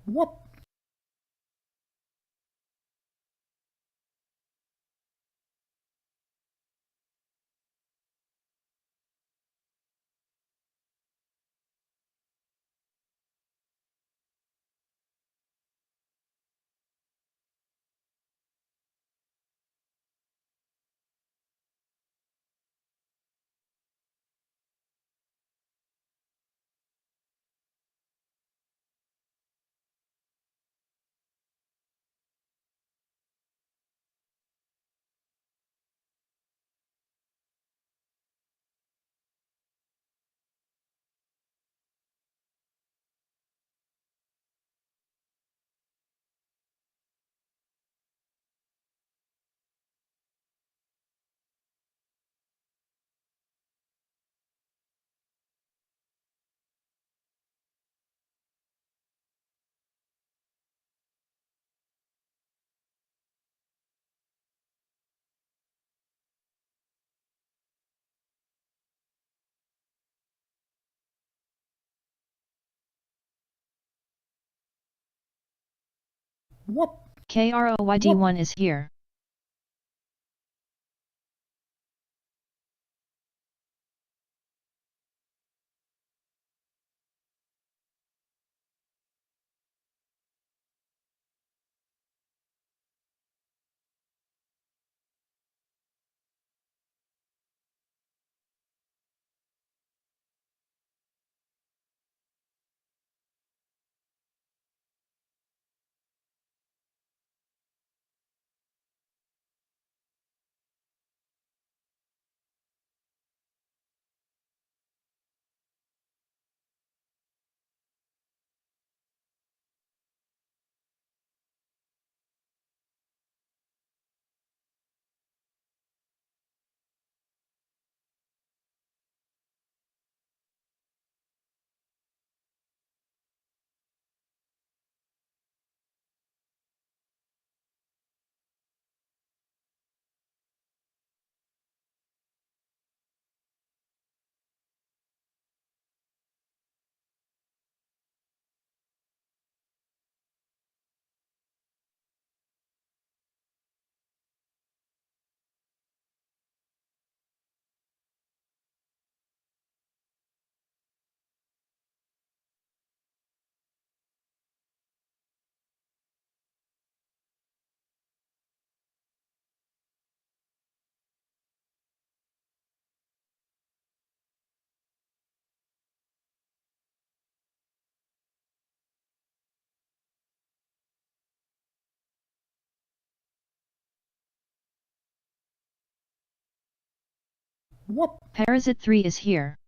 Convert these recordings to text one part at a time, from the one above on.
What? What? KROYD1 is here. What? Parasite 3 is here.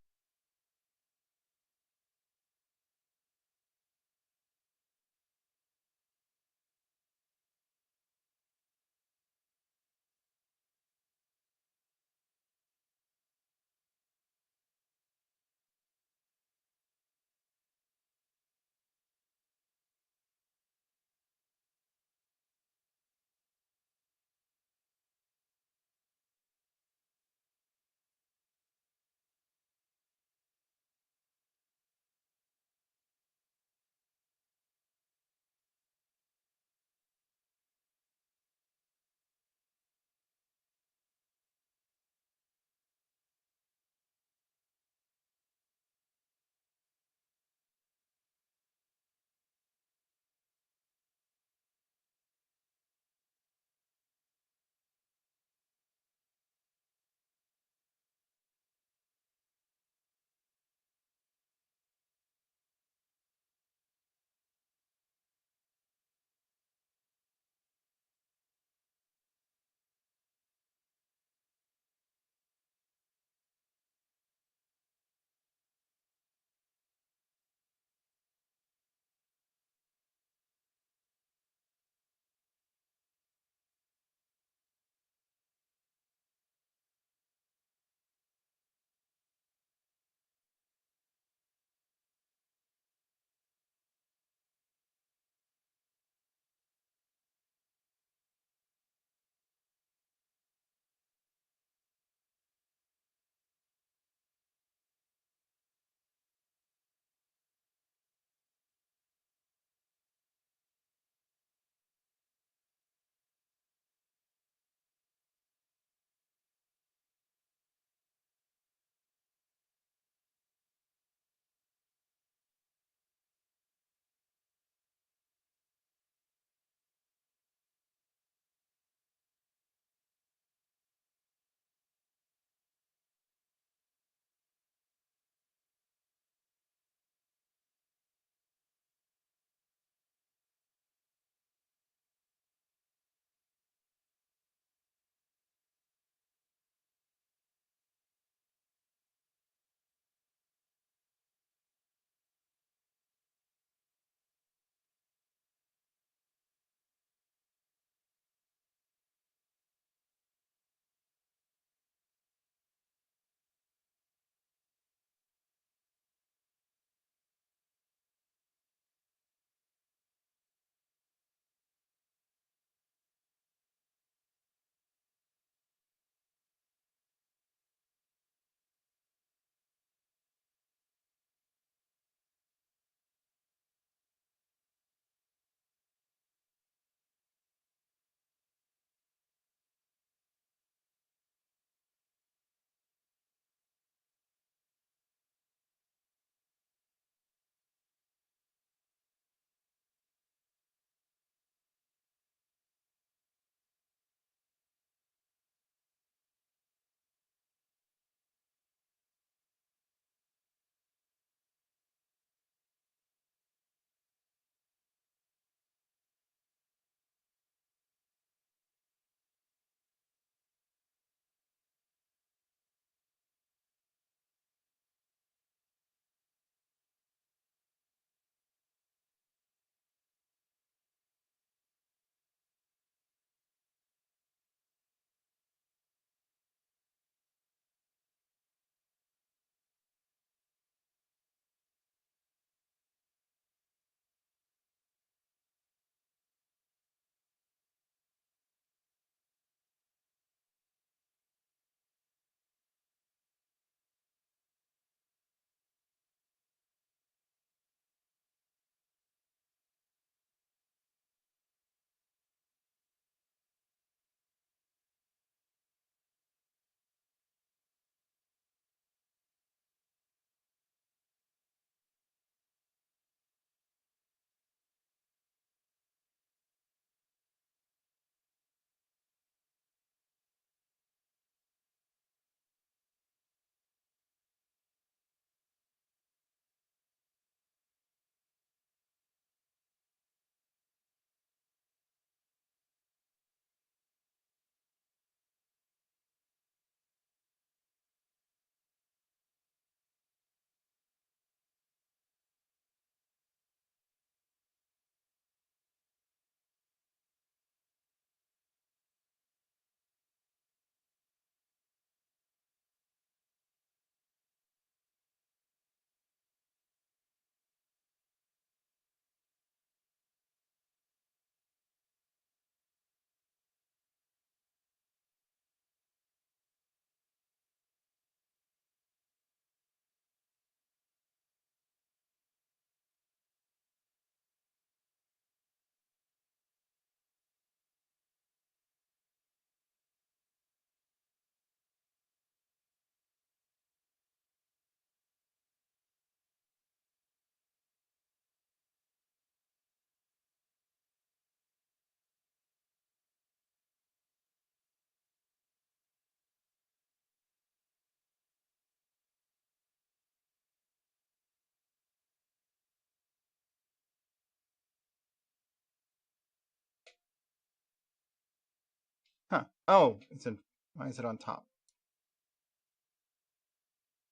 Oh, it's in. Why is it on top?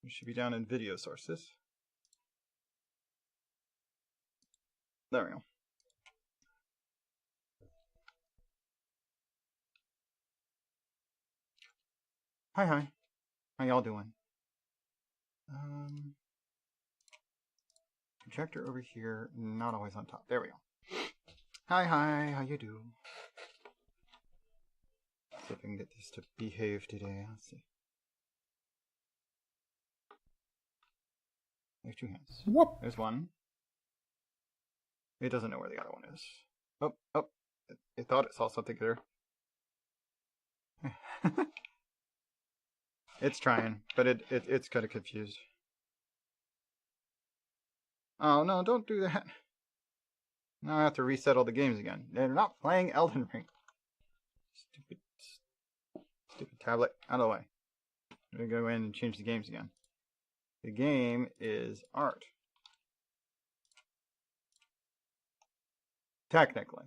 It should be down in video sources. There we go. Hi, hi. How y'all doing? Projector over here, not always on top. There we go. Hi, hi. How you do? See if I can get this to behave today. Let's see. There's two hands. Whoop. There's one. It doesn't know where the other one is. Oh, oh. It thought it saw something there. It's trying, but it's kind of confused. Oh no, don't do that. Now I have to reset all the games again. They're not playing Elden Ring. Stupid tablet. Out of the way. I'm going to go in and change the games again. The game is art. Technically.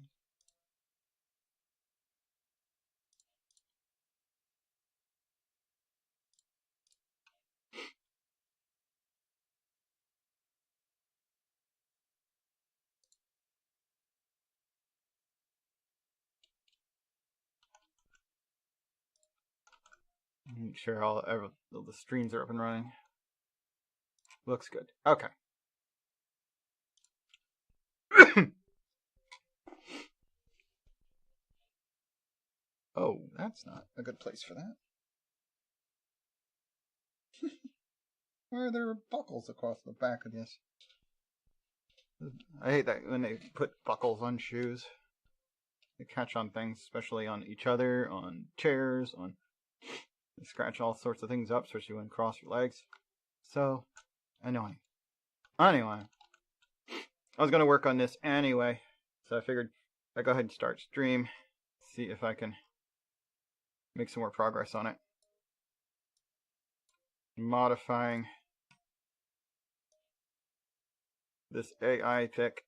Make sure all the streams are up and running. Looks good. Okay. Oh, that's not a good place for that. Why are there buckles across the back of this? I hate that when they put buckles on shoes. They catch on things, especially on each other, on chairs, on... They scratch all sorts of things up, especially when you cross your legs. So annoying. Anyway. I was going to work on this anyway. So I figured I'd go ahead and start stream. See if I can make some more progress on it. Modifying this AI pick.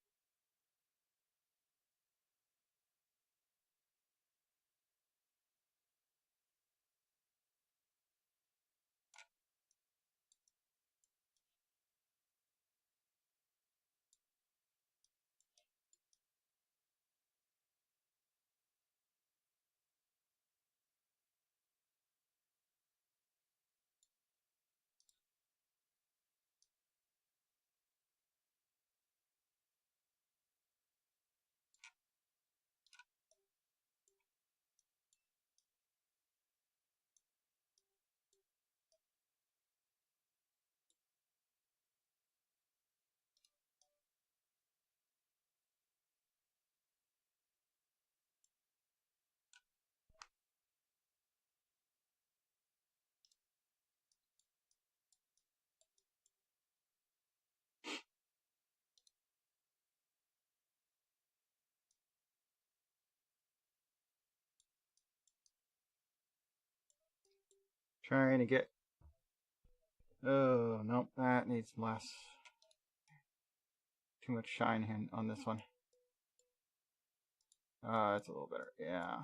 Trying to get... Oh, nope, that needs less. Too much shine on this one. It's a little better, yeah.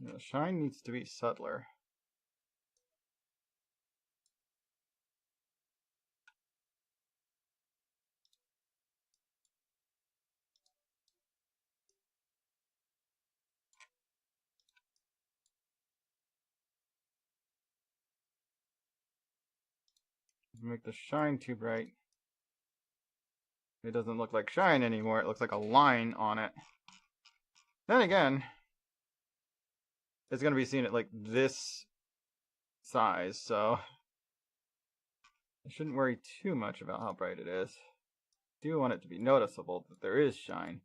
The shine needs to be subtler. Make the shine too bright. It doesn't look like shine anymore. It looks like a line on it. Then again, it's going to be seen at like this size, so I shouldn't worry too much about how bright it is. I do want it to be noticeable that there is shine.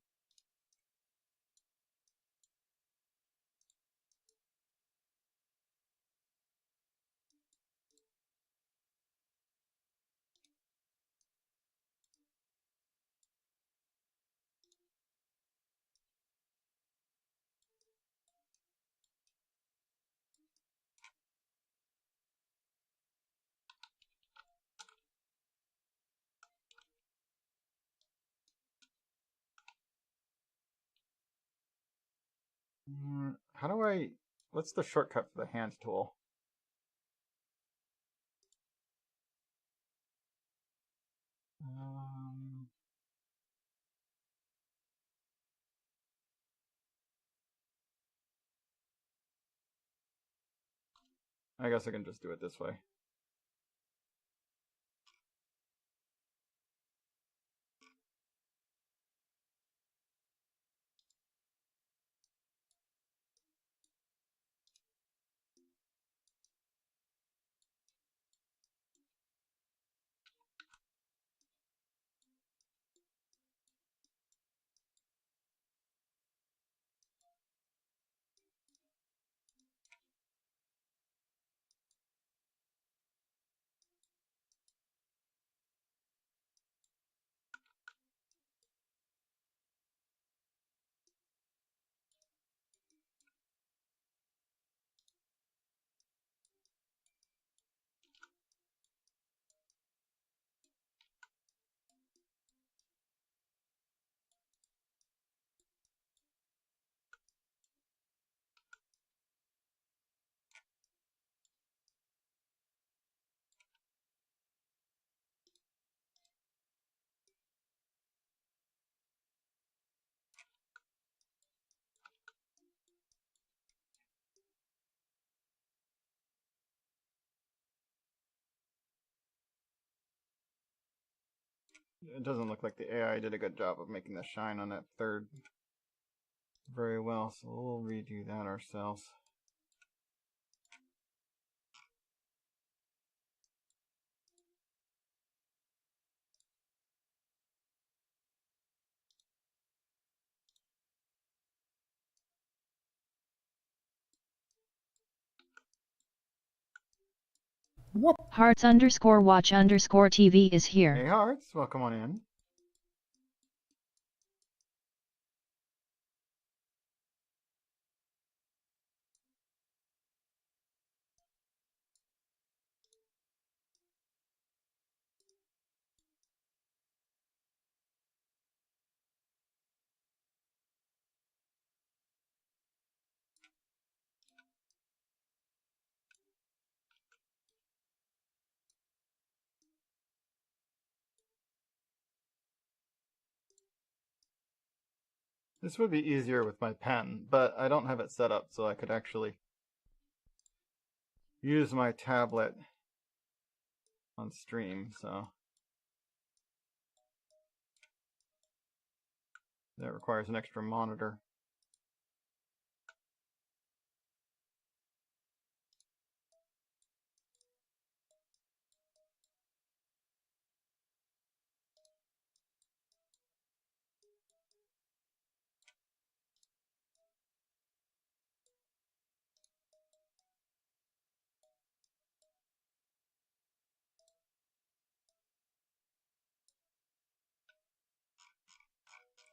How do I... What's the shortcut for the hand tool? I guess I can just do it this way. It doesn't look like the AI did a good job of making the shine on that third very well, so we'll redo that ourselves. Hearts_watch_TV is here. Hey Hearts, welcome on in. This would be easier with my pen, but I don't have it set up so I could actually use my tablet on stream, so that requires an extra monitor.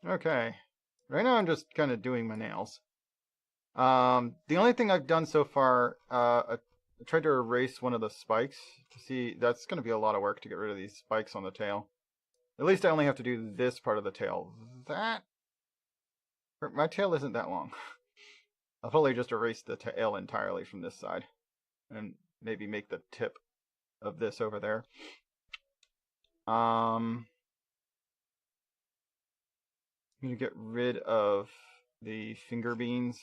Okay, right now I'm just kind of doing my nails. The only thing I've done so far, I tried to erase one of the spikes to see. That's going to be a lot of work to get rid of these spikes on the tail. At least I only have to do this part of the tail. My tail isn't that long. I'll probably just erase the tail entirely from this side, and maybe make the tip of this over there. I'm gonna get rid of the finger beans.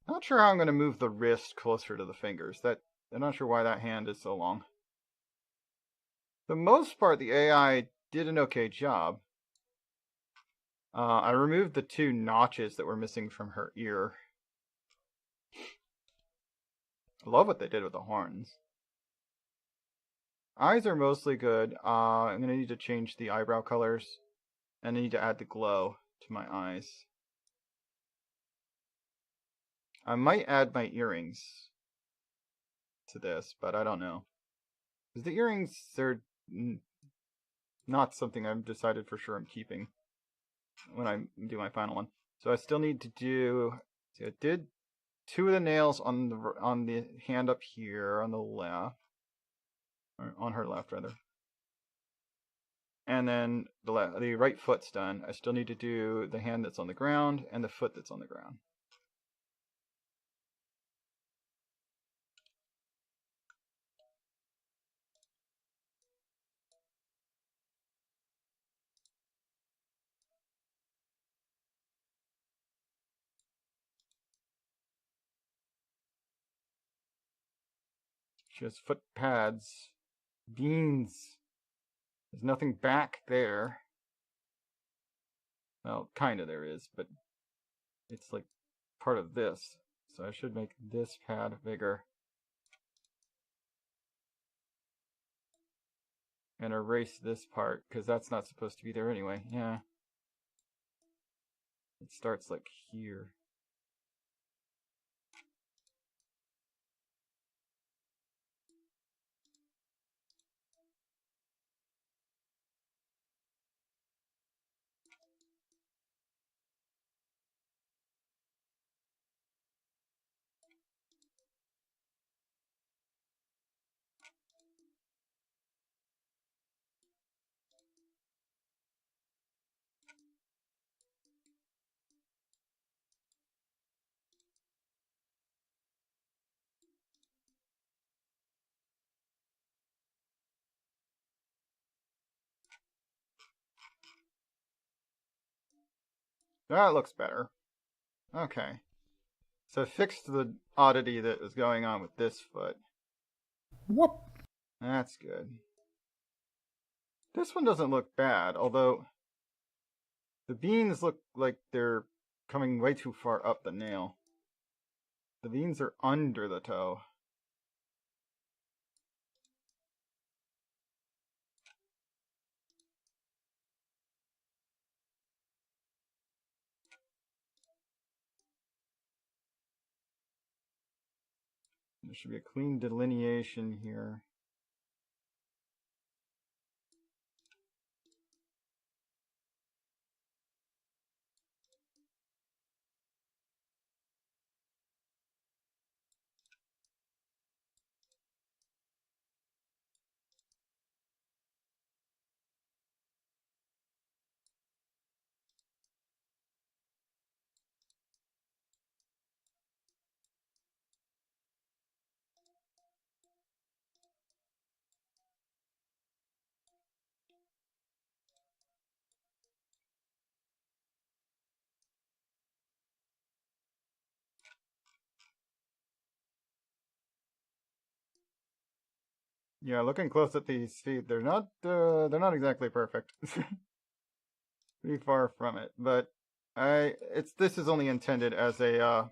Not sure how I'm gonna move the wrist closer to the fingers. I'm not sure why that hand is so long. For the most part, the AI did an okay job. I removed the 2 notches that were missing from her ear. I love what they did with the horns. Eyes are mostly good. I'm going to need to change the eyebrow colors. And I need to add the glow to my eyes. I might add my earrings to this, but I don't know. Because the earrings, they're not something I've decided for sure I'm keeping when I do my final one. So I still need to do... See, I did 2 of the nails on the hand up here on the left. Or on her left, rather. And then the right foot's done. I still need to do the hand that's on the ground and the foot that's on the ground. She has foot pads. Beans. There's nothing back there. Well, kinda there is, but it's like part of this. So I should make this pad bigger. And erase this part, because that's not supposed to be there anyway. Yeah. It starts like here. That looks better. Okay. So I fixed the oddity that was going on with this foot. Whoop. That's good. This one doesn't look bad, although the beans look like they're coming way too far up the nail. The beans are under the toe. There should be a clean delineation here. Yeah, looking close at these feet, they're not exactly perfect. Pretty far from it, but this is only intended as a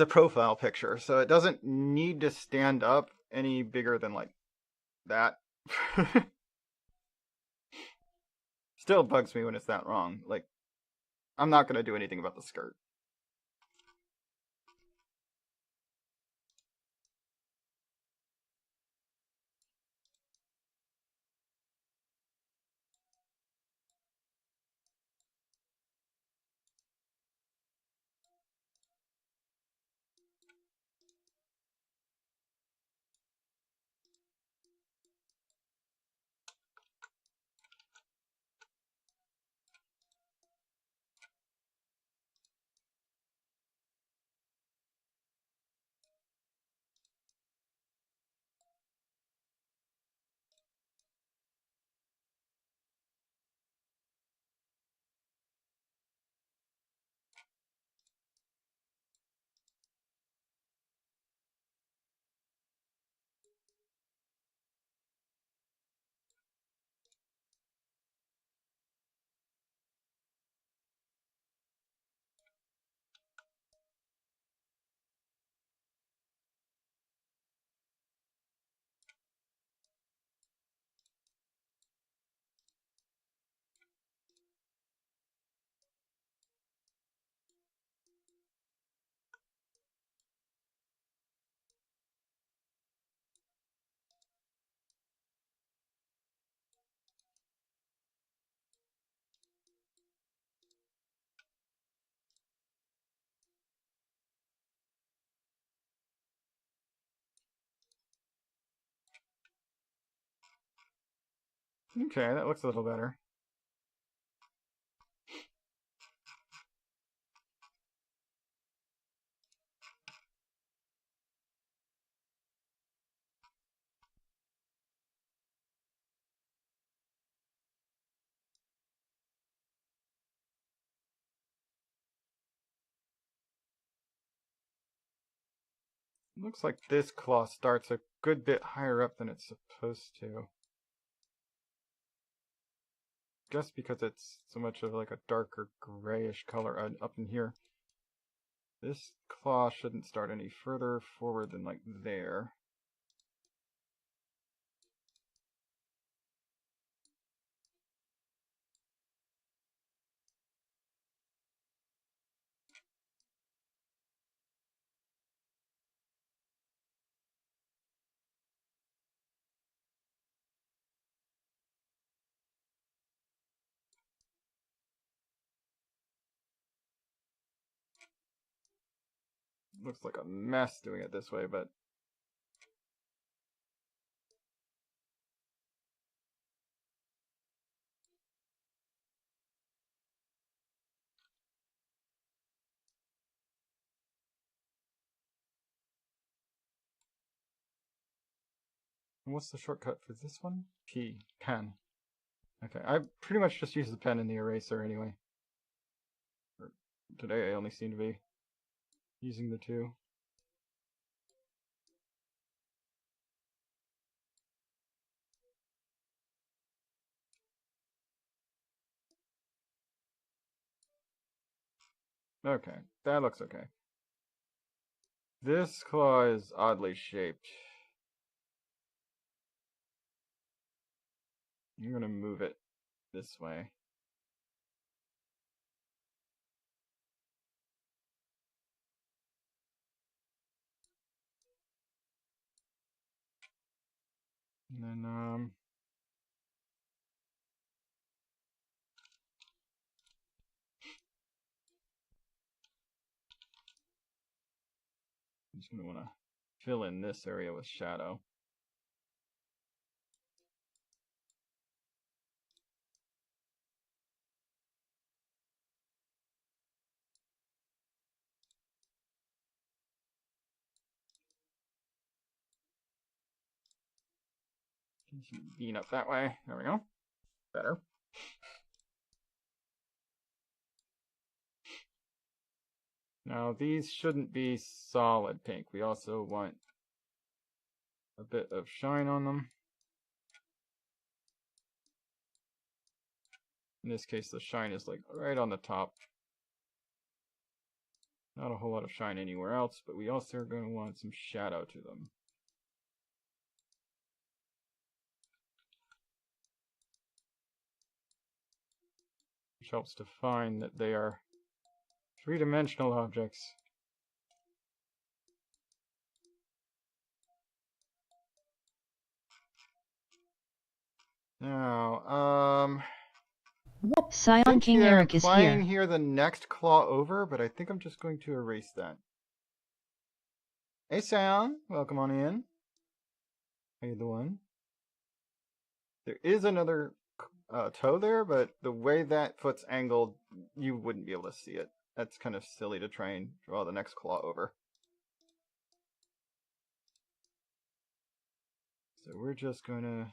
profile picture, so it doesn't need to stand up any bigger than like that. Still bugs me when it's that wrong. Like, I'm not gonna do anything about the skirt. Okay, that looks a little better. Looks like this claw starts a good bit higher up than it's supposed to. Just because it's so much of like a darker grayish color up in here. This claw shouldn't start any further forward than like there. Looks like a mess doing it this way, but what's the shortcut for this one? P. Pen. Okay, I pretty much just use the pen and the eraser anyway. Today I only seem to be using the two. Okay, that looks okay. This claw is oddly shaped. I'm gonna move it this way. And then, I'm just gonna wanna fill in this area with shadow. Bean up that way. There we go. Better. Now these shouldn't be solid pink. We also want a bit of shine on them. In this case, the shine is like right on the top. Not a whole lot of shine anywhere else, but we also are going to want some shadow to them. Which helps define that they are three-dimensional objects. Now, Scion King Eric is implying here. here the next claw over, but I think I'm just going to erase that. Hey, Scion, welcome on in. How you doing? There is another toe there, but the way that foot's angled, you wouldn't be able to see it. That's kind of silly to try and draw the next claw over. So we're just going to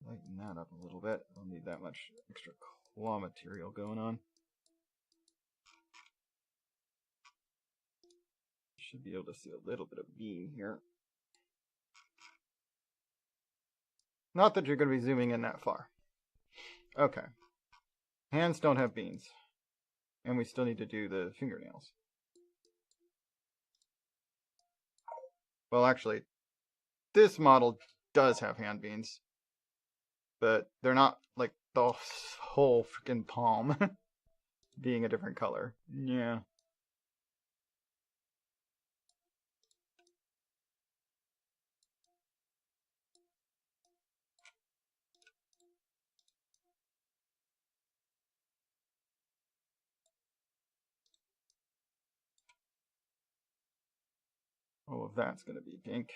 lighten that up a little bit. Don't need that much extra claw material going on. Should be able to see a little bit of beam here. Not that you're going to be zooming in that far. Okay. Hands don't have beans. And we still need to do the fingernails. Well, actually, this model does have hand beans. But they're not like the whole freaking palm being a different color. Yeah. All of that's going to be pink.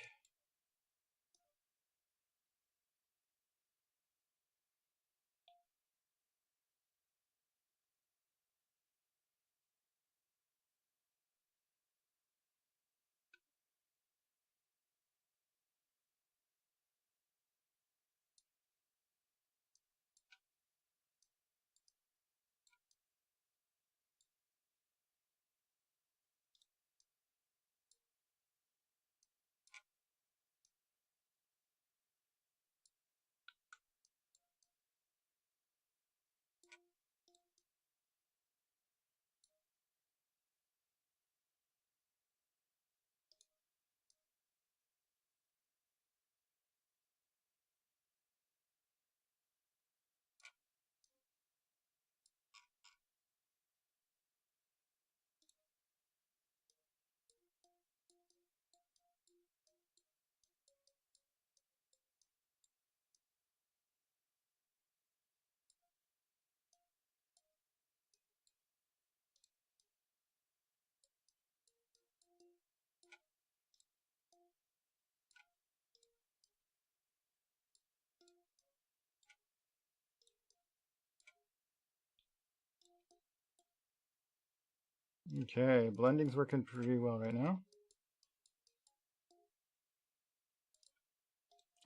Okay, blending's working pretty well right now.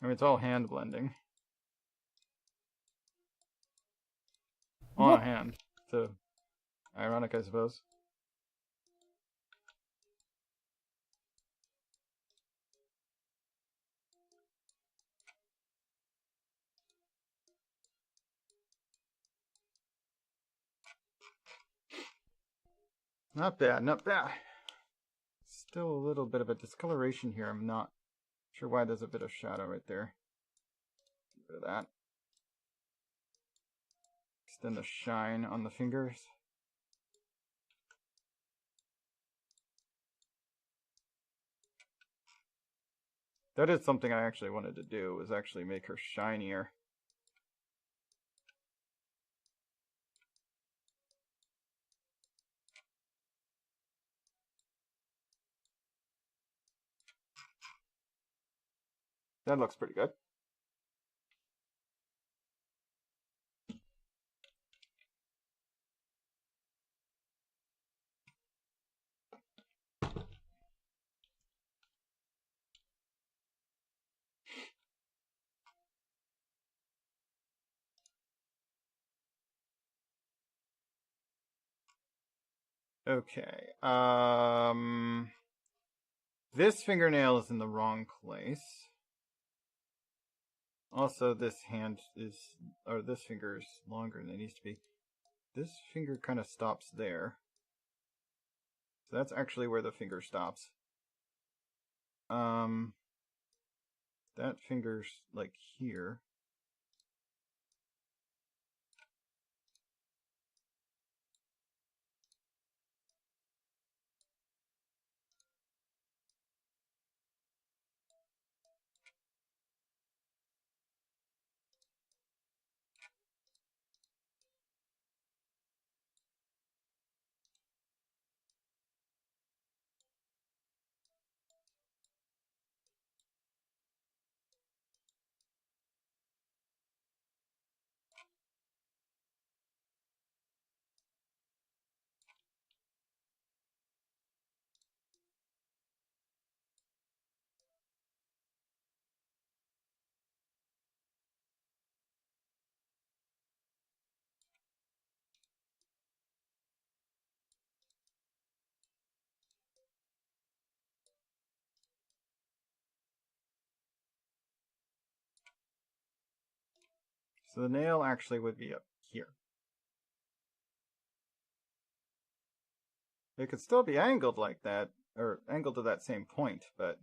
I mean, it's all hand blending. On a hand. So, ironic, I suppose. Not bad, not bad. Still a little bit of a discoloration here. I'm not sure why there's a bit of shadow right there. Get rid of that. Extend the shine on the fingers. That is something I actually wanted to do, was actually make her shinier. That looks pretty good. Okay. This fingernail is in the wrong place. Also, this hand is, or this finger is longer than it needs to be. This finger kind of stops there. So that's actually where the finger stops. That finger's like here. So the nail actually would be up here. It could still be angled like that, or angled to that same point, but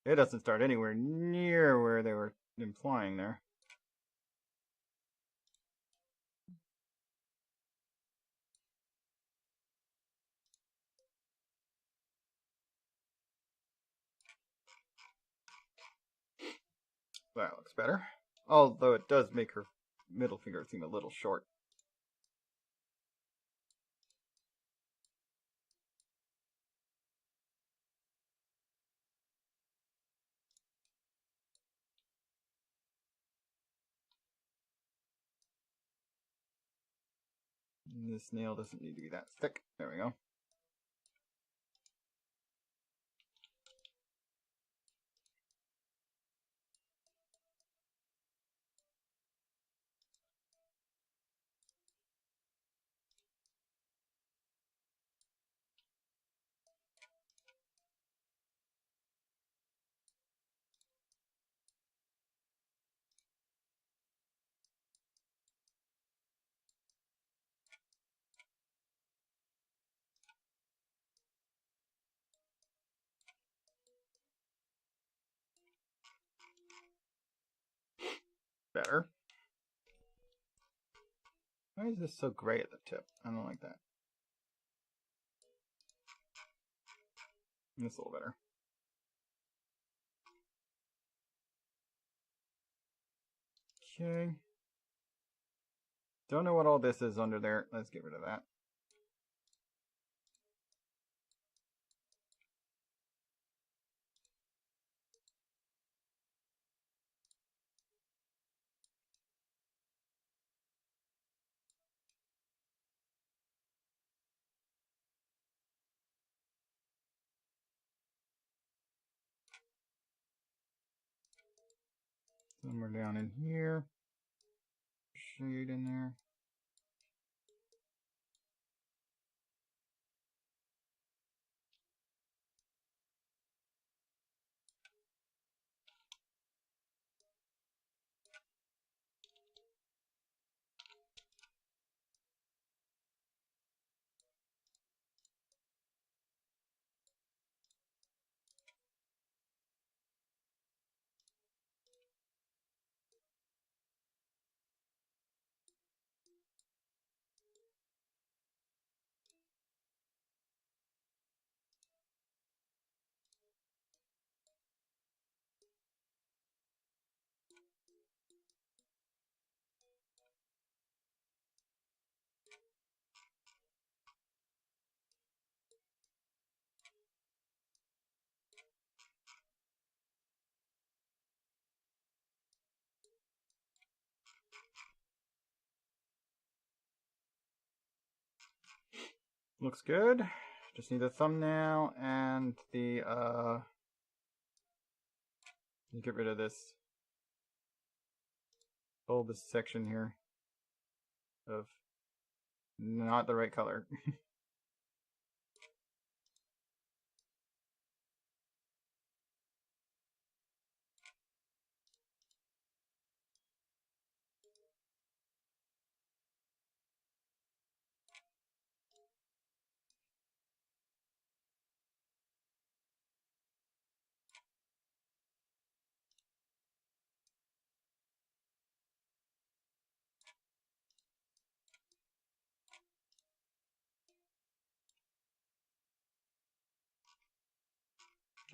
it doesn't start anywhere near where they were implying there. That looks better. Although it does make her middle finger seem a little short. And this nail doesn't need to be that thick. There we go. Better. Why is this so gray at the tip? I don't like that. This a little better. Okay. Don't know what all this is under there. Let's get rid of that. Somewhere down in here. Shade in there. Looks good. Just need a thumbnail and the get rid of this bulbous section here of not the right color.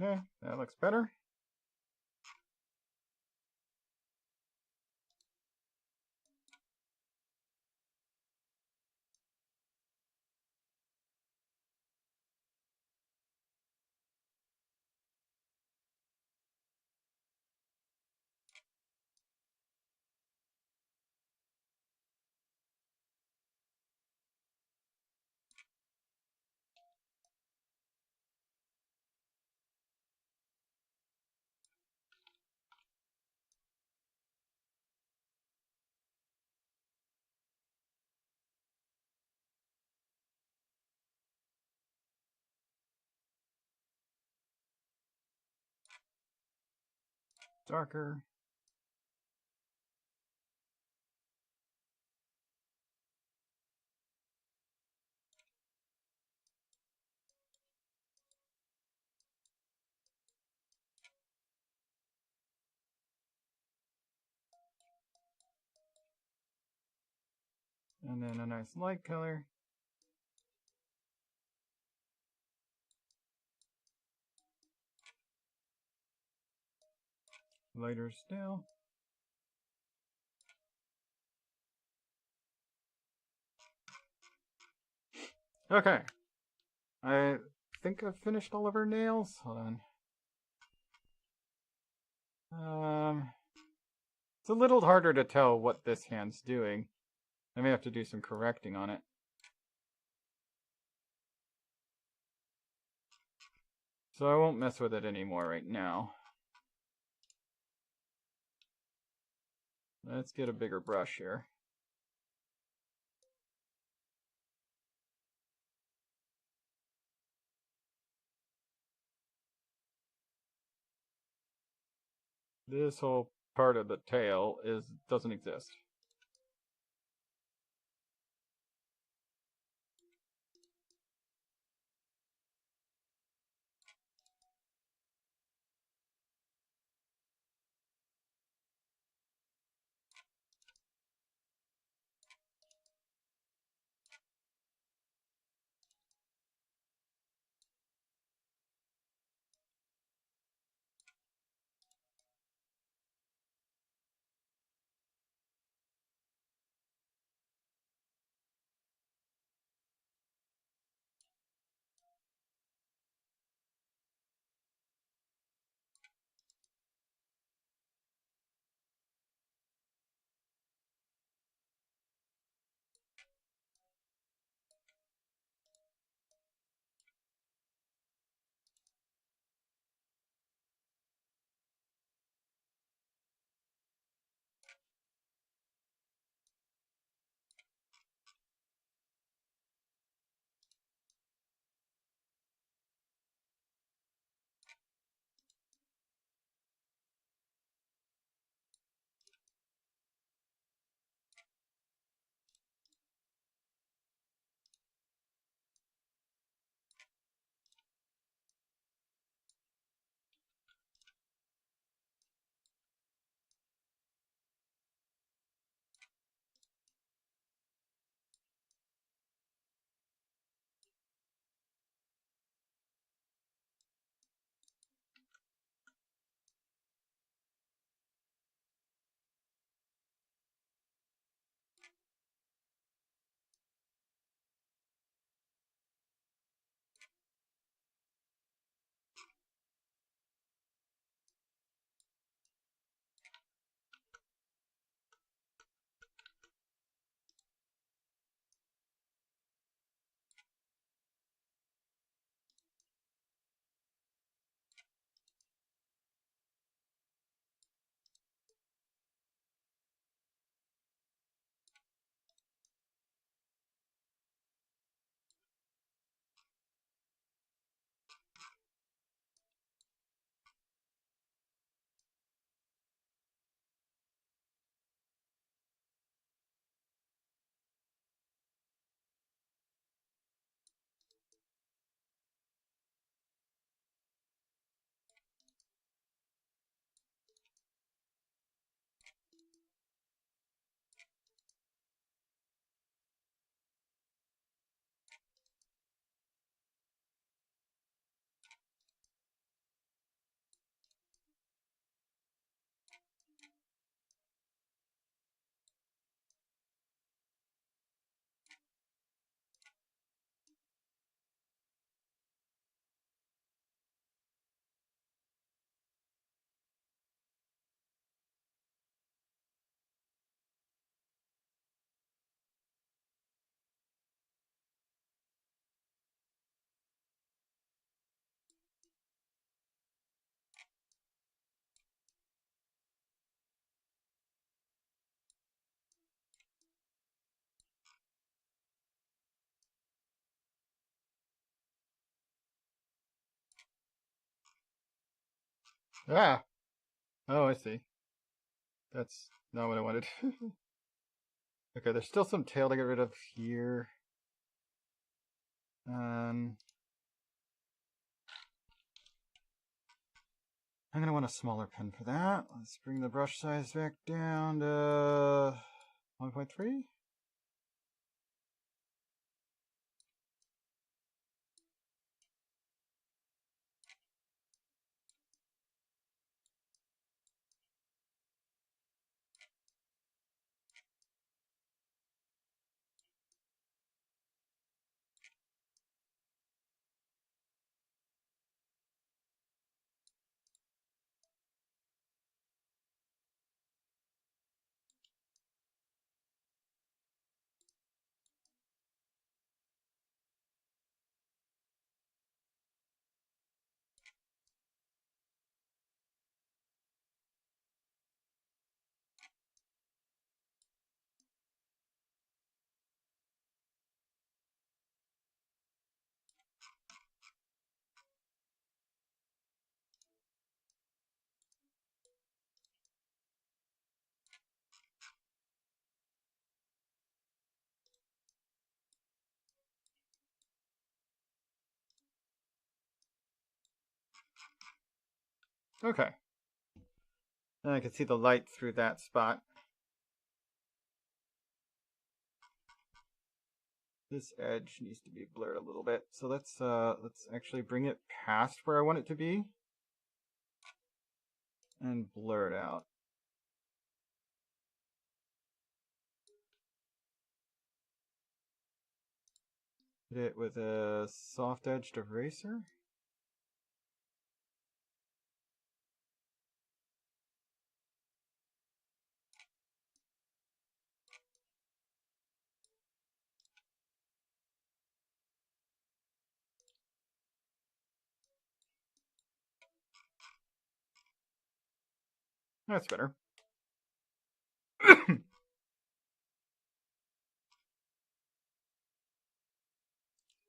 Okay, that looks better. Darker. And then a nice light color. Lighter still. Okay. I think I've finished all of her nails. Hold on. It's a little harder to tell what this hand's doing. I may have to do some correcting on it. So I won't mess with it anymore right now. Let's get a bigger brush here. This whole part of the tail doesn't exist. Ah! Oh, I see. That's not what I wanted. Okay, there's still some tail to get rid of here. I'm going to want a smaller pen for that. Let's bring the brush size back down to 1.3. Okay. And I can see the light through that spot. This edge needs to be blurred a little bit. So let's actually bring it past where I want it to be and blur it out. Hit it with a soft edged eraser. That's better.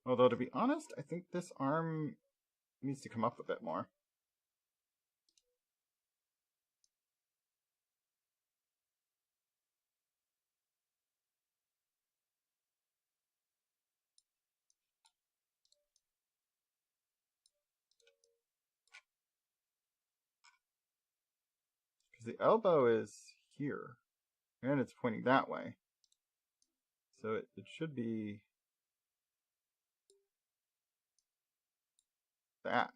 Although, to be honest, I think this arm needs to come up a bit more. Because the elbow is here, and it's pointing that way. So it should be that.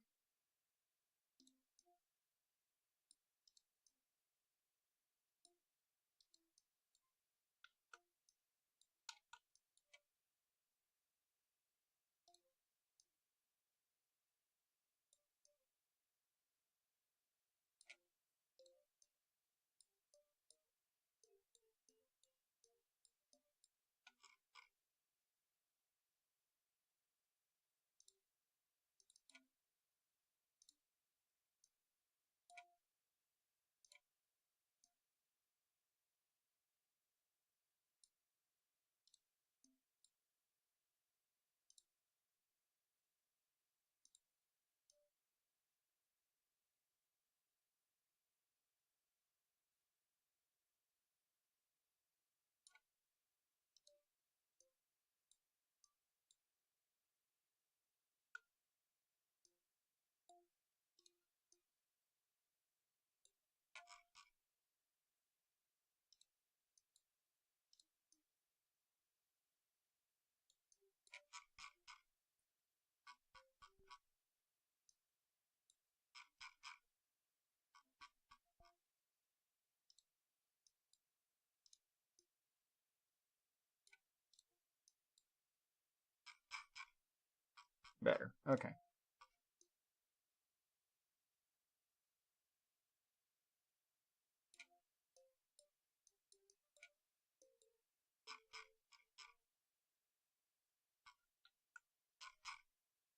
Better. Okay.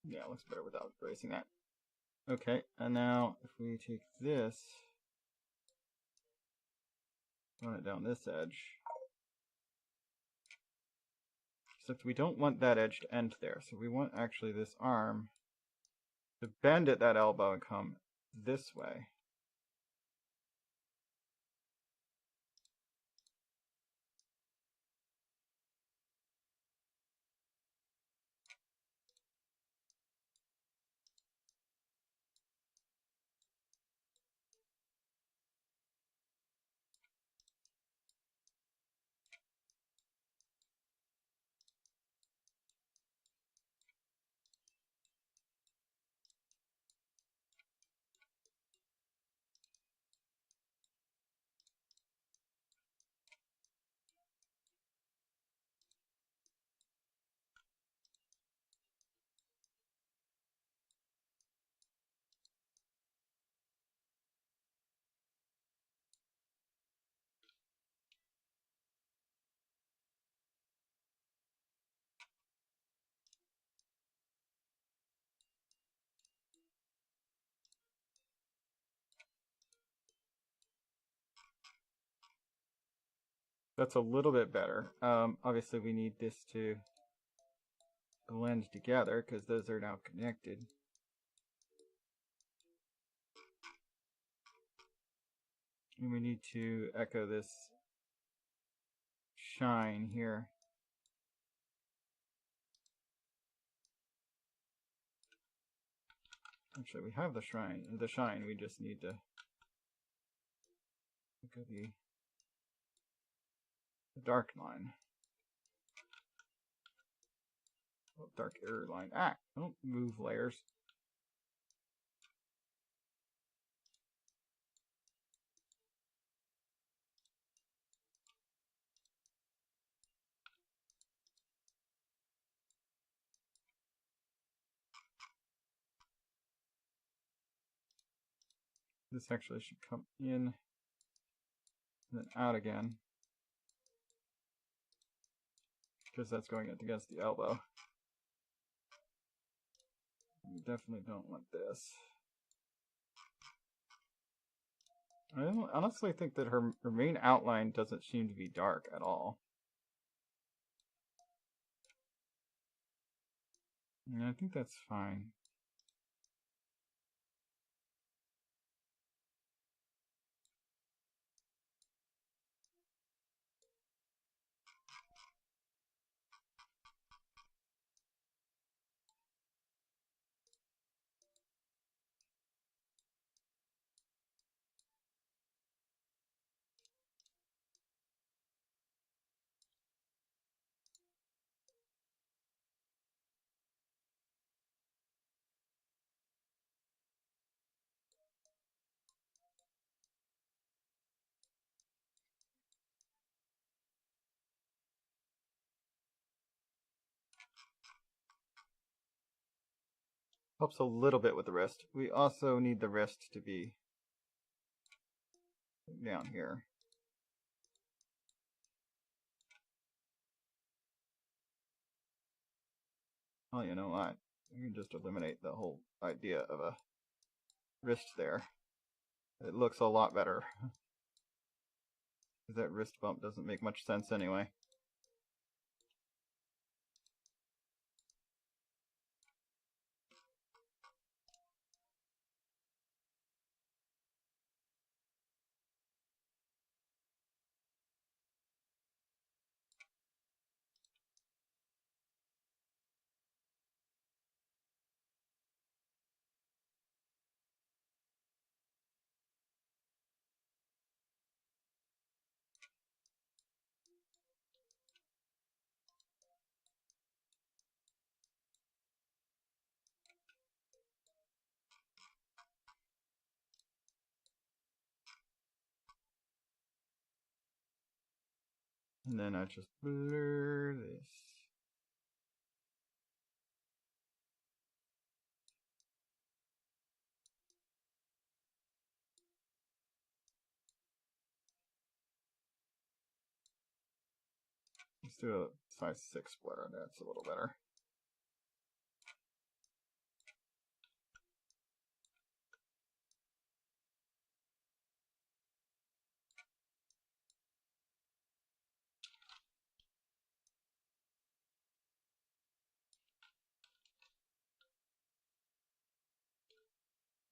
Yeah, it looks better without erasing that. Okay, and now if we take this, run it down this edge. Except we don't want that edge to end there, so we want actually this arm to bend at that elbow and come this way. That's a little bit better. Obviously we need this to blend together because those are now connected. And we need to echo this shine here. Actually, we have the shine. We just need to echo the dark line. Oh, dark error line. Ah, don't move layers. This actually should come in and then out again, because that's going up against the elbow. We definitely don't want this. I honestly think that her main outline doesn't seem to be dark at all. And I think that's fine. Helps a little bit with the wrist. We also need the wrist to be down here. Oh, you know what? We can just eliminate the whole idea of a wrist there. It looks a lot better. That wrist bump doesn't make much sense anyway. And then I just blur this. Let's do a size 6 blur. That's a little better.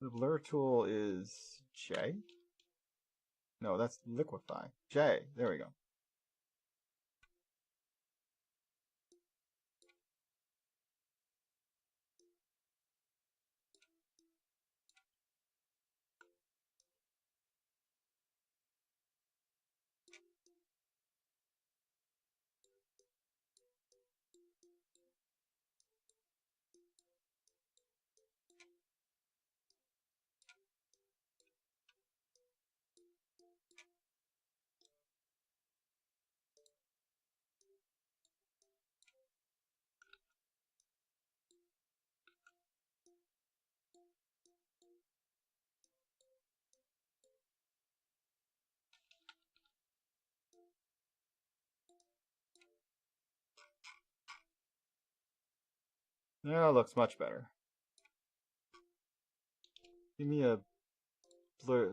The blur tool is J? No, that's liquify. J. There we go. Now it looks much better. Give me a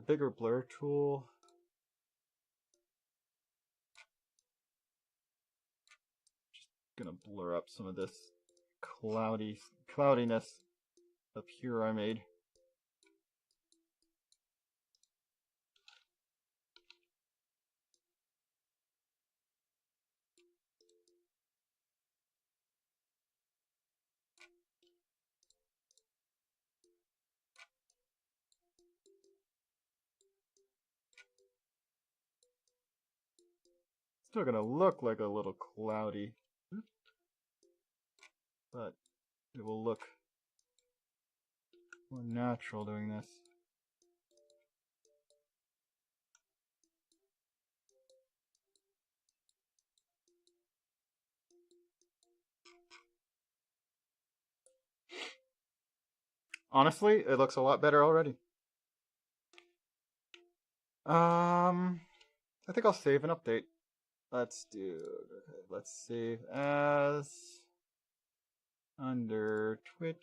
bigger blur tool. gonna blur up some of this cloudiness up here I made. Still gonna look like a little cloudy, but it will look more natural doing this. Honestly, it looks a lot better already. I think I'll save an update. Let's save as under Twitch.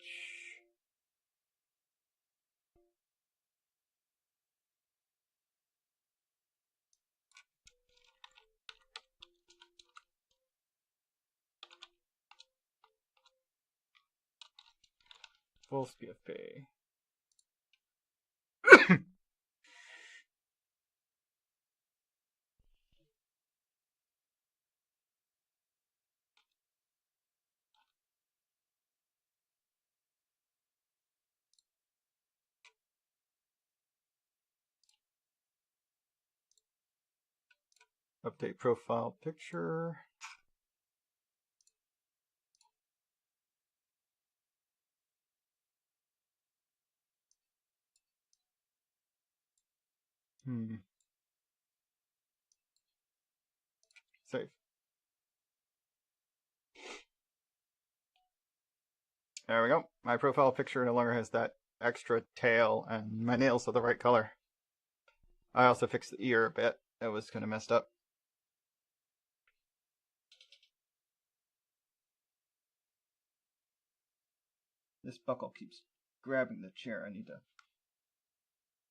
Vulse BFP. Update profile picture. Save. There we go. My profile picture no longer has that extra tail, and my nails are the right color. I also fixed the ear a bit. That was kind of messed up. This buckle keeps grabbing the chair. I need to...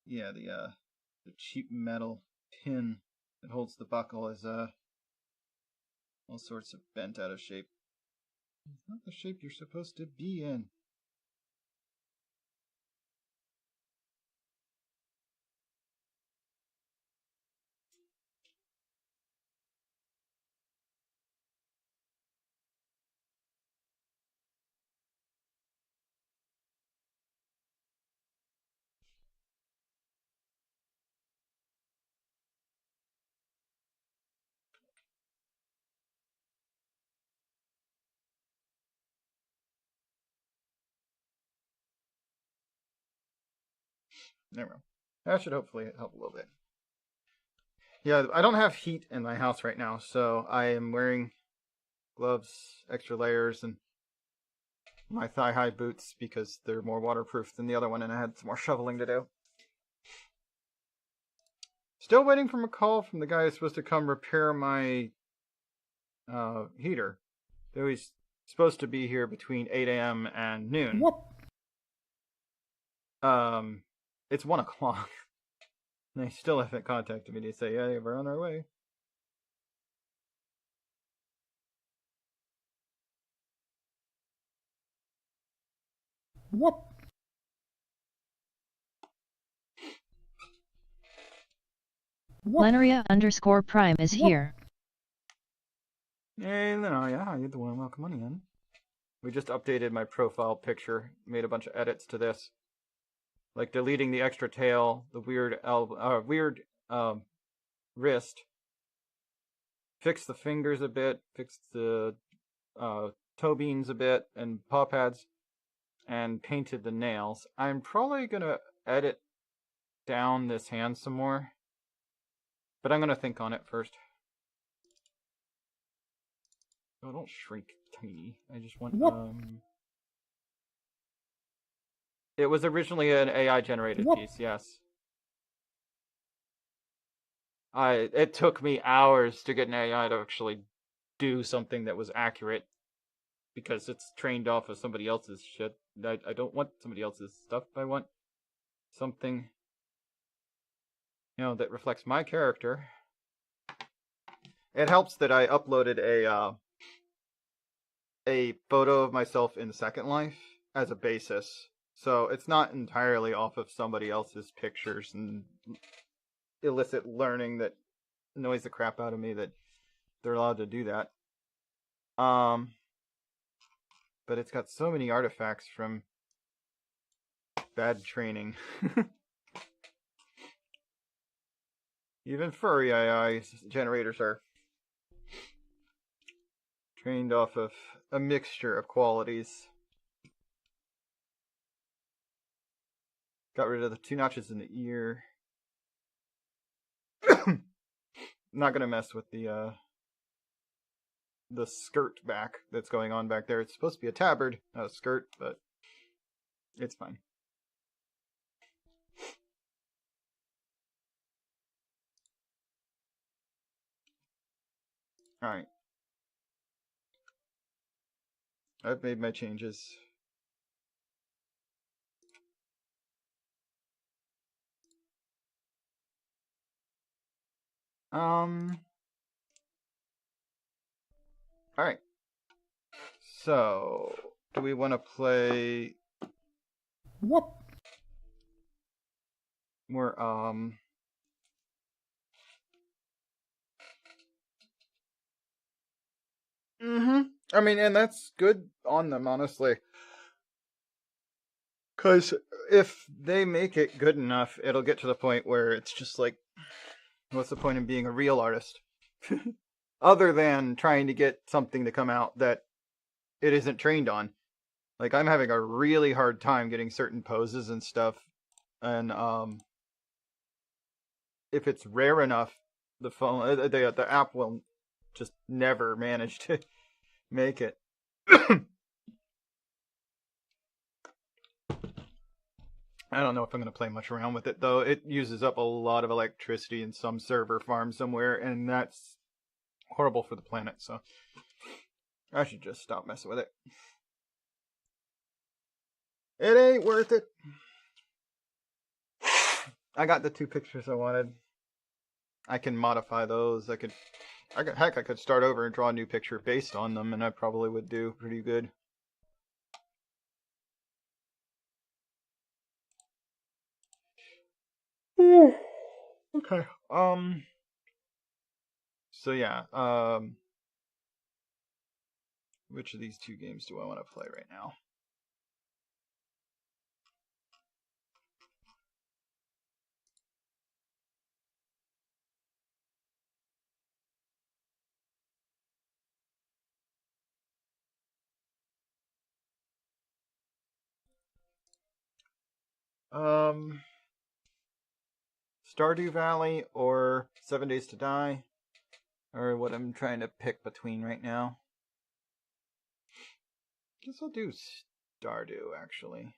Yeah, the cheap metal pin that holds the buckle is all sorts of bent out of shape. It's not the shape you're supposed to be in. There we go. That should hopefully help a little bit. Yeah, I don't have heat in my house right now, so I am wearing gloves, extra layers, and my thigh-high boots because they're more waterproof than the other one, and I had some more shoveling to do. Still waiting for a call from the guy who's supposed to come repair my heater. Though he's supposed to be here between 8 a.m. and noon. What? It's 1 o'clock. And they still haven't contacted me to say, hey, we're on our way. What? Lenaria_Prime is here. Hey, Lenaria, how you doing? Welcome on in. We just updated my profile picture, made a bunch of edits to this. Like deleting the extra tail, the weird wrist, fixed the fingers a bit, fixed the toe beans a bit, and paw pads, and painted the nails. I'm probably gonna edit down this hand some more, but I'm gonna think on it first. Oh, don't shrink tiny. I just want It was originally an AI generated piece, yes. It took me hours to get an AI to actually do something that was accurate, because it's trained off of somebody else's shit. I don't want somebody else's stuff. I want something, that reflects my character. It helps that I uploaded a photo of myself in Second Life as a basis. So it's not entirely off of somebody else's pictures and illicit learning that annoys the crap out of me that they're allowed to do that. But it's got so many artifacts from bad training. Even furry AI generators are trained off of a mixture of qualities. Got rid of the 2 notches in the ear. Not gonna mess with the skirt back that's going on back there. It's supposed to be a tabard, not a skirt, but it's fine. Alright. I've made my changes. Alright. So, do we want to play Whoop. more, I mean, and that's good on them, honestly. Because if they make it good enough, it'll get to the point where it's just like, what's the point in being a real artist? Other than trying to get something to come out that it isn't trained on. Like, I'm having a really hard time getting certain poses and stuff. And, if it's rare enough, the app will just never manage to make it. I don't know if I'm going to play much around with it, though. It uses up a lot of electricity in some server farm somewhere, and that's horrible for the planet, so I should just stop messing with it. It ain't worth it. I got the 2 pictures I wanted. I can modify those. Heck, I could start over and draw a new picture based on them, and I probably would do pretty good. Okay. So yeah. Which of these 2 games do I want to play right now? Stardew Valley or 7 Days to Die are what I'm trying to pick between right now. Guess I'll do Stardew, actually.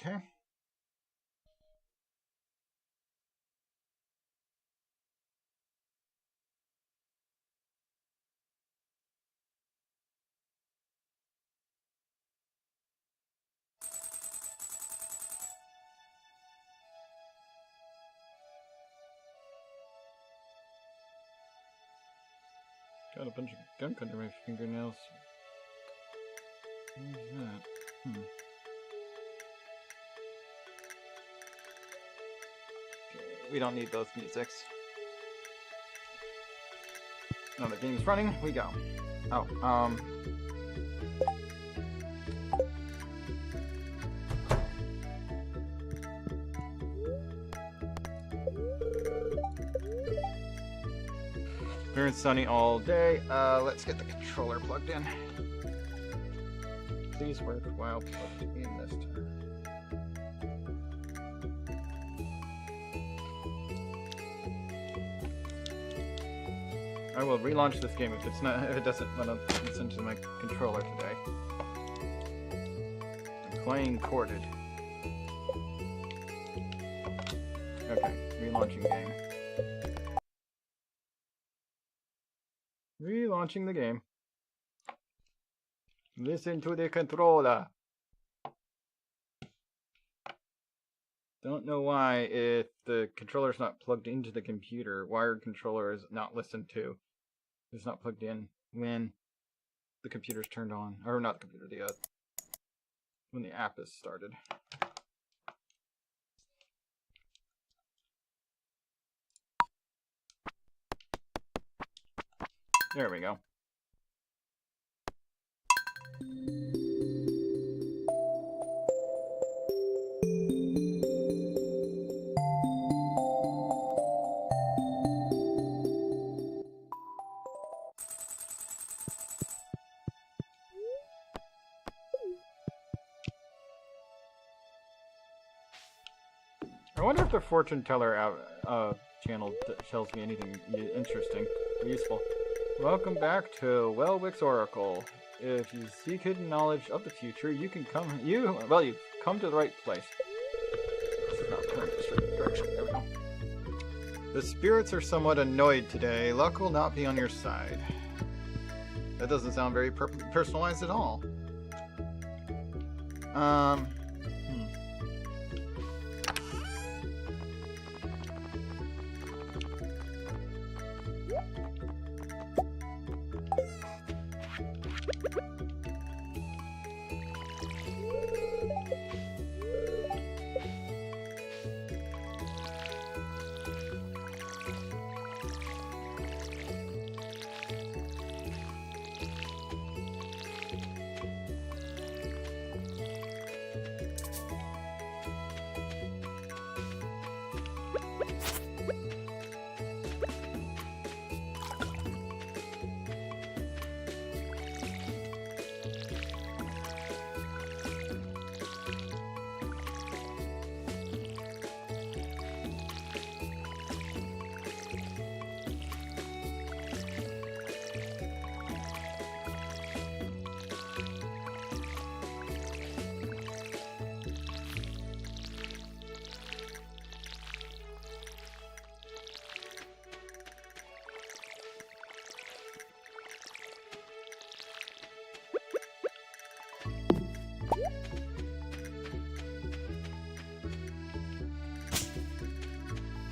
Okay. Got a bunch of gunk under my fingernails. What is that? Okay, we don't need those musics. Now the game's running, we go. Oh, Clear and sunny all day. Let's get the controller plugged in. Please work while plugged in this time. I will relaunch this game if it doesn't want to listen to my controller today. I'm playing corded. Okay, relaunching game. Relaunching the game. Listen to the controller. Don't know why if the controller's not plugged into the computer, wired controller is not listened to. It's not plugged in when the computer's turned on. Or not the computer, the when the app is started. There we go. I wonder if the fortune teller channel tells me anything interesting or useful. Welcome back to Welwick's Oracle. If you seek hidden knowledge of the future, you've come to the right place. This is not going in the straight direction. There we go. The spirits are somewhat annoyed today. Luck will not be on your side. That doesn't sound very personalized at all.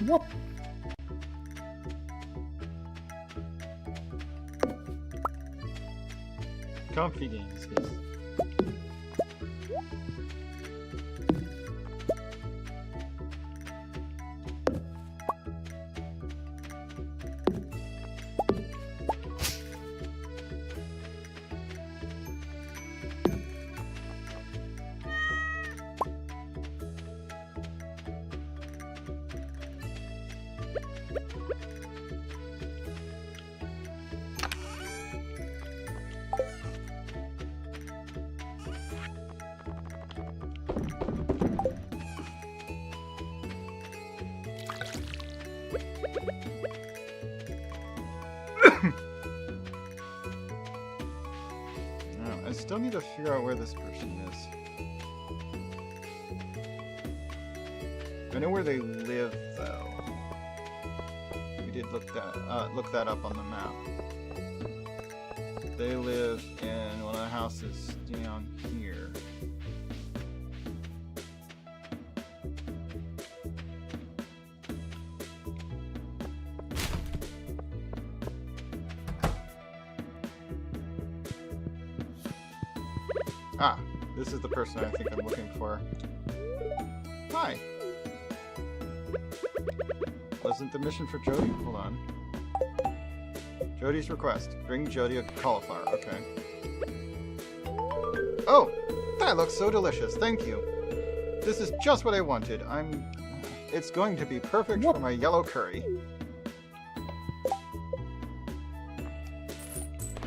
Whoop! Comfy games. I still need to figure out where this person is. I know where they live, though. We did look that up on the map. They live in one of the houses down here. Ah, this is the person I think I'm looking for. Hi. Wasn't the mission for Jody? Hold on. Jody's request. Bring Jody a cauliflower. Okay. Oh! That looks so delicious. Thank you. This is just what I wanted. It's going to be perfect for my yellow curry.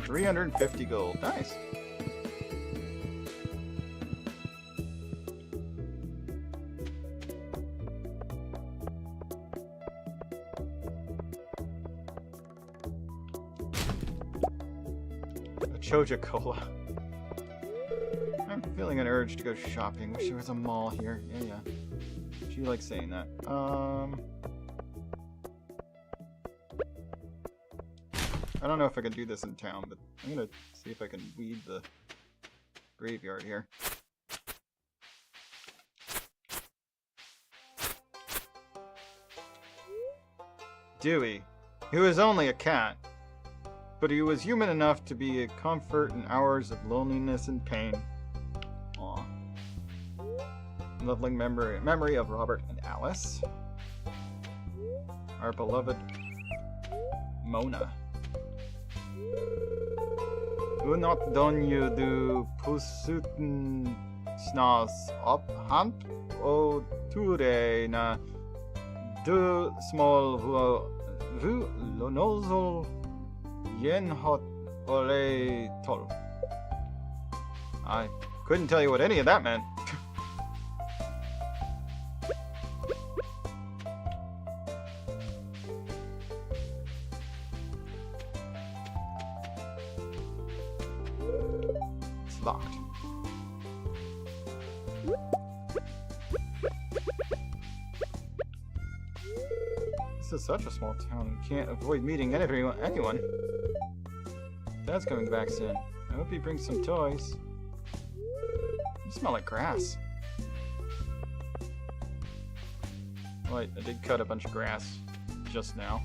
350 gold. Nice. A Choja Cola. I'm feeling an urge to go shopping. Wish there was a mall here. Yeah. She likes saying that. I don't know if I can do this in town, but I'm gonna see if I can weed the graveyard here. Dewey, he was only a cat, but he was human enough to be a comfort in hours of loneliness and pain. Aw. Lovely memory of Robert and Alice. Our beloved Mona. Do not don you do pusuten snas op hand o ture na du small vu lonozol yen hot ole tol. I couldn't tell you what any of that meant. Locked. This is such a small town. You can't avoid meeting anyone. Dad's coming back soon. I hope he brings some toys. You smell like grass. Wait, I did cut a bunch of grass just now.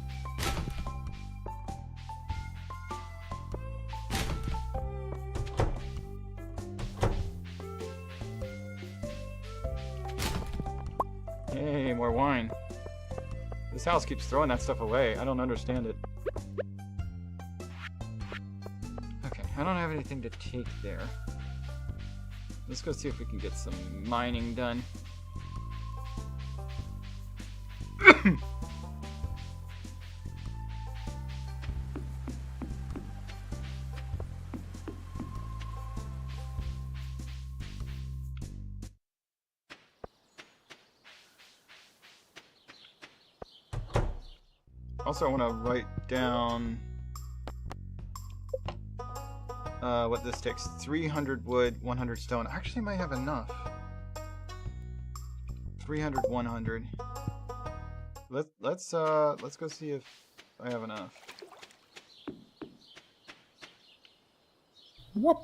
Hey, more wine. This house keeps throwing that stuff away. I don't understand it. Okay, I don't have anything to take there. Let's go see if we can get some mining done. Also, I want to write down what this takes. 300 wood, 100 stone. I actually might have enough. 300, 100. Let's go see if I have enough. What?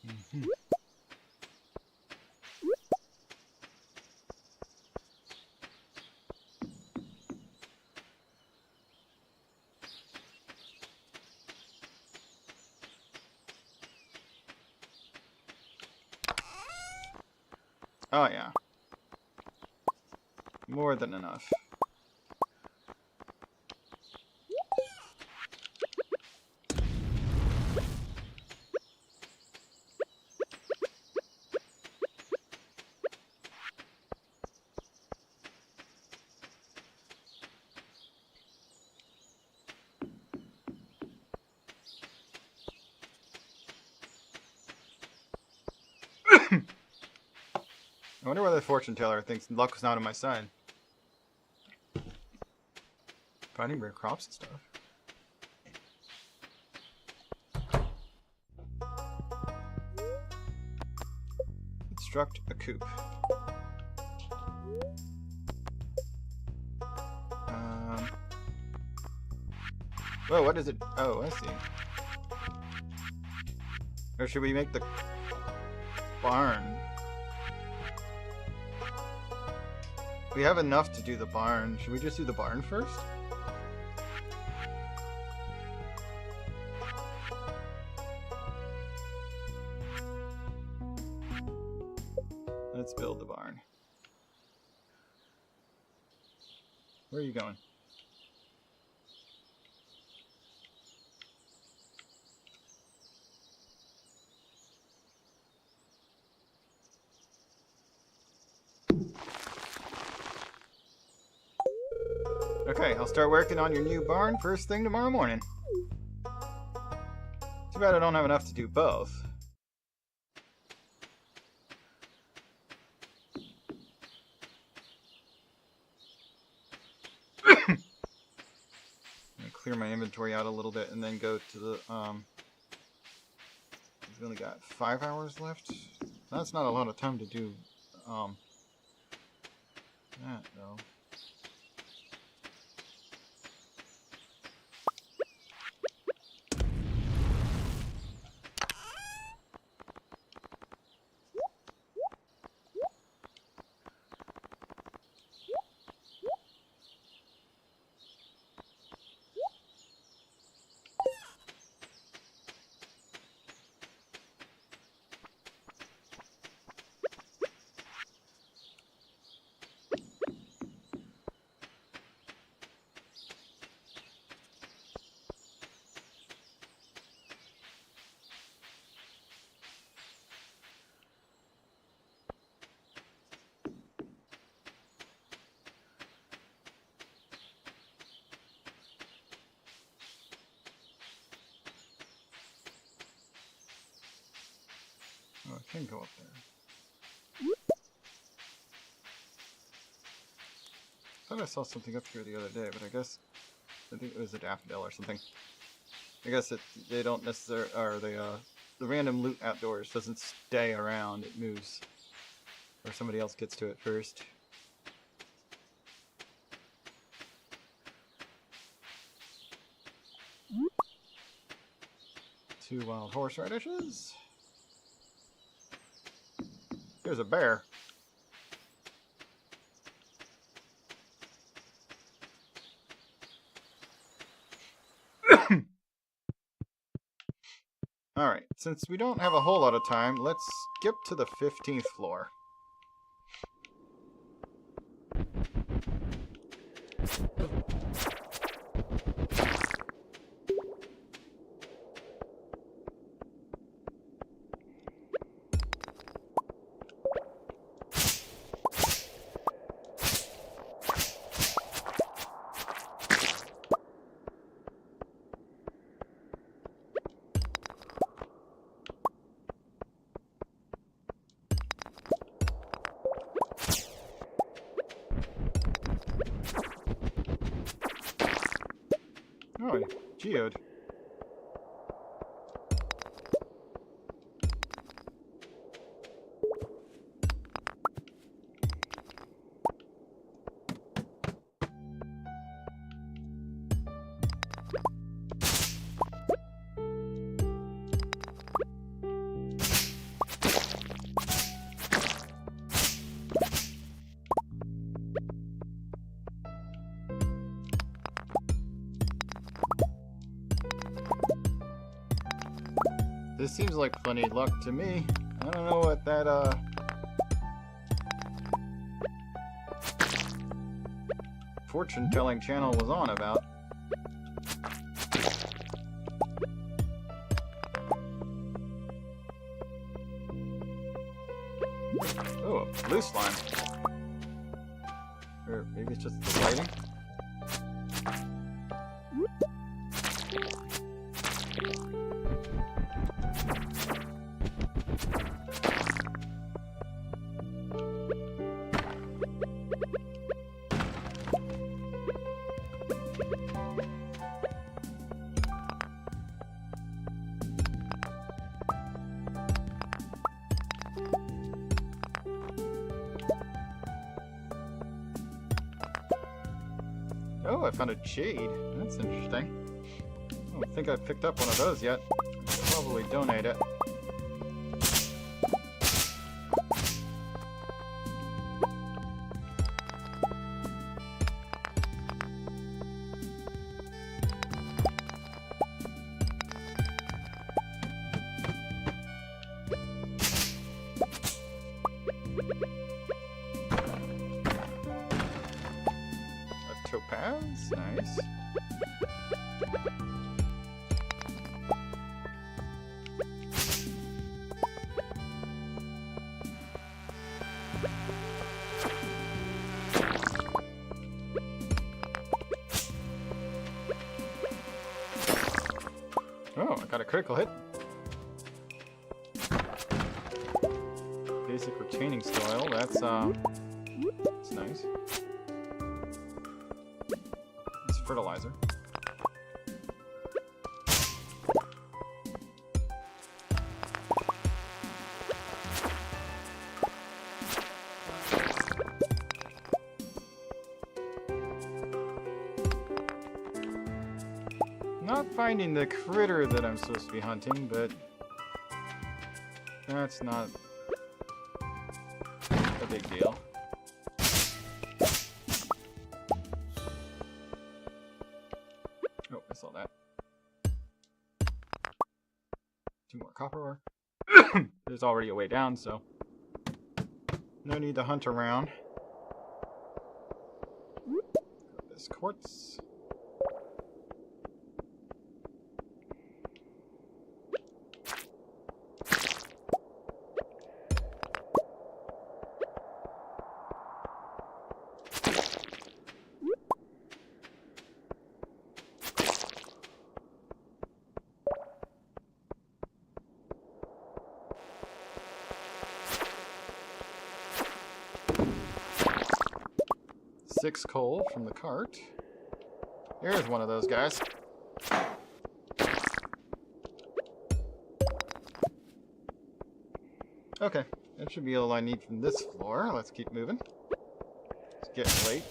Mm-hmm. Oh yeah. More than enough. I wonder why the fortune teller thinks luck's not on my side. Finding rare crops and stuff. Construct a coop. Whoa, what is it? Oh, I see. Or should we make the barn? We have enough to do the barn. Should we just do the barn first? Let's build the barn. Where are you going? Okay, I'll start working on your new barn first thing tomorrow morning. Too bad I don't have enough to do both. I'm gonna clear my inventory out a little bit and then go to the we've only got 5 hours left. That's not a lot of time to do that though. Oh, I can go up there. I thought I saw something up here the other day, but I think it was a daffodil or something. I guess they don't necessarily, or the random loot outdoors doesn't stay around, it moves. Or somebody else gets to it first. 2 wild horseradishes. Here's a bear. Alright, since we don't have a whole lot of time, let's skip to the 15th floor. Oh, geode. This seems like plenty of luck to me. I don't know what that, fortune-telling channel was on about. Oh, a blue slime. Or maybe it's just the lighting? Oh, I found a jade. That's interesting. I don't think I've picked up one of those yet. I'll probably donate it. A topaz? Nice. Oh, I got a critical hit. Basic retaining soil, that's nice. It's fertilizer. Not finding the critter that I'm supposed to be hunting, but that's not a big deal. Oh, I saw that. 2 more copper ore. There's already a way down, so no need to hunt around. Got this quartz. Six coal from the cart. Here's one of those guys. Okay, that should be all I need from this floor. Let's keep moving. It's getting late.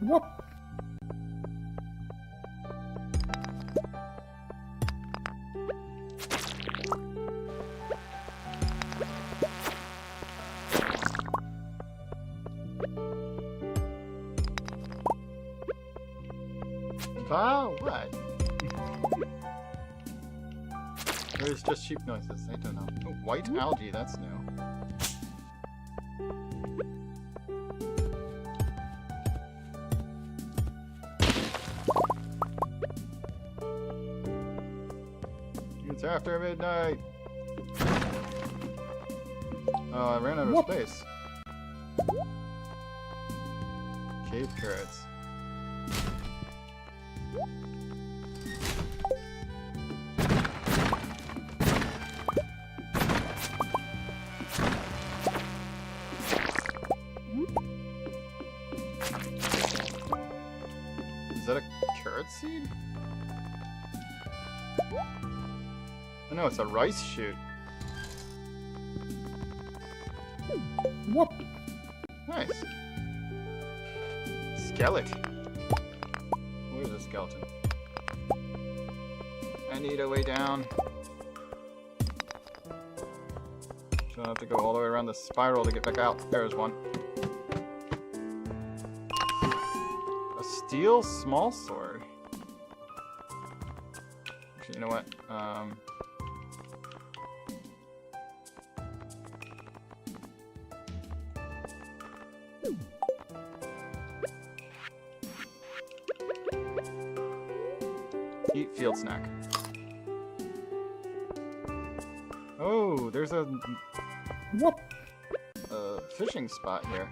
What? Wow, what? There's just sheep noises, I don't know. Oh, white algae, that's new. It's after midnight! Oh, I ran out of space. Cave carrots. Is that a carrot seed? Oh, no, it's a rice shoot. What? Nice. Skeleton. Where's the skeleton? I need a way down. So I have to go all the way around the spiral to get back out. There's one. A steel small sword. Actually, you know what? Eat field snack. Oh, there's a What? fishing spot here.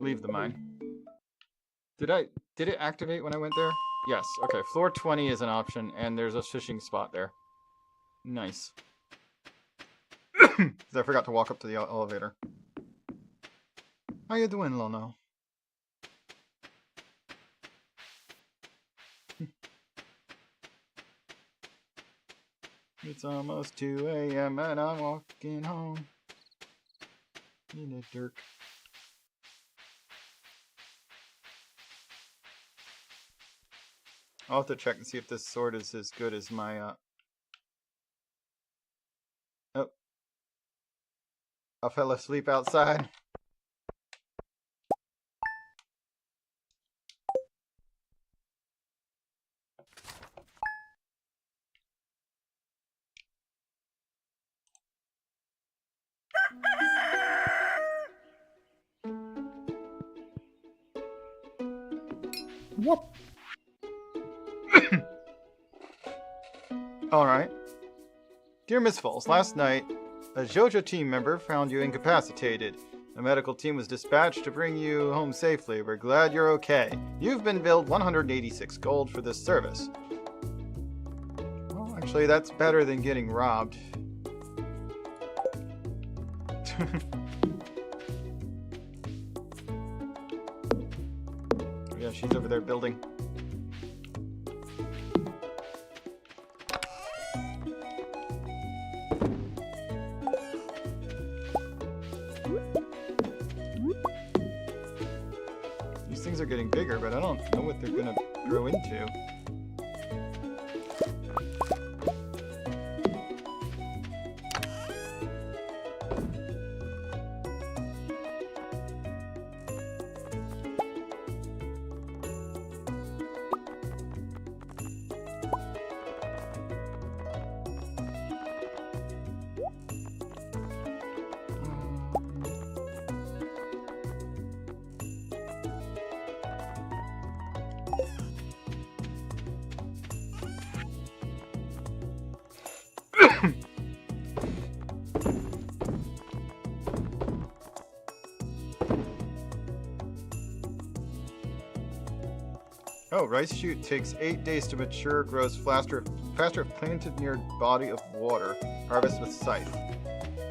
Leave the mine. Did it activate when I went there? Yes. Okay. Floor 20 is an option, and there's a fishing spot there. Nice. Because I forgot to walk up to the elevator. How you doing, Lono? It's almost 2 a.m. and I'm walking home in the dirt. I'll have to check and see if this sword is as good as my, Oh. I fell asleep outside. Whoop. Alright. Dear Miss Vulse, last night, a JoJo team member found you incapacitated. A medical team was dispatched to bring you home safely. We're glad you're okay. You've been billed 186 gold for this service. Well, actually, that's better than getting robbed. Yeah, she's over there building. These things are getting bigger, but I don't know what they're gonna grow into. Oh, rice shoot takes 8 days to mature, grows faster if planted near body of water. Harvest with scythe.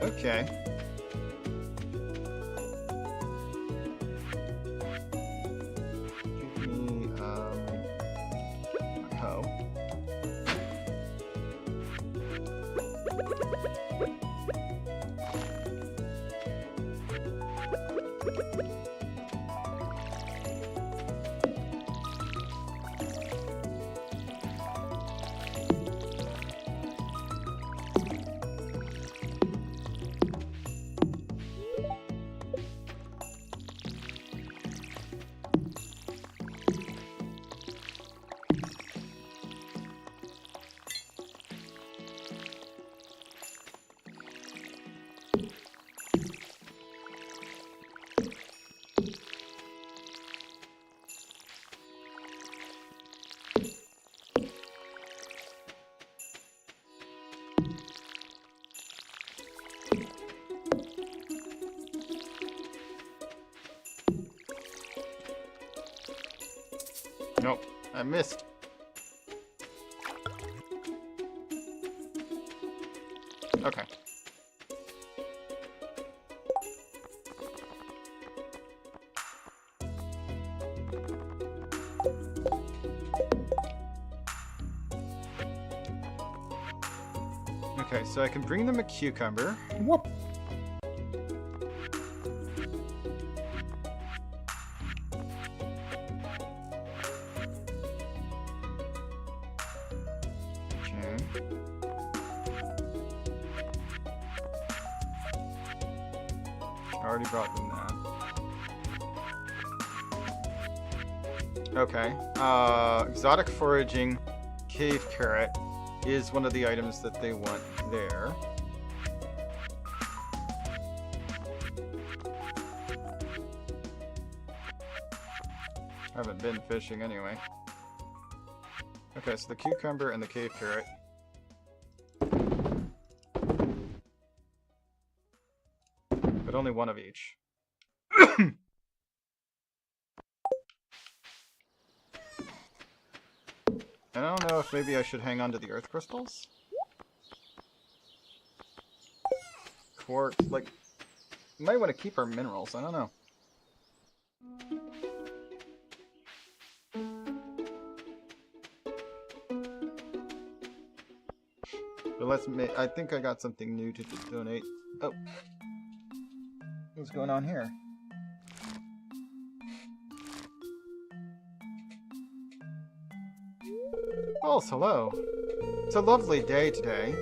Okay. Give me, my hoe. Nope, I missed. Okay. Okay, so I can bring them a cucumber. Whoop. Okay. I already brought them that. Okay. Exotic foraging cave carrot is one of the items that they want there. I haven't been fishing anyway. Okay, so the cucumber and the cave carrot. But only one of each. I don't know if maybe I should hang on to the earth crystals. Quartz, like, might want to keep our minerals. I don't know. But let's make. I think I got something new to donate. Oh, what's going on here? Vulse, hello. It's a lovely day today.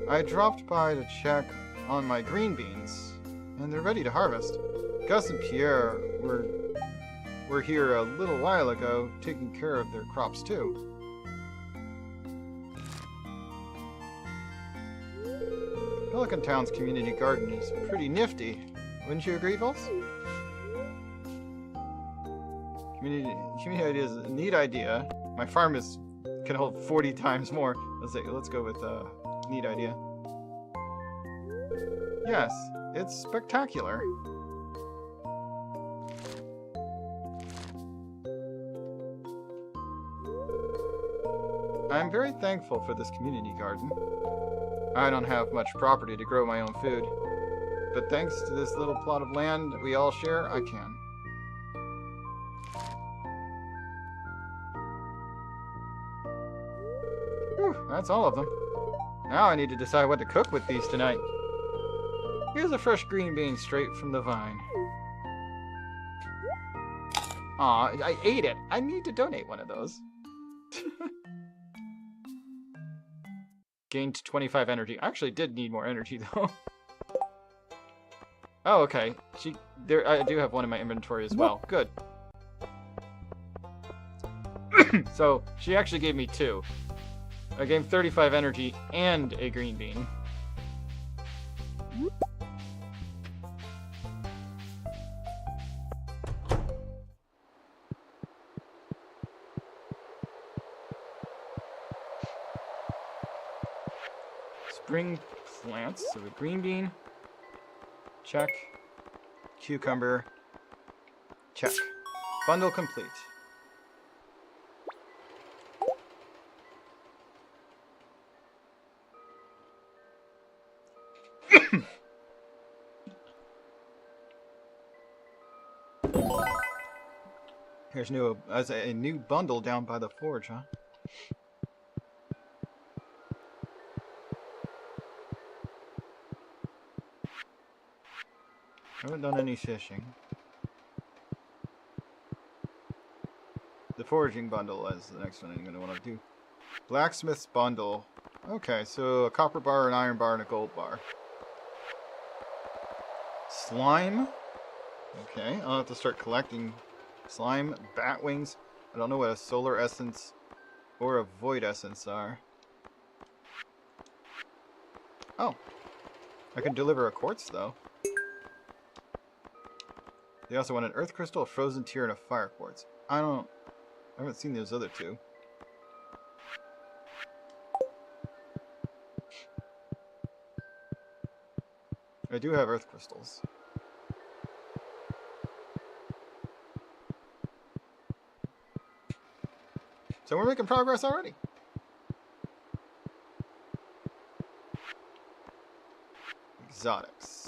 I dropped by to check on my green beans, and they're ready to harvest. Gus and Pierre were here a little while ago, taking care of their crops too. Pelican Town's community garden is pretty wouldn't you agree, Vulse? Community idea is a neat idea. My farm can hold 40 times more. Let's go with neat idea. Yes, it's spectacular. I'm very thankful for this community garden. I don't have much property to grow my own food, but thanks to this little plot of land that we all share, I can. Whew, that's all of them. Now I need to decide what to cook with these tonight. Here's a fresh green bean straight from the vine. Aw, I ate it. I need to donate one of those. Gained 25 energy. I actually did need more energy, though. Oh, okay. I do have one in my inventory as well. Good. So, she actually gave me 2. I gained 35 energy and a green bean. Spring plants, so a green bean, check. Cucumber, check. Bundle complete. Here's a new bundle down by the forge, huh? I haven't done any fishing. The foraging bundle is the next one I'm going to want to do. Blacksmith's bundle. Okay, so a copper bar, an iron bar, and a gold bar. Slime. Okay, I'll have to start collecting slime. Bat wings. I don't know what a solar essence or a void essence are. Oh. I can deliver a quartz, though. They also want an earth crystal, a frozen tear, and a fire quartz. I haven't seen those other two. I do have earth crystals. So we're making progress already. Exotics.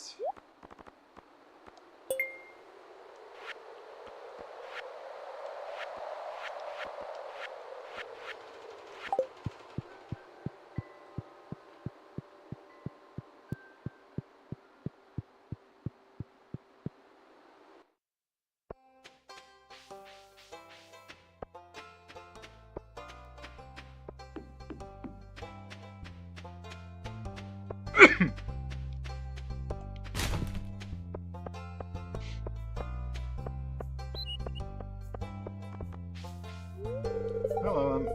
Hello,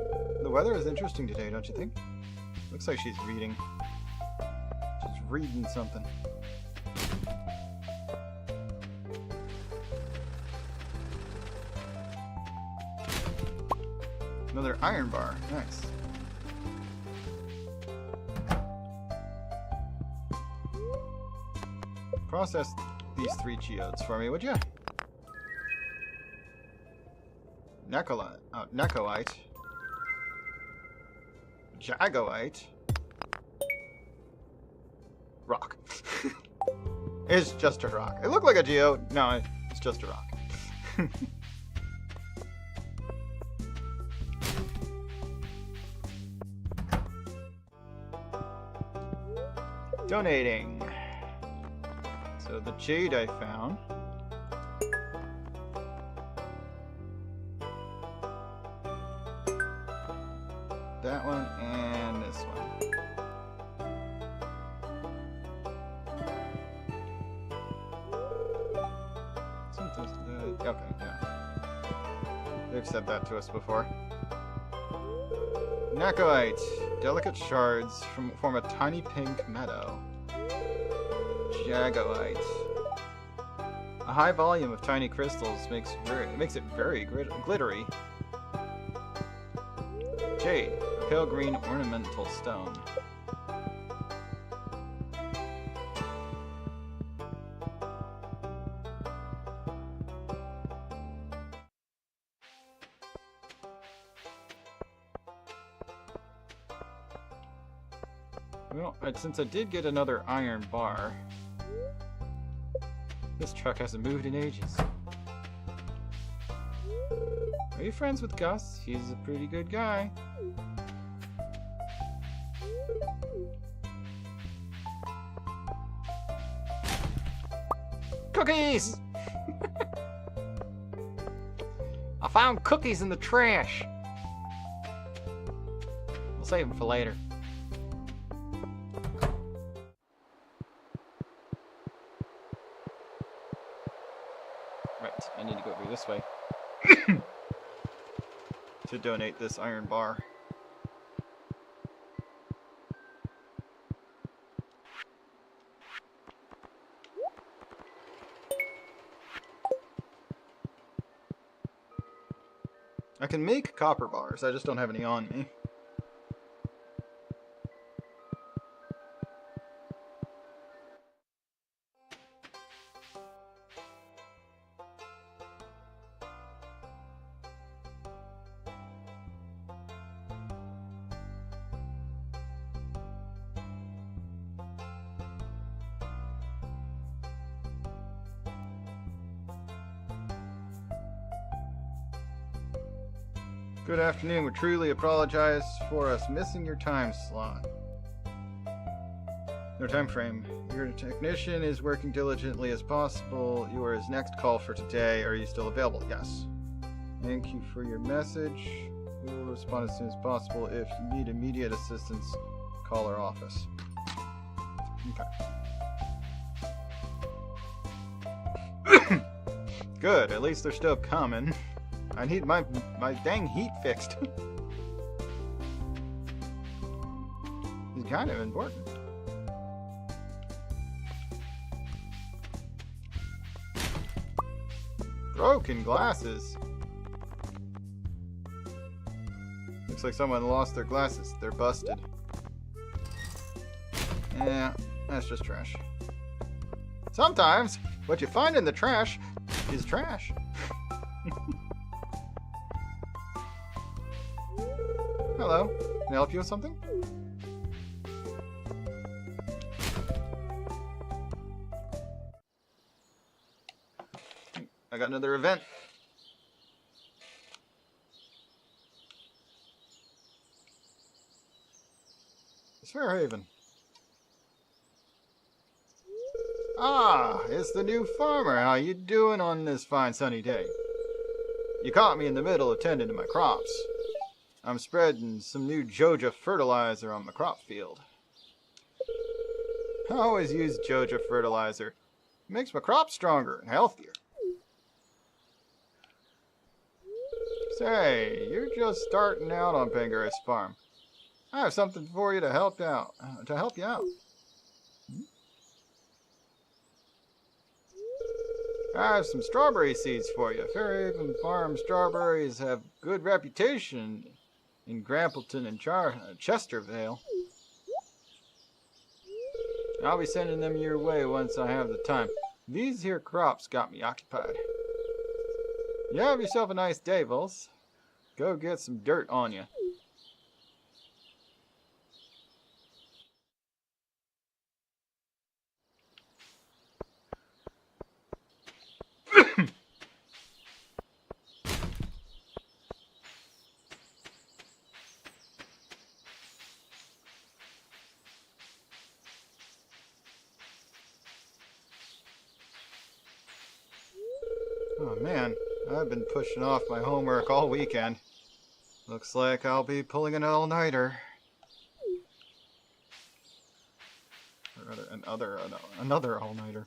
the weather is interesting today, don't you think? Looks like she's reading. She's reading something. Another iron bar. Nice. Process these 3 geodes for me, would you? Necolite. Jagoite. Rock. It's just a rock. It looked like a geo. No, it's just a rock. Donating. So the jade I found. That one and this one. Okay, yeah. They've said that to us before. Nacoite. Delicate shards form a tiny pink meadow. Jagoite. A high volume of tiny crystals makes it very glittery. Jade. A pale green ornamental stone. Well, since I did get another iron bar, this truck hasn't moved in ages. Are you friends with Gus? He's a pretty good guy. Cookies! I found cookies in the trash. We'll save them for later. Right, I need to go through this way to donate this iron bar. I can make copper bars, I just don't have any on me. Good afternoon. We truly apologize for us missing your time slot. No time frame. Your technician is working diligently as possible. You are his next call for today. Are you still available? Yes. Thank you for your message. We will respond as soon as possible. If you need immediate assistance, call our office. Okay. Good. At least they're still coming. I need my dang heat fixed. It's kind of important. Broken glasses. Looks like someone lost their glasses. They're busted. Yeah, that's just trash. Sometimes what you find in the trash is trash. Hello, can I help you with something? I got another event. It's Fairhaven. Ah, it's the new farmer. How you doing on this fine sunny day? You caught me in the middle of tending to my crops. I'm spreading some new Joja fertilizer on the crop field. I always use Joja fertilizer. It makes my crops stronger and healthier. Say, you're just starting out on Pengareth's farm. I have something for you to help you out. I have some strawberry seeds for you. Fairhaven Farm strawberries have good reputation in Grampleton and Chestervale. I'll be sending them your way once I have the time. These here crops got me occupied. You have yourself a nice day, Vulse. Go get some dirt on you. Oh man, I've been pushing off my homework all weekend. Looks like I'll be pulling an all-nighter. Or rather, another all-nighter.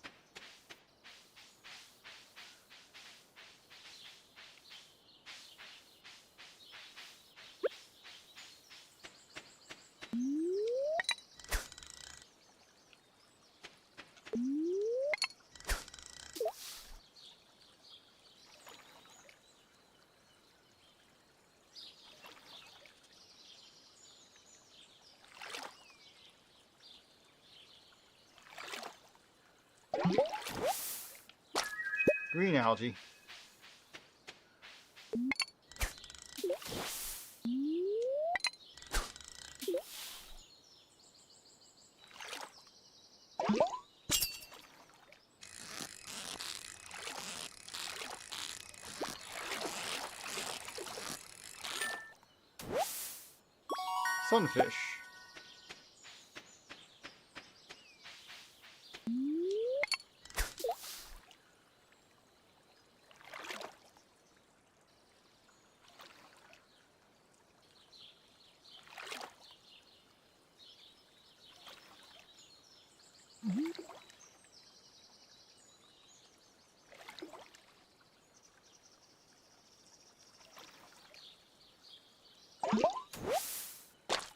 Green algae. Sunfish.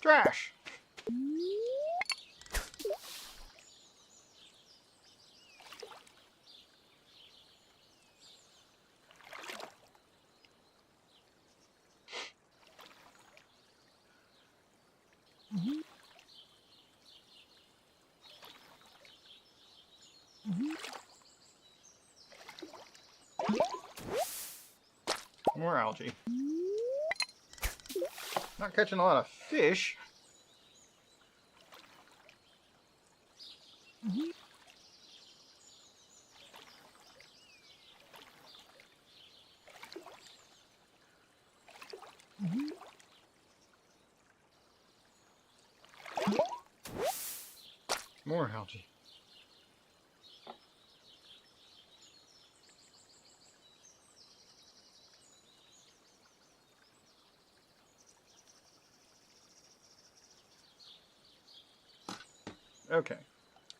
Trash. More algae. Not catching a lot of fish. More algae. Okay.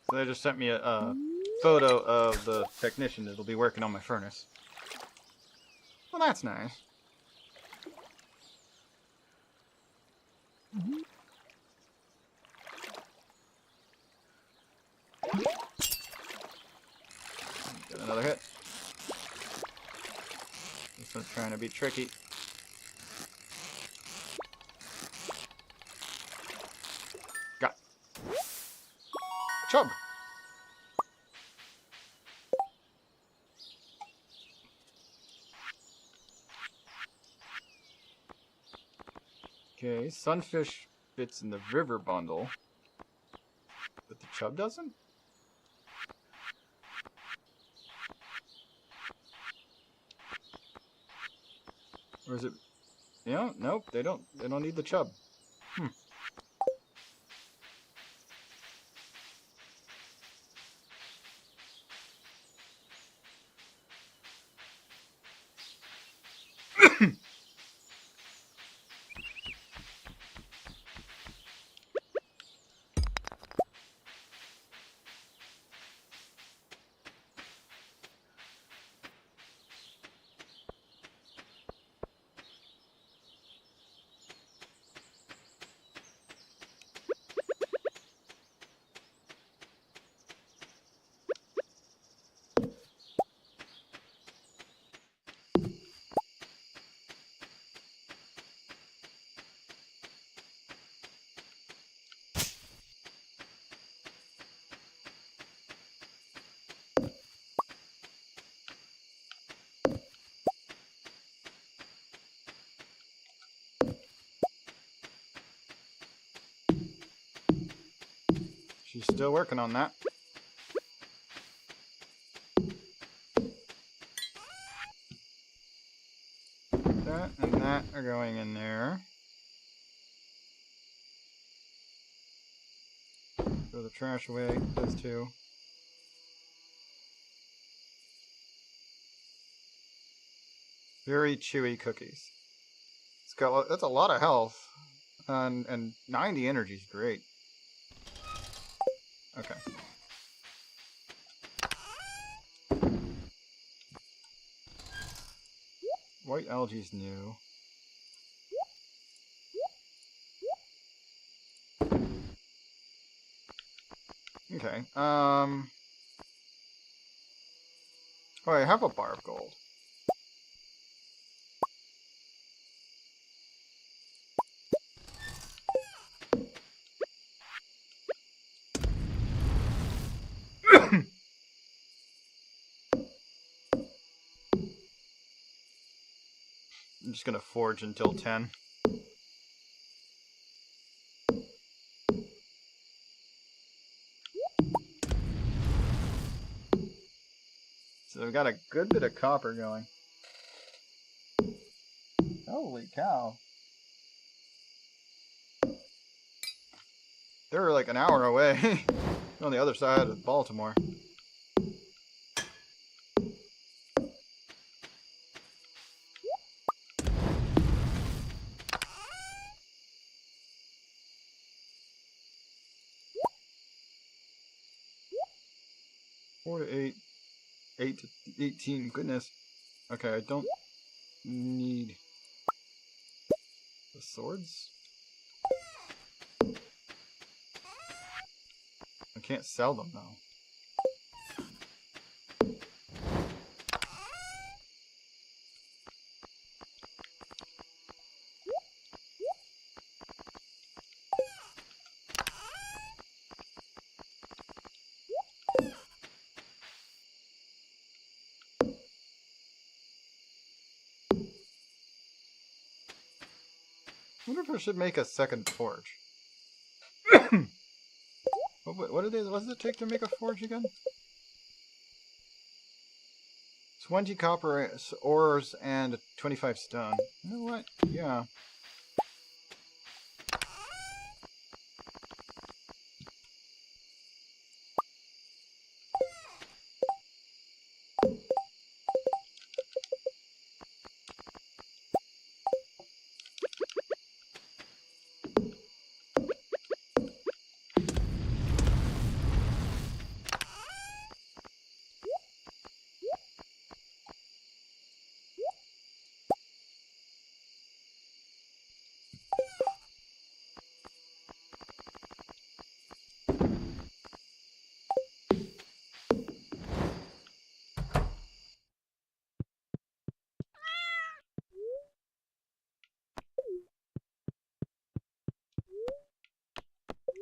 So they just sent me a photo of the technician that'll be working on my furnace. Well, that's nice. Get another hit. This one's trying to be tricky. Got chub. Okay, sunfish fits in the river bundle, but the chub doesn't? Or is it... Yeah, nope, they don't need the chub. She's still working on that. That and that are going in there. Throw the trash away, those two. Very chewy cookies. It's got that's a lot of health, and 90 energy is great. Okay. White algae's new. Okay. Oh, I have a bar of gold. I'm just gonna forge until 10. So we've got a good bit of copper going. Holy cow. They're like an hour away. On the other side of Baltimore. Four to 8. 8 to 18. Goodness. Okay, I don't need the swords. I can't sell them though. I wonder if I should make a second forge. What does it take to make a forge again? 20 copper ores and 25 stone. You know what? Yeah.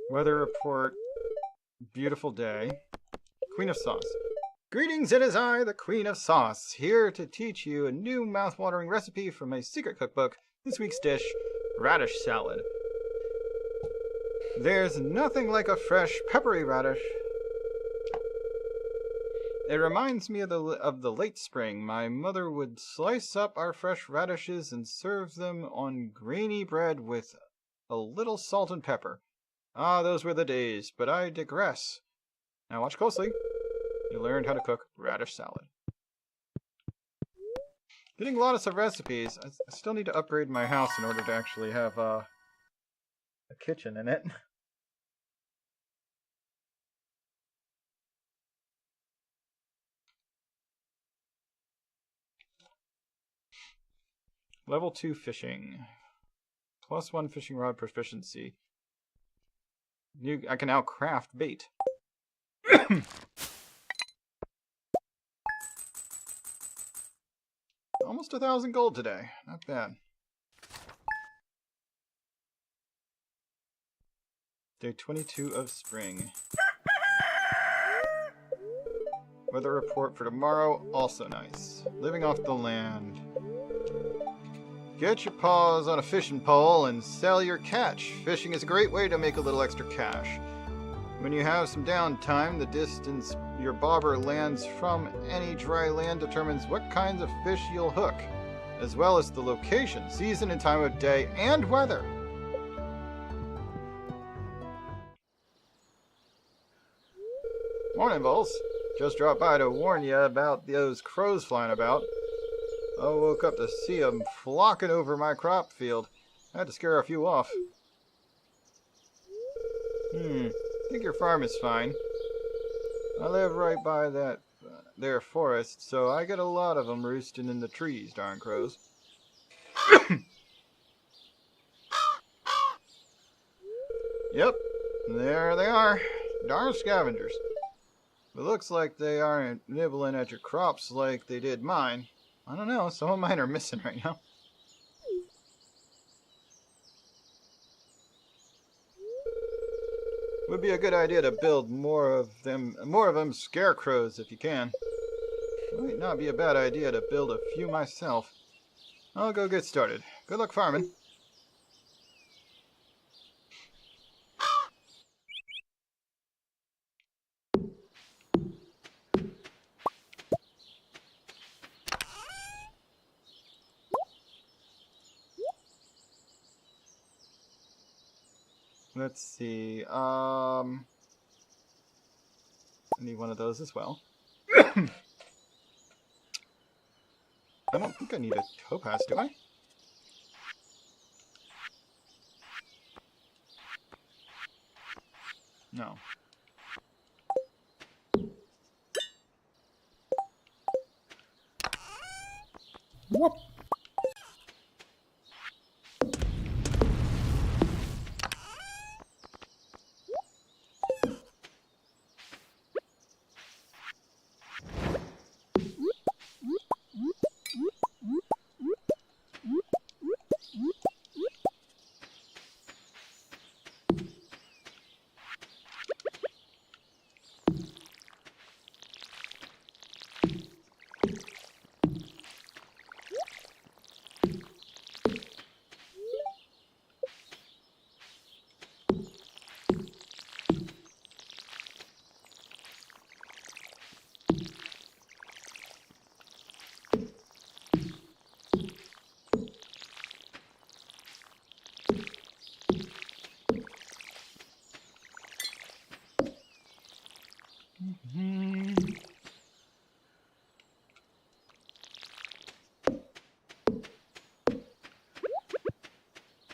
Weather report. Beautiful day. Queen of Sauce. Greetings, it is I, the Queen of Sauce, here to teach you a new mouth-watering recipe from my secret cookbook. This week's dish, radish salad. There's nothing like a fresh, peppery radish. It reminds me of the late spring. My mother would slice up our fresh radishes and serve them on grainy bread with a little salt and pepper. Ah, those were the days, but I digress. Now watch closely. You learned how to cook radish salad. Getting lots of recipes. I still need to upgrade my house in order to actually have a kitchen in it. Level 2 fishing. +1 fishing rod proficiency. I can now craft bait. Almost 1,000 gold today. Not bad. Day 22 of spring. Weather report for tomorrow, also nice. Living off the land. Get your paws on a fishing pole and sell your catch. Fishing is a great way to make a little extra cash. When you have some downtime, the distance your bobber lands from any dry land determines what kinds of fish you'll hook. as well as the location, season and time of day, and weather. Morning, Vulse. Just dropped by to warn you about those crows flying about. I woke up to see them flocking over my crop field. I had to scare a few off. I think your farm is fine. I live right by that there forest, so I get a lot of them roosting in the trees, darn crows. Yep, there they are. Darn scavengers. It looks like they aren't nibbling at your crops like they did mine. I don't know, some of mine are missing right now. Would be a good idea to build more of them scarecrows if you can. Might not be a bad idea to build a few myself. I'll go get started. Good luck farming. Let's see. I need one of those as well. I don't think I need a topaz, do I? No. What?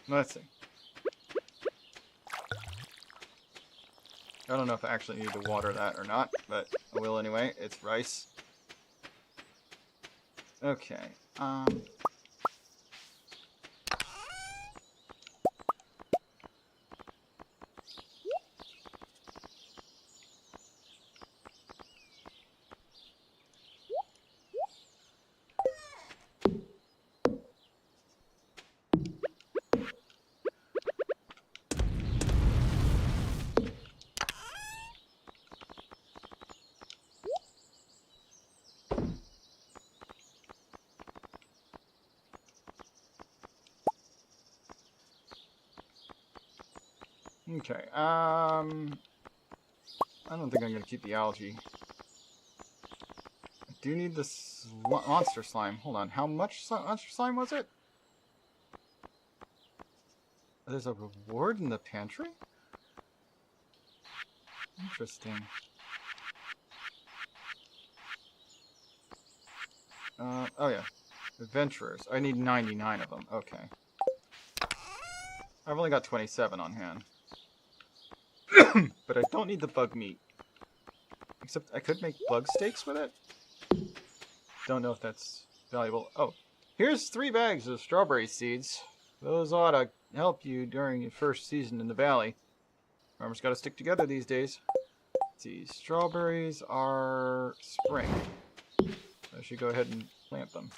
Let's see. I don't know if I actually need to water that or not, but I will anyway. It's rice. Okay. Okay, I don't think I'm going to keep the algae. I do need this monster slime. Hold on, how much monster slime was it? There's a reward in the pantry? Interesting. Oh yeah. Adventurers. I need 99 of them. Okay. I've only got 27 on hand. But I don't need the bug meat. Except I could make bug steaks with it? Don't know if that's valuable. Oh, here's 3 bags of strawberry seeds. Those ought to help you during your first season in the valley. Farmers gotta stick together these days. Let's see, strawberries are spring. I should go ahead and plant them.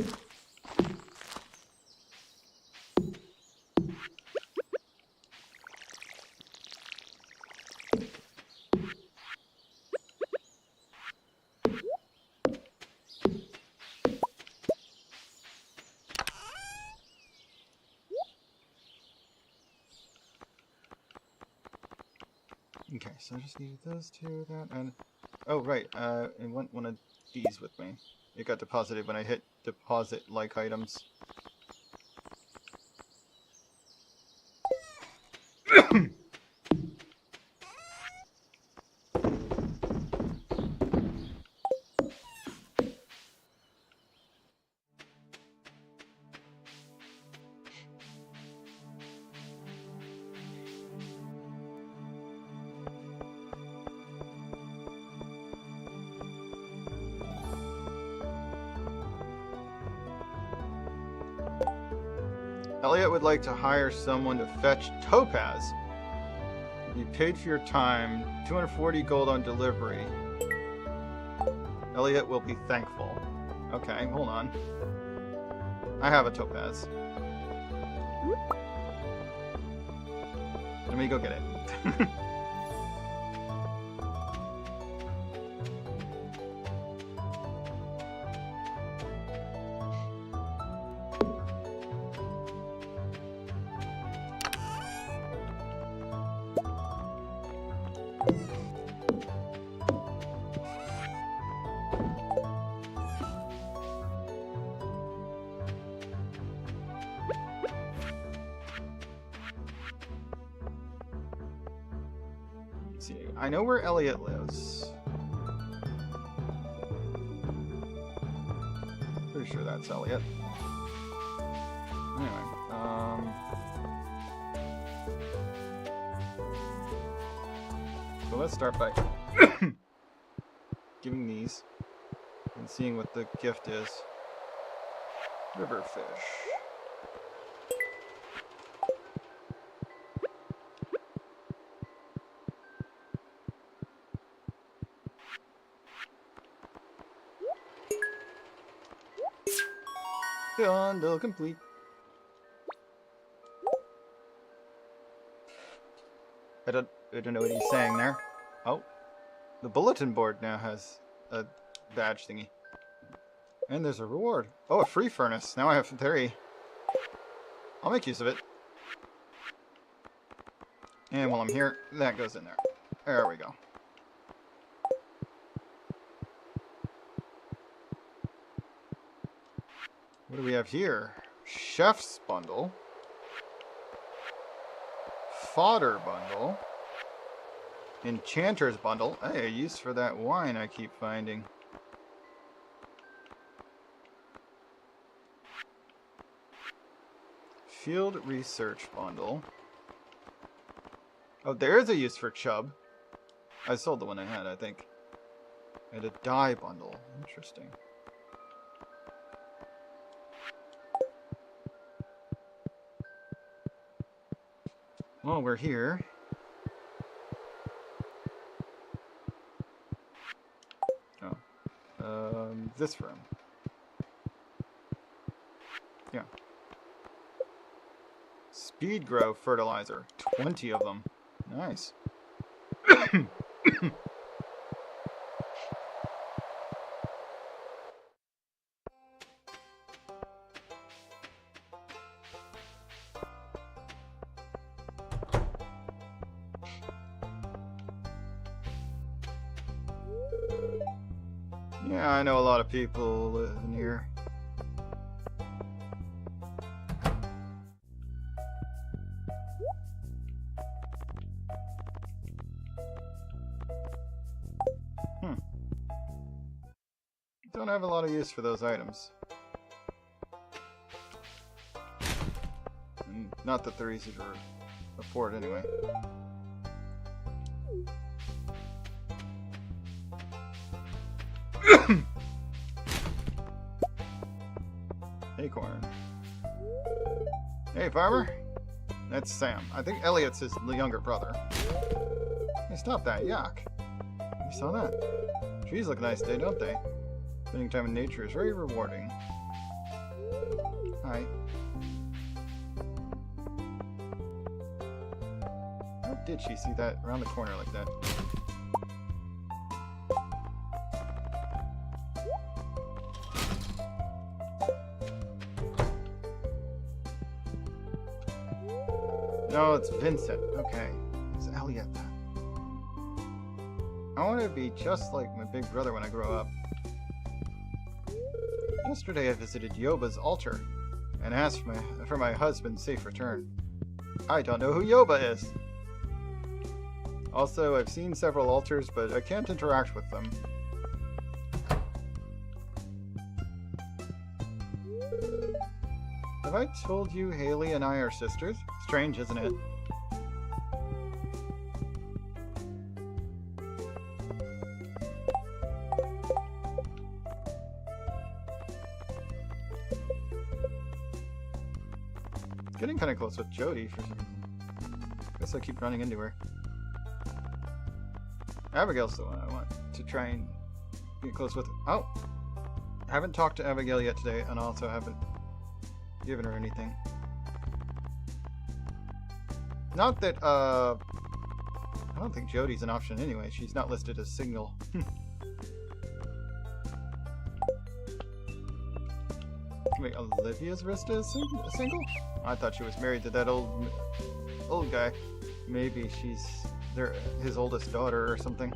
Okay, so I just need those two, that, and... Oh, right, and want to these with me. It got deposited when I hit deposit like items. Elliot would like to hire someone to fetch topaz. You paid for your time, 240 gold on delivery. Elliot will be thankful. Okay, hold on. I have a topaz. Let me go get it. I know where Elliot lives. Pretty sure that's Elliot. Anyway, so let's start by giving these and seeing what the gift is. Riverfish. Bundle complete. I don't know what he's saying there. Oh, the bulletin board now has a badge thingy, and there's a reward. Oh, a free furnace. Now I have 3. I'll make use of it. And while I'm here, that goes in there. There we go. What do we have here? Chef's bundle. Fodder bundle. Enchanter's bundle. Hey, a use for that wine I keep finding. Field research bundle. Oh, there's a use for Chubb. I sold the one I had, I think. And a dye bundle. Interesting. Well, we're here. Oh. This room. Yeah. Speed grow fertilizer. 20 of them. Nice. Yeah, I know a lot of people living here. Don't have a lot of use for those items. Not that they're easy to afford anyway. Acorn. Hey, farmer. That's Sam. I think Elliot's his younger brother. Hey, stop that. Yuck. You saw that? Trees look nice today, don't they? Spending time in nature is very rewarding. Hi. How did she see that around the corner like that? No, it's Vincent. Okay. It's Elliot. I want to be just like my big brother when I grow up. Yesterday I visited Yoba's altar and asked for my husband's safe return. I don't know who Yoba is. Also, I've seen several altars, but I can't interact with them. Have I told you Haley and I are sisters? Strange, isn't it? Getting kind of close with Jody for some reason. Guess I keep running into her. Abigail's the one I want to try and get close with. Oh! I haven't talked to Abigail yet today, and also haven't given her anything. Not that, I don't think Jody's an option anyway. She's not listed as single. Wait, Olivia's Rista is single? I thought she was married to that old guy. Maybe she's his oldest daughter or something.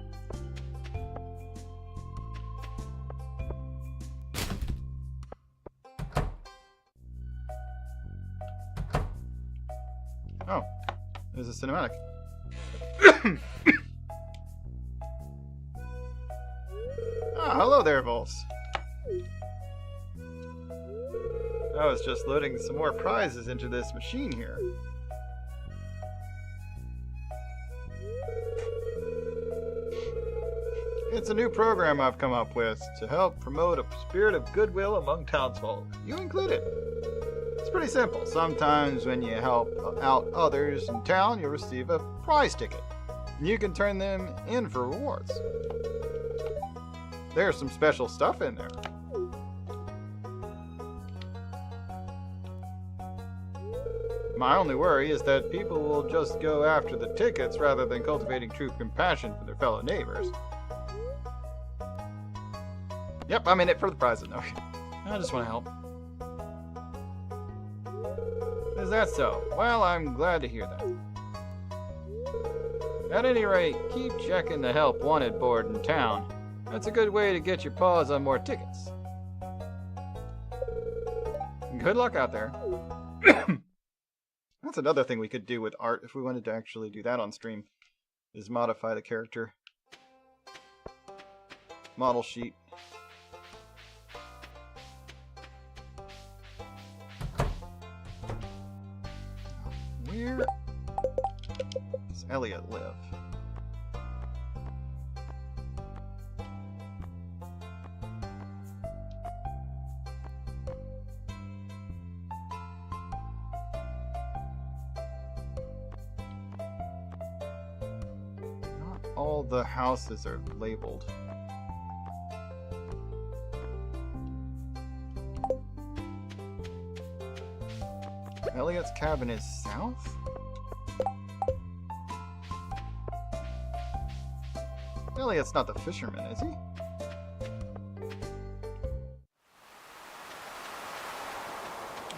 Oh, there's a cinematic. Ah, hello there, Vulse. I was just loading some more prizes into this machine here. It's a new program I've come up with to help promote a spirit of goodwill among townsfolk, you included. It's pretty simple. Sometimes when you help out others in town, you'll receive a prize ticket. And you can turn them in for rewards. There's some special stuff in there. My only worry is that people will just go after the tickets rather than cultivating true compassion for their fellow neighbors. Yep, I'm in it for the prizes. No, I just want to help. Is that so? Well, I'm glad to hear that. At any rate, keep checking the Help Wanted board in town. That's a good way to get your paws on more tickets. Good luck out there. That's another thing we could do with art if we wanted to actually do that on stream, is modify the character. Model sheet. Where does Elliot live? Not all the houses are labeled. Elliot's cabin is south? Elliot's not the fisherman, is he?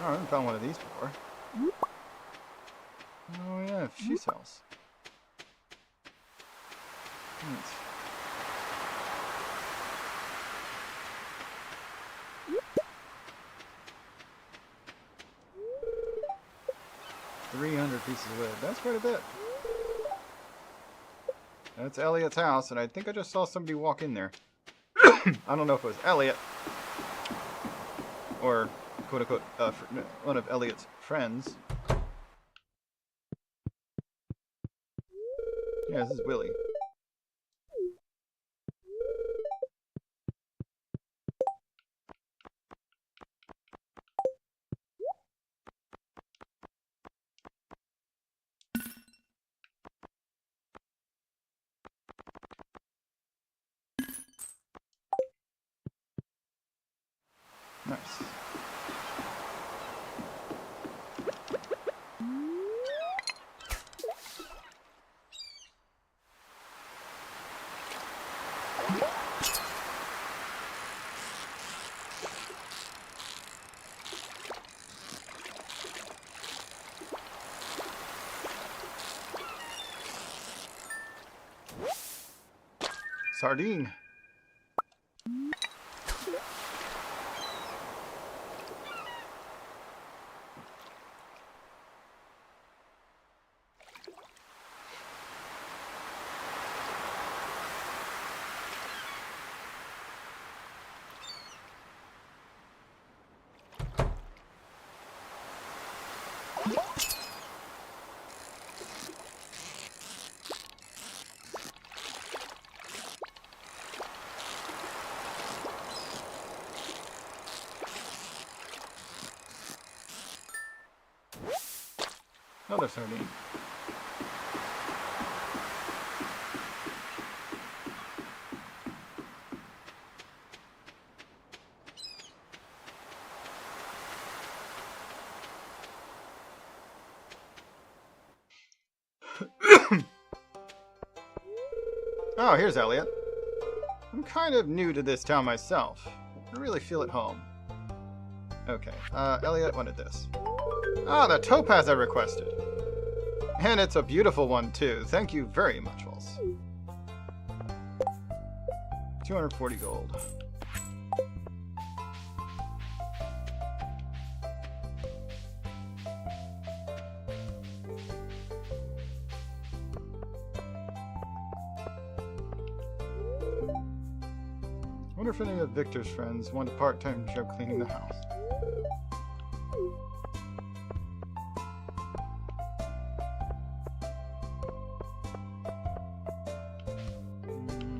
Oh, I haven't found one of these before. Oh yeah, she's house. Neat. $300 pieces of wood. That's quite a bit. That's Elliot's house, and I think I just saw somebody walk in there. I don't know if it was Elliot or quote-unquote one of Elliot's friends. Yeah, this is Willie. Nice. Sardine. Another sardine. Oh, here's Elliot. I'm kind of new to this town myself. I really feel at home. Okay, Elliot wanted this. Ah, the topaz I requested. And it's a beautiful one, too. Thank you very much, Vulse. 240 gold. Wonder if any of Victor's friends want a part-time job cleaning the house.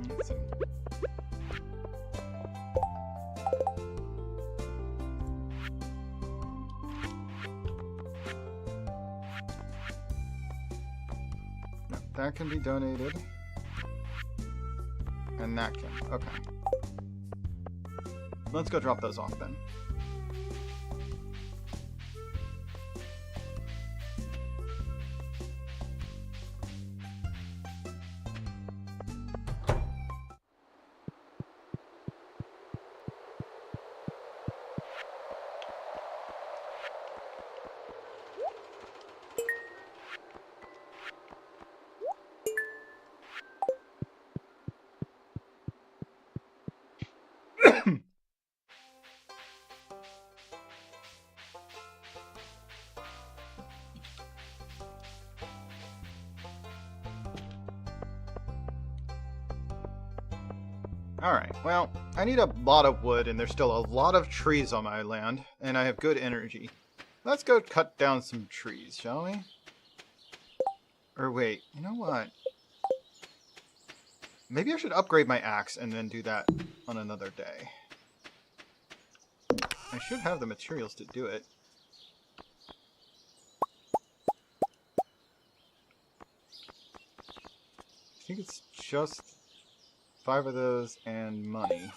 Let's see. No, that can be donated. And that can. Okay. Let's go drop those off then. Alright, well, I need a lot of wood, and there's still a lot of trees on my land, and I have good energy. Let's go cut down some trees, shall we? Or wait, you know what? Maybe I should upgrade my axe and then do that on another day. I should have the materials to do it. I think it's just 5 of those and money.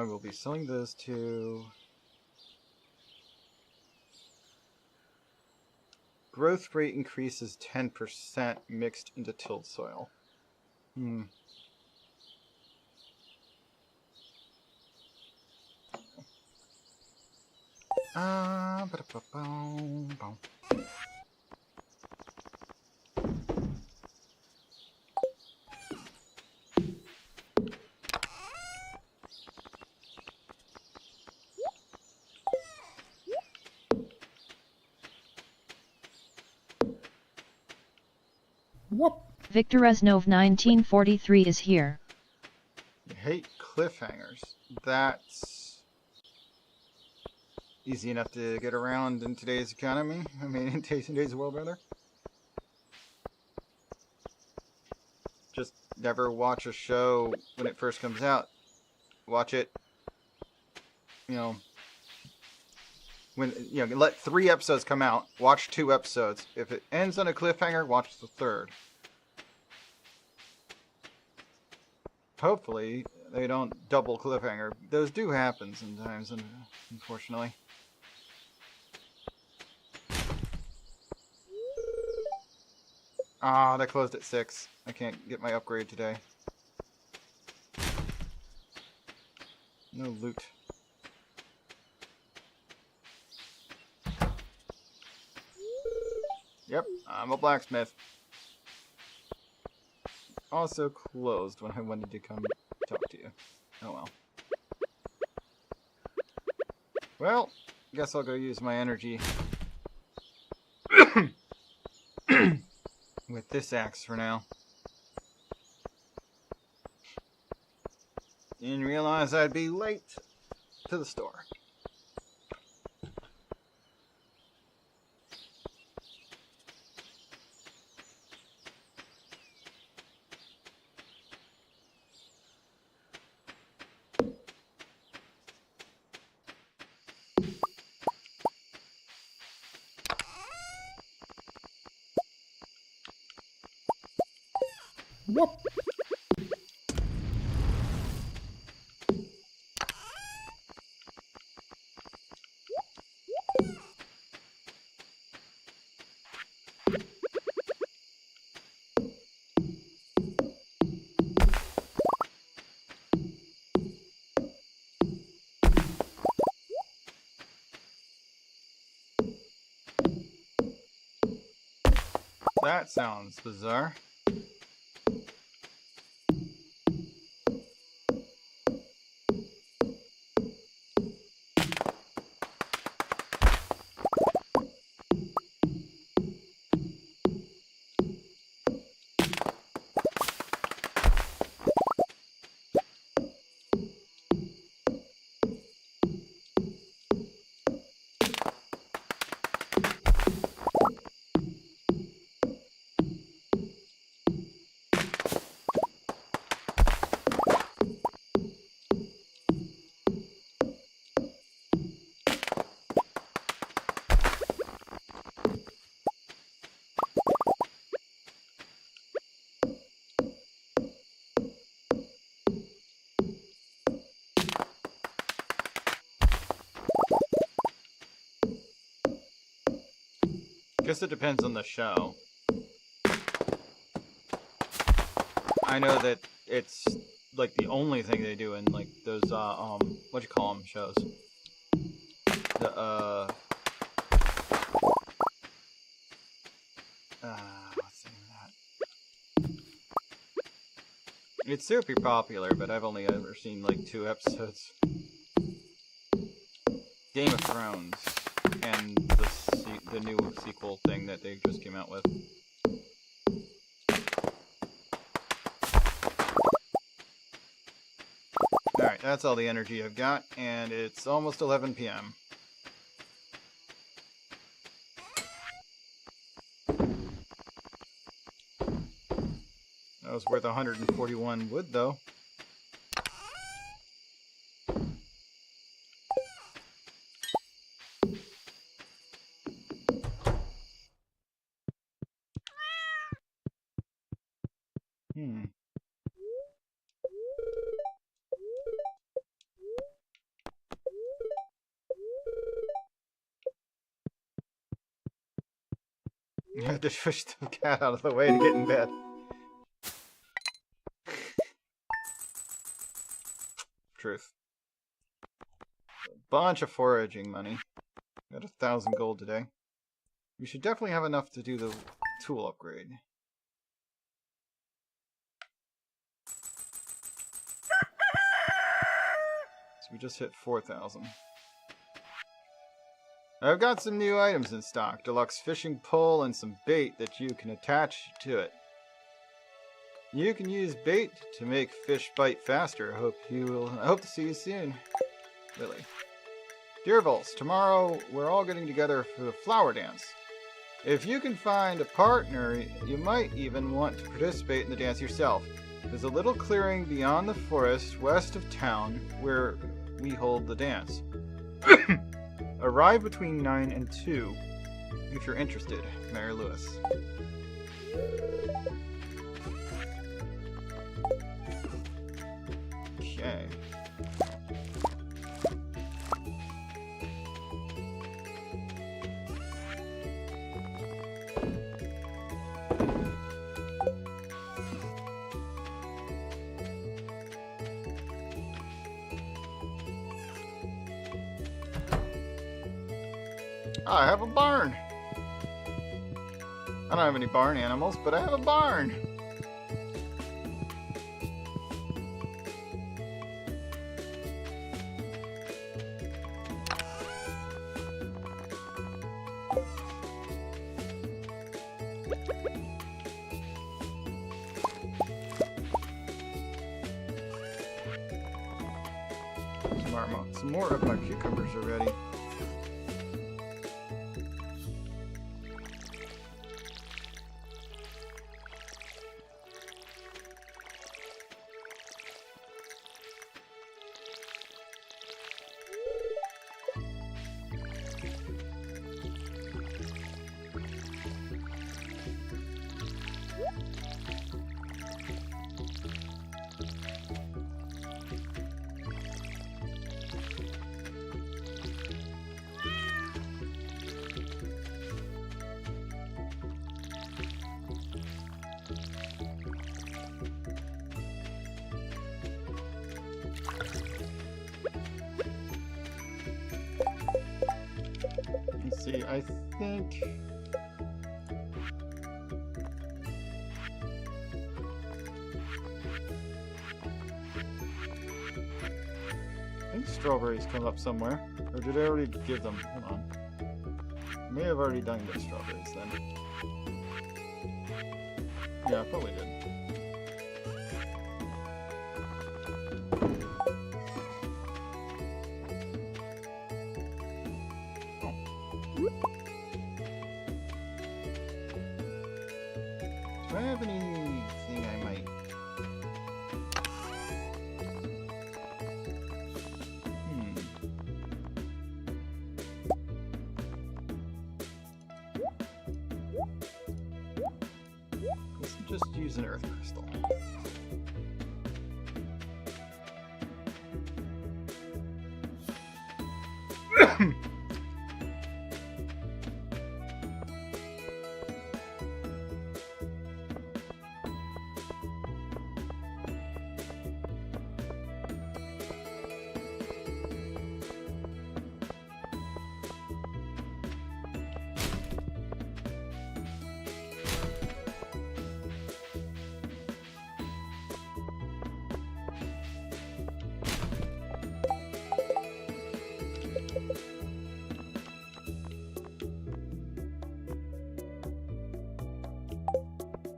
We'll be selling those to... Growth rate increases 10% mixed into tilled soil. Ba-da-ba-boom. What? Victor Reznov 1943 is here. I hate cliffhangers. That's easy enough to get around in today's economy. I mean, in today's world, rather. Just never watch a show when it first comes out. Watch it, you know, when, you know, let 3 episodes come out. Watch 2 episodes. If it ends on a cliffhanger, watch the 3rd. Hopefully, they don't double cliffhanger. Those do happen sometimes, unfortunately. Ah, they closed at 6. I can't get my upgrade today. No loot. Yep, I'm a blacksmith. Also closed when I wanted to come talk to you. Oh well. Well, guess I'll go use my energy. with this axe for now. Didn't realize I'd be late to the store. Whoop. That sounds bizarre. Guess it depends on the show. I know that it's like the only thing they do in like those what you call them shows. The what's the name of that? It's super popular, but I've only ever seen like 2 episodes. Game of Thrones and the new sequel thing that they just came out with. Alright, that's all the energy I've got, and it's almost 11 p.m. That was worth 141 wood, though. You had to push the cat out of the way to get in bed. Truth. A bunch of foraging money. Got 1,000 gold today. We should definitely have enough to do the tool upgrade. So we just hit 4,000. I've got some new items in stock. Deluxe fishing pole and some bait that you can attach to it. You can use bait to make fish bite faster. I hope to see you soon. Lily. Dear Vulse, tomorrow we're all getting together for the flower dance. If you can find a partner, you might even want to participate in the dance yourself. There's a little clearing beyond the forest west of town where we hold the dance. Arrive between 9 and 2 if you're interested. Mary Lewis. Okay. I have a barn. I don't have any barn animals, but I have a barn. some more of my cucumbers are ready. Let's see, I think... I think strawberries come up somewhere. Or did I already give them? Hold on. I may have already done the strawberries then. Yeah, I probably did. Do I have anything I might... Let's just use an earth crystal.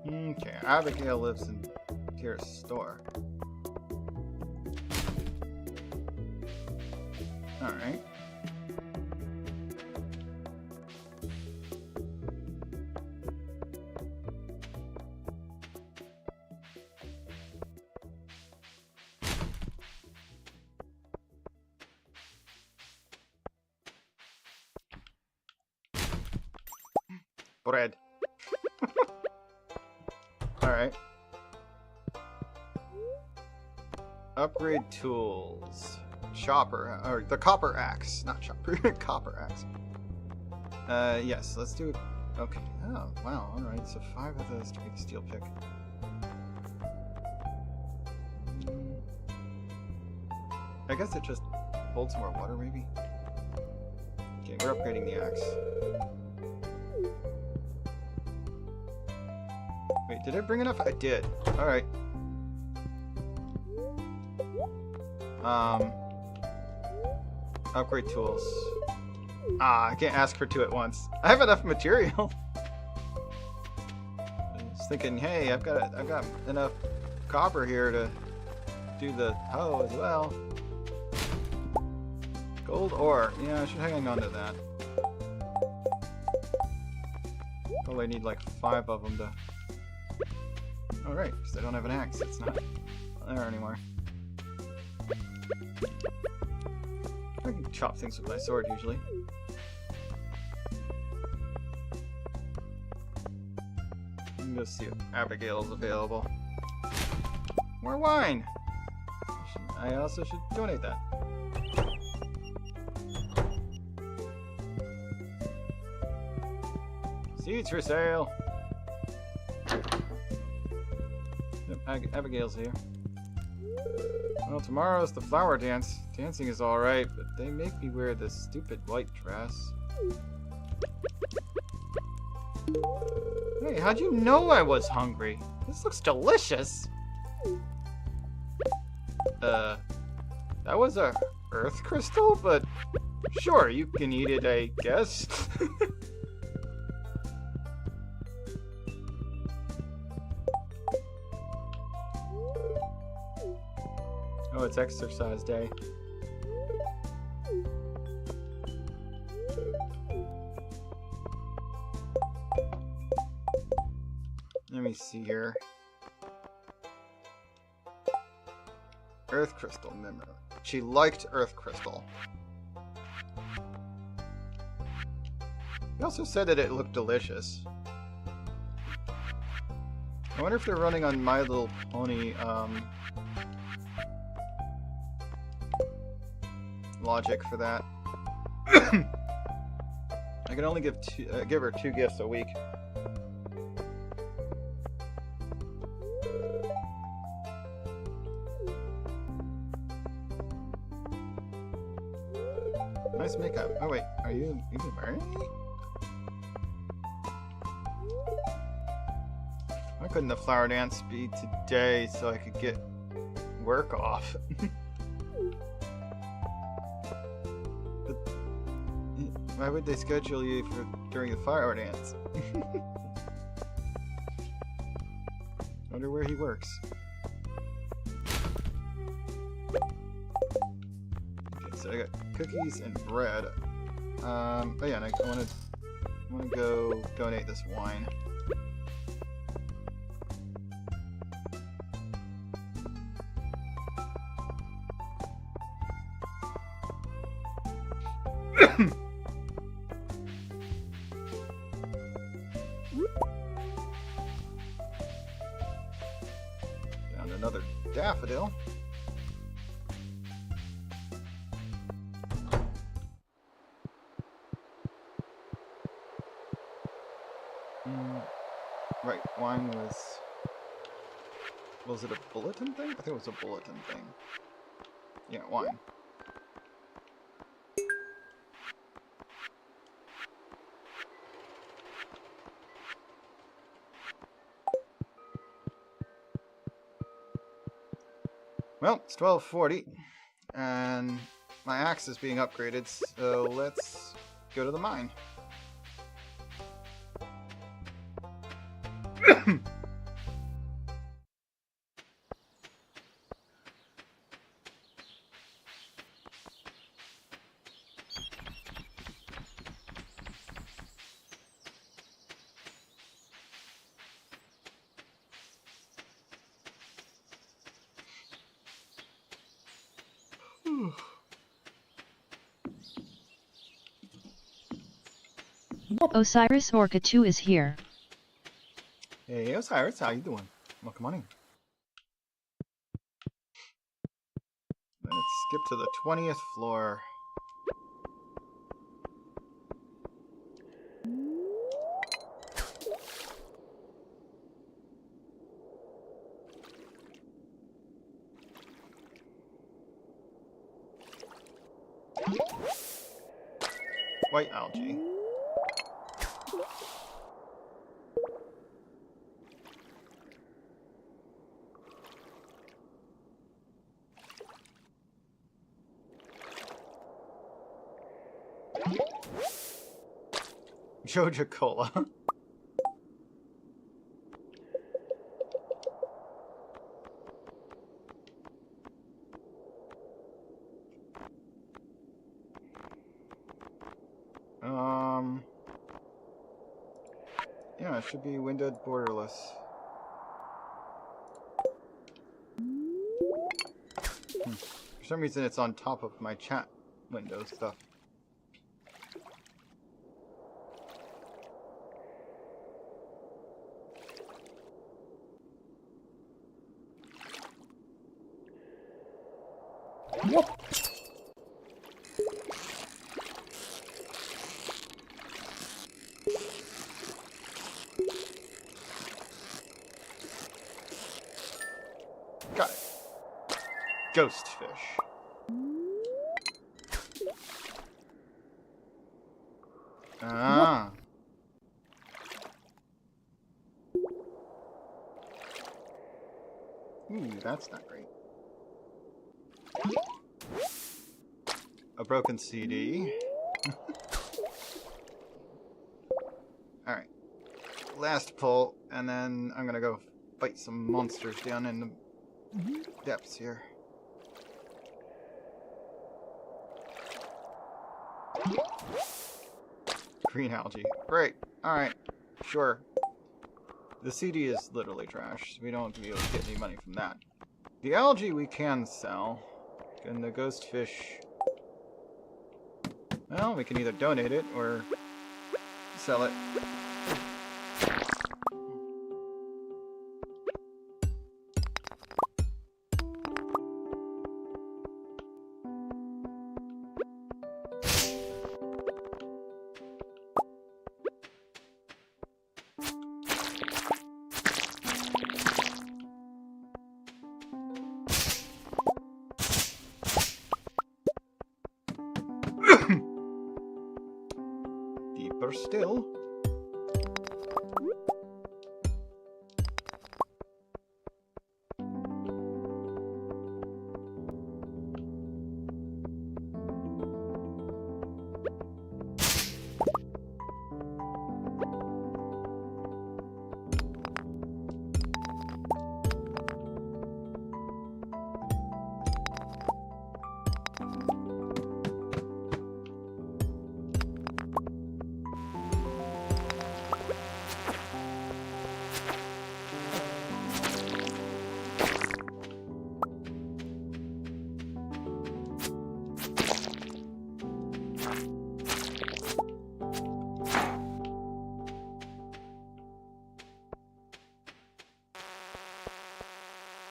Okay, Abigail lives in Kira's store. Alright. Bread. Alright. Upgrade tools. Chopper, or the copper axe. Not chopper, copper axe. Yes, let's do it. Okay. Oh, wow, alright. So 5 of those to make a steel pick. I guess it just holds more water, maybe? Okay, we're upgrading the axe. Wait, did I bring enough? I did. Alright. Upgrade tools. Ah, I can't ask for 2 at once. I have enough material. I was thinking, hey, I've got enough copper here to do the hoe as well. Gold ore. Yeah, I should hang on to that. Probably need like 5 of them to... Alright, because I don't have an axe. It's not there anymore. I can chop things with my sword usually. Let me go see if Abigail's available. More wine! I also should donate that. Seeds for sale! Yep, Abigail's here. Well, tomorrow's the flower dance. Dancing is alright, but they make me wear this stupid white dress. Hey, how'd you know I was hungry? This looks delicious! That was a earth crystal? But sure, you can eat it, I guess. Oh, it's exercise day. me see here. Earth Crystal Memory. She liked Earth Crystal. He also said that it looked delicious. I wonder if they're running on My Little Pony logic for that. I can only give her 2 gifts a week. Nice makeup. Oh wait, are you even wearing it? Why couldn't the flower dance be today so I could get work off? But why would they schedule you for during the flower dance? Wonder where he works. Okay, so I got cookies and bread. Oh yeah, and I want to go donate this wine. Found another daffodil. Right, wine was it a bulletin thing? I think it was a bulletin thing. Yeah, wine. Well, it's 12:40, and my axe is being upgraded, so let's go to the mine. Osiris Orca 2 is here. Hey Osiris, how you doing? Welcome on in. Let's skip to the 20th floor. White algae. Joja Cola. Yeah, it should be windowed borderless. For some reason it's on top of my chat window stuff. What? Got it. Ghost fish. Ah. Ooh, that's not great. A broken CD. Alright. Last pull, and then I'm gonna go fight some monsters down in the depths here. Green algae. Great. Alright. Sure. The CD is literally trash. We don't be able to get any money from that. The algae we can sell. And the ghost fish... Well, we can either donate it or sell it. Deeper still.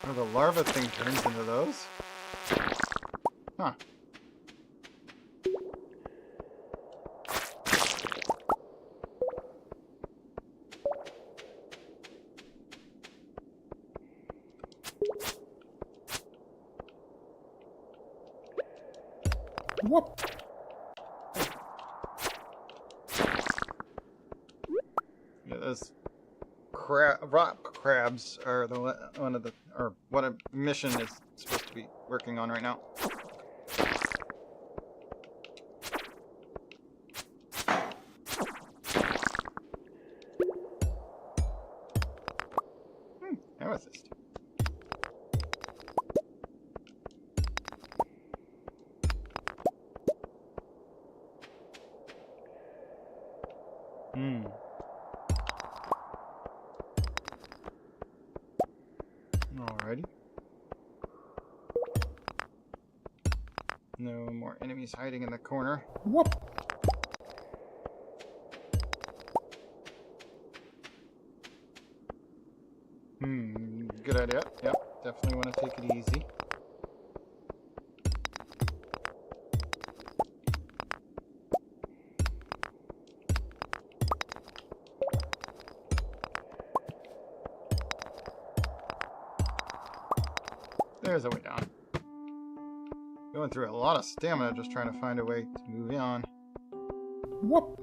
Oh, the larva thing turns into those? Huh. Whoop. Yeah, those rock crabs are what a mission is supposed to be working on right now. Amethyst. Alrighty. No more enemies hiding in the corner. Whoop. Good idea. Yep, definitely want to take it easy. There's a way down. Going through a lot of stamina just trying to find a way to move on. Whoop.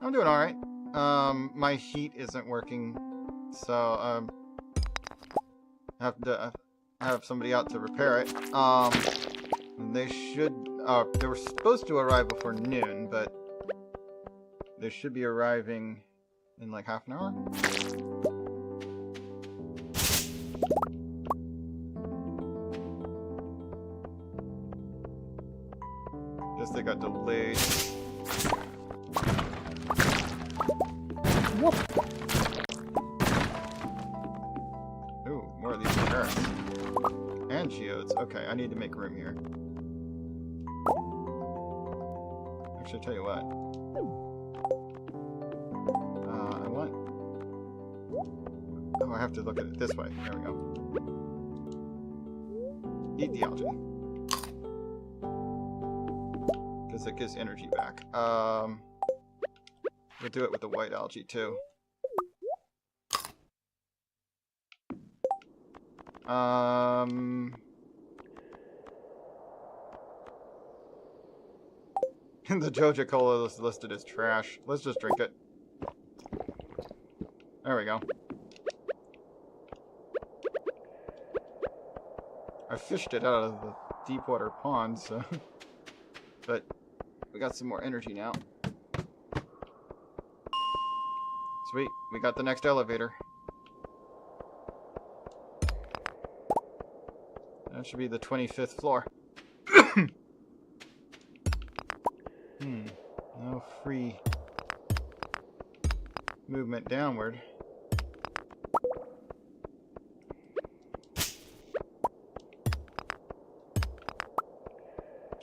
I'm doing alright. My heat isn't working, so I have to have somebody out to repair it. They should, they were supposed to arrive before noon, but they should be arriving in like half an hour. Guess they got delayed. Whoop. Ooh, more of these carrots. And geodes. Okay, I need to make room here. Actually, tell you what. I want... Oh, I have to look at it this way. There we go. Eat the algae. Because it gives energy back. We'll do it with the white algae, too. The Joja Cola is listed as trash. Let's just drink it. There we go. I fished it out of the deep water pond, so... But we got some more energy now. Sweet, we got the next elevator. That should be the 25th floor. No free movement downward.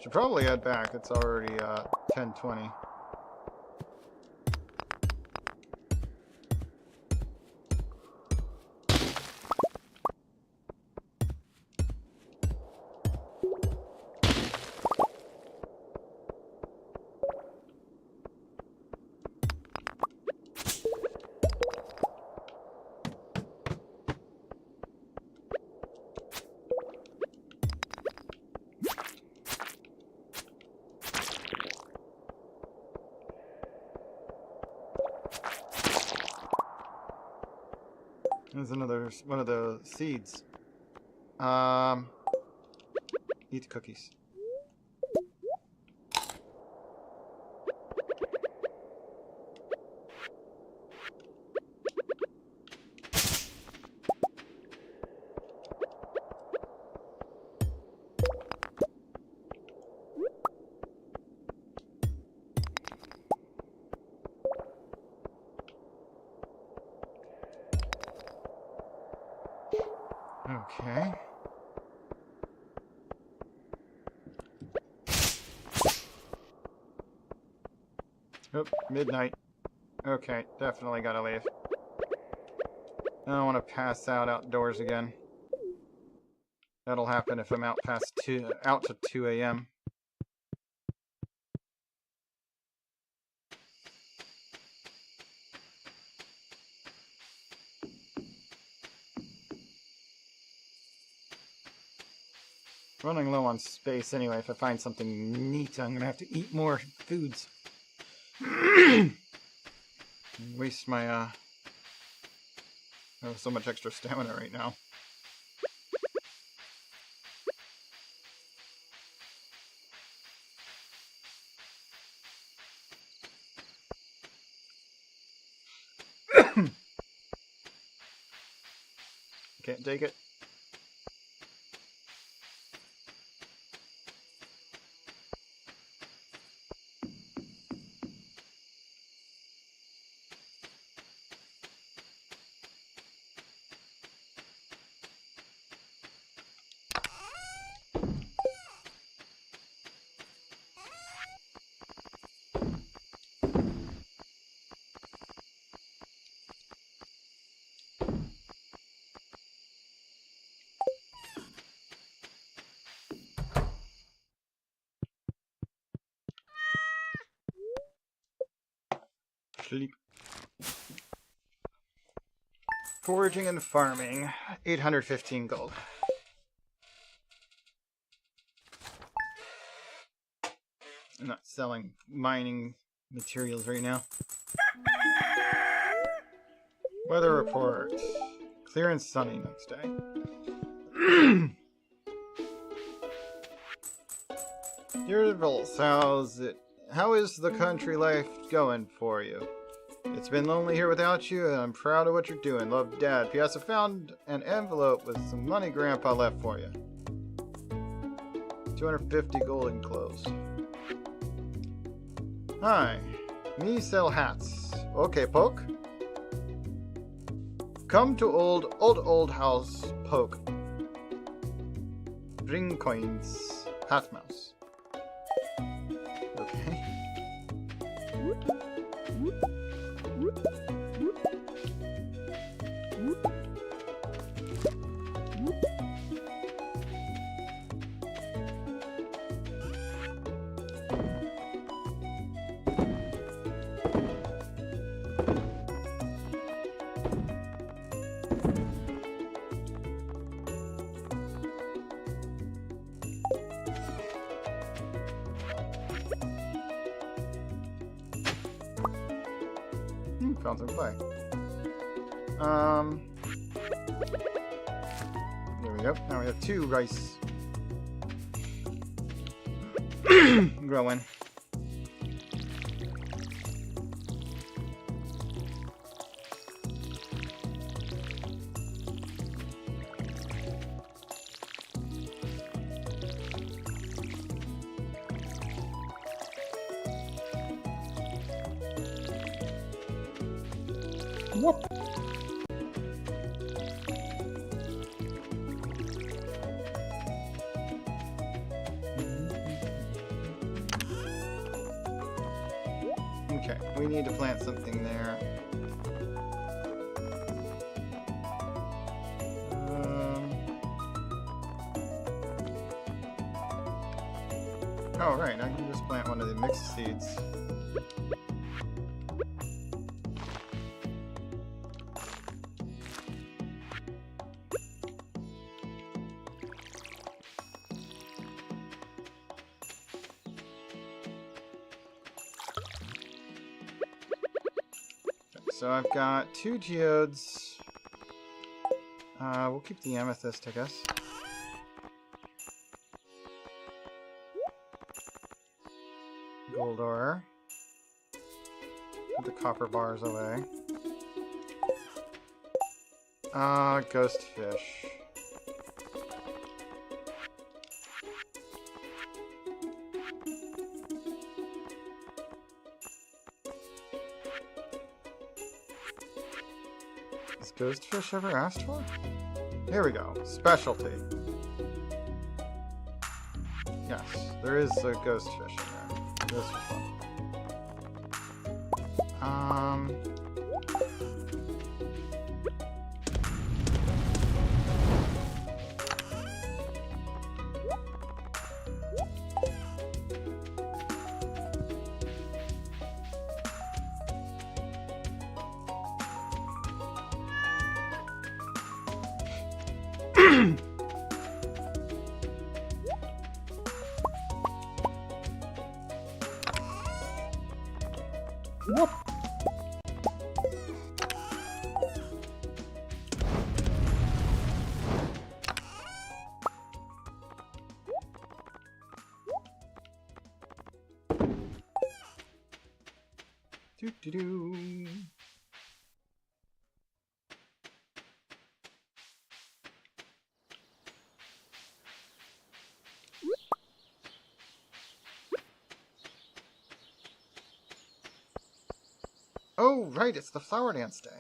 Should probably head back. It's already 10:20. There's another one of the seeds. Eat the cookies. Okay. Oh, midnight. Okay, definitely gotta leave. I don't want to pass out outdoors again. That'll happen if I'm out to 2 a.m. Running low on space anyway. If I find something neat, I'm gonna have to eat more foods. Waste my I have so much extra stamina right now. Can't take it. Sleep. Foraging and farming, 815 gold. I'm not selling mining materials right now. Weather report. Clear and sunny next day. Dear Vulse, how is the country life going for you? It's been lonely here without you, and I'm proud of what you're doing. Love, Dad. P.S. I found an envelope with some money Grandpa left for you. 250 gold enclosed. Hi. Me sell hats. Okay, Poke. Come to old house, Poke. Bring coins. Hat mouse. Okay. Found some clay. There we go. Now we have 2 rice growing. Whoop. Okay, we need to plant something there. Oh, right, I can just plant one of the mixed seeds. So I've got 2 geodes. We'll keep the amethyst, I guess. Gold ore. Put the copper bars away. Ghost fish. Is ghost fish ever asked for? Here we go. Specialty. Yes, there is a ghost fish in there. This is fun. Whoop. Doo-doo-doo. Oh, right, it's the flower dance day.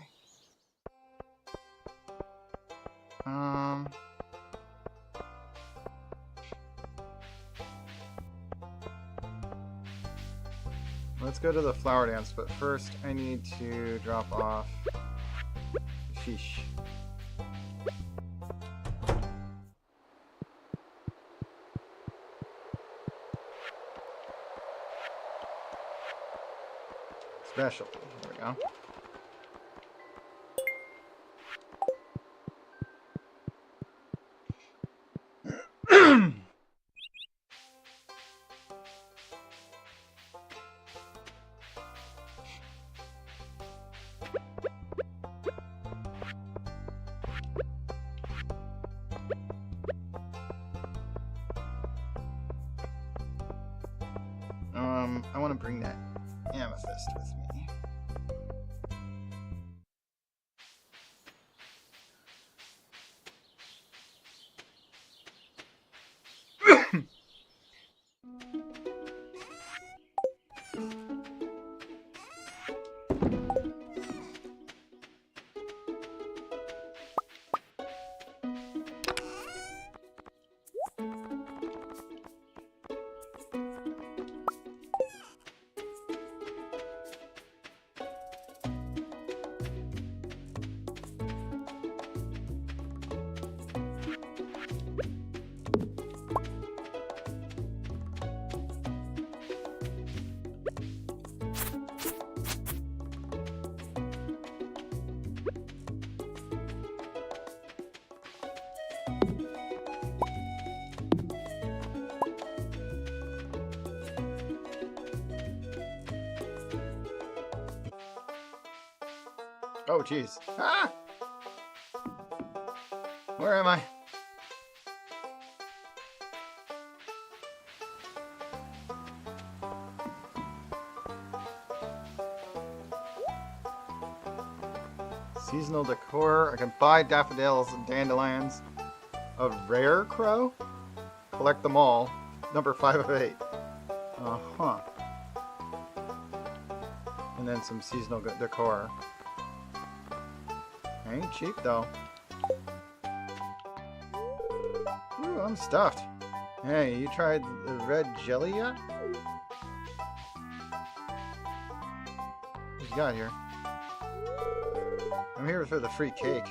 Let's go to the flower dance, but first I need to drop off fish. Specialty. There we go. I want to bring that amethyst with me. Oh, jeez. Ah! Where am I? Seasonal decor. I can buy daffodils and dandelions. A rare crow? Collect them all. Number 5 of 8. And then some seasonal decor. Ain't cheap though. Ooh, I'm stuffed. Hey, you tried the red jelly yet? What you got here? I'm here for the free cake.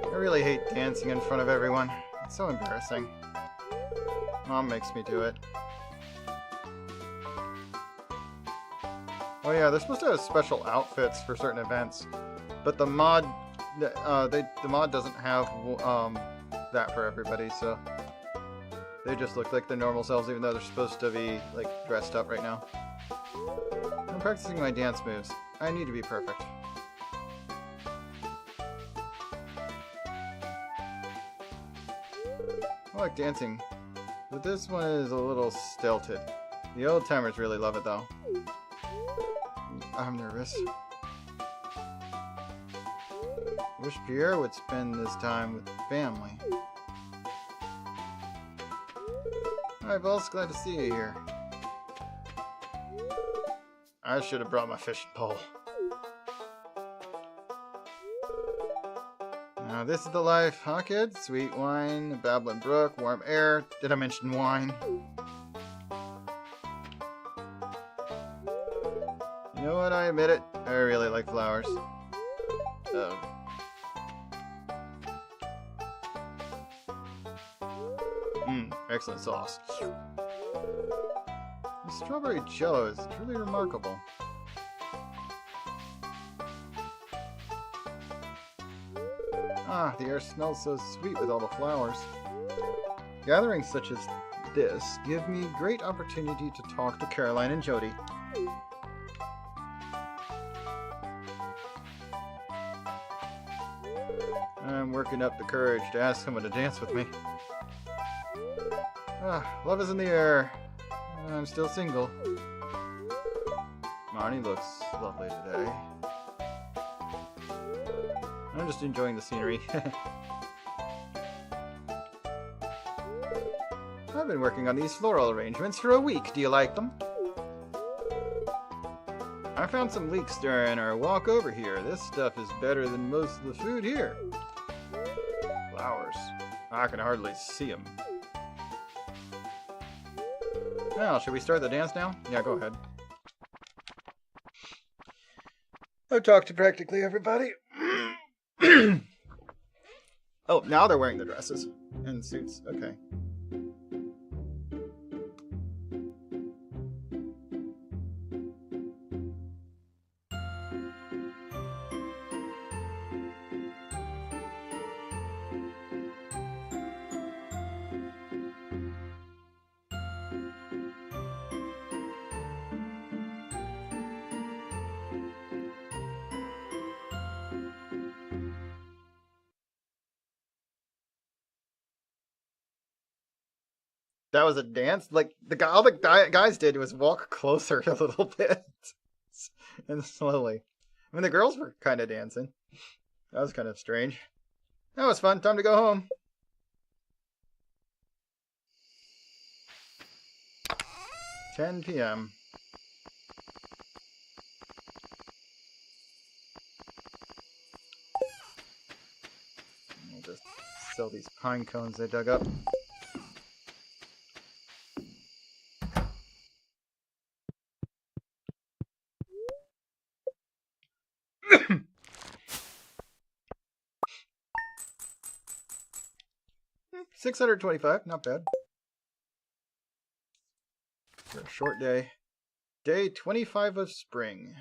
I really hate dancing in front of everyone. It's so embarrassing. Mom makes me do it. Oh yeah, they're supposed to have special outfits for certain events, but the mod, the mod doesn't have that for everybody, so they just look like their normal selves, even though they're supposed to be like dressed up right now. I'm practicing my dance moves. I need to be perfect. I like dancing, but this one is a little stilted. The old timers really love it though. I'm nervous. Wish Pierre would spend this time with family. Hi Vulse, glad to see you here. I should have brought my fishing pole. Now this is the life, huh kids? Sweet wine, a babbling brook, warm air. Did I mention wine? You know what, I admit it. I really like flowers. Excellent sauce. The strawberry jello is truly remarkable. Ah, the air smells so sweet with all the flowers. Gatherings such as this give me great opportunity to talk to Caroline and Jody. I'm working up the courage to ask someone to dance with me. Ah, love is in the air. I'm still single. Marnie looks lovely today. I'm just enjoying the scenery. I've been working on these floral arrangements for a week. Do you like them? I found some leeks during our walk over here. This stuff is better than most of the food here. Flowers. I can hardly see them. Well, should we start the dance now? Yeah, go ahead. I've talked to practically everybody. Oh, now they're wearing the dresses and suits. Okay. That was a dance? Like, all the guys did was walk closer a little bit. And slowly. I mean, the girls were kind of dancing. That was kind of strange. That was fun. Time to go home. (10 p.m.) I'll just sell these pine cones they dug up. $625, not bad. For a short day. Day 25 of spring.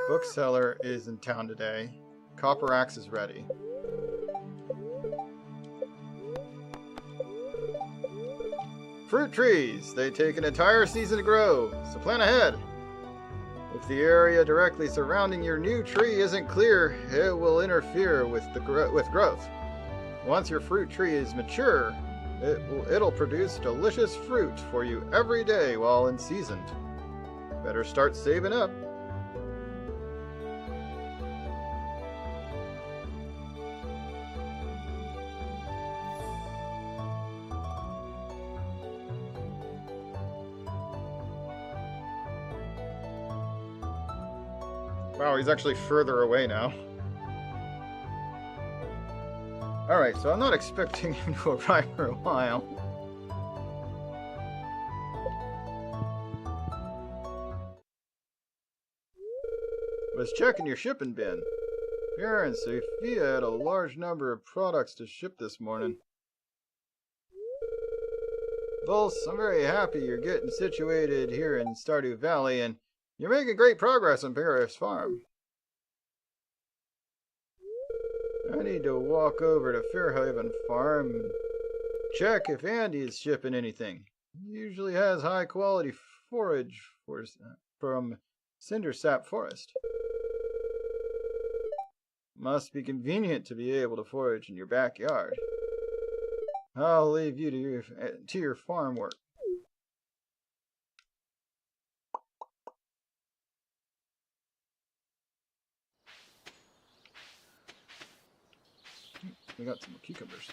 Bookseller is in town today. Copper axe is ready. Fruit trees! They take an entire season to grow, so plan ahead. If the area directly surrounding your new tree isn't clear, it will interfere with growth. Once your fruit tree is mature, it'll produce delicious fruit for you every day while in season. Better start saving up. Wow, he's actually further away now. Alright, so I'm not expecting him to arrive for a while. Was checking your shipping bin. Pierre and Sophia had a large number of products to ship this morning. Vulse, I'm very happy you're getting situated here in Stardew Valley, and you're making great progress on Pierre's farm. I need to walk over to Fairhaven Farm and check if Andy is shipping anything. He usually has high quality forage from Cindersap Forest. Must be convenient to be able to forage in your backyard. I'll leave you to your farm work. We got some cucumbers.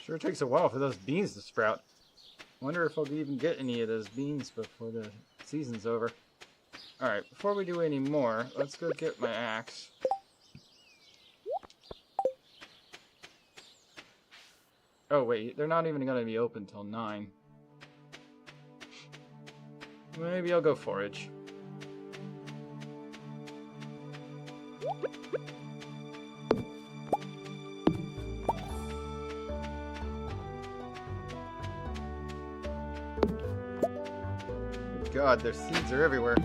Sure takes a while for those beans to sprout. Wonder if I'll even get any of those beans before the season's over. Alright, before we do any more, let's go get my axe. Oh wait, they're not even going to be open till 9. Maybe I'll go forage. God, their seeds are everywhere.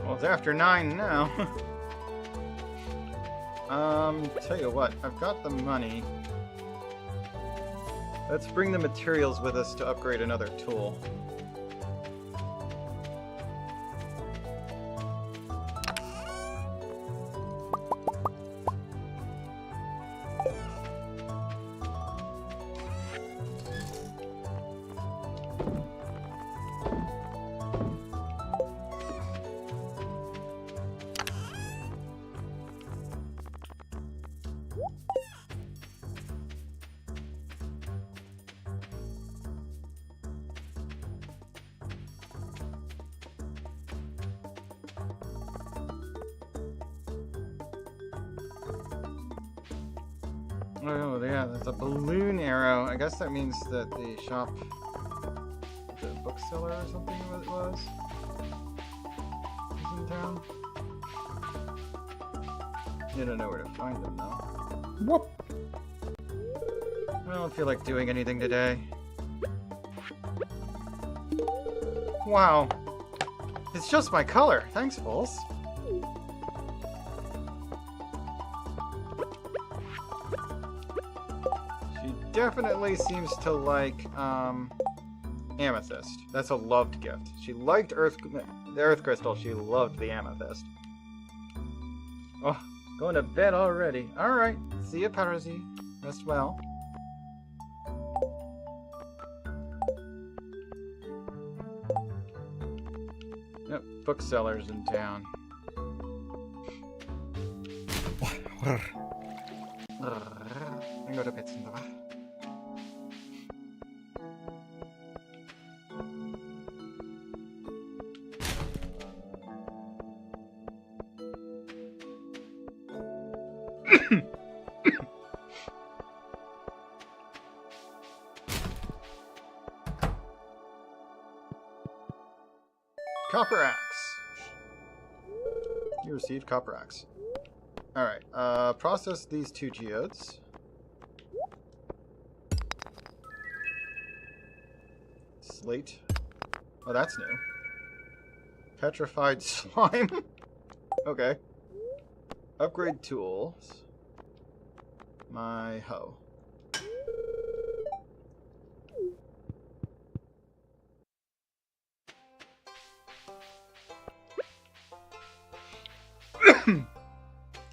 Well, it's after 9 now. Tell you what, I've got the money. Let's bring the materials with us to upgrade another tool. Oh, yeah, that's a balloon arrow. I guess that means that the shop, the bookseller or something it was in town. You don't know where to find them, though. Whoop! I don't feel like doing anything today. Wow. It's just my color. Thanks, Vulse. She definitely seems to like amethyst. That's a loved gift. She liked the earth crystal. She loved the amethyst. Oh, going to bed already. Alright. See ya, Parasy. Rest well. Yep, booksellers in town. I go to bed. Copper axe. You received copper axe. Alright, process these 2 geodes. Slate. Oh, that's new. Petrified slime. Okay. Upgrade tools. My hoe.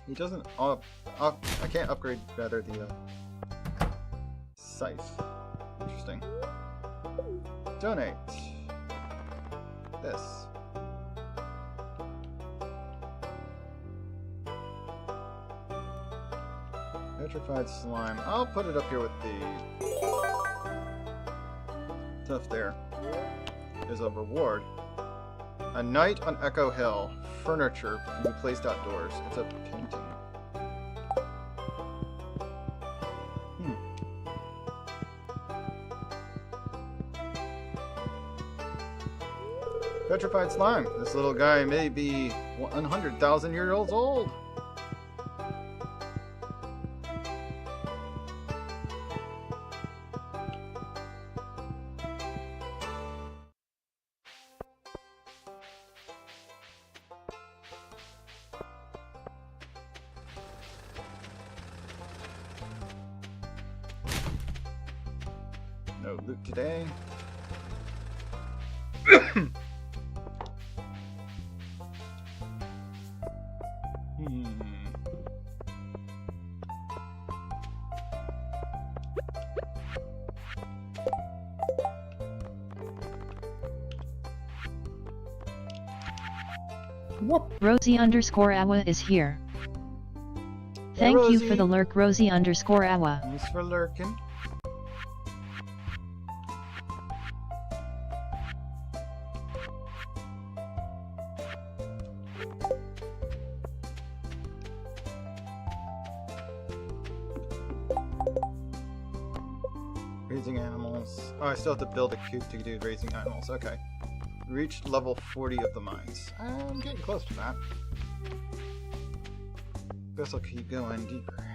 He doesn't. I can't upgrade rather the scythe. Interesting. Donate. This. Petrified slime. I'll put it up here with the stuff there. Is a reward. A night on Echo Hill. Furniture can be placed outdoors. It's a painting. Petrified slime. This little guy may be 100,000 years old. No loot today. Whoop. Rosie_Awa is here. Thank you for the lurk, Rosie_Awa. Thanks for lurking. Raising animals. Oh, I still have to build a coop to do raising animals. Okay. Reached level 40 of the mines. I'm getting close to that. Guess I'll keep going deeper.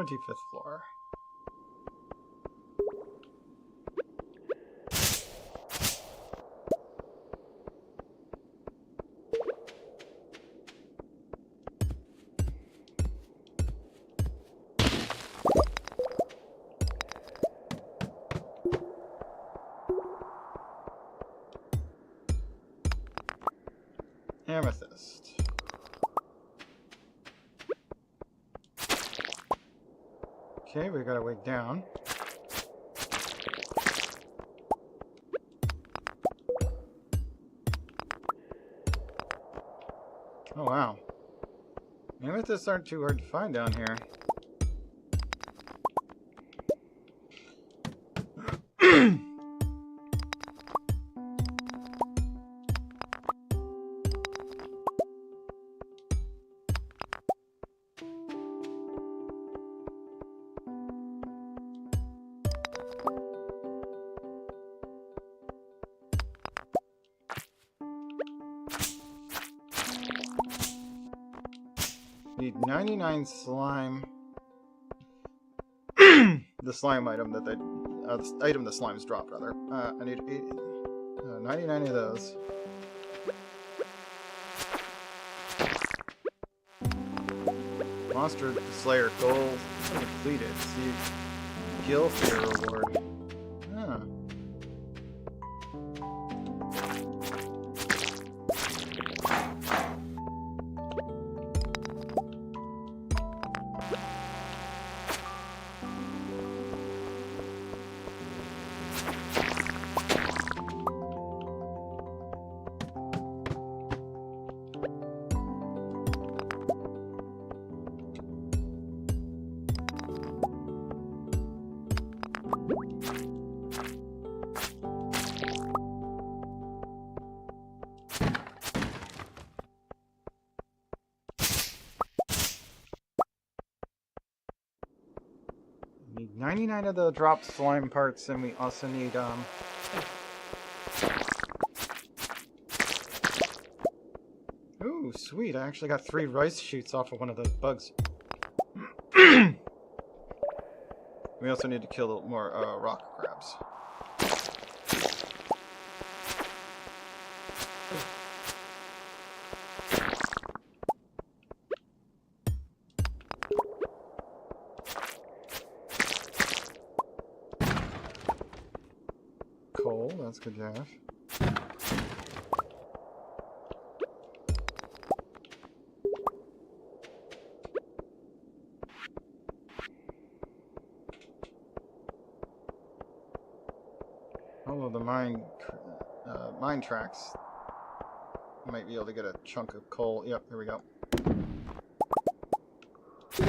th floor. Amethyst. Okay, we gotta wait down. Oh wow. Amethysts aren't too hard to find down here. Need 99 slime. The slime item that they... the item the slimes drop, rather. I need 99 of those. Monster Slayer goal completed. See kill for your reward. Huh. Need 99 of the dropped slime parts, and we also need, Ooh, sweet, I actually got 3 rice shoots off of one of those bugs. We also need to kill more, rock crabs. Coal, that's good to have. All of the mine tracks. Might be able to get a chunk of coal. Yep, here we go. You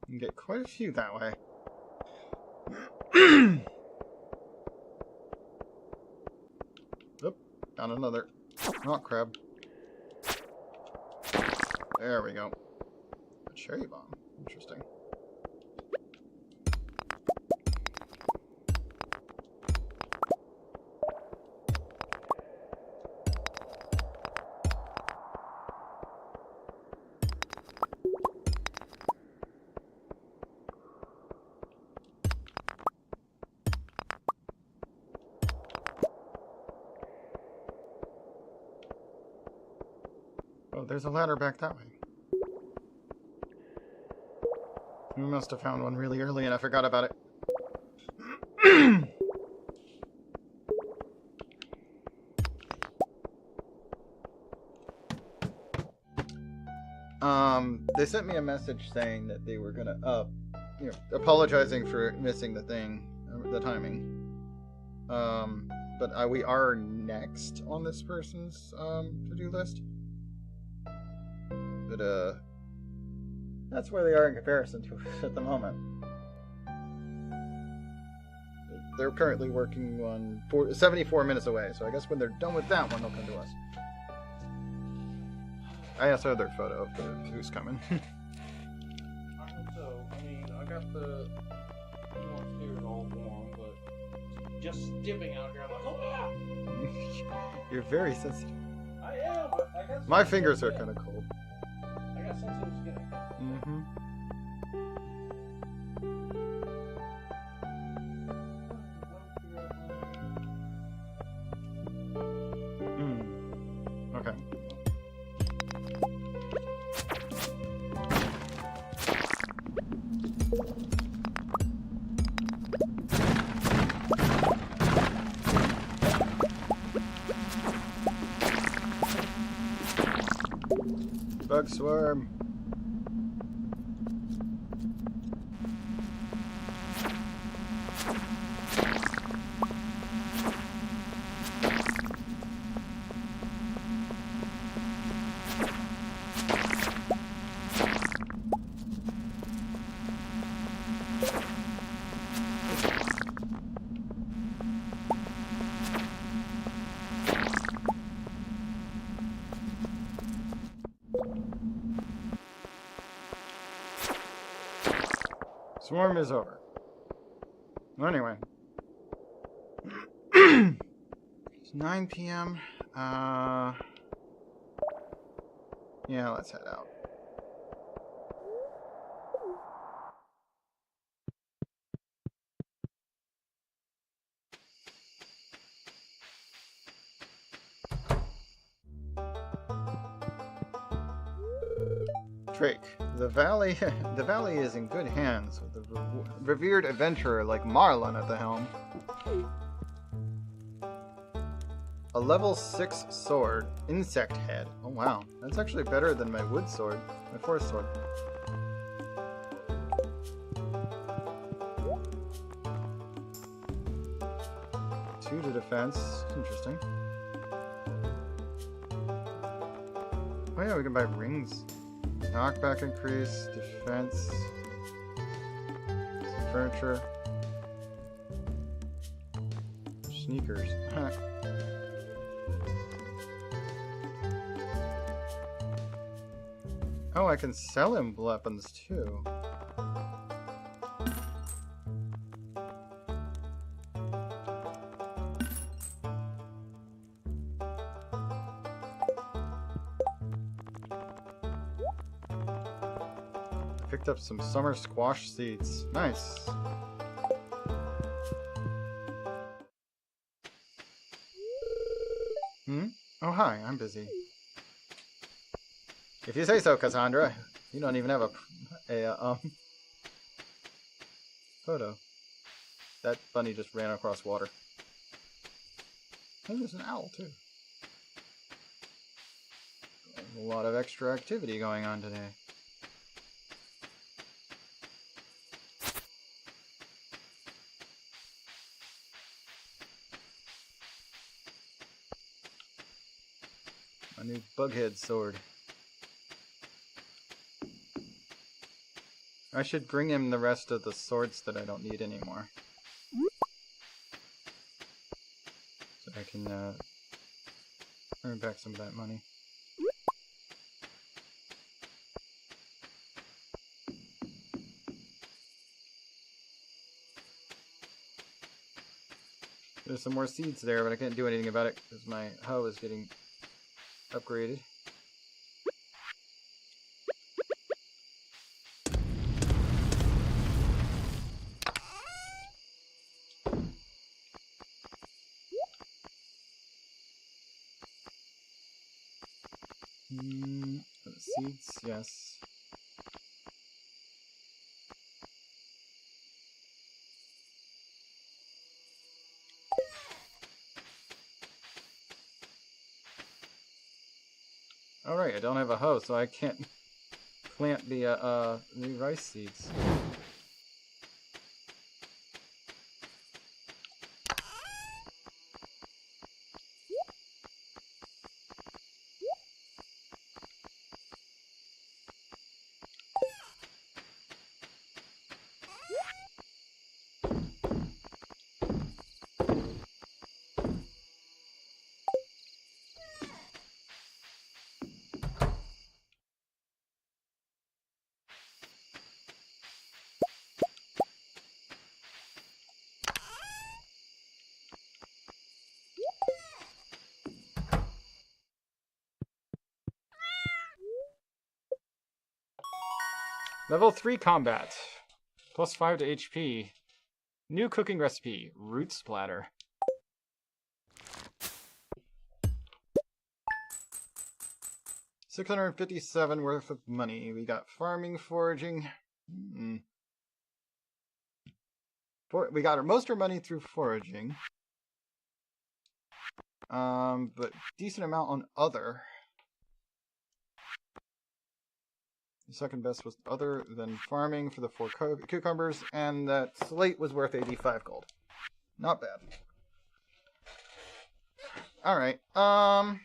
can get quite a few that way. Oop, found another rock crab. There we go. A cherry bomb. Interesting. Oh, there's a ladder back that way. We must have found one really early and I forgot about it. They sent me a message saying that they were gonna, apologizing for missing the thing, the timing. But we are next on this person's, to-do list. But, that's where they are in comparison to us at the moment. They're currently working on 74 minutes away, so I guess when they're done with that one, they'll come to us. I also have their photo of who's coming. I hope so. I mean, I got the upstairs all warm, but just dipping out here, I'm like, oh yeah! You're very sensitive. I am, but I got My fingers are kind of cold. I got sensitive skin. Mm-hmm. Okay. Bug swarm. Swarm is over. Well, anyway. It's 9 p.m. Yeah, let's head out. Drake, the valley is in good hands with a revered adventurer like Marlon at the helm. A level 6 sword, insect head. Oh wow, that's actually better than my wood sword, my forest sword. Two to defense, interesting. Oh yeah, we can buy rings. Knockback increase, defense, some furniture, sneakers. Oh, I can sell him weapons too. Picked up some summer squash seeds. Nice. Oh, hi, I'm busy. If you say so, Cassandra. You don't even have a photo. That bunny just ran across water. Oh, there's an owl, too. A lot of extra activity going on today. My new bughead sword. I should bring him the rest of the swords that I don't need anymore. So I can earn back some of that money. There's some more seeds there, but I can't do anything about it because my hoe is getting upgraded. Seeds, yes. Alright, I don't have a hoe, so I can't plant the rice seeds. Level 3 combat. Plus 5 to HP. New cooking recipe. Root splatter. $657 worth of money. We got farming, foraging. We got most of our money through foraging. But decent amount on other. The second best was other than farming for the 4 cucumbers, and that slate was worth 85 gold. Not bad. Alright, I'm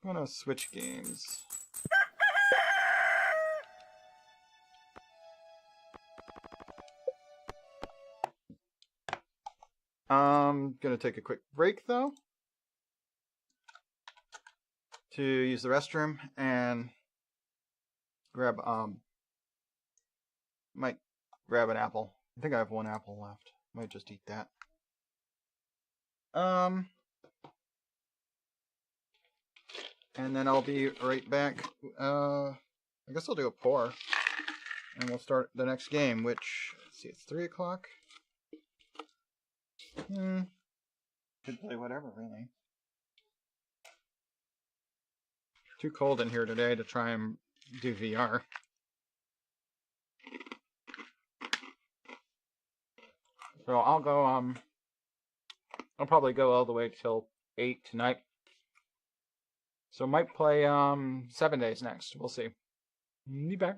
gonna switch games. I'm gonna take a quick break though to use the restroom and grab might grab an apple. I think I have 1 apple left. Might just eat that. And then I'll be right back. I guess I'll do a pour. And we'll start the next game, which, let's see, it's 3 o'clock. Could play whatever, really. Too cold in here today to try and do VR. So I'll go, I'll probably go all the way till 8 tonight. So might play, 7 days next. We'll see. Be back.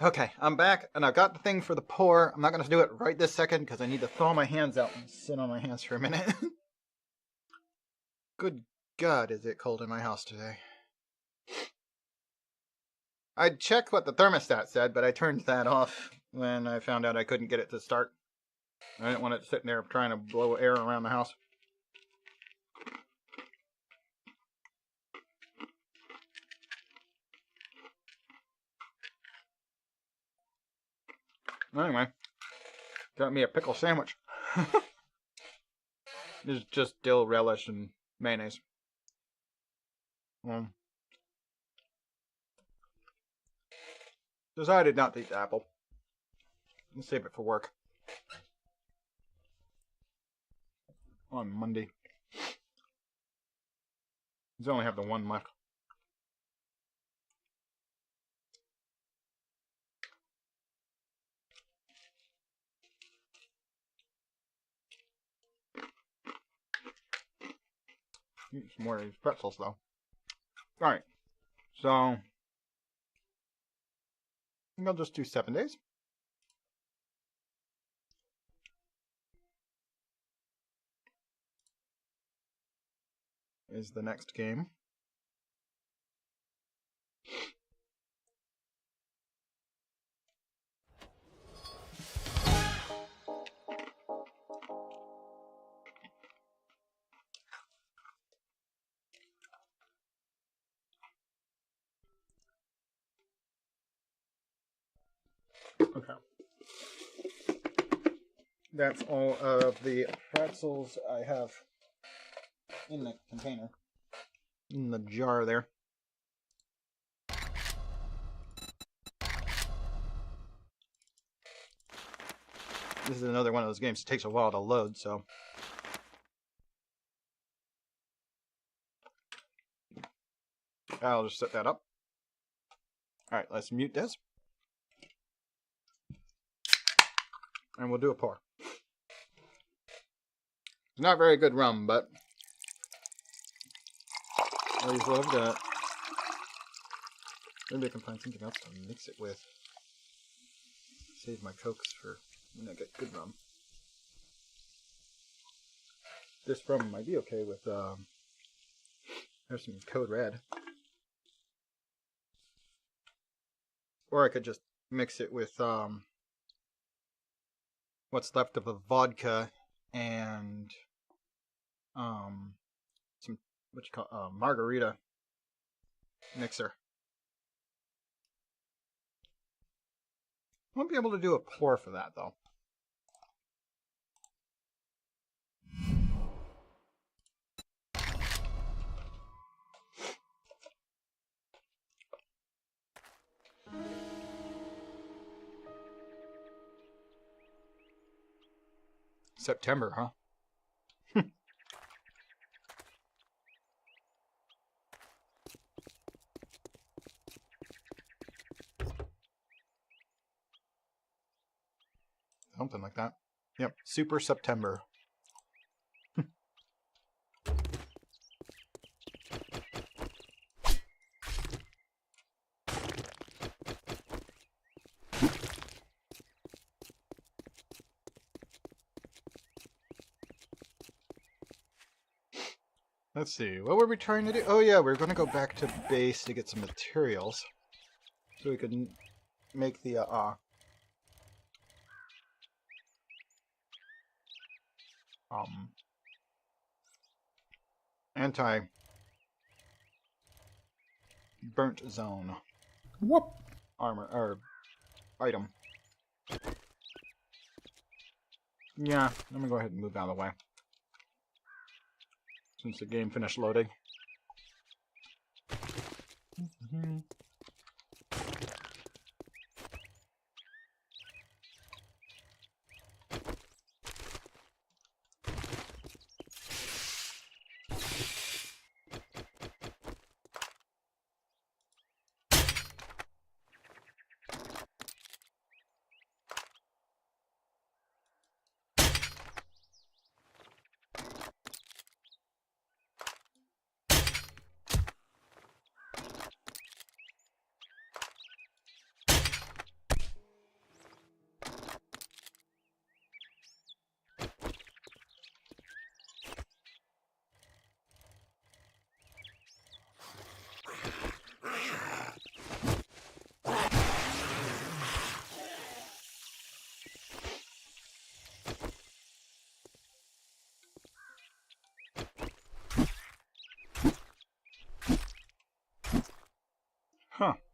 Okay, I'm back, and I've got the thing for the pour. I'm not going to do it right this second, because I need to thaw my hands out and sit on my hands for a minute. Good God, is it cold in my house today. I checked what the thermostat said, but I turned that off when I found out I couldn't get it to start. I didn't want it sitting there trying to blow air around the house. Anyway, got me a pickle sandwich. It's just dill relish and mayonnaise. Decided not to eat the apple. I'll save it for work. On Monday. I only have the one left. Eat some more of these pretzels, though. Alright. So, I think I'll just do 7 days. Is the next game. Okay. That's all of the pretzels I have in the container. In the jar there. This is another one of those games that takes a while to load, so. I'll just set that up. Alright, let's mute this. And we'll do a pour. It's not very good rum, but I always love that. Maybe I can find something else to mix it with. Save my cokes for when I get good rum. This rum might be okay with, there's some Code Red. Or I could just mix it with, what's left of the vodka and, some, what you call, margarita mixer. Won't be able to do a pour for that, though. September, huh? Something like that. Yep, Super September. Let's see, what were we trying to do? Oh yeah, we're going to go back to base to get some materials. So we can make the, anti-burnt zone. What? Armor, or item. Yeah, I'm gonna go ahead and move out of the way. Since the game finished loading.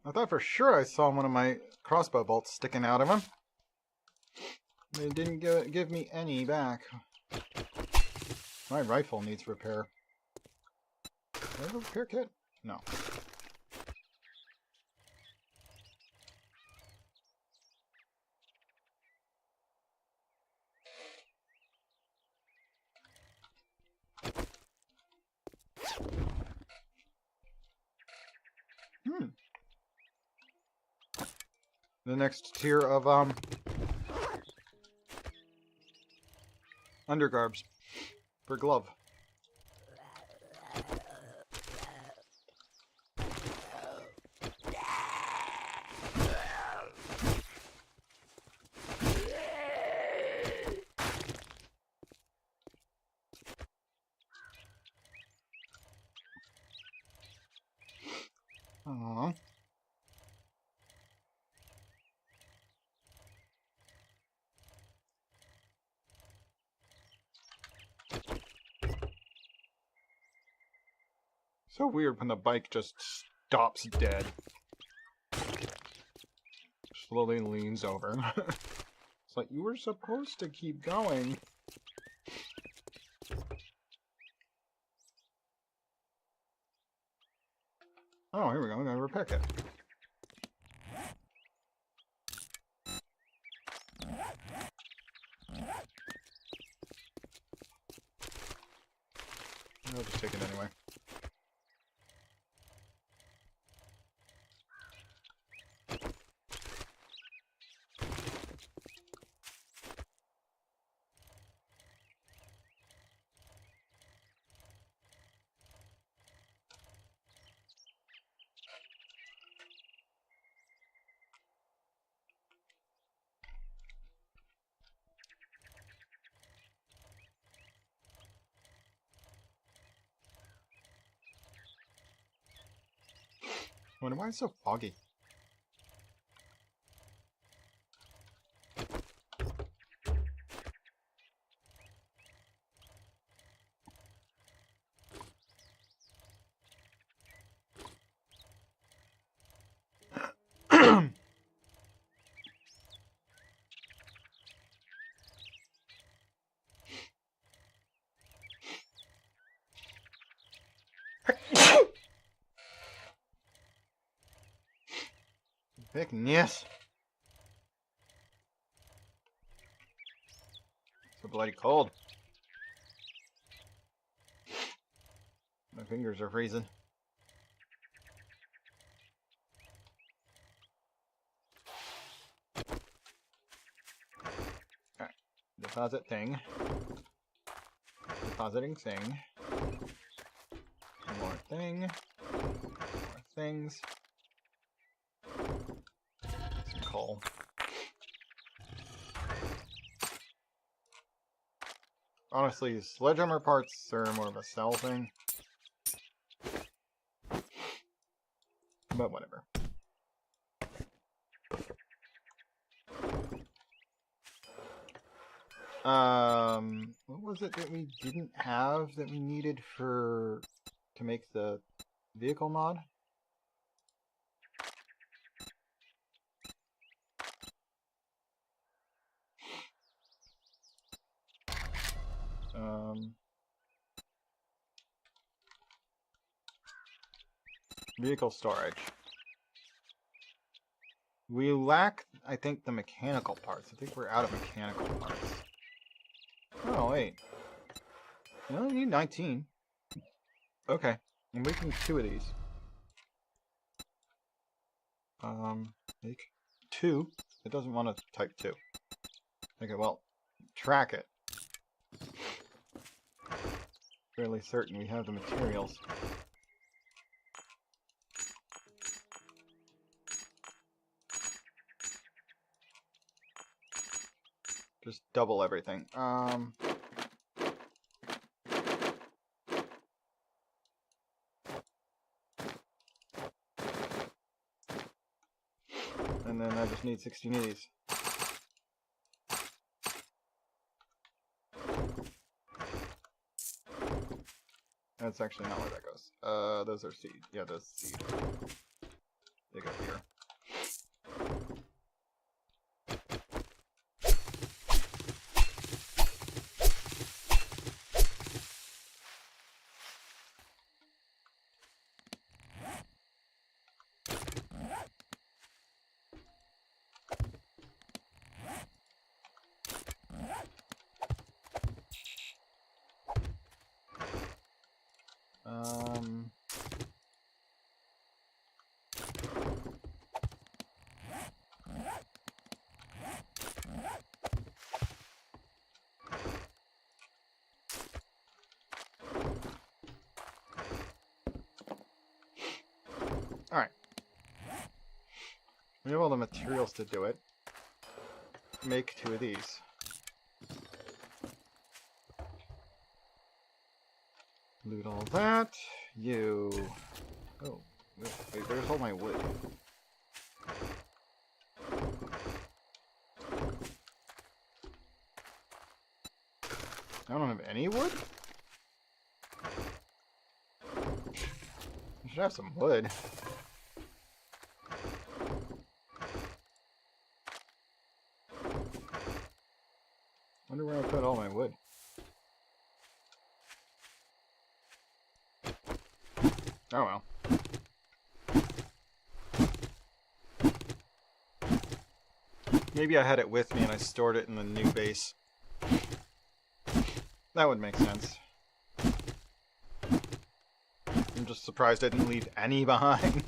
I thought for sure I saw one of my crossbow bolts sticking out of him. They didn't give me any back. My rifle needs repair. Do I have a repair kit? No. The next tier of undergarbs for glove. Aww. So weird when the bike just stops dead. Slowly leans over. It's like, you were supposed to keep going. Oh, here we go. We got a repair kit. I'll just take it anyway. I wonder why it's so foggy. Yes. So bloody cold. My fingers are freezing. Alright. Deposit thing. Depositing thing. More thing. More things. Some coal. Honestly, sledgehammer parts are more of a sell thing. But whatever. What was it that we didn't have that we needed to make the vehicle mod? Vehicle storage. We lack, I think, the mechanical parts. I think we're out of mechanical parts. Oh, wait. You only need 19. Okay. I'm making 2 of these. Make 2. It doesn't want to type 2. Okay, well, track it. Fairly certain we have the materials. Just double everything. And then I just need 16 of these. That's actually not where that goes. Those are seed. Yeah, those seed. They go here. Alright. We have all the materials to do it. Make 2 of these. Loot all that. You... Oh, wait, there's all my wood. I don't have any wood? I should have some wood. Wonder where I put all my wood. Oh well. Maybe I had it with me and I stored it in the new base. That would make sense. I'm just surprised I didn't leave any behind.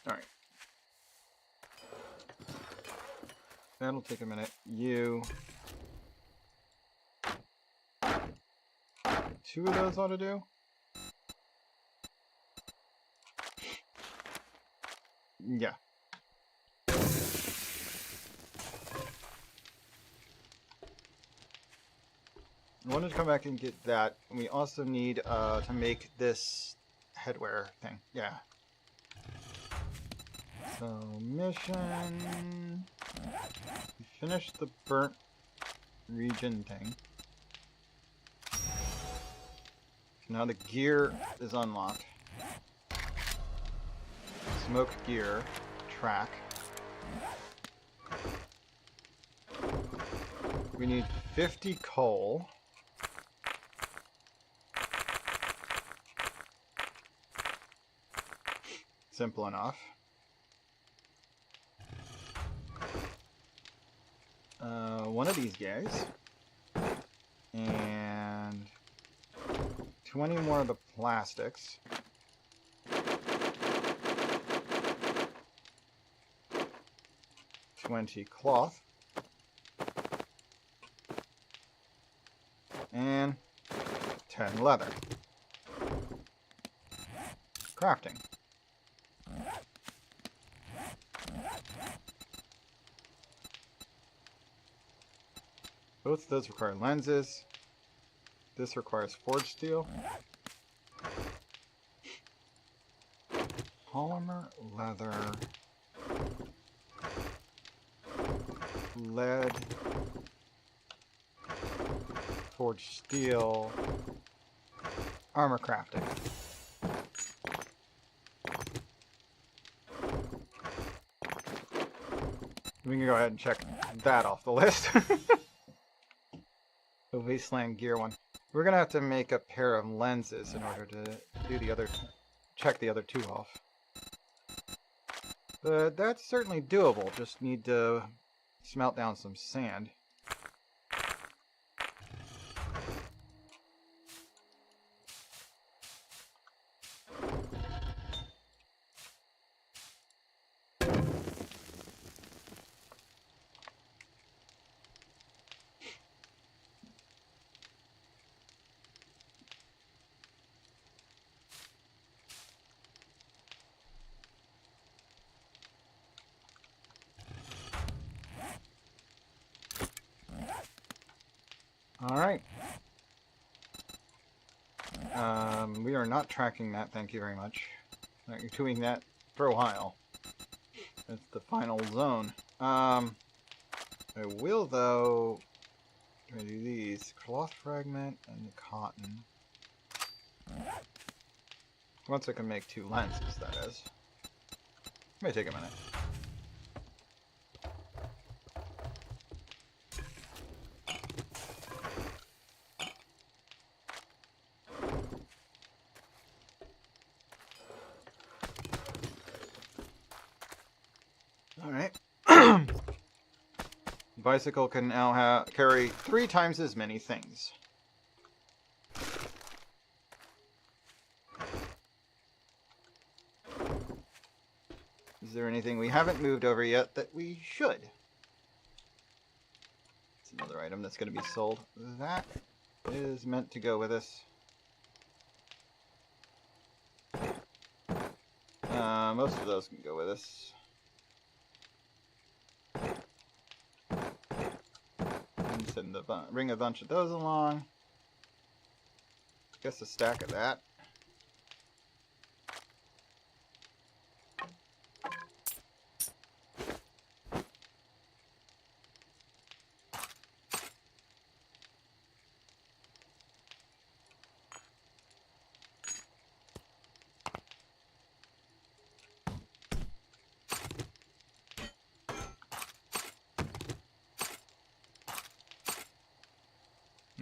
Alright. That'll take a minute. You... 2 of those ought to do? Yeah. I wanted to come back and get that. We also need to make this headwear thing. Yeah. So, mission... We finished the burnt region thing. Now the gear is unlocked. Smoke gear. Track. We need 50 coal. Simple enough. One of these guys. And 20 more of the plastics. $20 cloth. And 10 leather. Crafting. Both of those require lenses. This requires forged steel. Polymer, leather, lead, forged steel, armor crafting. We can go ahead and check that off the list. The Wasteland Gear one. We're gonna have to make a pair of lenses in order to do the other, check the other 2 off. But that's certainly doable. Just need to smelt down some sand. Alright. We are not tracking that, thank you very much. You're doing that for a while. It's the final zone. I will, though, try to do these. Cloth fragment and cotton. Once I can make 2 lenses, that is. May take a minute. Bicycle can now carry 3 times as many things. Is there anything we haven't moved over yet that we should? It's another item that's going to be sold. That is meant to go with us. Most of those can go with us. Bring a bunch of those along. Guess a stack of that.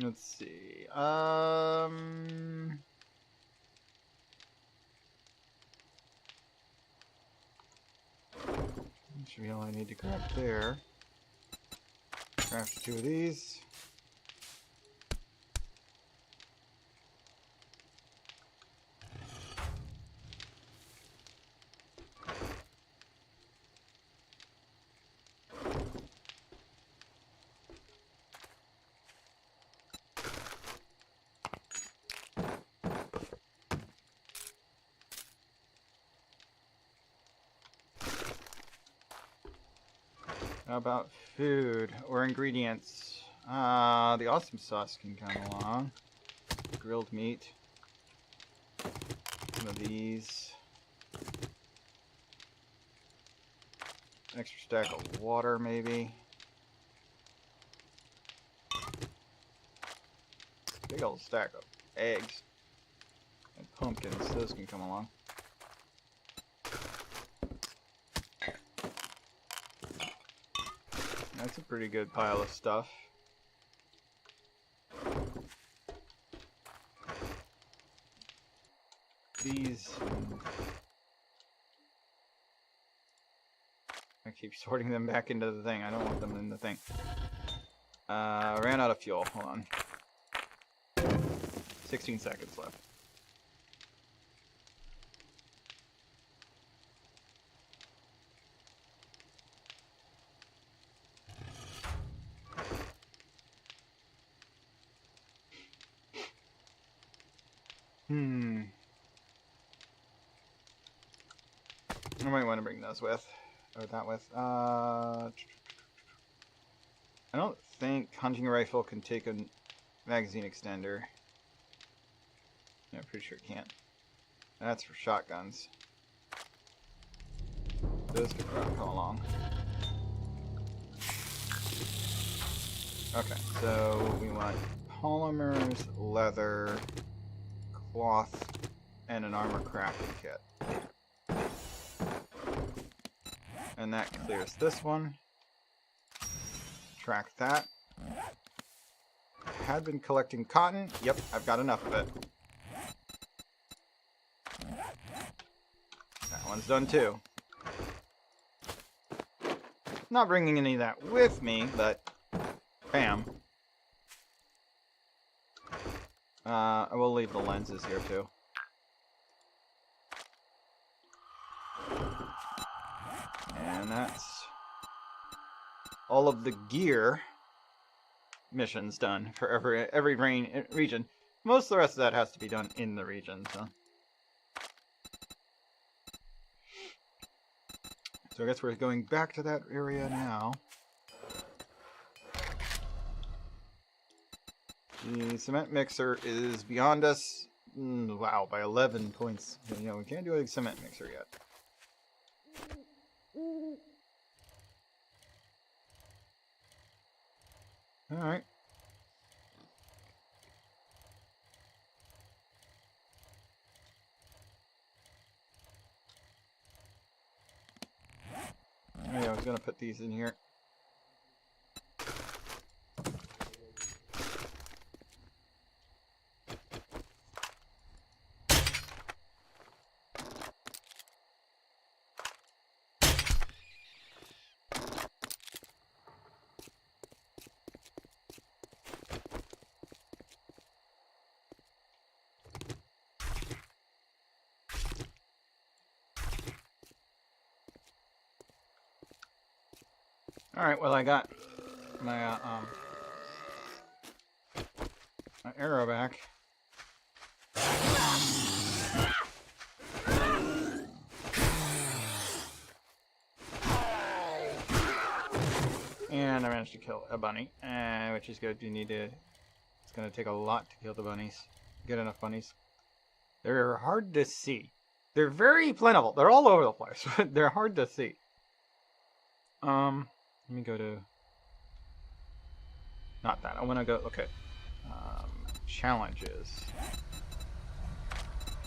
Let's see. Should be all I need to grab there. Craft 2 of these. How about food or ingredients? The awesome sauce can come along. Grilled meat. Some of these. Extra stack of water, maybe. Big old stack of eggs. And pumpkins, those can come along. That's a pretty good pile of stuff. These... I keep sorting them back into the thing. I don't want them in the thing. Ran out of fuel. Hold on. 16 seconds left. I might want to bring those with, or that with. I don't think hunting rifle can take a magazine extender. Yeah, I'm pretty sure it can't. That's for shotguns. Those could probably come along. Okay, so we want polymers, leather, cloth, and an armor crafting kit. And that clears this one. Track that. Had been collecting cotton. Yep, I've got enough of it. That one's done too. Not bringing any of that with me, but bam. I will leave the lenses here too. And that's all of the gear missions done for every region. Most of the rest of that has to be done in the region, so. So I guess we're going back to that area now. The cement mixer is beyond us. Wow, by 11 points. You know, we can't do a cement mixer yet. Alright. Oh yeah, I was gonna put these in here. Alright, well I got my my arrow back. And I managed to kill a bunny, which is good. It's going to take a lot to kill the bunnies. Get enough bunnies. They're hard to see. They're very plentiful. They're all over the place, but they're hard to see. Let me go to... Not that. I want to go... Okay. Challenges.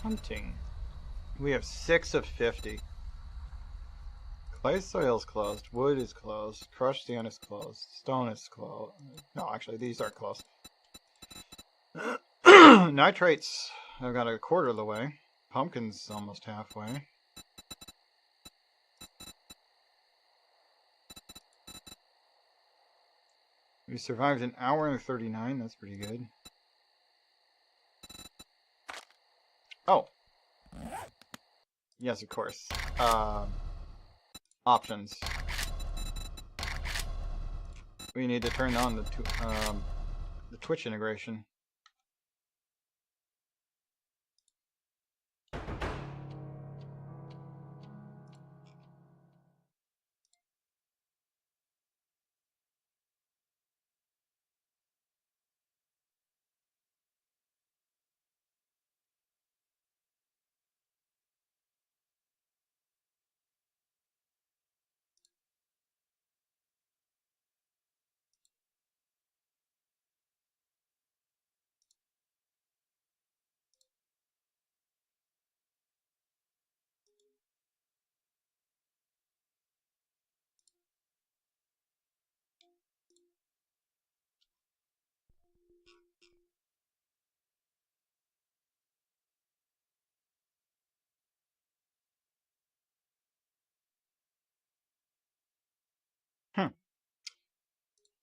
Hunting. We have 6 of 50. Clay soil is closed. Wood is closed. Crushed sand is closed. Stone is closed. No, actually, these are closed. Nitrates, I've got a quarter of the way. Pumpkins almost halfway. We survived an hour and 39. That's pretty good. Oh. Yes, of course. Options. We need to turn on the Twitch integration.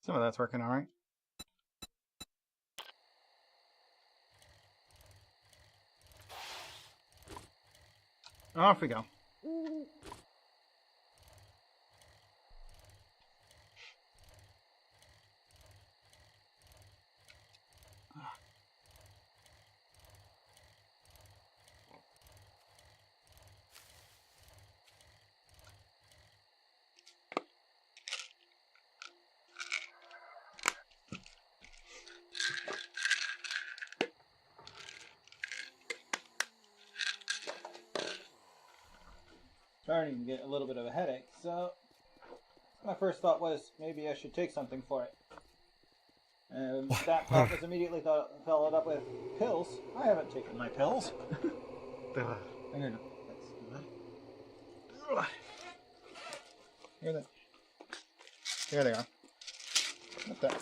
Some of that's working all right. Off we go. Starting to get a little bit of a headache, so my first thought was maybe I should take something for it. And that thought was immediately followed up with pills. I haven't taken my pills. Here they are. What the?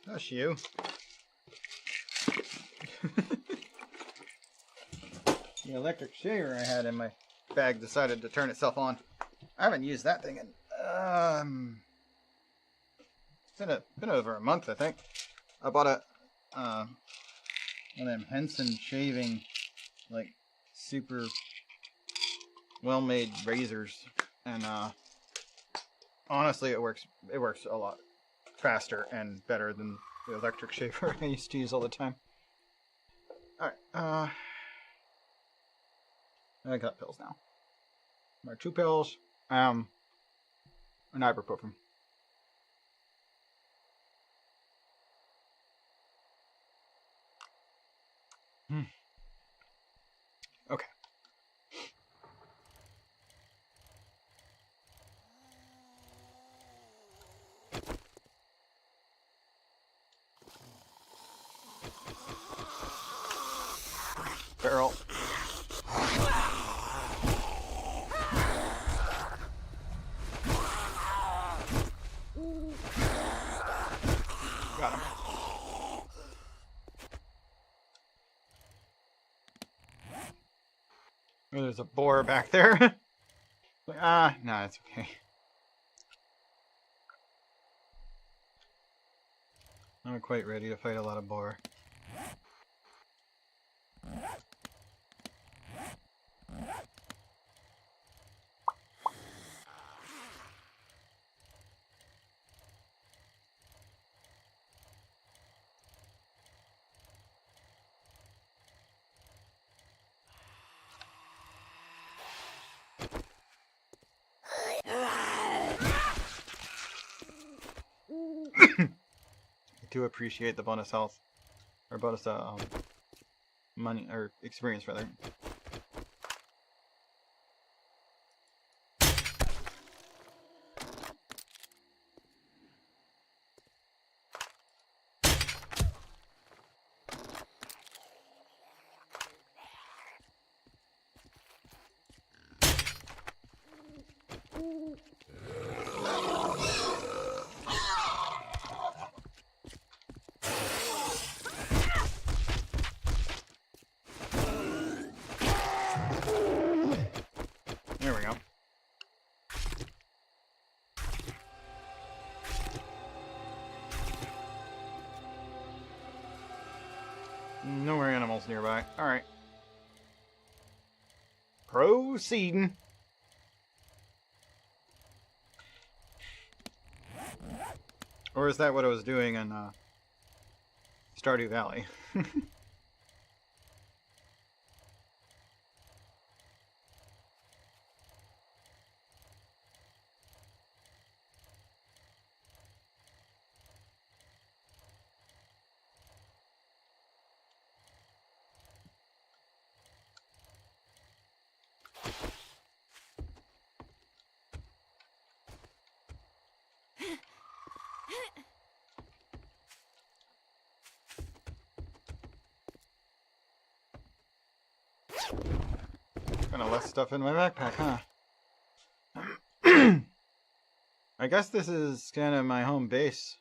That's you. The electric shaver I had in my bag decided to turn itself on. I haven't used that thing in it's been over a month, I think. I bought one of them Henson shaving, like, super well-made razors, and honestly, it works a lot faster and better than the electric shaver I used to use all the time. All right, I got pills now. My 2 pills, an ibuprofen. Okay. Barrel. Got him. Oh, there's a boar back there. No, it's okay. I'm not quite ready to fight a lot of boar. to appreciate the bonus health. Or bonus money, or experience rather. There we go. No more animals nearby. Alright. Proceeding. Or is that what I was doing in Stardew Valley? Kind of less stuff in my backpack, huh? I guess this is kind of my home base.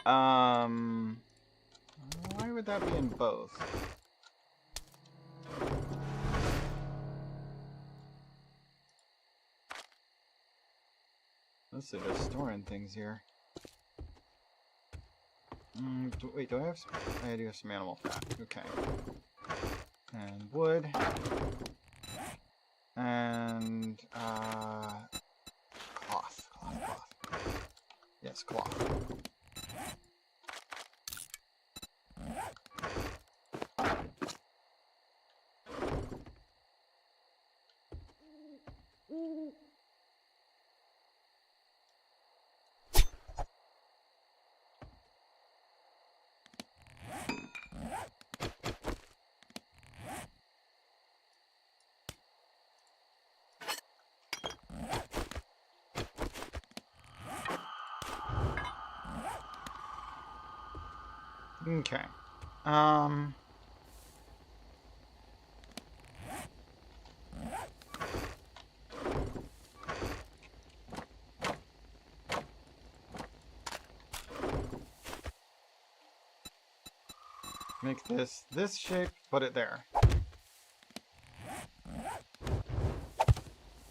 Why would that be in both? Let's see, they're storing things here. Wait, do I have some? I do have some animal fat. Okay. And wood. And, cloth. Cloth. Yes, cloth. Okay. Make this shape, put it there.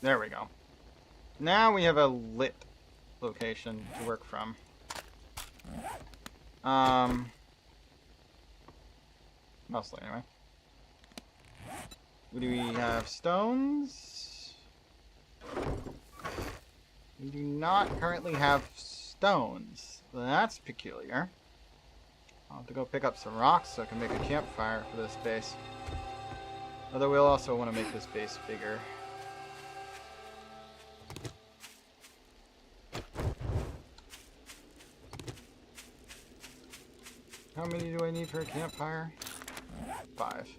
There we go. Now we have a lit location to work from. Mostly, anyway. Do we have stones? We do not currently have stones. That's peculiar. I'll have to go pick up some rocks so I can make a campfire for this base. Although we'll also want to make this base bigger. How many do I need for a campfire? 5.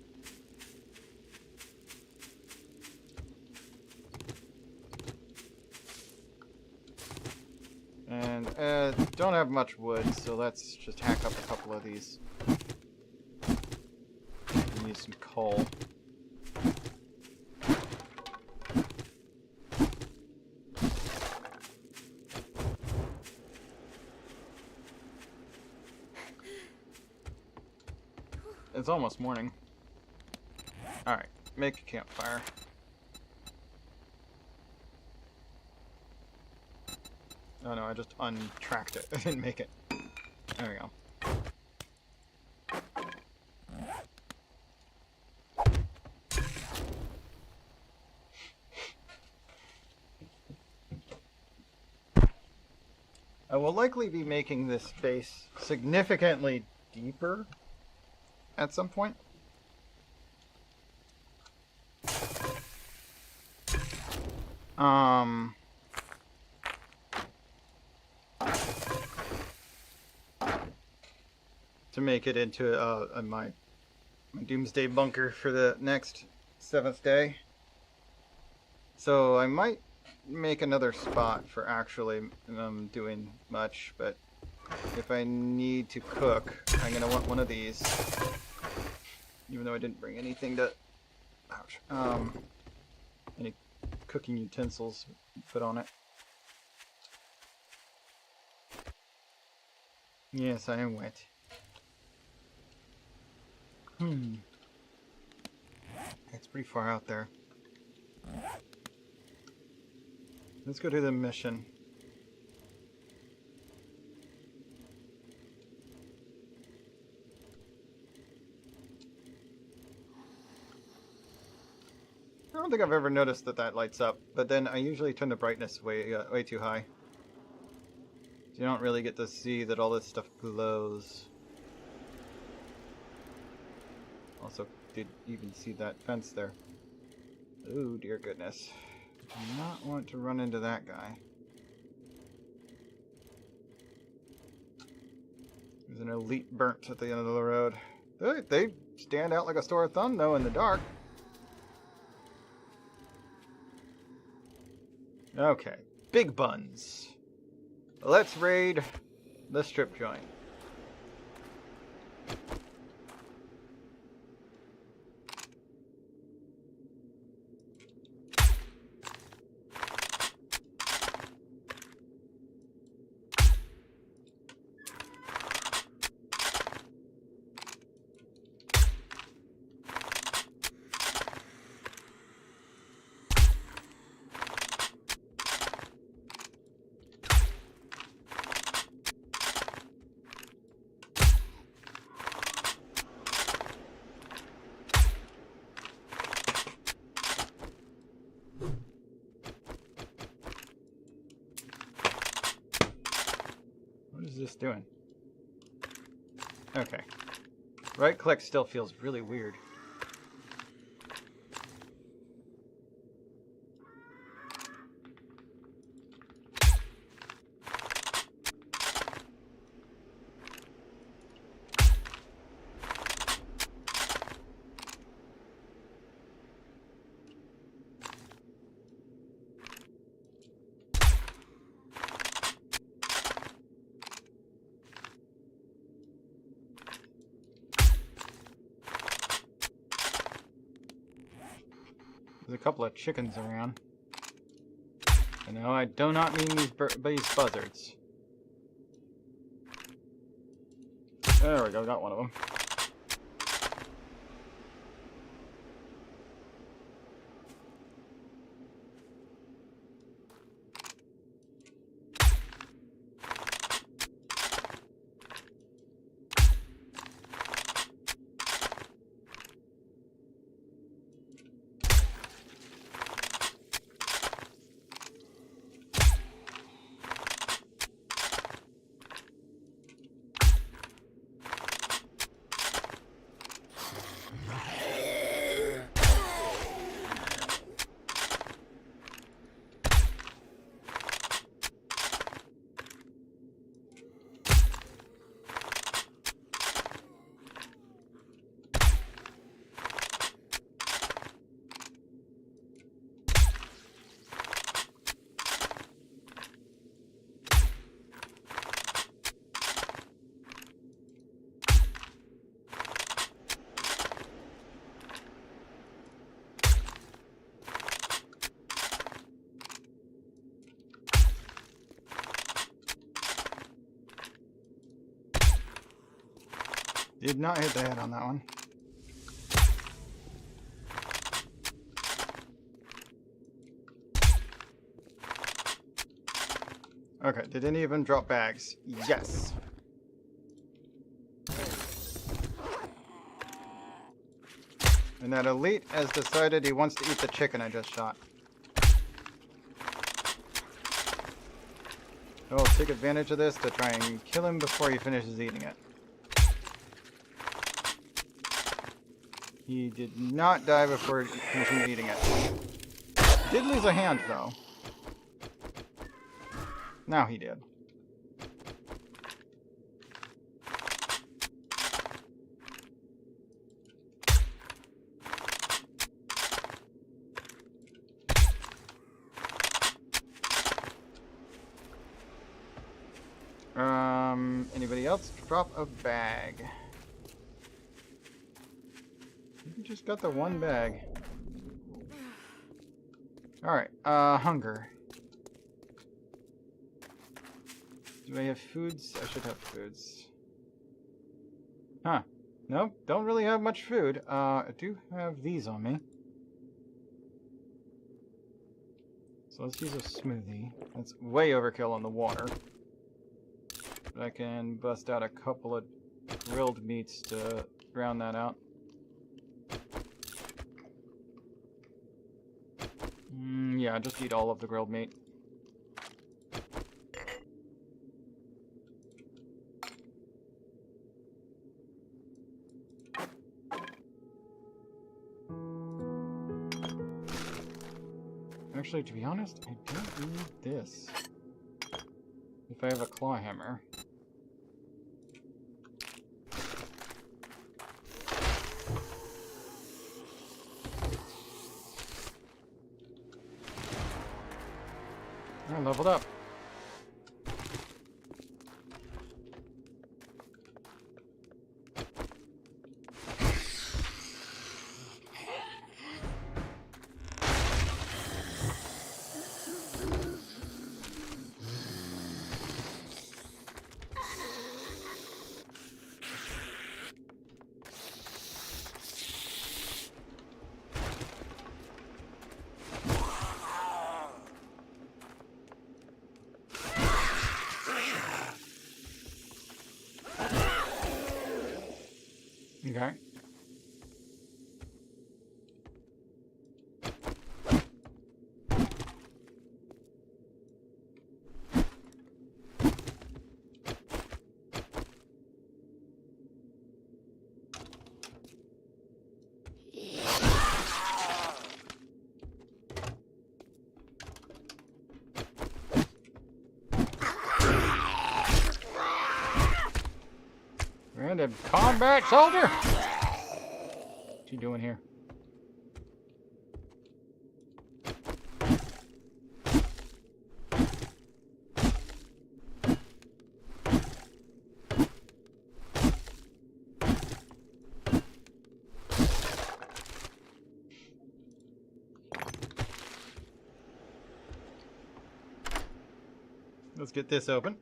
And don't have much wood, so let's just hack up a couple of these. Need some coal. It's almost morning. Alright, make a campfire. Oh no, I just untracked it. I didn't make it. There we go. I will likely be making this base significantly deeper at some point. To make it into my doomsday bunker for the next 7th day. So I might make another spot for actually doing much, but if I need to cook, I'm gonna want one of these. Even though I didn't bring anything to, ouch, any cooking utensils put on it. Yes, I am wet. It's pretty far out there. Let's go do the mission. I don't think I've ever noticed that that lights up, but then I usually turn the brightness way too high. So you don't really get to see that all this stuff glows. Also, did even see that fence there. Oh dear goodness. Do not want to run into that guy. There's an elite burnt at the end of the road. They stand out like a sore thumb though in the dark. Okay, big buns. Let's raid the strip joint. What is this doing? Okay. Right click still feels really weird. There's a couple of chickens around. And no, I do not mean these buzzards. There we go, got one of them. Did not hit the head on that one. Okay, did any of them drop bags? Yes. And that elite has decided he wants to eat the chicken I just shot. I'll take advantage of this to try and kill him before he finishes eating it. He did not die before finishing eating it. Did lose a hand though. Now he did. Anybody else? Drop a bag. You just got the one bag. Alright, hunger. Do I have foods? I should have foods. Huh. Nope, don't really have much food. I do have these on me. So let's use a smoothie. That's way overkill on the water. But I can bust out a couple of grilled meats to round that out. Yeah, just eat all of the grilled meat. Actually, to be honest, I don't need this. If I have a claw hammer. I leveled up. Okay. Random combat soldier! What you doing here? Let's get this open.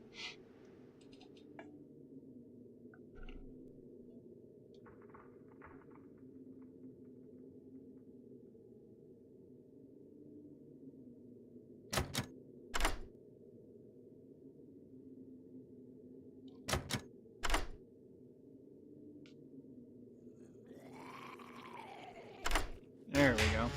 There we go.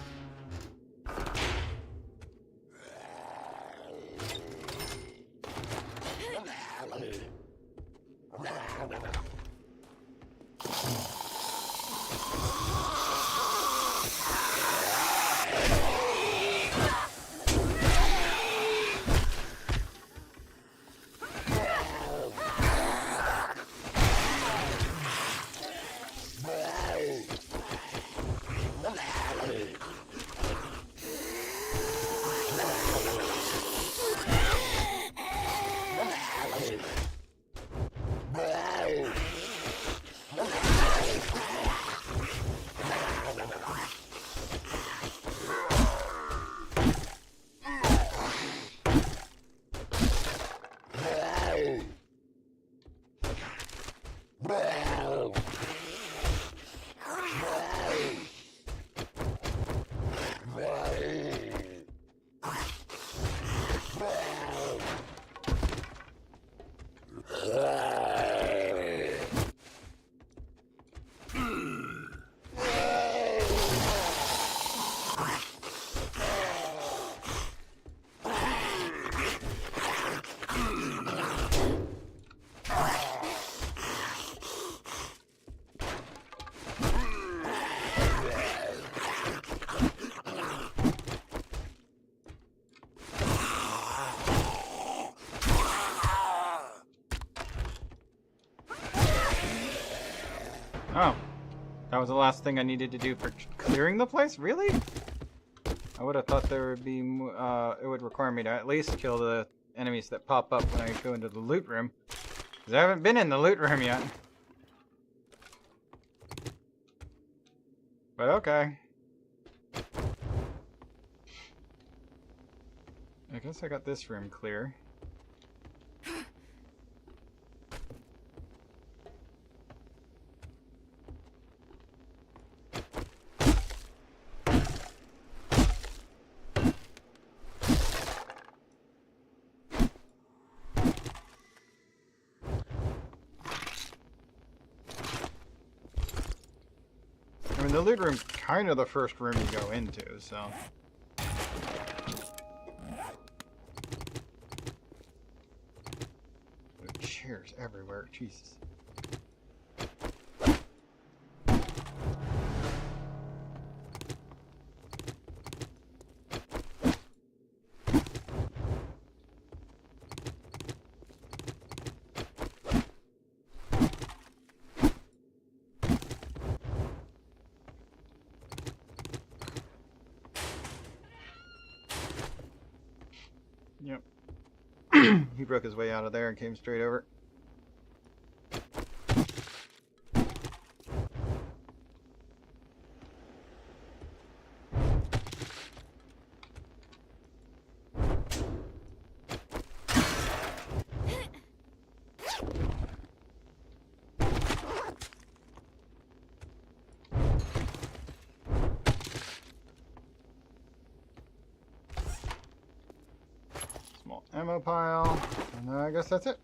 was the last thing I needed to do for clearing the place? Really? I would have thought there would be, it would require me to at least kill the enemies that pop up when I go into the loot room. Because I haven't been in the loot room yet. But okay. I guess I got this room clear. I mean, the loot room's kind of the first room you go into, so... Chairs everywhere, Jesus. Yep. He broke his way out of there and came straight over. Small ammo pile, and I guess that's it.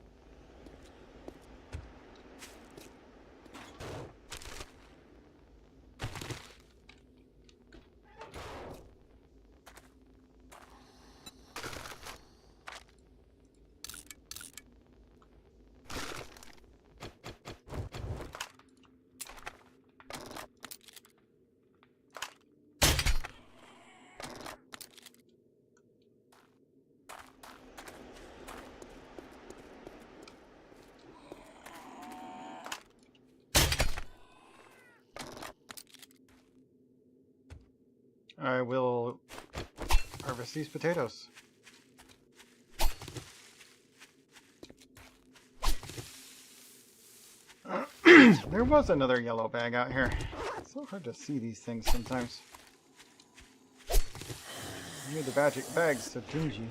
I will harvest these potatoes. There was another yellow bag out here. It's so hard to see these things sometimes. I made the bags so dingy.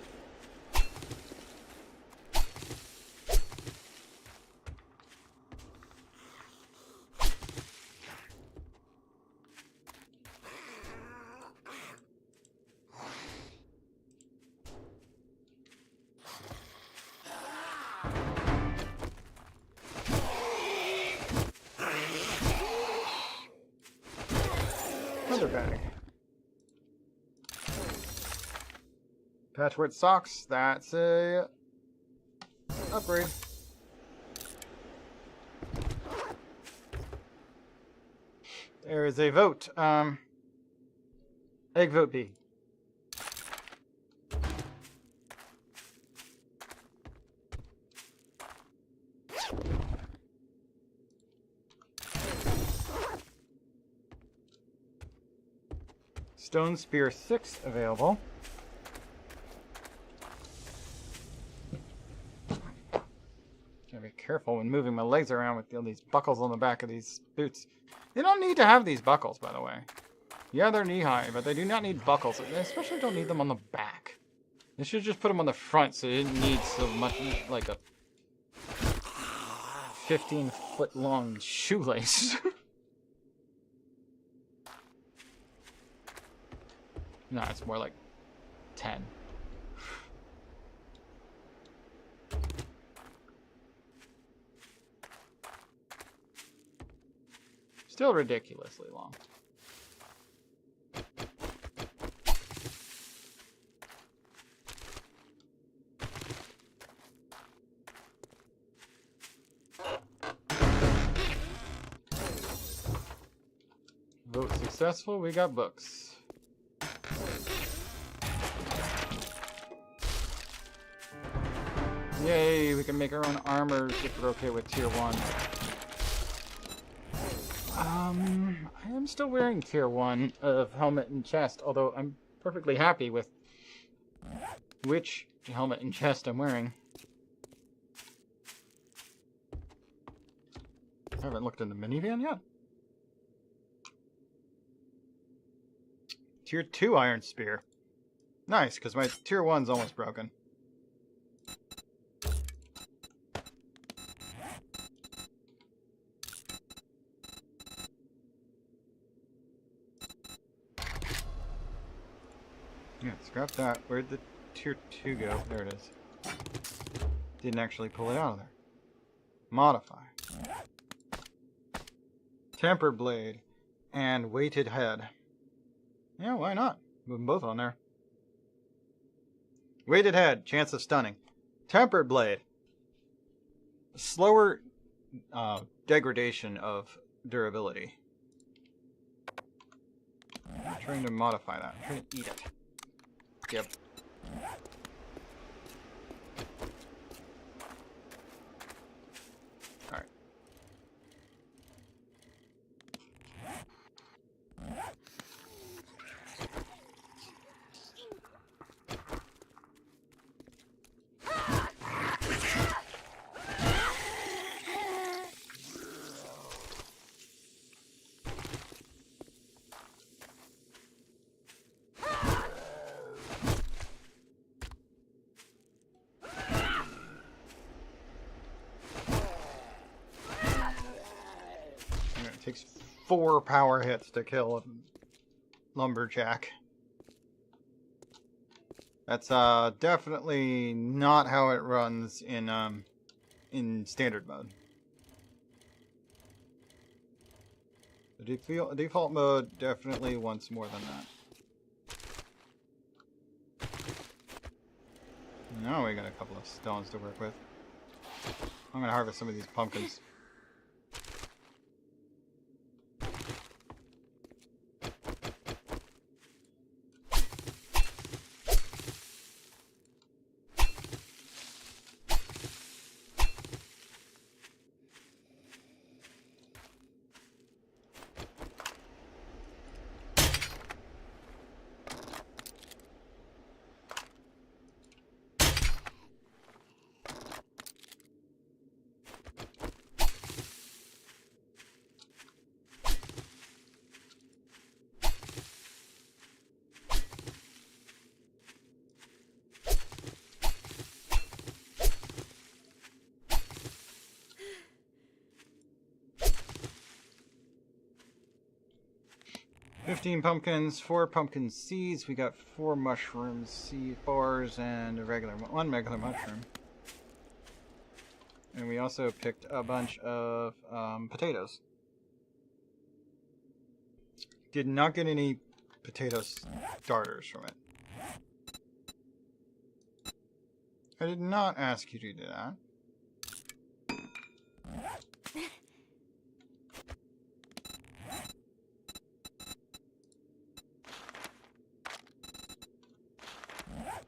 Another bag. Patchwork socks. That's a upgrade. There is a vote. Egg vote B. Stone Spear 6 available. Gotta be careful when moving my legs around with all these buckles on the back of these boots. They don't need to have these buckles, by the way. Yeah, they're knee-high, but they do not need buckles. They especially don't need them on the back. They should just put them on the front so it didn't need so much, like a 15-foot-long shoelace. No, it's more like 10. Still ridiculously long. Vote successful, we got books. Yay, we can make our own armors if we're okay with tier 1. I am still wearing tier 1 of helmet and chest, although I'm perfectly happy with which helmet and chest I'm wearing. I haven't looked in the minivan yet. Tier 2 Iron Spear. Nice, because my tier 1's almost broken. Yeah, scrap that. Where'd the tier 2 go? There it is. Didn't actually pull it out of there. Modify. Temper Blade. And Weighted Head. Yeah, why not? Move them both on there. Weighted Head. Chance of stunning. Tempered Blade. Slower degradation of durability. I'm trying to modify that. I'm trying to eat it. Yep. Alright. 4 power hits to kill a lumberjack. That's definitely not how it runs in standard mode. The default mode definitely wants more than that. Now we got a couple of stones to work with. I'm gonna harvest some of these pumpkins. $15 pumpkins, 4 pumpkin seeds. We got 4 mushroom seed bars and one regular mushroom. And we also picked a bunch of potatoes. Did not get any potato starters from it. I did not ask you to do that.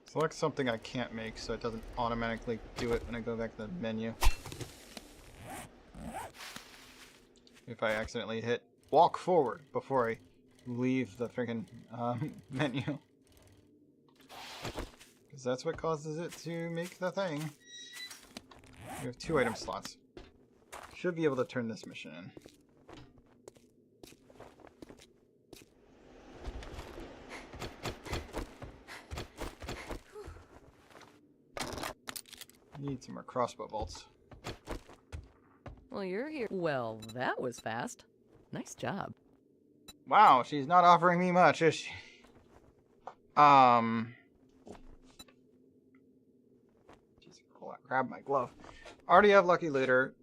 Select something I can't make so it doesn't automatically do it when I go back to the menu. If I accidentally hit walk forward before I leave the freaking menu. Because that's what causes it to make the thing. We have 2 item slots. Should be able to turn this mission in. Need some more crossbow bolts. Well, you're here. Well, that was fast. Nice job. Wow, she's not offering me much, is she? Just grab my glove. Already have Lucky Looter.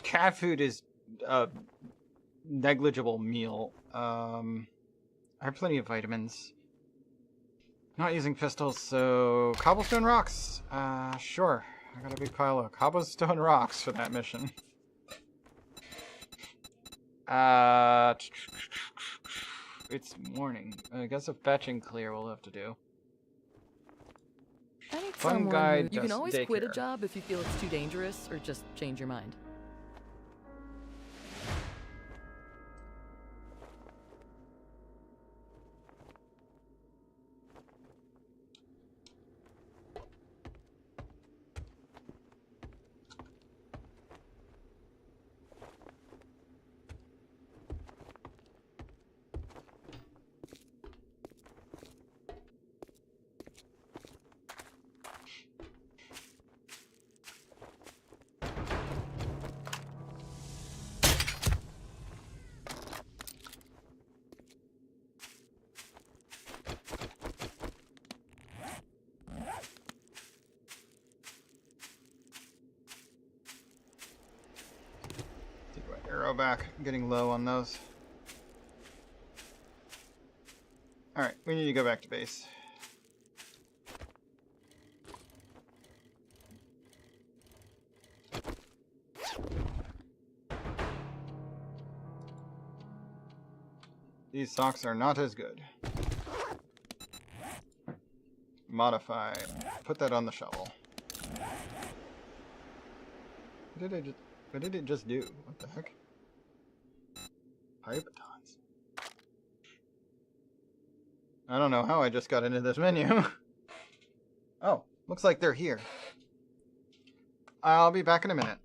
Cat food is a negligible meal. I have plenty of vitamins. Not using pistols, so cobblestone rocks. Sure. I got a big pile of cobblestone rocks for that mission. It's morning. I guess a fetch and clear we'll have to do. I need Fun someone guide you can does always quit a daycare. job if you feel it's too dangerous, or just change your mind. arrow back. I'm getting low on those. Alright, we need to go back to base. These socks are not as good. Modify. Put that on the shovel. What did it just do? What the heck? Pipe batons. I don't know how I just got into this menu. Oh, looks like they're here. I'll be back in a minute.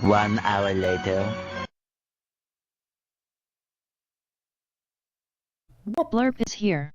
1 hour later. Blurp is here.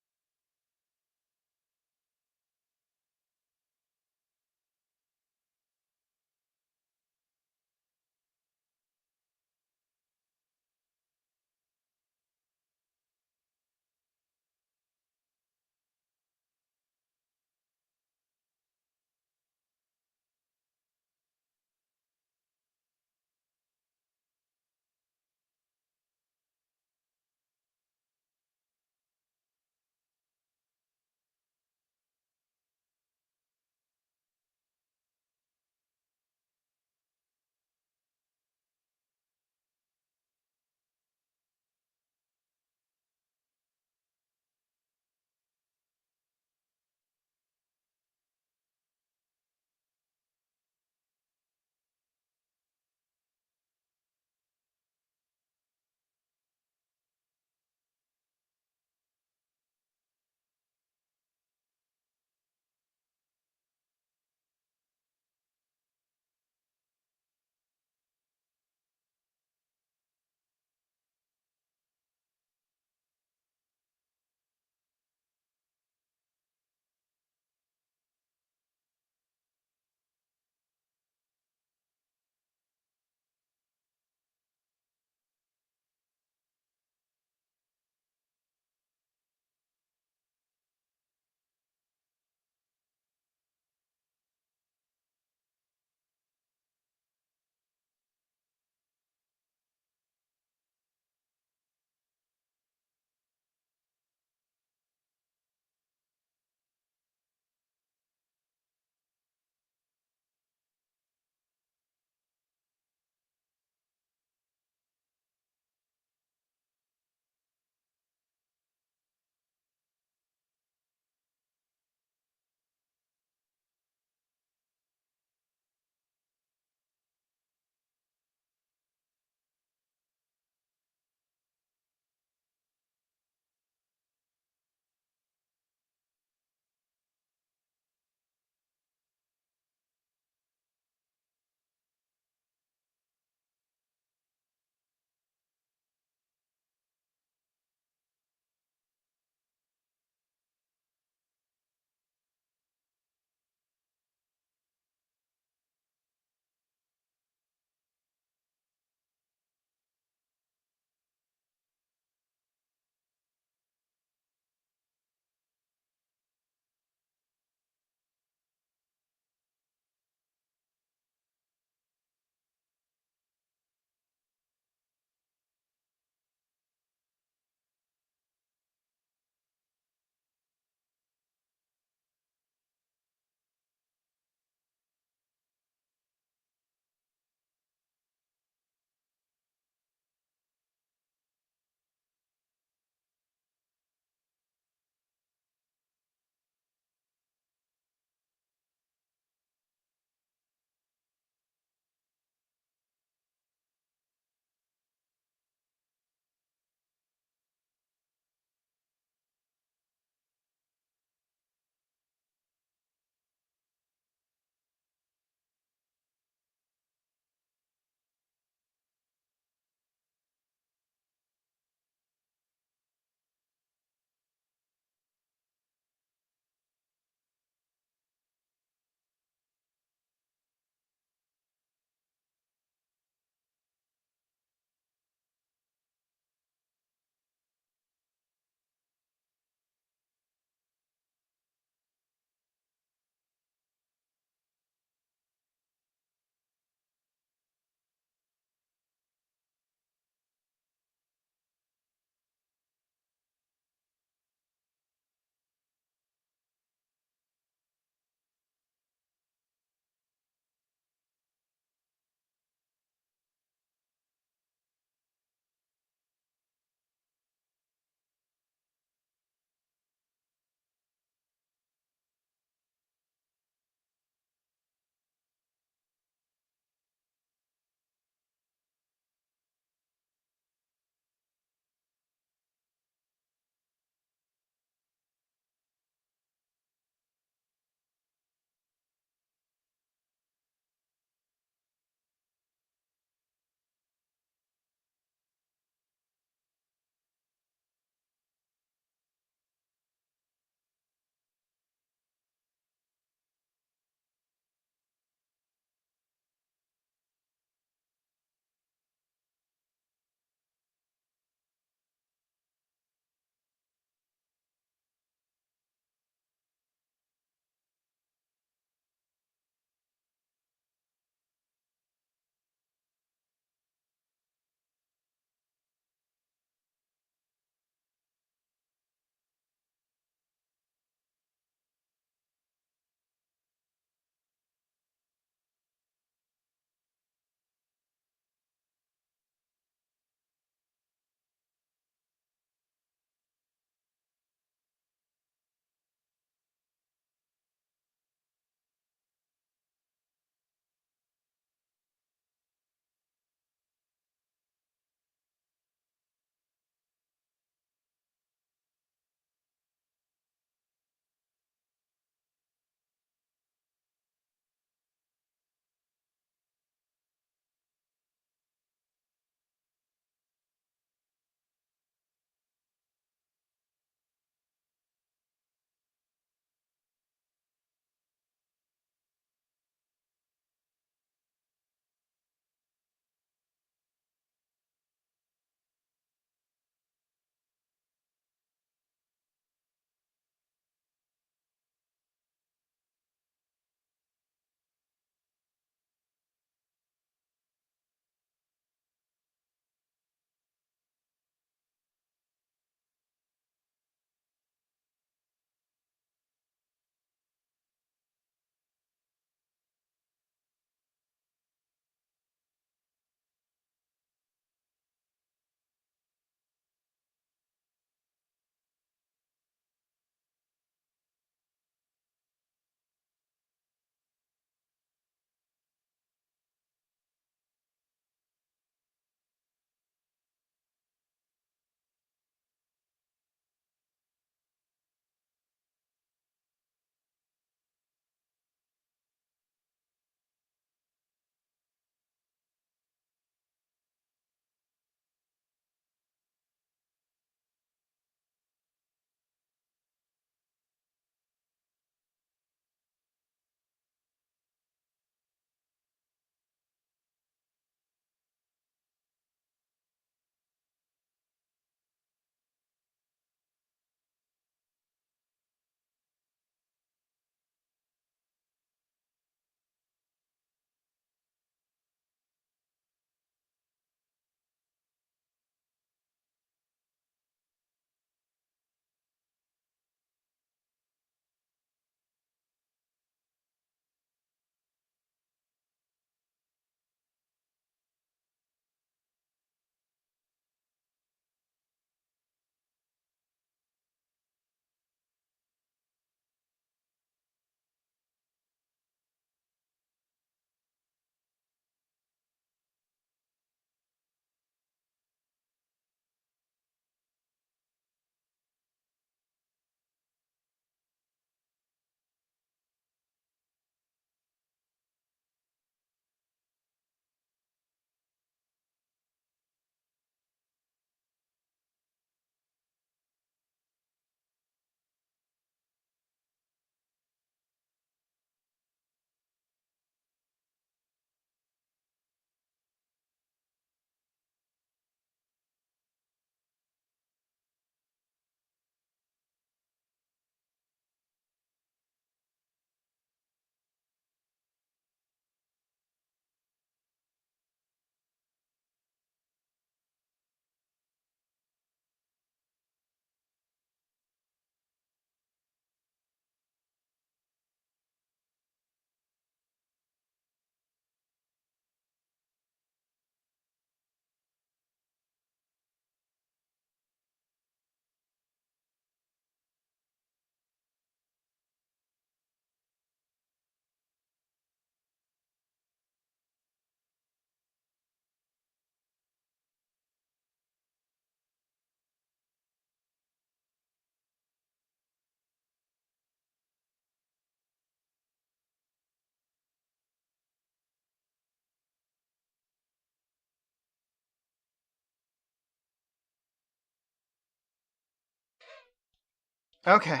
Okay,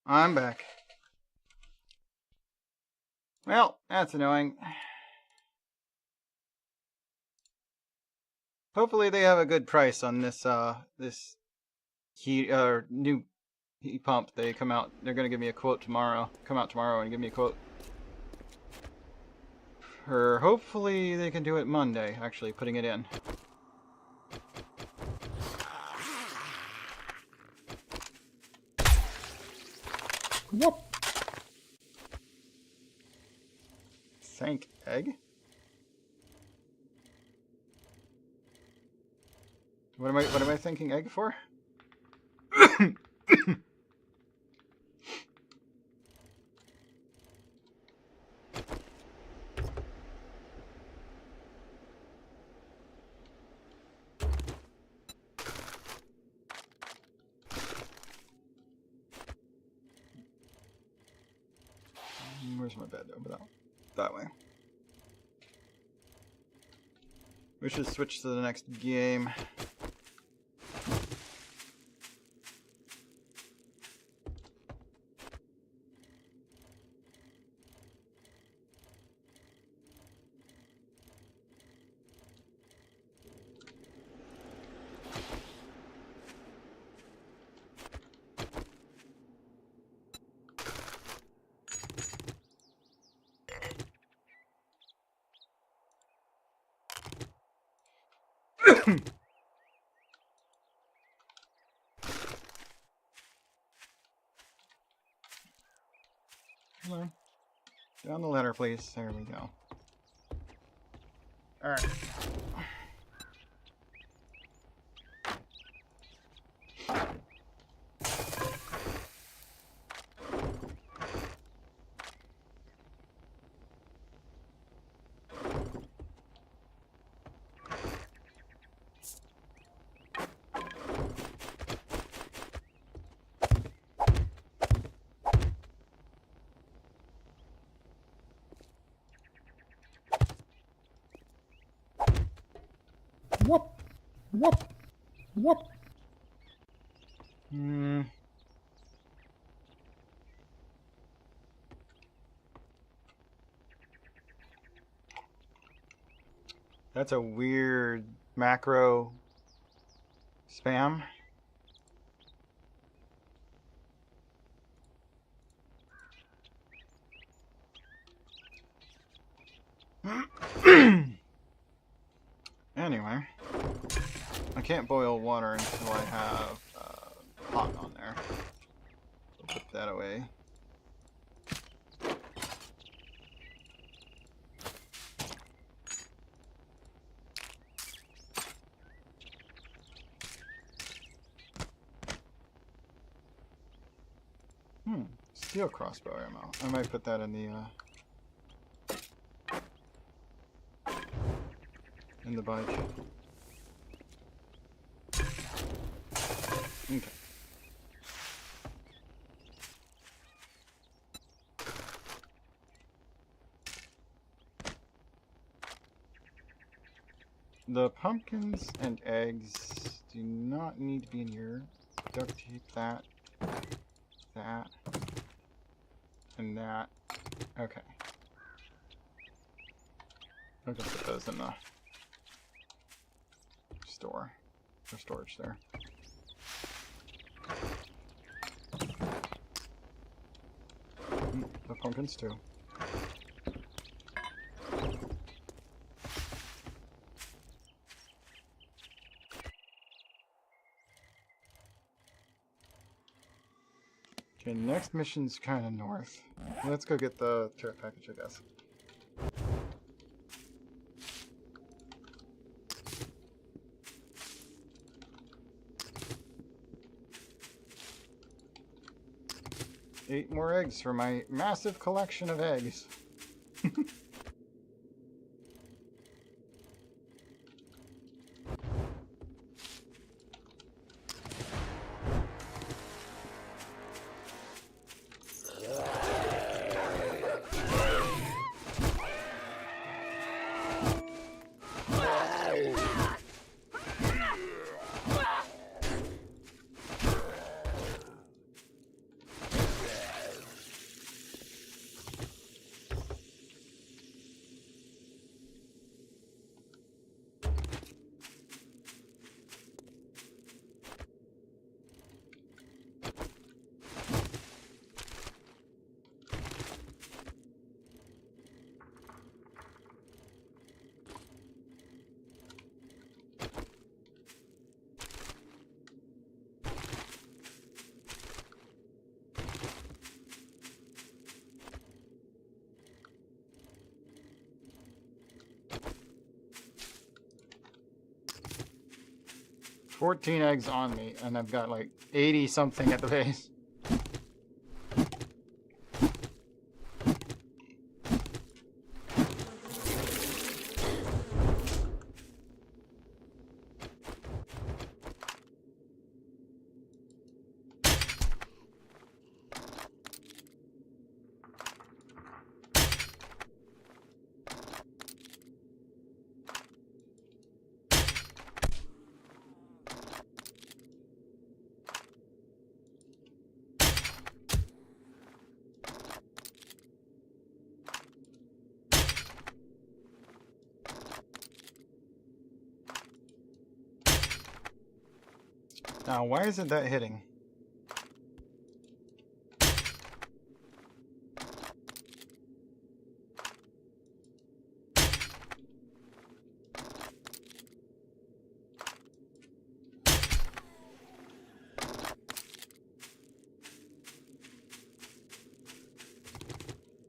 I'm back. Well, that's annoying. Hopefully they have a good price on this this heat new heat pump. They're gonna give me a quote tomorrow. Come out tomorrow and give me a quote. Or hopefully they can do it Monday, actually putting it in. What? Thank egg? What am I thinking egg for? Where's my bed? Over that way. We should switch to the next game. Come on. Down the ladder, please. There we go. Alright. What? What? What? That's a weird macro spam. Anyway, I can't boil water until I have pot on there. So put that away. Steel crossbow ammo. I might put that in the budge. Okay. The pumpkins and eggs do not need to be in here. Duct tape that, and that. Okay. I'll just put those in the store for storage there. The pumpkins too. Okay, next mission's kind of north. Let's go get the turret package, I guess. Eight more eggs for my massive collection of eggs. 14 eggs on me, and I've got like 80 something at the base. Now, why isn't that hitting?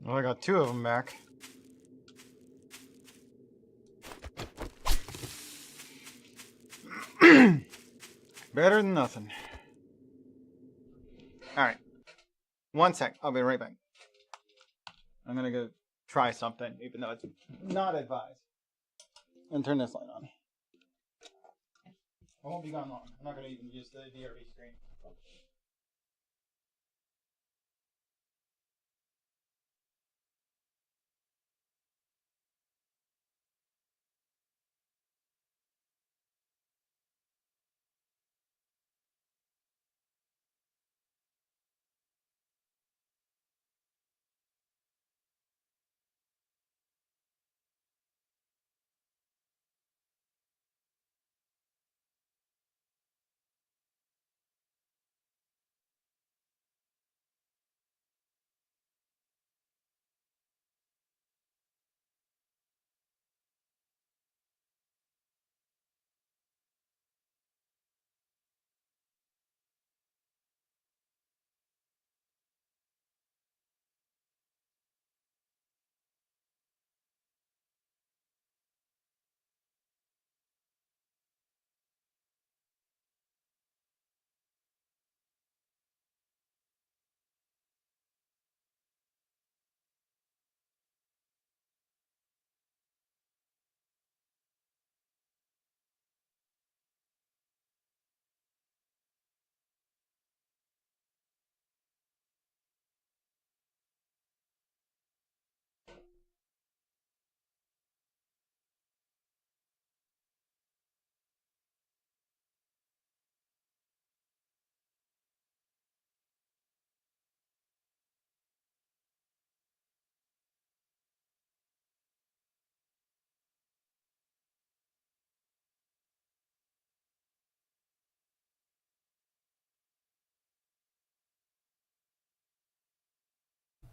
Well, I got 2 of them back. Better than nothing. Alright. 1 sec. I'll be right back. I'm gonna go try something, even though it's not advised. And turn this light on. I won't be gone long. I'm not gonna even use the DRV screen.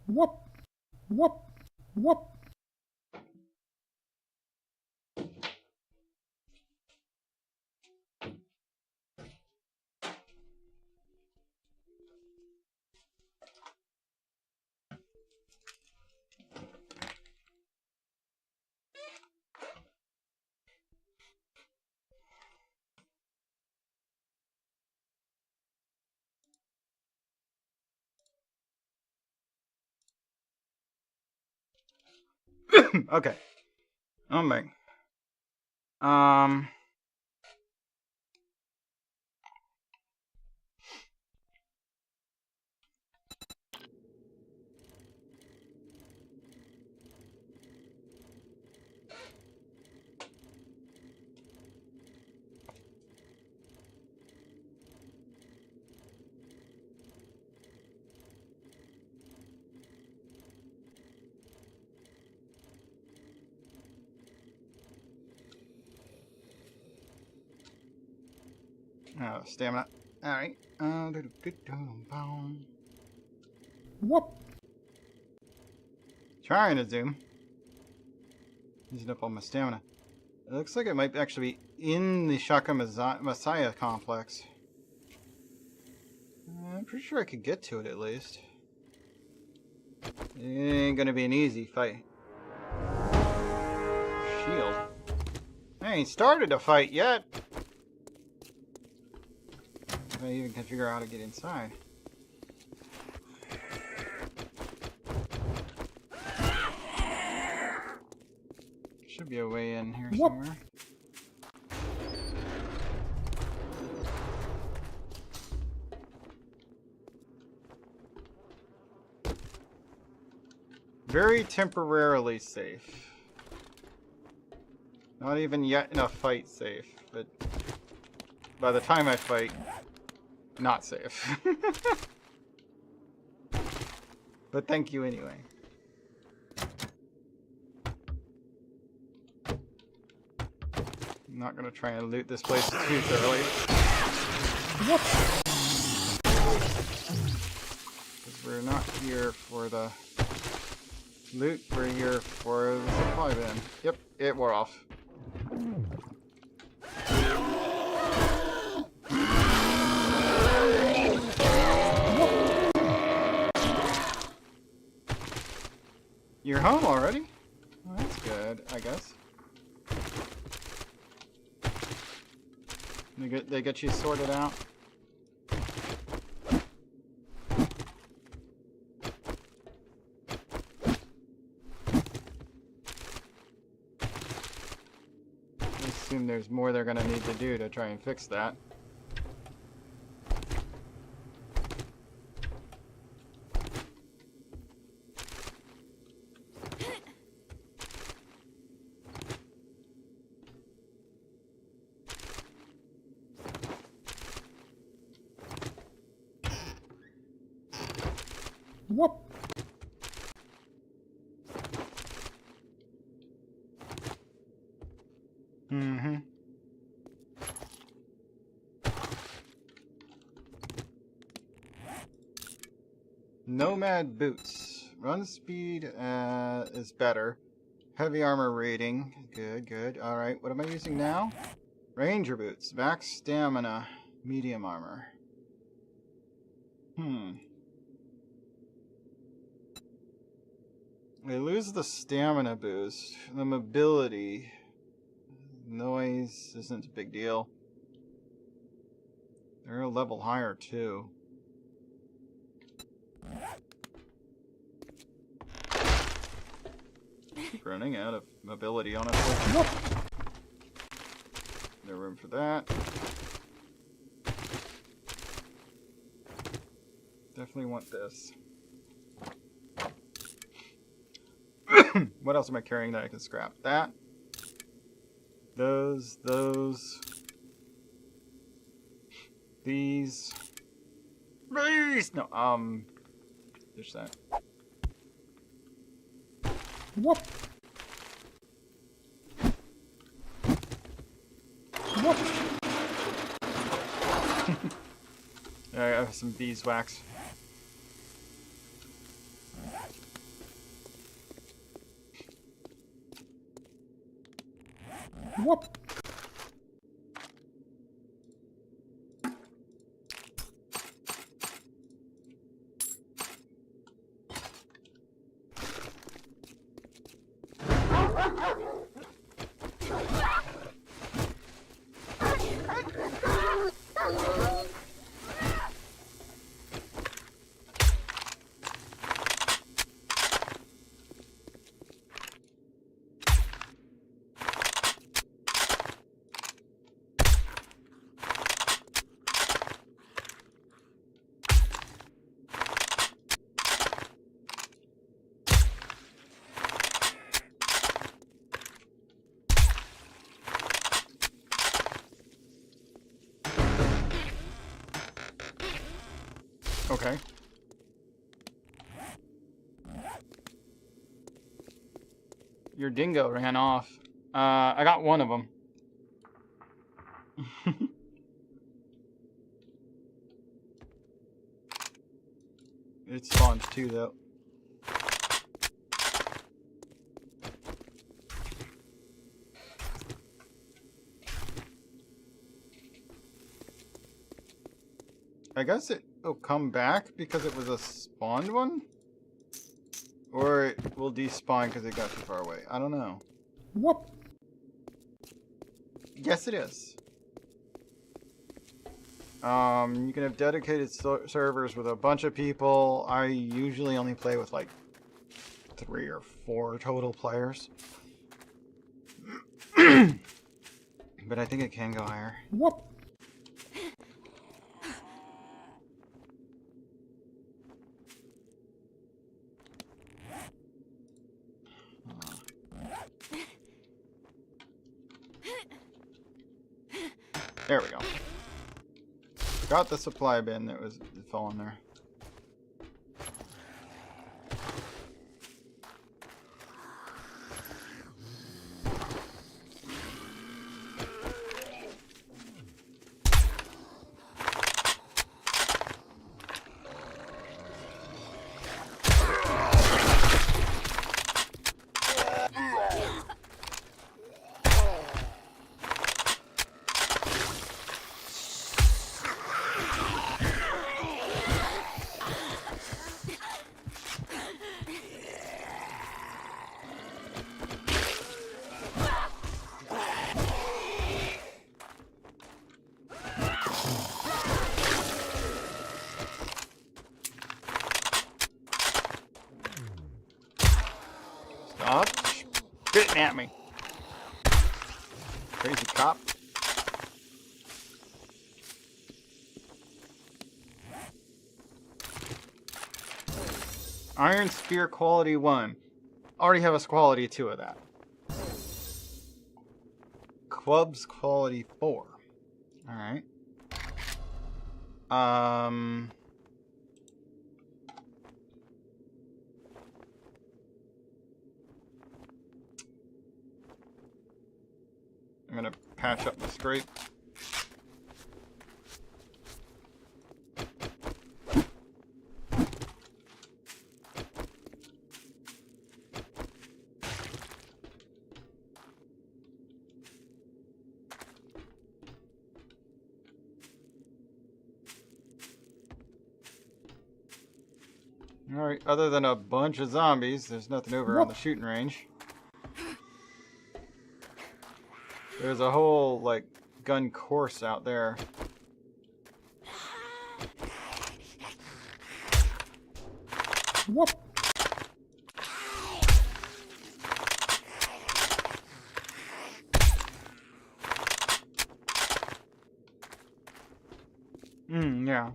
Whoop, whoop, whoop. Okay. Oh my. Oh, stamina. Alright. Whoop. Trying to zoom. Using up all my stamina. It looks like it might actually be in the Shaka Messiah complex. I'm pretty sure I could get to it at least. It ain't gonna be an easy fight. Shield. I ain't started a fight yet. If I even can figure out how to get inside. Should be a way in here somewhere. Very temporarily safe. Not even yet in a fight safe, but by the time I fight, not safe. But thank you anyway. I'm not gonna try and loot this place too thoroughly. Because we're not here for the loot, we're here for the supply bin. Yep, it wore off. You're home already? Well, that's good, I guess. They get you sorted out? I assume there's more they're gonna need to do to try and fix that. Whoop! Mm-hmm. Nomad boots. Run speed is better. Heavy armor rating. Good, good. Alright, what am I using now? Ranger boots. Max stamina. Medium armor. I lose the stamina boost. The mobility. Noise isn't a big deal. They're a level higher too. Keep running out of mobility, honestly. No room for that. Definitely want this. What else am I carrying that I can scrap? That. Those. These. No, there's that. Whoop! Whoop! I have some beeswax. Whoop! Okay. Your dingo ran off. I got one of them. It spawns too, though. I guess it'll come back because it was a spawned one? Or it will despawn because it got too far away. I don't know. Whoop! Yes, it is. You can have dedicated servers with a bunch of people. I usually only play with like 3 or 4 total players. But I think it can go higher. Whoop. There we go. Got the supply bin that was falling there. Stop spitting at me. Crazy cop. Iron Spear quality 1. Already have a quality 2 of that. Clubs quality 4. Alright. I'm gonna patch up the scrape. Alright, other than a bunch of zombies, there's nothing over on the shooting range. There's a whole, like, gun course out there. Whoop. Yeah.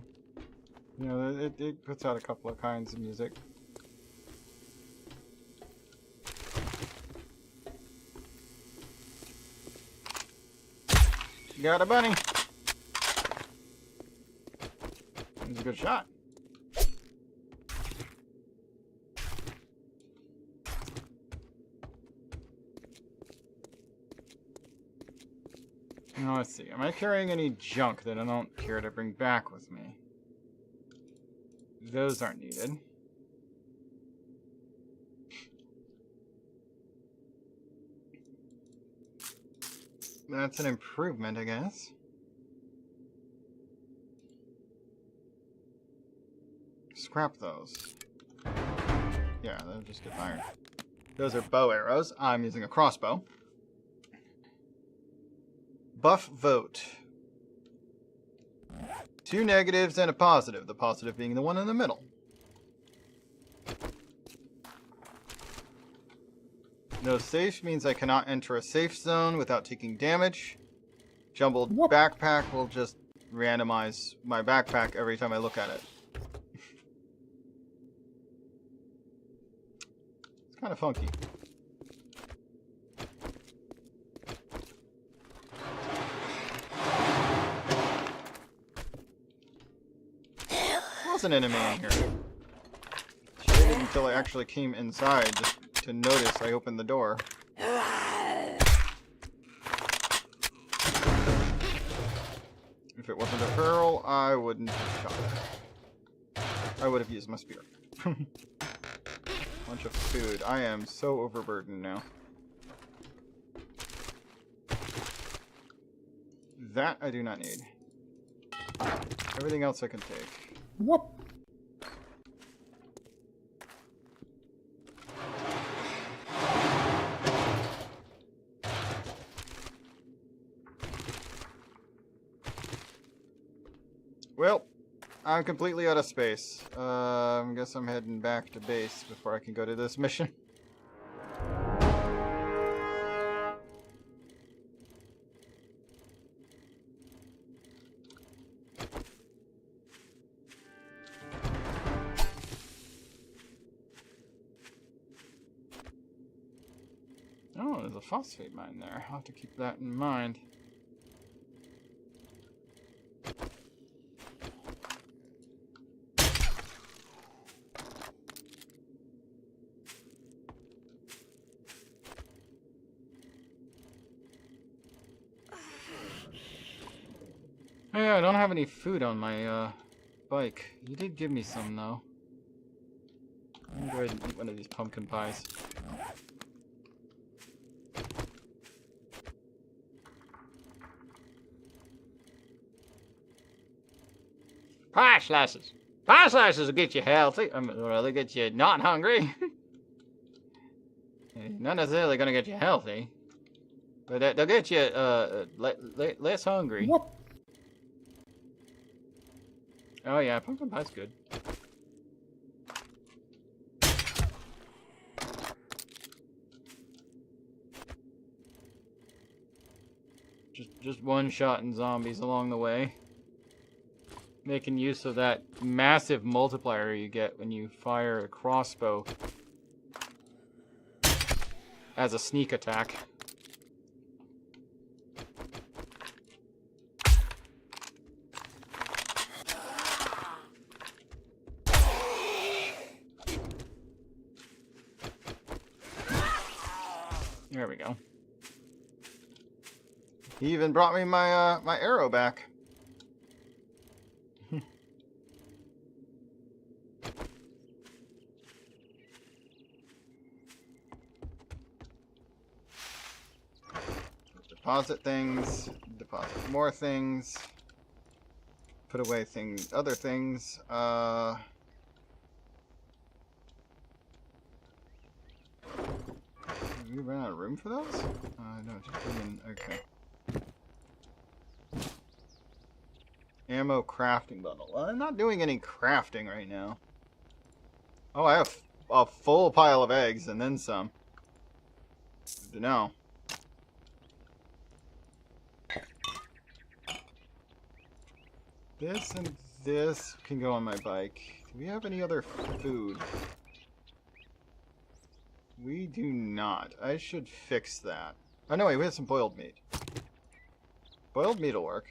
You know, it puts out a couple of kinds of music. Got a bunny. That's a good shot. Now let's see. Am I carrying any junk that I don't care to bring back with me? Those aren't needed. That's an improvement, I guess. Scrap those. Yeah, they'll just get fired. Those are bow arrows. I'm using a crossbow. Buff vote. 2 negatives and a positive. The positive being the one in the middle. No safe means I cannot enter a safe zone without taking damage. Jumbled backpack will just randomize my backpack every time I look at it. It's kind of funky. There's an enemy in here. She waited until I actually came inside just to notice I opened the door. If it wasn't a pearl, I wouldn't have shot it. I would have used my spear. Bunch of food. I am so overburdened now. That I do not need. Everything else I can take. Whoop. Well, I'm completely out of space. I guess I'm heading back to base before I can go to this mission. Oh, there's a phosphate mine there. I'll have to keep that in mind. Yeah, I don't have any food on my bike. You did give me some though. I'm gonna go ahead and eat one of these pumpkin pies. Pie slices! Pie slices will get you healthy. Well, they get you not hungry. Not necessarily gonna get you healthy. But they'll get you less hungry. What? Oh yeah, pumpkin pie's good. Just one-shotting zombies along the way. Making use of that massive multiplier you get when you fire a crossbow as a sneak attack. There we go. He even brought me my my arrow back. Deposit things, deposit more things, put away things, other things. Did we run out of room for those? No, just put in, okay. Ammo crafting bundle. Well, I'm not doing any crafting right now. Oh, I have a full pile of eggs and then some. Good to know. This and this can go on my bike. Do we have any other food? We do not. I should fix that. Oh no, wait, we have some boiled meat. Boiled meat will work.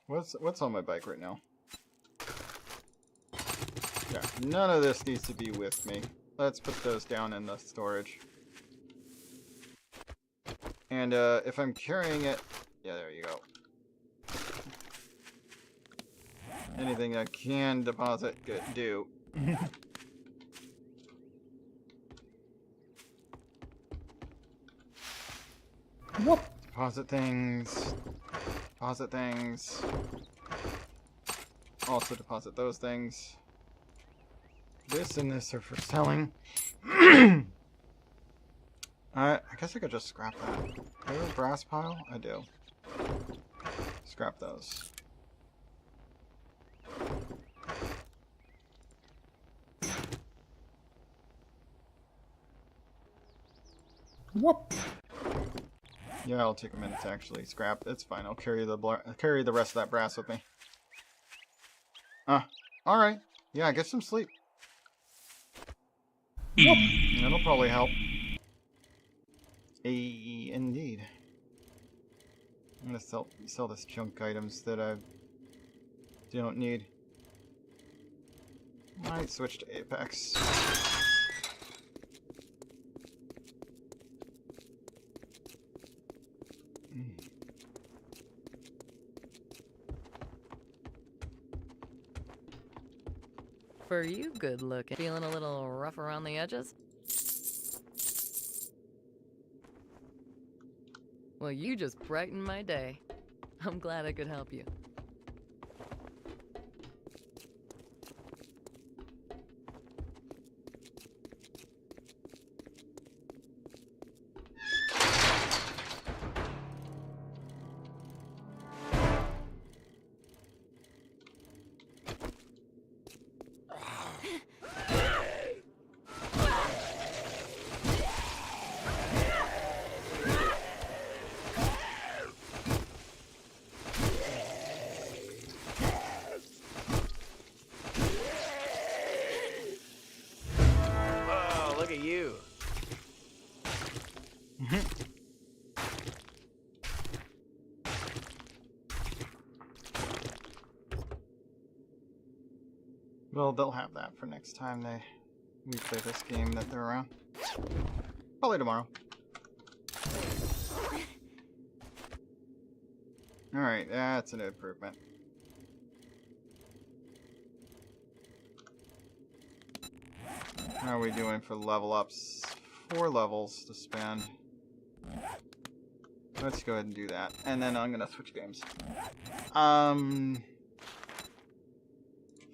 What's on my bike right now? Yeah, none of this needs to be with me. Let's put those down in the storage. And if I'm carrying it, yeah, there you go. Anything I can deposit, good, do. What? Deposit things. Deposit things. Also deposit those things. This and this are for selling. I guess I could just scrap that. Do I have a brass pile? I do. Scrap those. What? Yeah, it'll take a minute to actually scrap. It's fine. I'll carry the rest of that brass with me. All right. Yeah, get some sleep. What? That'll probably help. Indeed. I'm gonna sell this junk items that I don't need. Might switch to Apex. For you, good looking. Feeling a little rough around the edges? Well, you just brightened my day. I'm glad I could help you. Well, they'll have that for next time we play this game that they're around. Probably tomorrow. Alright, that's an improvement. How are we doing for level ups? 4 levels to spend. Let's go ahead and do that. And then I'm gonna switch games.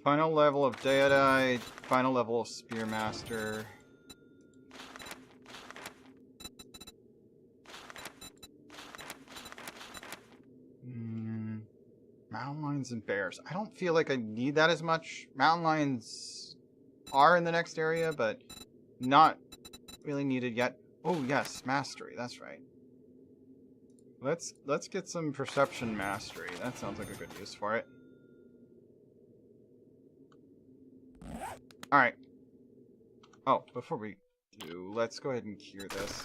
Final level of Deadeye, final level of Spearmaster. Mountain lions and bears. I don't feel like I need that as much. Mountain lions are in the next area, but not really needed yet. Oh yes, mastery. That's right. Let's get some perception mastery. That sounds like a good use for it. All right. Oh, before we do, let's go ahead and cure this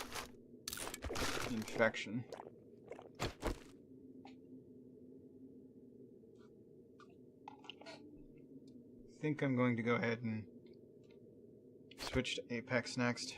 infection. I think I'm going to go ahead and switch to Apex next.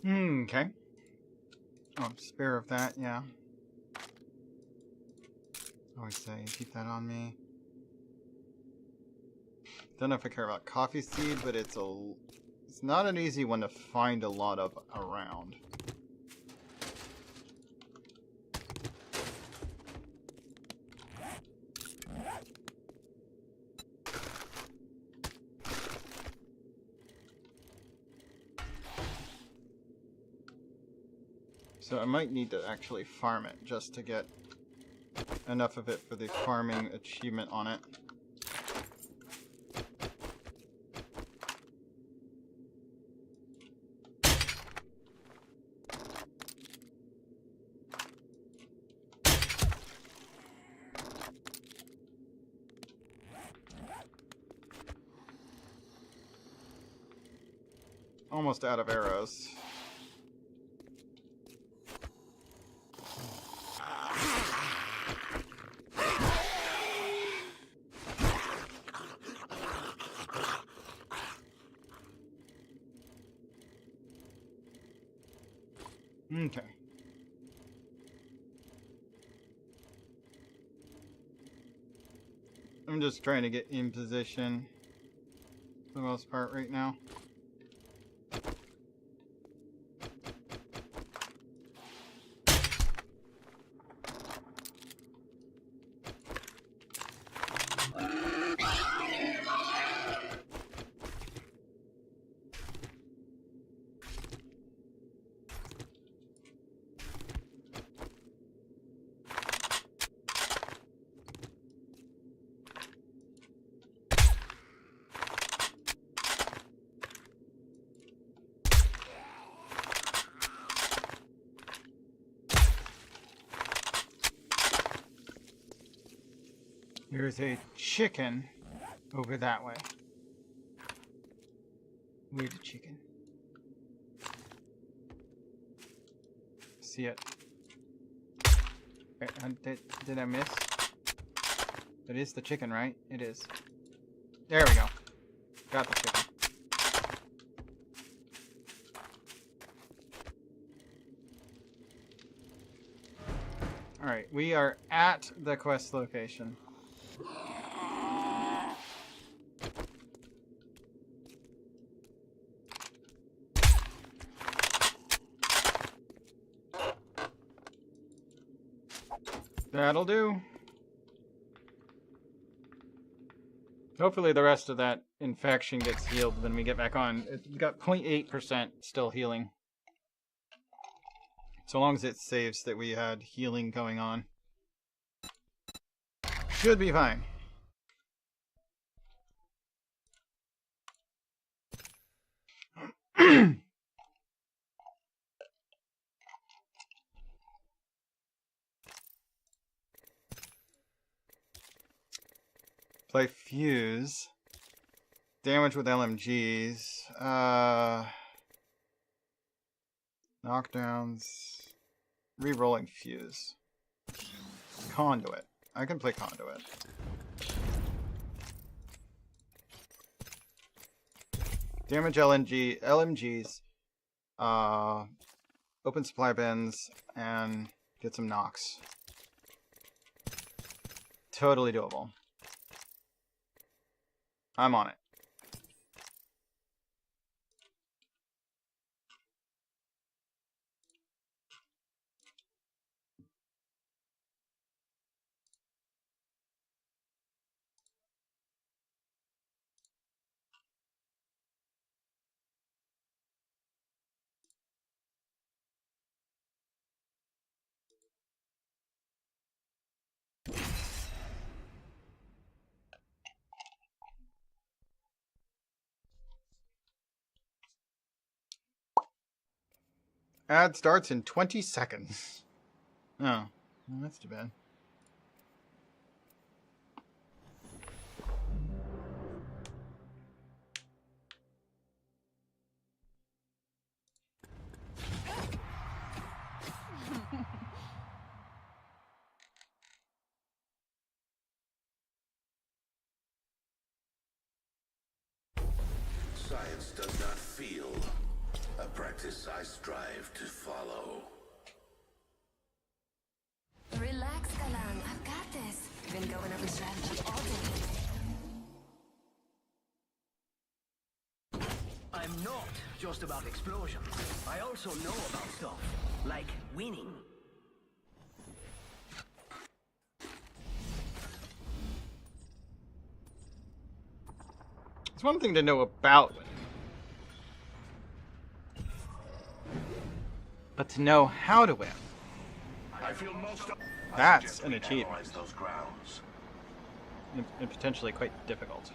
Okay. Oh, spare of that, yeah. Always say, keep that on me. Don't know if I care about coffee seed, but it's not an easy one to find a lot of around. So I might need to actually farm it just to get enough of it for the farming achievement on it. Almost out of arrows. Okay. I'm just trying to get in position for the most part right now. There's a chicken over that way. Where's the chicken? See it. Did I miss? That is the chicken, right? It is. There we go. Got the chicken. Alright, we are at the quest location. That'll do. Hopefully the rest of that infection gets healed when we get back on. It's got 0.8% still healing. So long as it saves that we had healing going on. Should be fine. Play Fuse. Damage with LMGs. Knockdowns. Re-rolling Fuse. Conduit. I can play Conduit. Damage LMGs. Open supply bins and get some knocks. Totally doable. I'm on it. Ad starts in 20 seconds. Oh, well, that's too bad. Science does not feel. A practice I strive to follow. Relax, Galan. I've got this. Been going over strategy all day. I'm not just about explosions. I also know about stuff, like winning. It's one thing to know about winning, but to know how to win. I feel most That's an achievement. those grounds. And potentially quite difficult.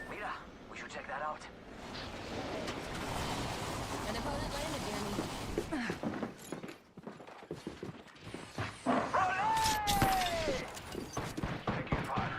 Mira, we should check that out. An opponent landed near me. Thank you, partner.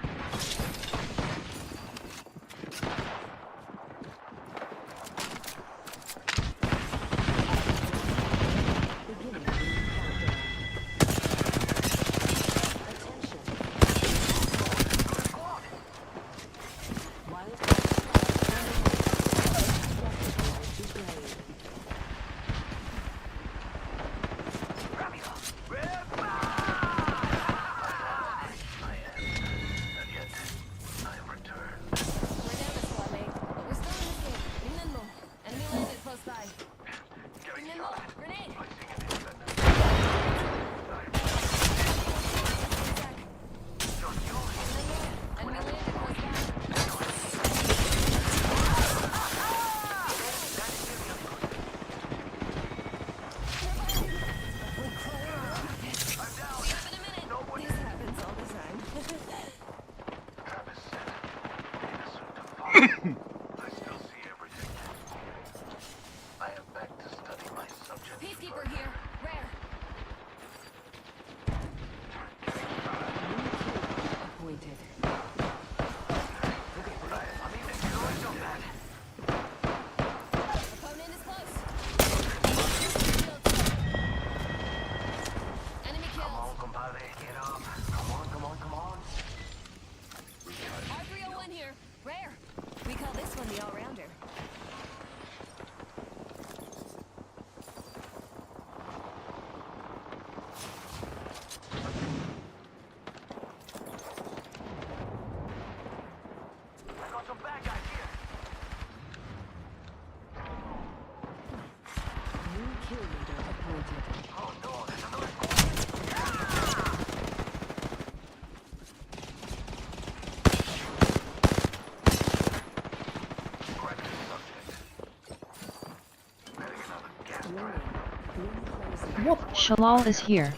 Shalal is here.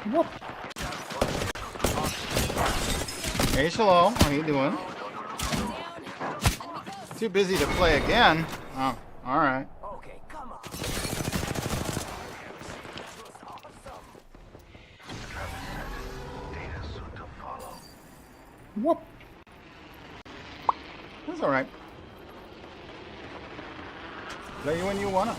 Whoop. Hey Shalom, how you doing? Too busy to play again. Oh, alright. Okay, come on. Data soon to follow. Whoop. That's alright. Play when you wanna.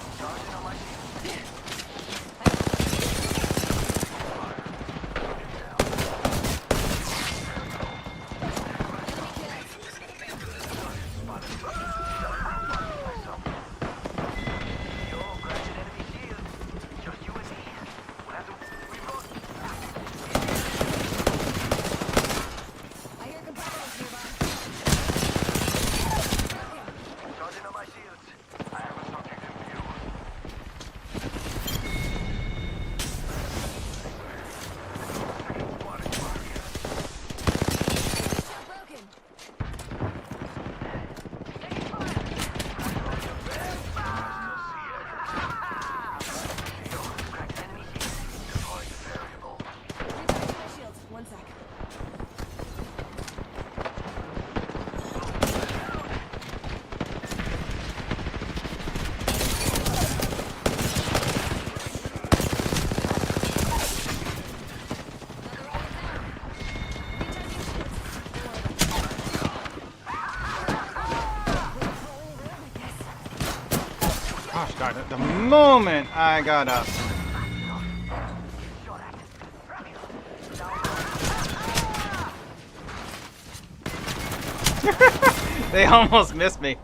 Gosh darn it, the moment I got up. They almost missed me.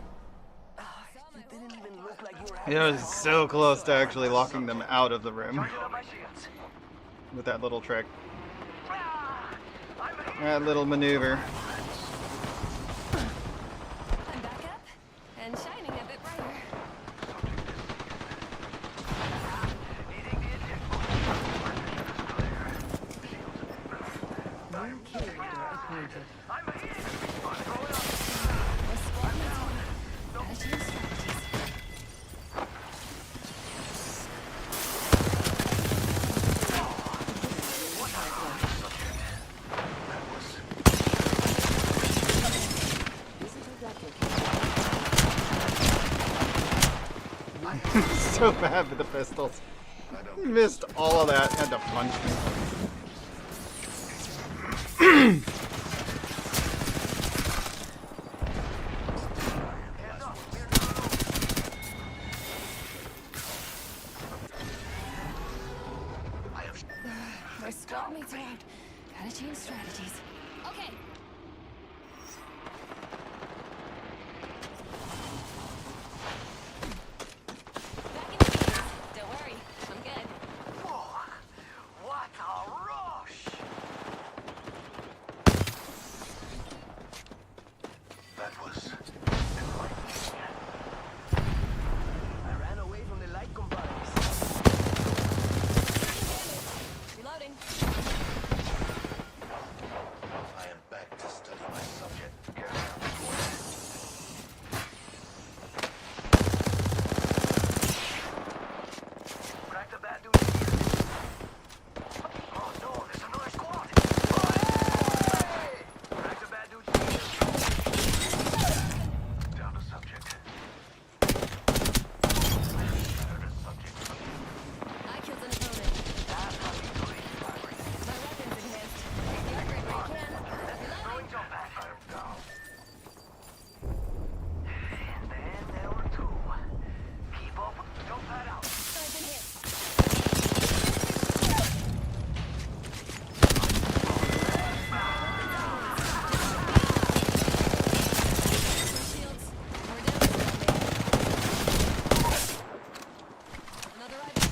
It was so close to actually locking them out of the room. With that little trick. That little maneuver. I'm back up and shining a bit brighter. So bad with the pistols. Missed all of that. Had to punch me. My squad mates are out. Gotta change strategies. Okay. Back in the game. Don't worry, I'm good. Whoa, what a rush! That was I ran away from the light companies. Reloading. I am back to study my subject. Crack the bad dude here. Oh no, there's another squad. Hey! Crack the bad dude here. Down to subject. I killed an opponent. My weapon's enhanced. Take the upgrade where you can. Throwing jump back. I am down. And then there were two. Keep up. Jump pad out. I've been hit. Shields. We're down to another rifle.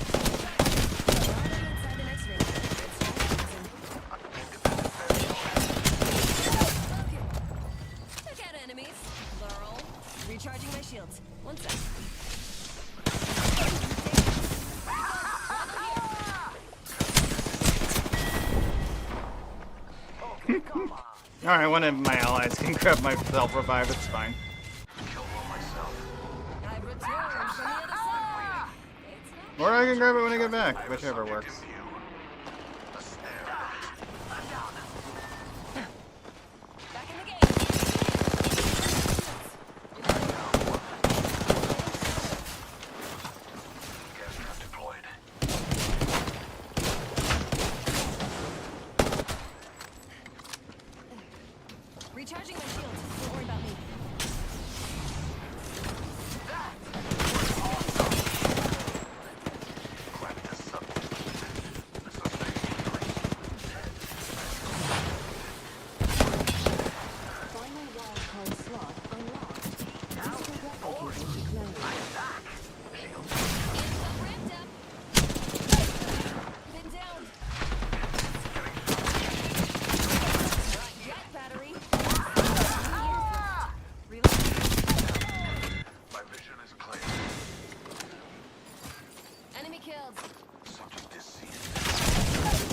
We're already inside the next ring. Good strategizing. Okay. Took out enemies. Plural. Recharging my shields. One sec. Okay, come on. Alright, one of my allies can grab my self-revive, it's fine. Kill one myself. I've returned from the other side. It's not Or I can grab it when I get back, whichever works. Back in the game. Gas trap deployed. Recharging my shields. Don't worry about me. Grab the subject. The suspect is Final wildcard slot unlocked. Physical replicator declared. Ramped up. Been down. Not yet, battery. Reload. My vision is clear. Enemy killed. Subject is seen.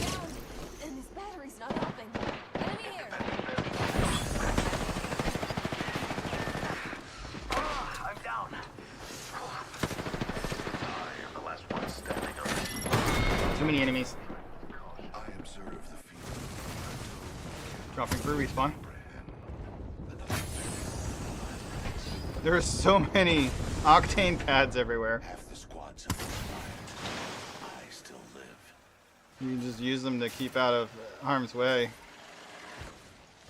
Down. And this battery's not helping. Enemy here. I'm down. I am the last one standing. Too many enemies. I observe the field. Dropping through respawn. There are so many octane pads everywhere. Half the squads have survived. I still live. You can just use them to keep out of harm's way.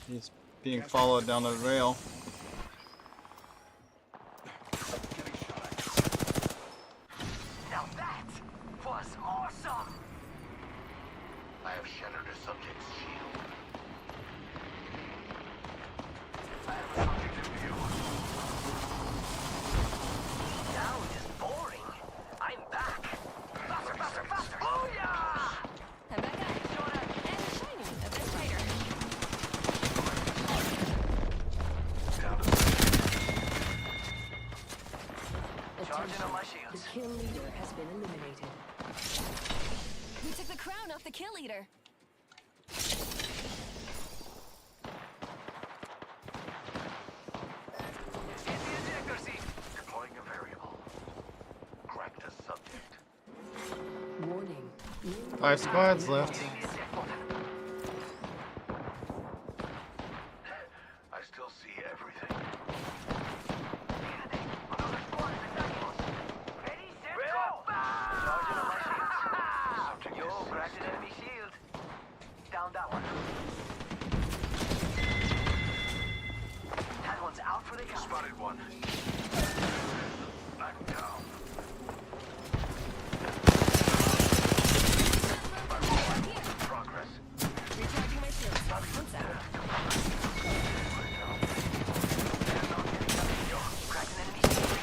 He's being followed down the rail. Now that was awesome! I have shattered a subject's shield. I have a subject in view. Down is boring. I'm back. Faster, faster, faster! Oh yeah! I'm back up. And shiny. A bit tighter. Down to charging on my The shields. kill leader has been eliminated. We took the crown off the kill leader. In the ejector seat. Deploying a variable. Cracked a subject. Warning. New 5 squads left. The eject button. I still see everything. Another squad is attacking us. Ready, set, go! Charging on my shields. Subject Yo, cracked an enemy shield. Down that one. That one's out for the count. Spotted one. Knocked down. Progress. Recharging my shields. One sec. Cracked an enemy shield.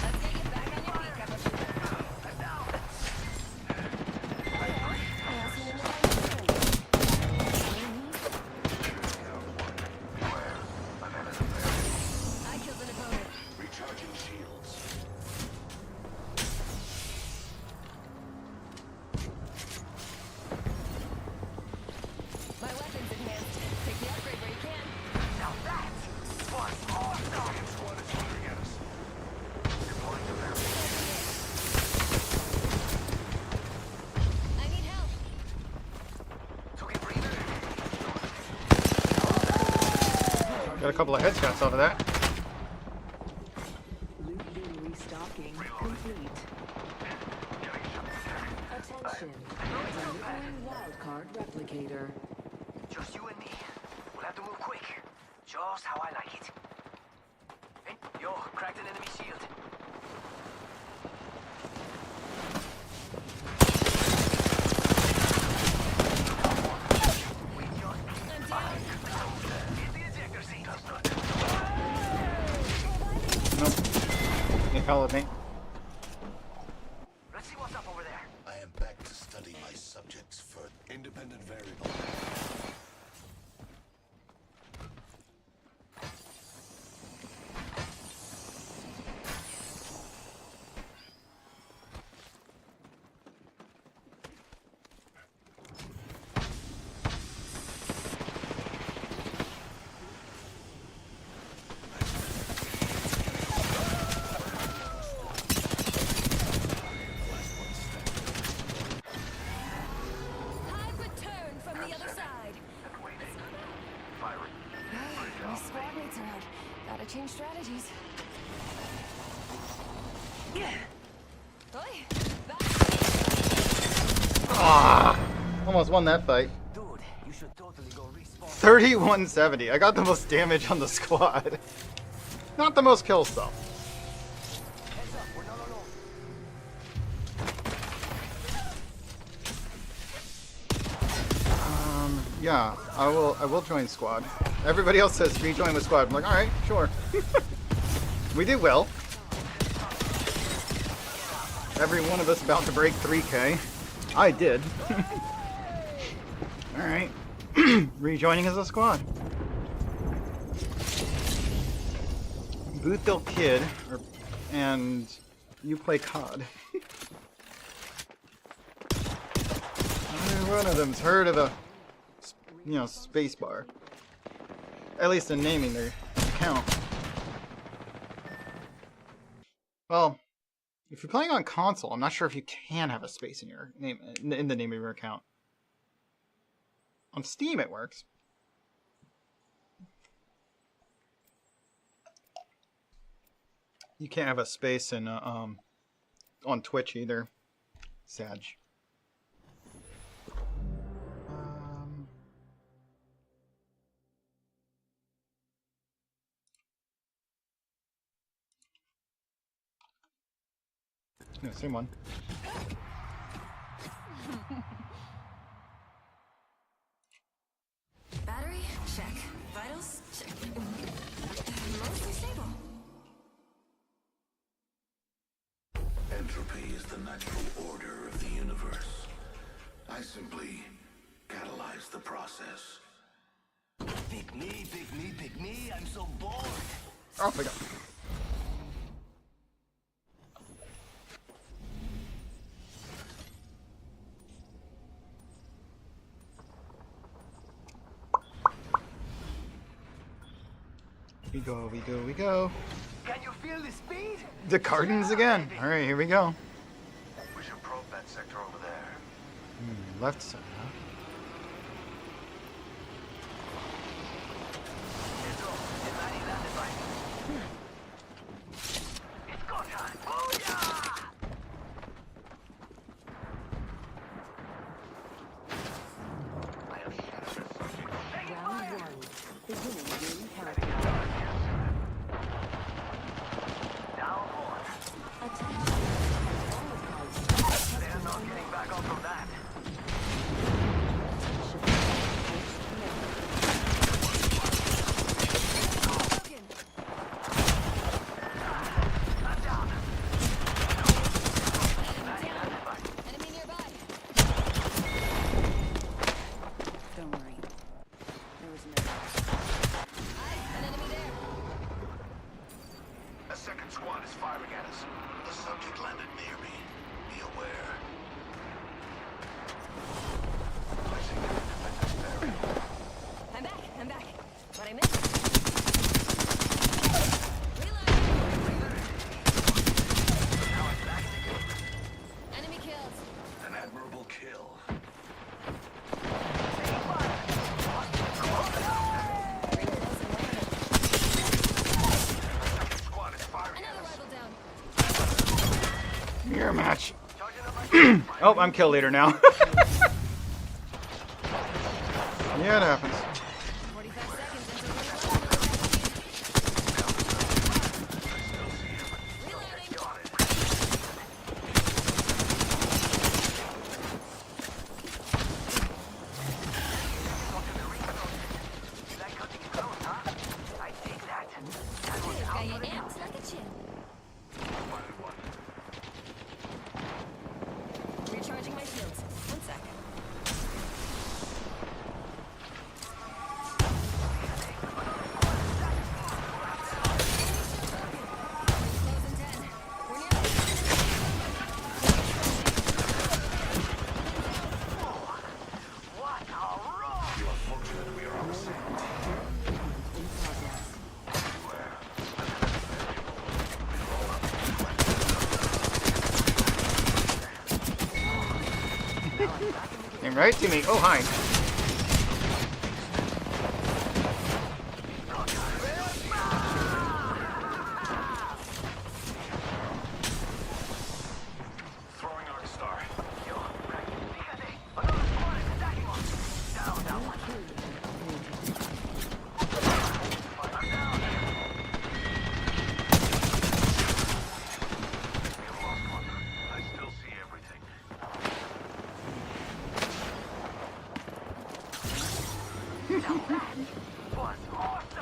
Let's get you back on your feet, Cappuccino. I'm down. Passing in the line. I killed an opponent. Recharging shields. My weapon's enhanced. Pick the upgrade where you can. Now that was awesome. Squad is shooting at us. Deploying the variable. I need help. Took a breather. Got a couple of headshots off of that. loot bin restocking complete. Attention. Delivering wildcard replicator. Just you and me. We'll have to move quick. Just how I like it. Hey, yo, cracked an enemy shield. We just I'm down. hit the ejector seat. Does not. Nope. They followed me. Let's see what's up over there. I am back to study my subjects further. Independent variable. Changing strategies. Oi, back. Ah, almost won that fight. Dude, you should totally go respawn. 3170. I got the most damage on the squad. Not the most kills though. Heads up, we're not alone. Yeah, I will join squad. Everybody else says rejoin the squad. I'm like, alright, sure. We did well. Every one of us about to break 3K. I did. Alright. Rejoining as a squad. Boothville Kid, and you play COD. Every one of them's heard of the, spacebar. At least in naming their account. Well, if you're playing on console, I'm not sure if you can have a space in your name in the name of your account. On Steam, it works. You can't have a space in on Twitch either. Sad. No, same one. Battery, check. Vitals, check. Mostly stable. Entropy is the natural order of the universe. I simply catalyze the process. Pick me, pick me, pick me. I'm so bored. Oh my god. We go, we go, we go. Can you feel the speed? The Cardins again. Alright, here we go. We should probe that sector over there. Left side, huh? It's off. The mighty landed by me. It's go time. Oh yeah! I have shattered the subject. Taking Round fire! one. Beginning ring countdown. Down one. Attention. They're not getting back up from that. Broken. I'm down. Enemy nearby. Don't worry. There was no. An enemy there. A second squad is firing at us. The subject landed near me. Be aware. Placing an independent barrier. I'm back. What I missed? Reload. Now I'm back in the game. Enemy killed. An admirable kill. Taking fire. Bring close and weapon. Second squad is firing at Another us. rival down. Mirror match. Charging up my Oh, I'm kill leader now. Yeah, it happens. 45 seconds until reload. Reloading. got it. That cutting it close, huh? I dig that. That was Got out you of the amped like a chin. Recharging my shields. 1 second. Close in 10. We're nearly. What a roll! You are fortunate we are on the same team. In progress. Came right to me. Oh, hi.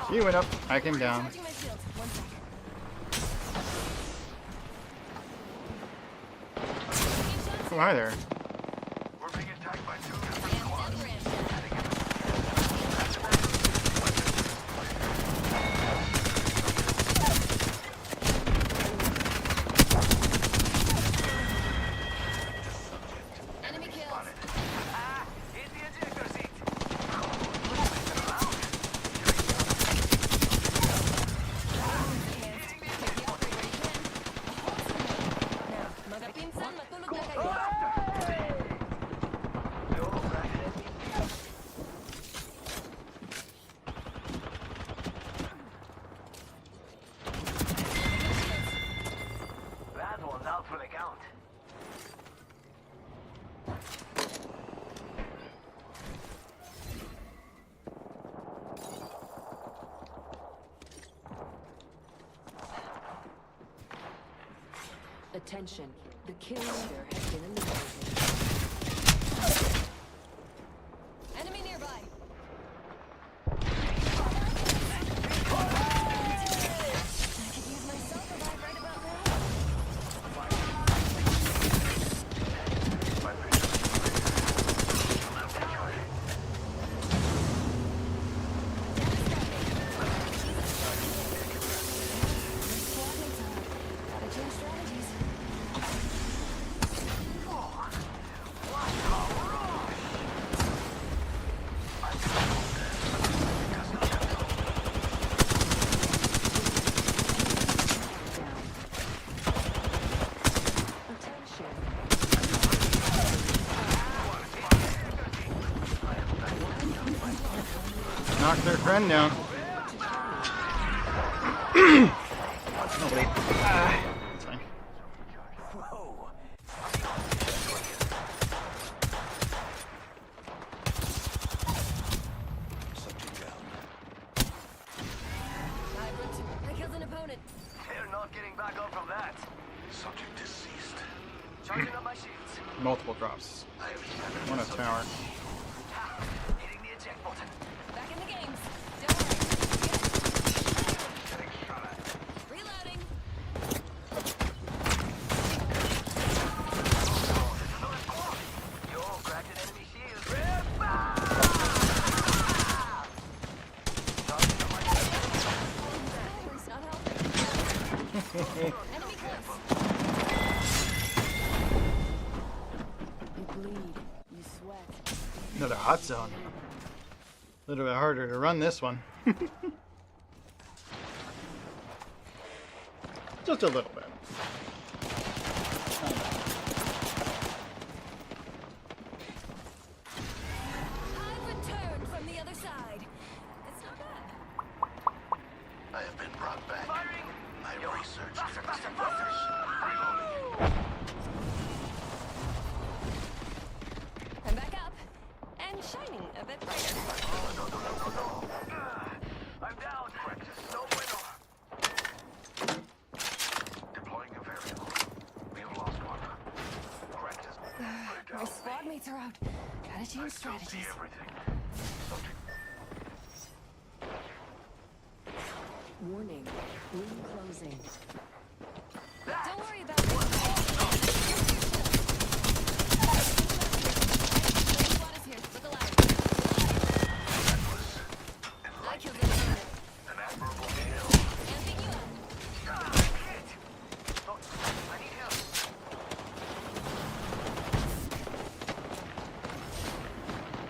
She went up, I came down. Recharging my shields. 1 second. Who are there? We're being attacked by 2 different And squads. Enemy kills. Hit the ejector seat. Magpinsan, matulog na kayo. That one's out for the count. Attention. The kill leader has been eliminated. Enemy nearby. I could use my self-revive right about now. Gotta change strategies. Attention. Knocked their friend down. Oh, wait. It's fine. Subject down. I killed an opponent. They're not getting back up from that. Subject deceased. Charging up my shields. Multiple drops. I have examined One the a subject. tower. Hitting the eject button. Back in the games. Don't worry. Getting shot at. Reloading. Another squad. Yo, cracked an enemy shield. Battery's not helping. Enemy close. You bleed. You sweat. Another hot zone. A little bit harder to run this one. Just a little bit. I've returned from the other side. It's not bad. I have been brought back. Firing. I Yo, have researched faster, the faster, invaders. faster. I'm back up. And shining a bit brighter. I'm down. No bueno. Deploying a variable. We have lost one. Practice. My squad mates are out. Gotta change I still see strategies. everything. Subject. Warning. Room closing. Don't worry about it. Squad is here. Look alive. I killed an opponent. An admirable kill. Amping you up. Hit. Look, I need help.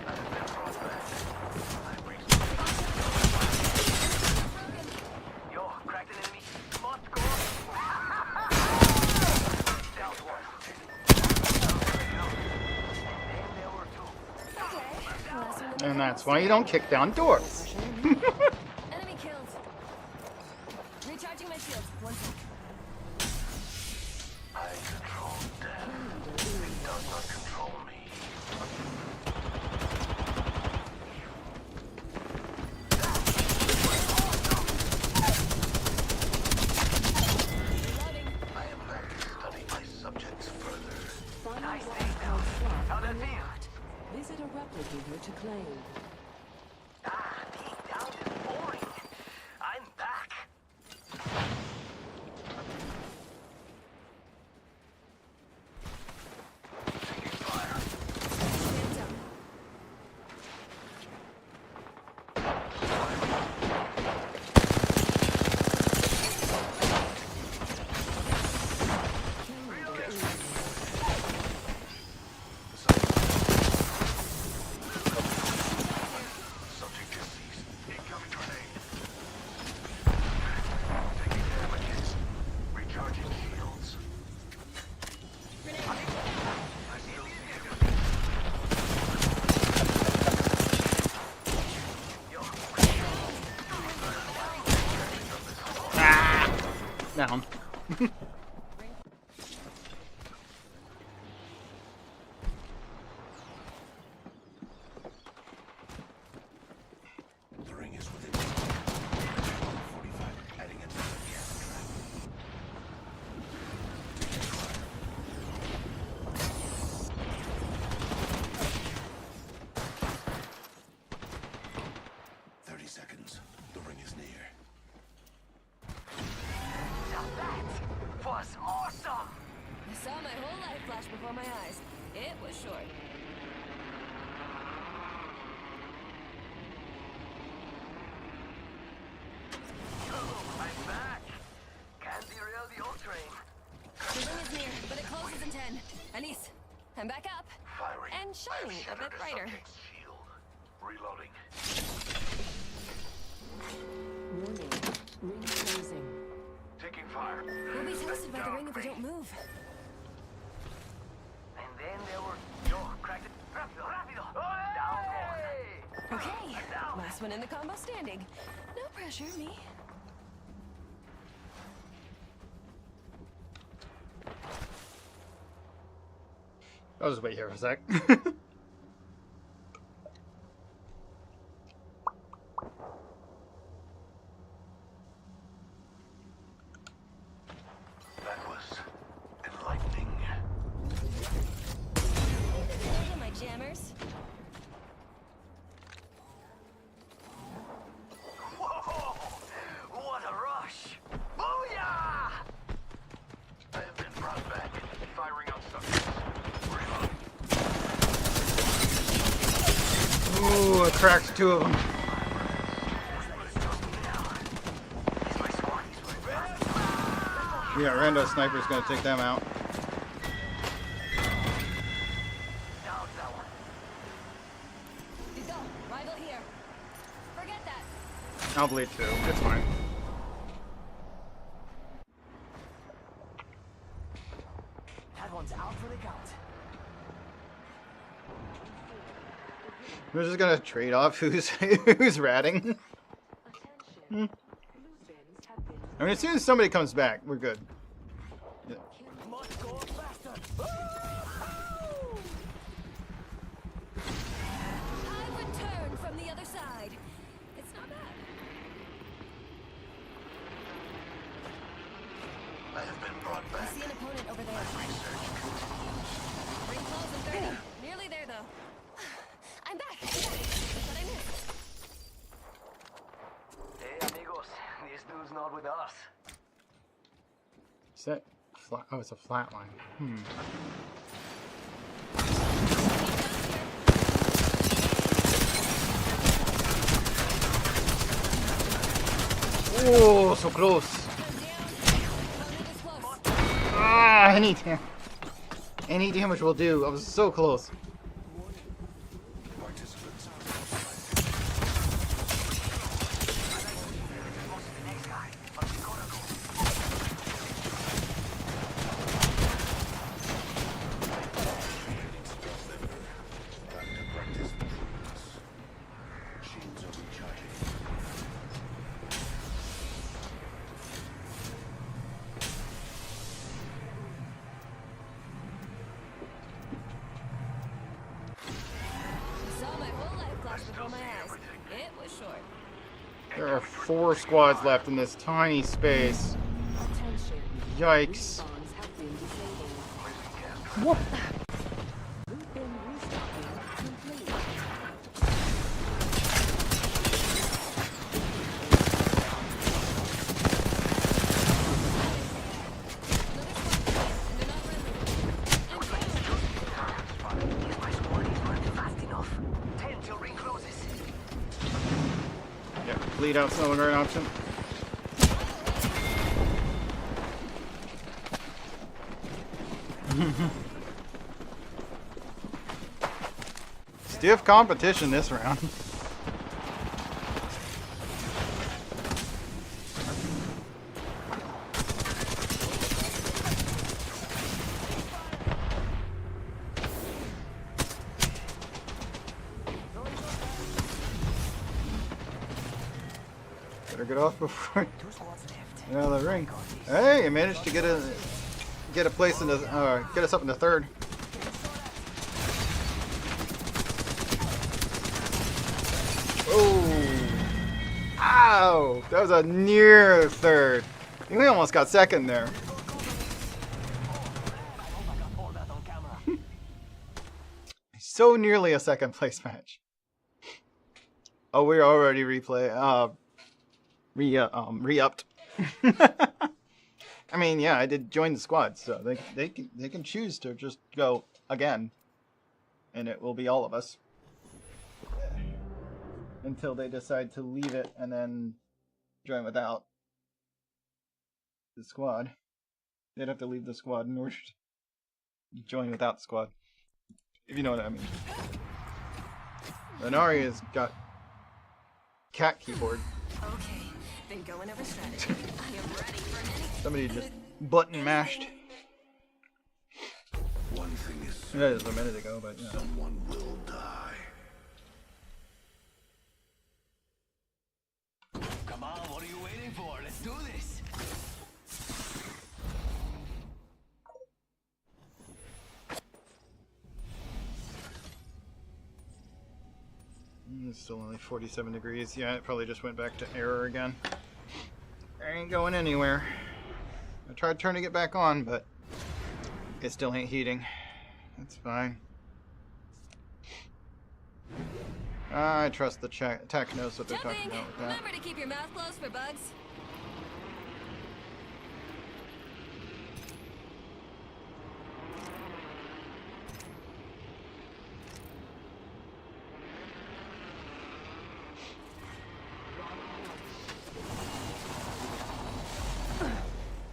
I have been brought back. I have researched. Yo, cracked an enemy. Must go. Down one. And there were 2. Okay. Last one to the And that's house. why you don't kick down doors. Enemy killed. Recharging my shields. 1 sec. I control death. It does not control me. Reloading. I am about to study my subjects further. Final Nice wild takedown. card slot How'd that feel? unlocked. Visit a replicator to claim. down. The ring is within 45, adding another gas trap. Seconds. The ring is near. Now that was awesome! I saw my whole life flash before my eyes. It was short. Oh, I'm back! Can't derail the old train. The ring is near, but it closes in 10. Anise, I'm back up. Firing. And shining a bit brighter. Shield. Reloading. Warning. Ring closing. Taking fire. We'll be toasted by the ring if we don't move. And then there were... Yo, cracked it. Rápido, rápido! Down one. Okay, last one in the combo standing. No pressure, me. I'll just wait here for a sec. That was enlightening. Hey, my jammers. Whoa! What a rush! Booyah! I have been brought back. Firing on subjects. Reloading. Ooh, I cracked 2 of them. Yeah, rando sniper's gonna take them out. Down that one. You go. Rival here. Forget that. I'll bleed 2. It's fine. That one's out for the count. We're just gonna trade off who's ratting. I mean, as soon as somebody comes back, we're good. Yeah. Must go faster. I return from the other side. It's not bad. I have been brought I back. see an opponent over there. Ring close in 30. Nearly there, though. I'm back. What I missed. Hey, amigos. This dude's not with us. Is that flat? Oh, it's a flat line. Oh, so close. Ah, any damage will do. I was so close. Participants. Time to practice prudence. Shields are recharging. Saw my whole life flash before my eyes. It was short. There are 4 squads left in this tiny space. Attention. Yikes. Respawns have been disabled. What? Loot bin restocking complete. If my squad is running fast enough. 10 till ring closes. Yeah, bleed out's no longer an option. Stiff competition this round. Better get off before. 2 squads left. Yeah, the ring. Hey, I managed to get a place in the get us up in the third. Oh! Ow! That was a near third. We almost got second there. So nearly a second place match. Oh, we're already re-upped. I mean, yeah, I did join the squad, so they can choose to just go again, and it will be all of us until they decide to leave it and then join without the squad. They'd have to leave the squad in order to join without the squad, if you know what I mean. Renari has got cat keyboard. Okay, then go whenever strategy. I am ready for anything. Somebody just button mashed. One thing is certain, That was a minute ago, but yeah. someone will die. Come on, what are you waiting for? Let's do this. It's still only 47 degrees. Yeah, it probably just went back to error again. I ain't going anywhere. I tried turning it back on, but it still ain't heating. That's fine. I trust the tech knows what they're talking Jumping! about with that. Remember to keep your mouth closed for bugs.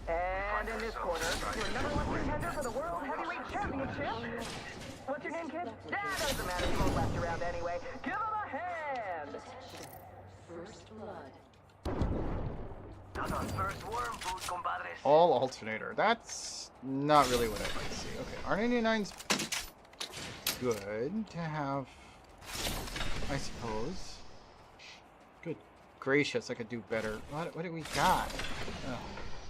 And in this corner, your number one contender for the World Heavyweight Championship. What's your name, kid? That doesn't matter. You won't last around anyway. Give him a hand. First blood. Not on first worm food, compadres. All alternator. That's not really what I'd like to see. Okay, R99's good to have, I suppose. Good gracious, I could do better. What do we got? Oh.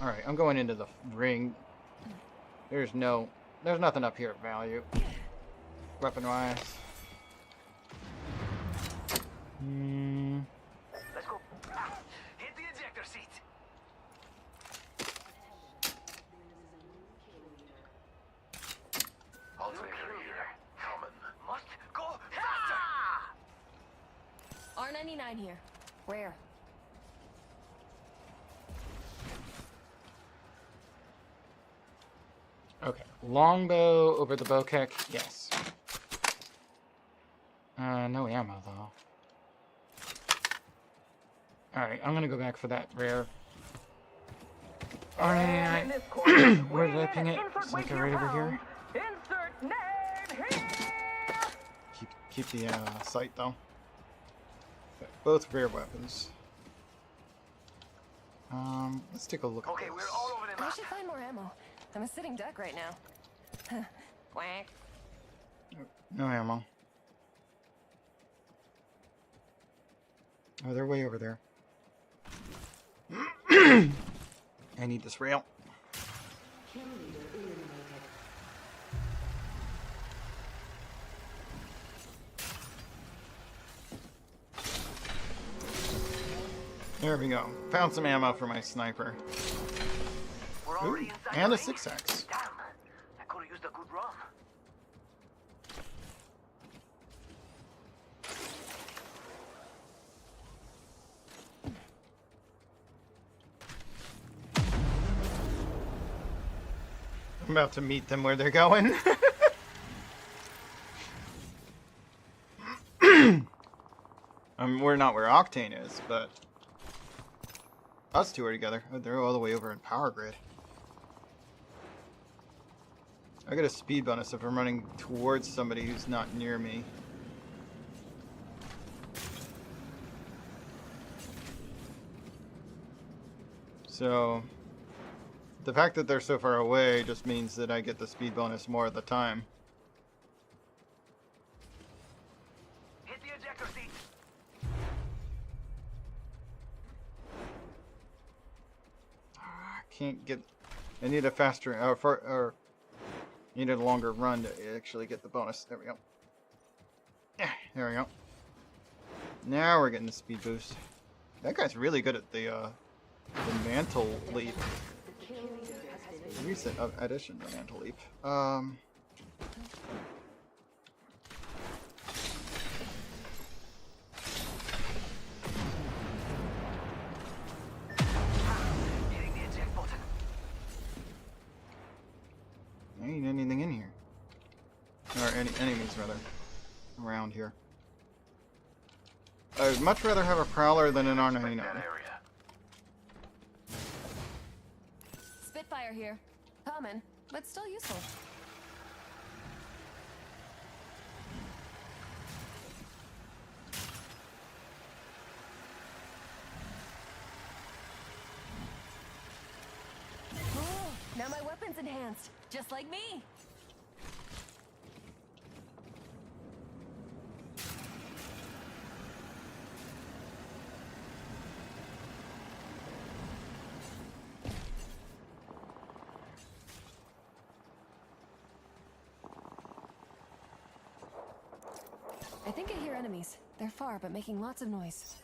Alright, I'm going into the ring. There's nothing up here of value. Weapon-wise. Let's go. Ah, hit the ejector seat. Alternator here. Coming. Must go faster. R99 here. Where? Okay, longbow over the bokeh, yes. No ammo though. Alright, I'm gonna go back for that rare. And in R99. this corner, Where did I ping it? insert It's like weight right your over here. pound. Insert name here. Keep the sight though. Okay, both rare weapons. Let's take a look Okay, at this. we're all over the I map. should find more ammo. I'm a sitting duck right now. Quack. No ammo. Oh, they're way over there. I need this rail. There we go. Found some ammo for my sniper. We're Ooh, already inside and the a ring. 6x. Damn, I could have used a good run. I'm about to meet them where they're going. We're not where Octane is, but us two are together. Oh, they're all the way over in Power Grid. I get a speed bonus if I'm running towards somebody who's not near me. So the fact that they're so far away just means that I get the speed bonus more of the time. Hit the ejector seat. can't get. I need a faster, or needed a longer run to actually get the bonus. There we go. Yeah, there we go. Now we're getting the speed boost. That guy's really good at the mantle leap. Recent addition to mantle leap. Ain't anything in here. Or any enemies, rather. Around here. I would much rather have a Prowler than an R99. Spitfire here. Common, but still useful. Oh, now my weapon's enhanced, just like me. I think I hear enemies. They're far, but making lots of noise.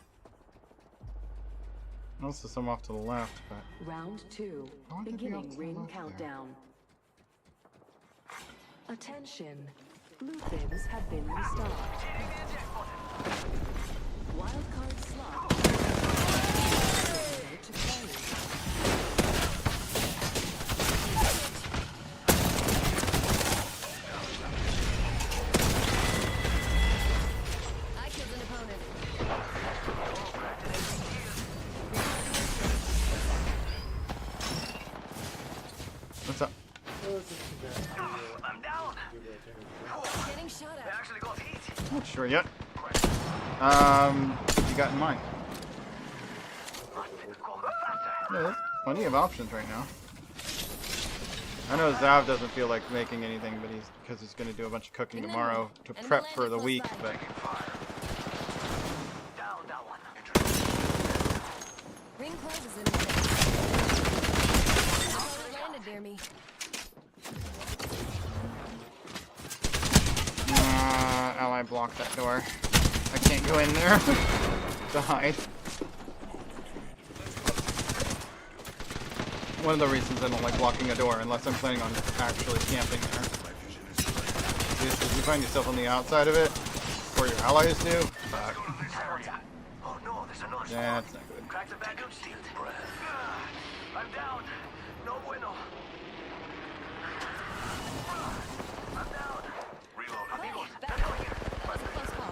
Also some off to the left, but... Round 2. Why would they be off Beginning to the ring left there? countdown. Attention. Blue things have been restocked. Wildcard slot. To play. I killed an opponent. What's up? I'm down. Getting shot I at. actually got hit. Not sure yet. What you got in mind? Yeah, there's plenty of options right now. I know Zav doesn't feel like making anything, but because he's going to do a bunch of cooking tomorrow to prep for the week. But Down that one. Ring closes in a minute. It landed near me. ally blocked that door. I can't go in there to hide. One of the reasons I don't like blocking a door, unless I'm planning on actually camping there. If you find yourself on the outside of it, or your allies do, Oh no, there's another that's not good. Crack the back up, Steve. I'm down. No bueno. I'm down. Reload. Amigos. Back over here. That's a close call.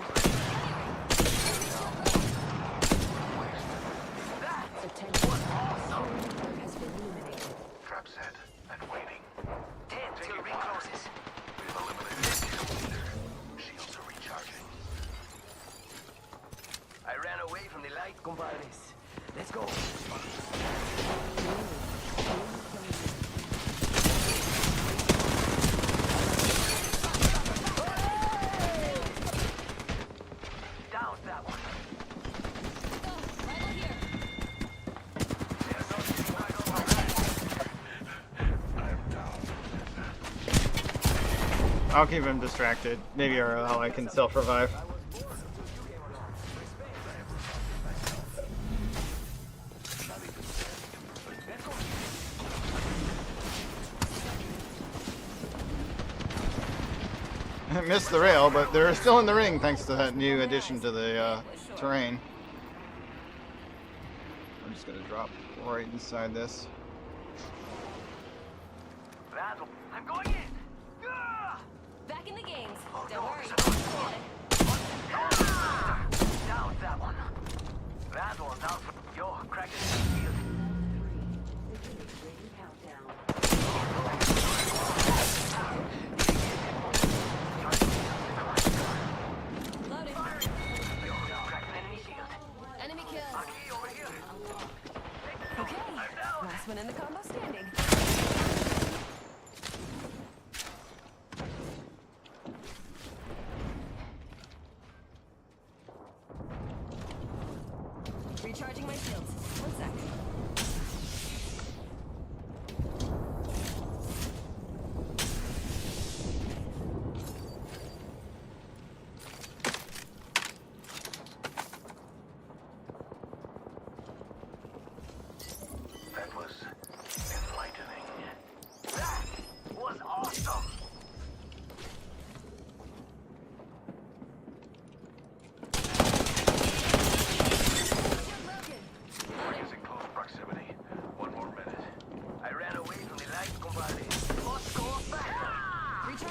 Attention. Awesome. Has been eliminated. Trap set and waiting. 10 till ring closes. We've eliminated the kill leader. Shields are recharging. I ran away from the light, compadres. Let's go. Down that one. Right here. I'll keep him distracted. Maybe our ally can self-revive. Missed the rail, but they're still in the ring thanks to that new addition to the terrain. I'm just gonna drop right inside this. Rattle. I'm going in. Ah! Back in the games. Oh, Don't no, worry. there's another squad. Ah! Down that one. That one's out for yo. Crack it in the field. Ring countdown. Loaded. Yo, crack an enemy shield. Enemy kill. Aki over here. Okay. I'm down. Last one in the combo standing. Recharging my shields. 1 sec.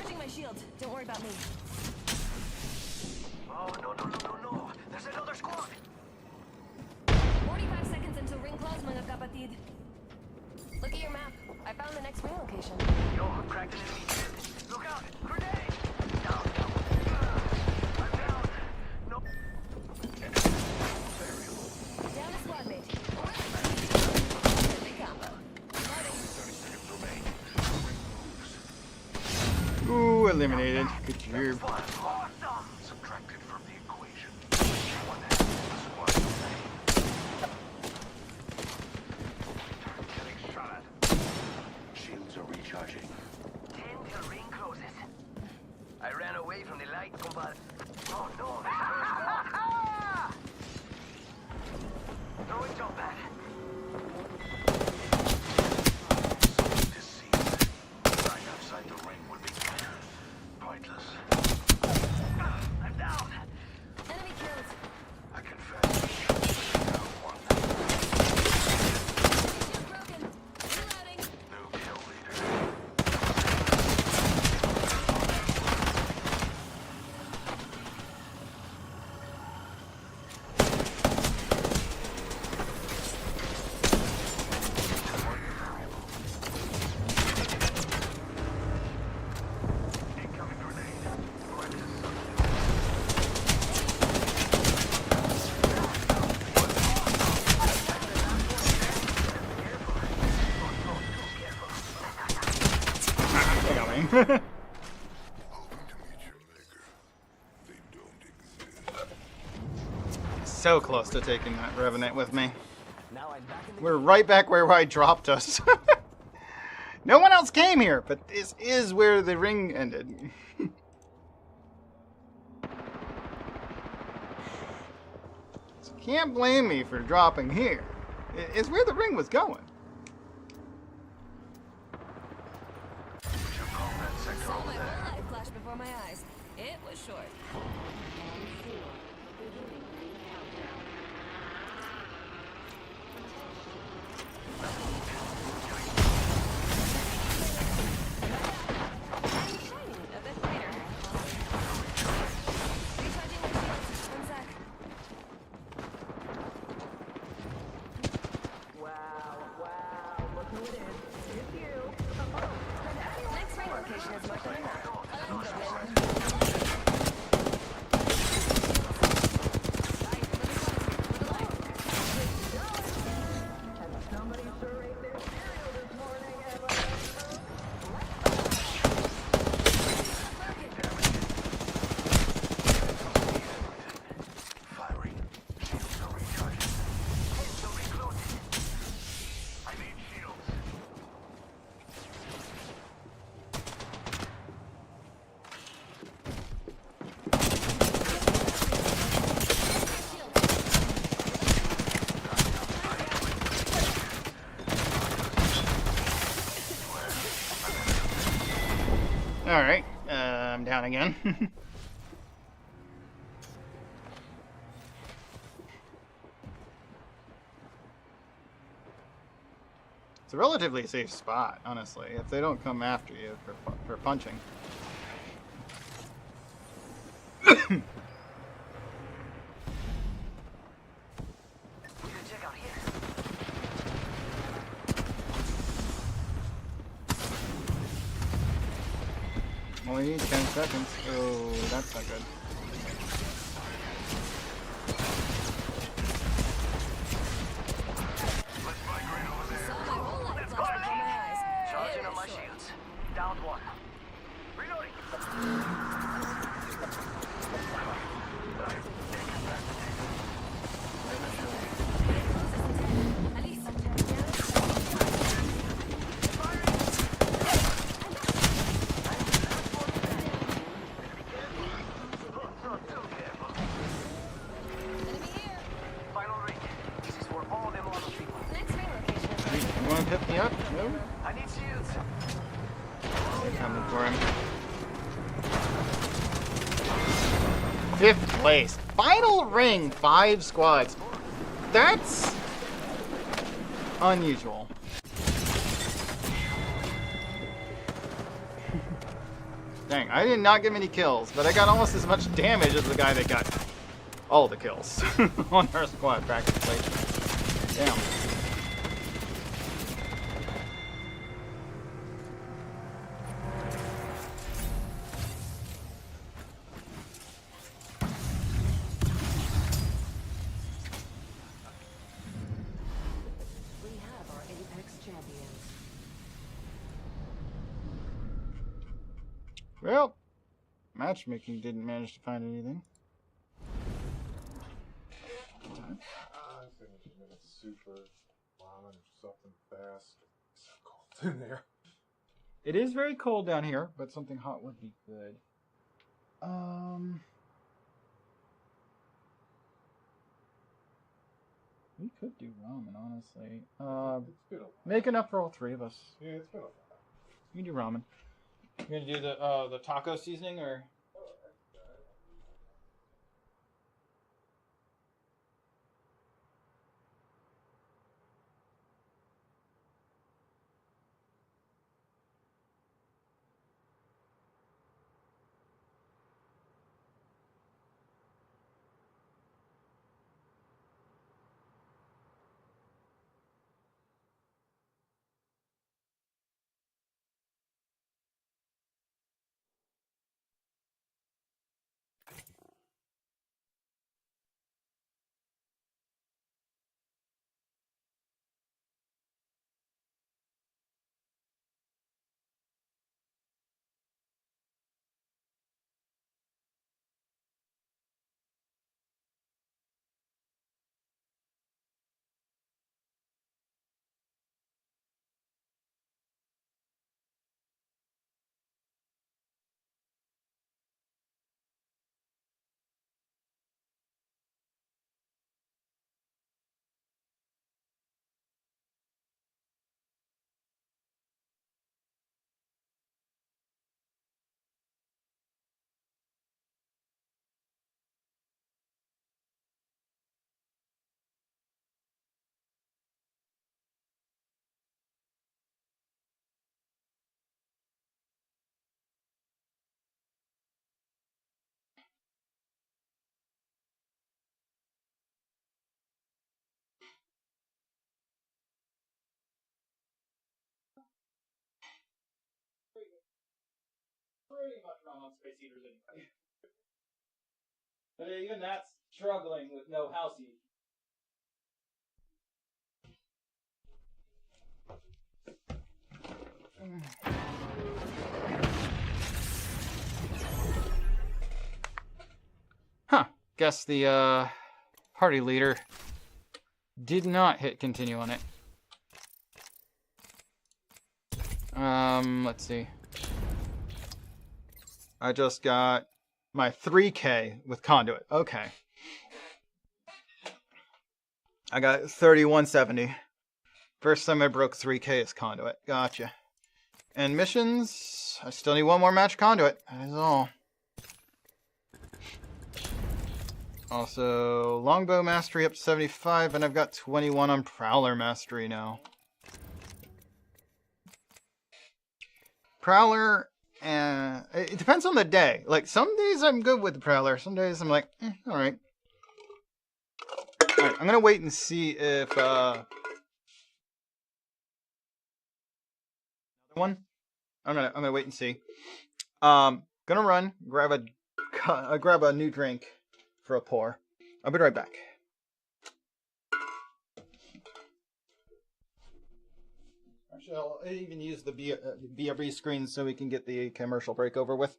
Recharging my shields. Don't worry about me. Oh, no. There's another squad. 45 seconds until ring close, mga kapatid. Look at your map. I found the next ring location. Yo, I'm cracked an enemy. Look out! Grenade! Down. I'm down. No. Down a squad mate. Big combo. Loading. 30 seconds remain. Ooh, eliminated. Good job. Awesome! Subtracted from the equation. One half of the squad remain. Getting shot at. Shields are recharging. 10 till ring closes. I ran away from the light, compadre. Oh no, there's another squad! Throwing jump pad. Deceived. Dying outside the ring would be pointless. I'm down. Enemy killed. I confess. Down one. Shield broken. Reloading. New kill leader. Incoming grenade. They got me. Hoping to meet your maker. They don't exist. So close to taking that Revenant with me. Now I'm back in the We're right back where I dropped us. No one else came here, but this is where the ring ended. So can't blame me for dropping here. It's where the ring was going. Combat sector Saw over my there. whole life flash before my eyes. It was short. I'm shining a bit brighter. Recharging my shields. One sec. Wow, look who it is. It's you. Next ring location is marked on the map. Somebody sure ate their cereal this morning, Emma. Firing. Shields are recharging. So recloser. I need shields. Alright, I'm down again. It's a relatively safe spot, honestly, if they don't come after you for punching. We can check out here. Only 10 seconds. Oh, that's not good. Let's migrate over there. Saw my whole life flash before my eyes. Charging It on was my short. shields. Downed one. Reloading. Final ring. This is for all them auto people. Next ring location is You want to pick me up? No? I need shields. Coming for him. 5th place. Final ring, 5 squads. That's unusual. Dang, I did not get many kills, but I got almost as much damage as the guy that got all the kills on our squad, practically. Damn. We have our Apex champions. Well, matchmaking didn't manage to find anything. I think we should make it super ramen or something fast. It's so cold in there. It is very cold down here, but something hot would be good. We could do ramen, honestly. It's been a while. Make enough for all three of us. Yeah, it's been a while. You can do ramen. You gonna do the taco seasoning or? Pretty much run on space heaters anyway. But even that's struggling with no house heat. Huh. Guess the party leader did not hit continue on it. Let's see. I just got my 3K with conduit. Okay. I got 3170. First time I broke 3K is conduit. Gotcha. And missions, I still need one more match conduit. That is all. Also, longbow mastery up to 75, and I've got 21 on prowler mastery now. Prowler, it depends on the day. Like, some days I'm good with the prowler. Some days I'm like, alright. Alright, I'm gonna wait and see if, another one? I'm gonna wait and see. Gonna run, grab a new drink for a pour. I'll be right back. Actually, I'll even use the BRB screen so we can get the commercial break over with.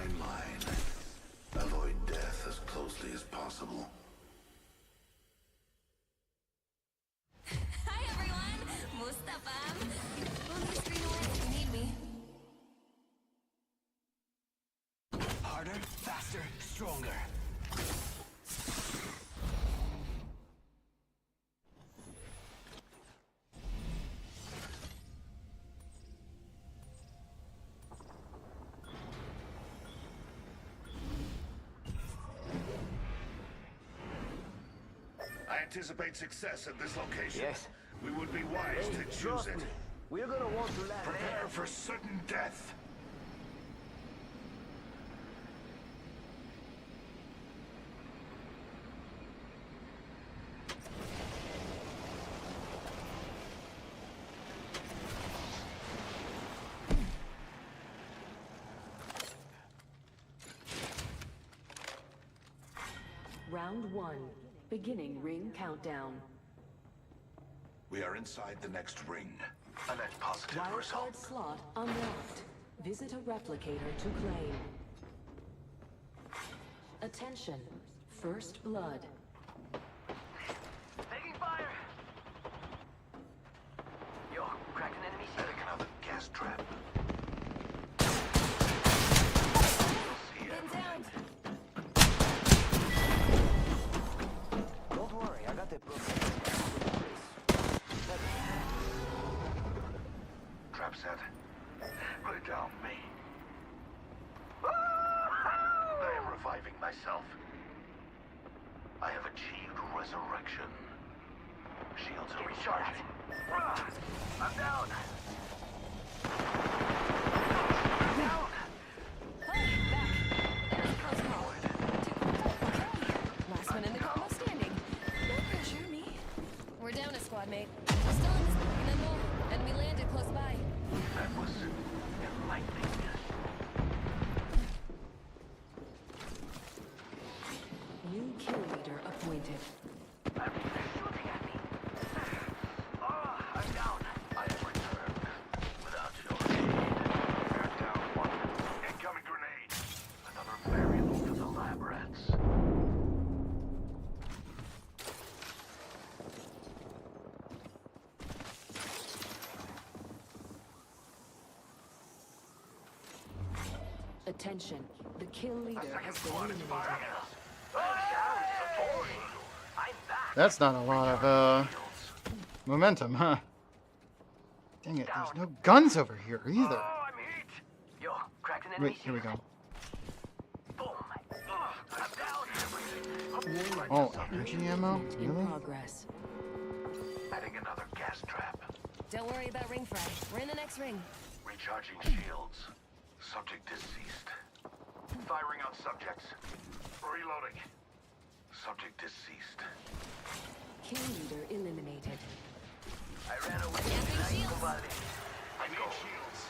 fine line. Avoid death as closely as possible. Hi everyone! Mustafa! Move the screen away if you need me. Harder, faster, stronger. I anticipate success at this location. Yes. We would be wise to choose Trust it. me, we're gonna want to land Prepare there. for certain death. Round 1. Beginning ring countdown. We are inside the next ring. A net positive Wildcard result. slot unlocked. Visit a replicator to claim. Attention. First blood. Taking fire! Yo, cracked an enemy shield. Setting another gas trap. Been down. Don't worry, I got that book. Trap set. Put it down, me. Ah! I am reviving myself. I have achieved resurrection. Shields are recharging. I'm down. Down. Hey, back. That was a close call. Okay. Last one in the combo standing. No pressure, me. We're down a squad mate. Stuns, nimble, enemy landed close by. That was enlightening. New kill leader appointed. I'm shooting at me. Oh, I'm down. I have returned without your aid. Bear down one. Incoming grenade. Another variable for the lab rats. Attention. The kill leader has been eliminated. That's not a lot of momentum, huh? Dang it, there's no guns over here either. Oh, I'm hit. Yo, cracked an enemy Wait, here we go. Boom. I'm down. Oh, energy ammo? In Really? progress. Adding another gas trap. Don't worry about ring fry. We're in the next ring. Recharging shields. Subject deceased. Firing on subjects. Reloading. Subject deceased. Kill leader eliminated. I ran away. Yapping shields. I need shields.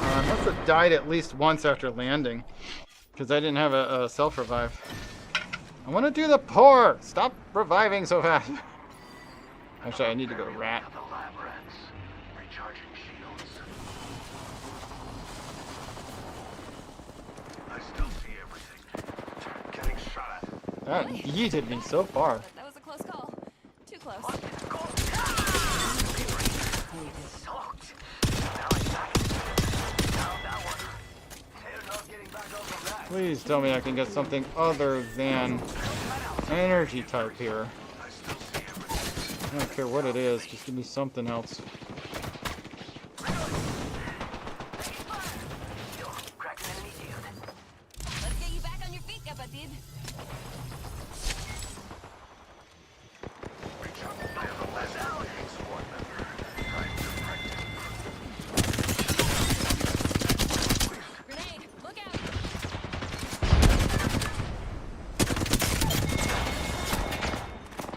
I must have died at least once after landing, because I didn't have a self-revive. I want to do the pour! Stop reviving so fast! Actually, I need to go rat. The lab rats. Recharging shields. I still see everything. Getting shot at. That yeeted me so far. That was a close call. Too close. Please tell me I can get something other than energy type here. I don't care what it is, just give me something else. Let's get you back on your feet, Kapatid. Grenade, look out!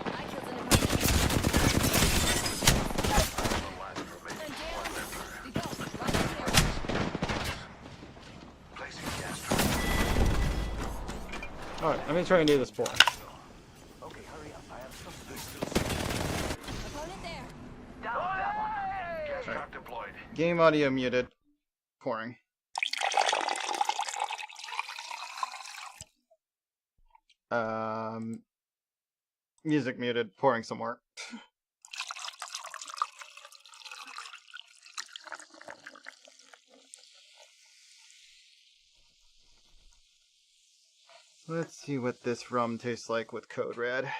I killed an opponent. I'm down. We go. Right there. Alright, let me try and do this pour. Game audio muted. Pouring. Music muted. Pouring some more. Let's see what this rum tastes like with Code Red.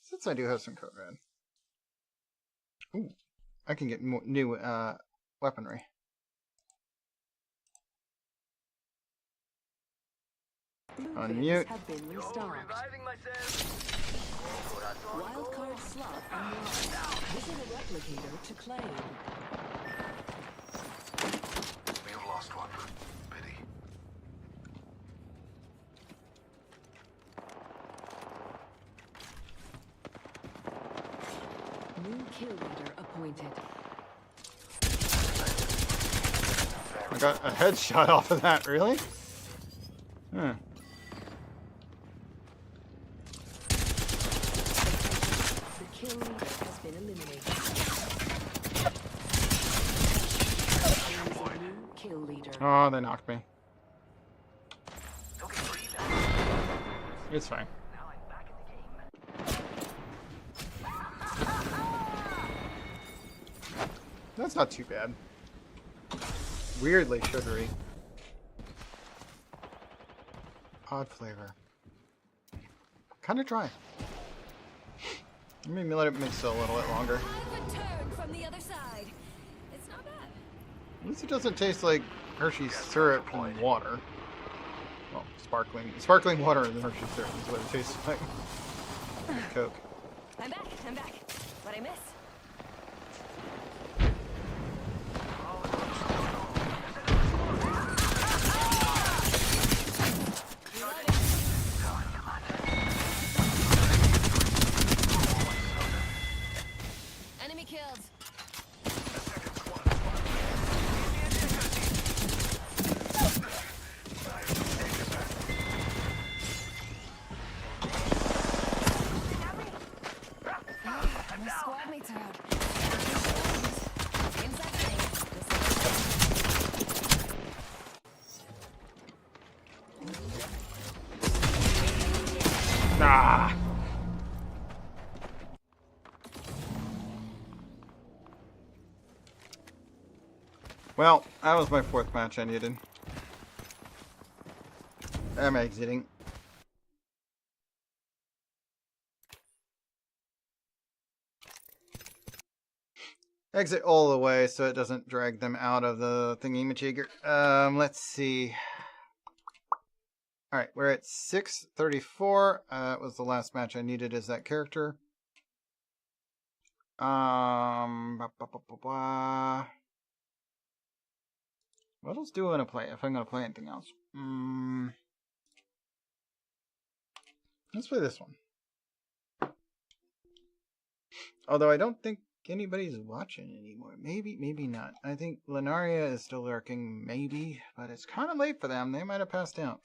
Since I do have some Code Red. Ooh, I can get new weaponry. Unmute. Have been restocked. Reviving myself. Wildcard slot unlocked. Visit a replicator to claim. We have lost one. Pity. New kill leader appointed. I got a headshot off of that, really? Huh. The kill leader has been eliminated. There is a new kill leader. Oh, they knocked me. Okay, breathe out. It's fine. Now I'm back in the game. That's not too bad. Weirdly sugary. Odd flavor. Kind of dry. Maybe let it mix a little bit longer. I've returned from the other side. It's not bad. At least it doesn't taste like Hershey's syrup and water. Well, sparkling water and Hershey's syrup is what it tastes like. Coke. I'm back. What'd I miss? Enemy killed. My squad mates are out. Game's happening. Ah! Well, that was my fourth match I needed. I'm exiting. Exit all the way so it doesn't drag them out of the thingy-majigger. Let's see. Alright, we're at 634. That was the last match I needed as that character. What else do I want to play if I'm going to play anything else? Let's play this one. Although I don't think anybody's watching anymore. Maybe not. I think Lenaria is still lurking, maybe, but it's kind of late for them. They might have passed out.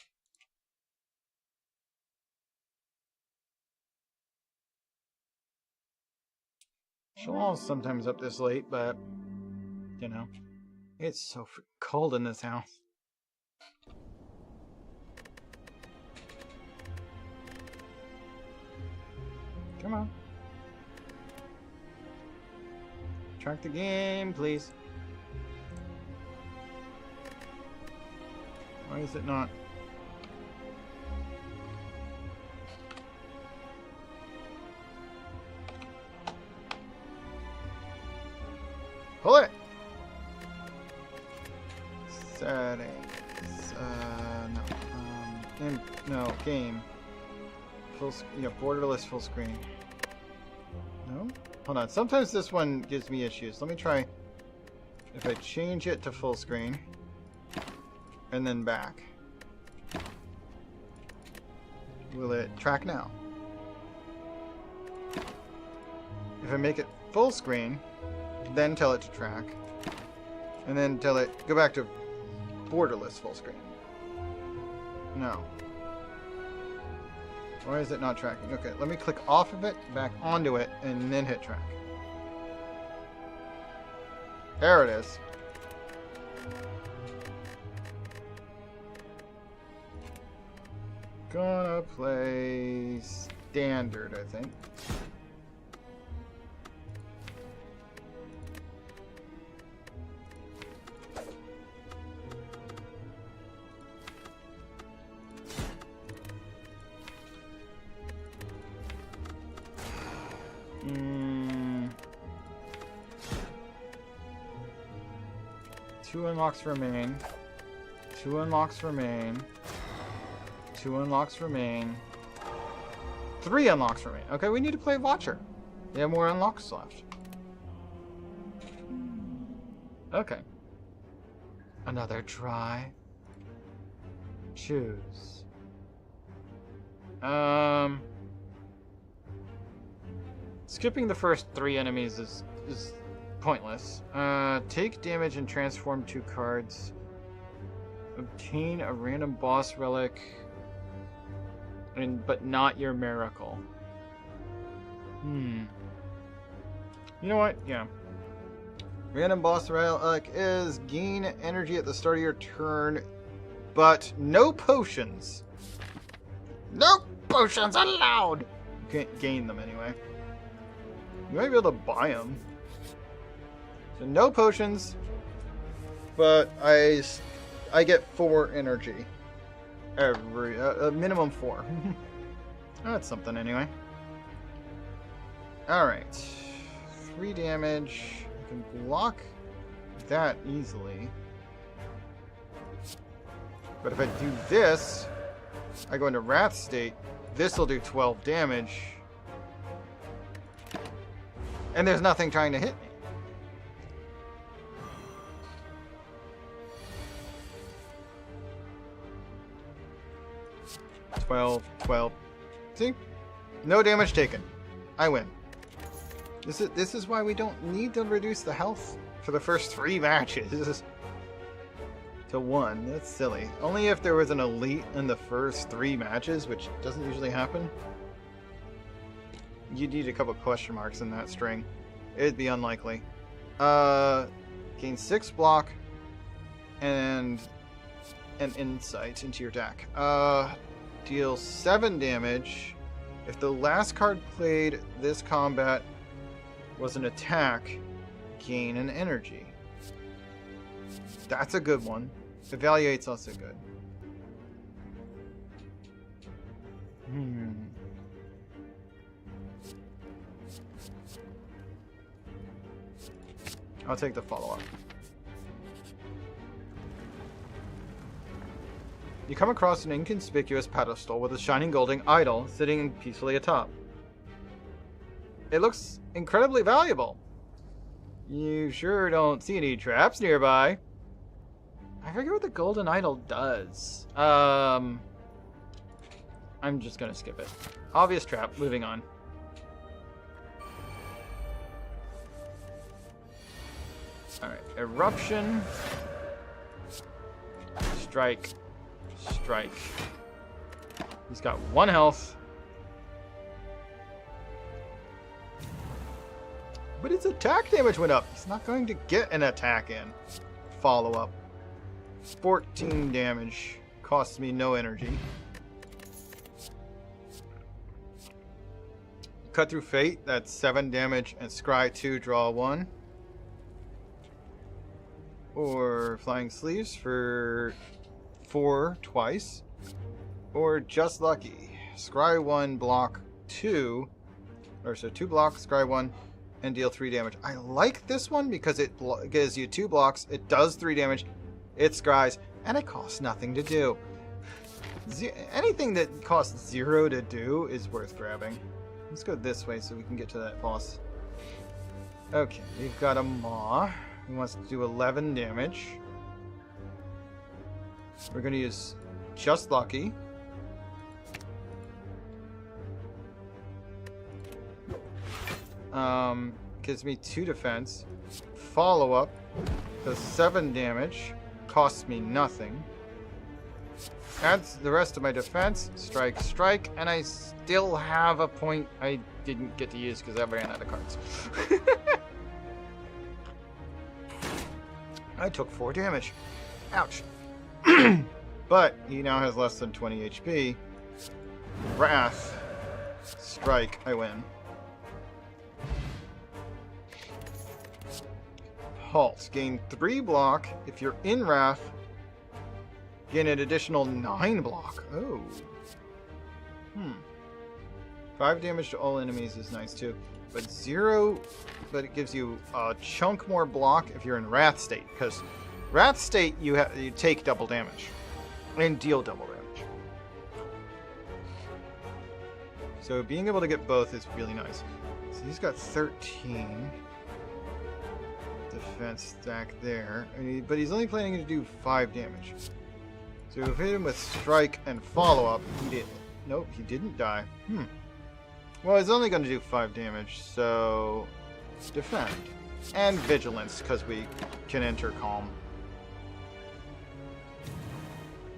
Shalom's sometimes up this late, but, you know, it's so freaking cold in this house. Come on. Track the game, please. Why is it not? Pull it! Settings. No. Game. Borderless full screen. No? Hold on. Sometimes this one gives me issues. Let me try. If I change it to full screen. And then back. Will it track now? If I make it full screen, then tell it to track. And then tell it, go back to borderless full screen. No. Why is it not tracking? Okay, let me click off of it, back onto it, and then hit track. There it is. Gonna play standard, I think. Two unlocks remain. Two unlocks remain. Two unlocks remain. Three unlocks remain. Okay, we need to play Watcher. We have more unlocks left. Okay. Another try. Choose. Skipping the first three enemies is pointless. Take damage and transform 2 cards. Obtain a random boss relic, but not your miracle. You know what? Yeah. Random boss relic is gain energy at the start of your turn, but no potions. No potions allowed! You can't gain them anyway. You might be able to buy them. So no potions, but I get 4 energy. Every minimum 4. That's something anyway. Alright. 3 damage. I can block that easily. But if I do this, I go into Wrath state, this will do 12 damage. And there's nothing trying to hit me. $12. See? No damage taken. I win. This is why we don't need to reduce the health for the first 3 matches to 1. That's silly. Only if there was an elite in the first 3 matches, which doesn't usually happen. You'd need a couple question marks in that string. It'd be unlikely. Gain 6 block and an insight into your deck. Deal 7 damage. If the last card played this combat was an attack, gain an energy. That's a good one. Evaluate's also good. I'll take the follow-up. You come across an inconspicuous pedestal with a shining golden idol sitting peacefully atop. It looks incredibly valuable. You sure don't see any traps nearby. I forget what the golden idol does. I'm just gonna skip it. Obvious trap, moving on. Alright, eruption. Strike. Strike. He's got 1 health. But his attack damage went up. He's not going to get an attack in. Follow up. 14 damage. Costs me no energy. Cut through fate. That's 7 damage. And scry 2, draw 1. Or flying sleeves for 4 twice. Or just lucky. Scry 1, block 2. Or so 2 blocks, scry 1, and deal 3 damage. I like this one because it gives you 2 blocks, it does 3 damage, it scries, and it costs nothing to do. Anything that costs 0 to do is worth grabbing. Let's go this way so we can get to that boss. Okay, we've got a Maw. He wants to do 11 damage. We're going to use Just Lucky. Gives me 2 defense. Follow up does 7 damage. Costs me nothing. Adds the rest of my defense. Strike, strike, and I still have a point I didn't get to use because I ran out of cards. I took 4 damage. Ouch. But he now has less than 20 HP. Wrath. Strike. I win. Halt. Gain 3 block. If you're in Wrath, gain an additional 9 block. Oh. 5 damage to all enemies is nice too. But 0, but it gives you a chunk more block if you're in Wrath state. Because Wrath state, you take double damage. And deal double damage. So being able to get both is really nice. So he's got 13 defense stack there, but he's only planning to do 5 damage. So if we hit him with strike and follow up, he did. Nope, he didn't die. Well, he's only going to do 5 damage, so defend and vigilance because we can enter calm.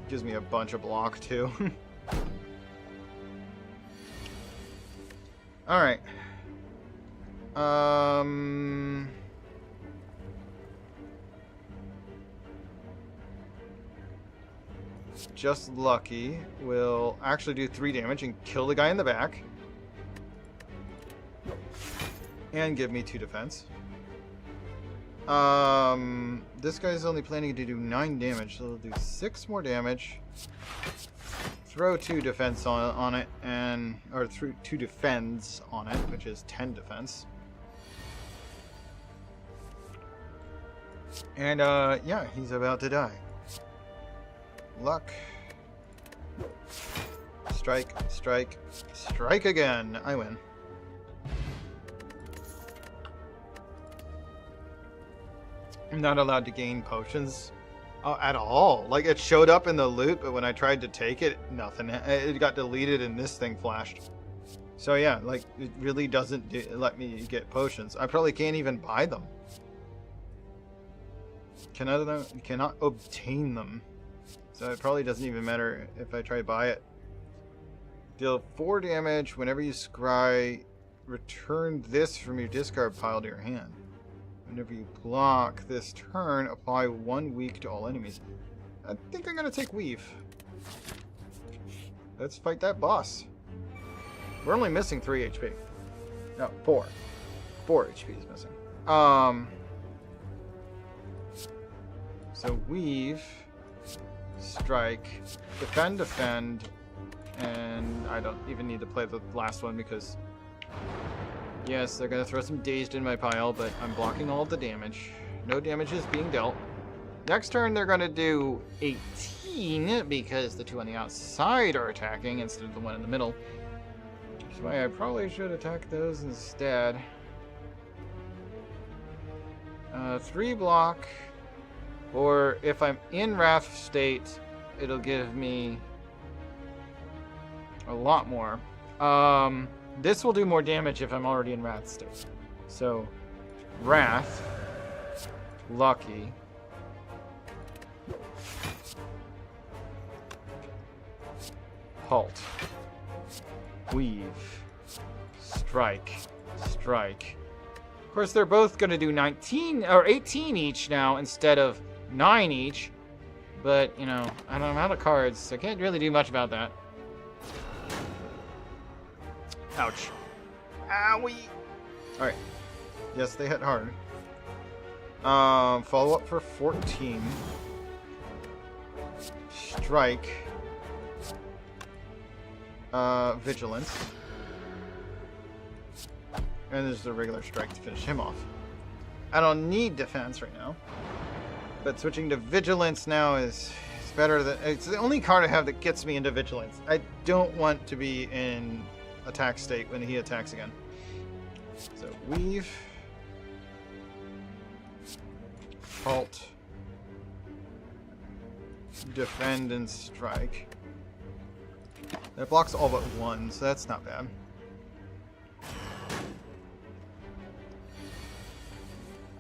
Gives me a bunch of block too. All right. Just lucky will actually do 3 damage and kill the guy in the back. And give me 2 defense. This guy's only planning to do 9 damage, so he'll do 6 more damage. Throw 2 defense on it, or 2 defense on it, which is 10 defense. And yeah, he's about to die. Luck. Strike, strike, strike again. I win. I'm not allowed to gain potions at all. Like, it showed up in the loot, but when I tried to take it, nothing. It got deleted and this thing flashed. So yeah, like, it really doesn't let me get potions. I probably can't even buy them. Cannot obtain them. So it probably doesn't even matter if I try to buy it. Deal 4 damage whenever you scry. Return this from your discard pile to your hand. Whenever you block this turn, apply 1 weak to all enemies. I think I'm going to take Weave. Let's fight that boss. We're only missing 3 HP. No, 4. 4 HP is missing. So Weave, Strike, Defend, and I don't even need to play the last one because... Yes, they're going to throw some Dazed in my pile, but I'm blocking all of the damage. No damage is being dealt. Next turn, they're going to do 18, because the 2 on the outside are attacking instead of the one in the middle. Which is why I probably should attack those instead. 3 block, or if I'm in Wrath state, it'll give me a lot more. This will do more damage if I'm already in Wrath state. So, Wrath, Lucky, Halt, Weave, Strike, Strike. Of course, they're both going to do 19 or 18 each now instead of 9 each. But, you know, I'm out of cards, so I can't really do much about that. Ouch. Owie! Alright. Yes, they hit hard. Follow up for 14. Strike. Vigilance. And there's the regular strike to finish him off. I don't need defense right now. But switching to Vigilance now is better than... It's the only card I have that gets me into Vigilance. I don't want to be in attack state when he attacks again. So Weave, Halt, Defend, and Strike. That blocks all but 1, so that's not bad.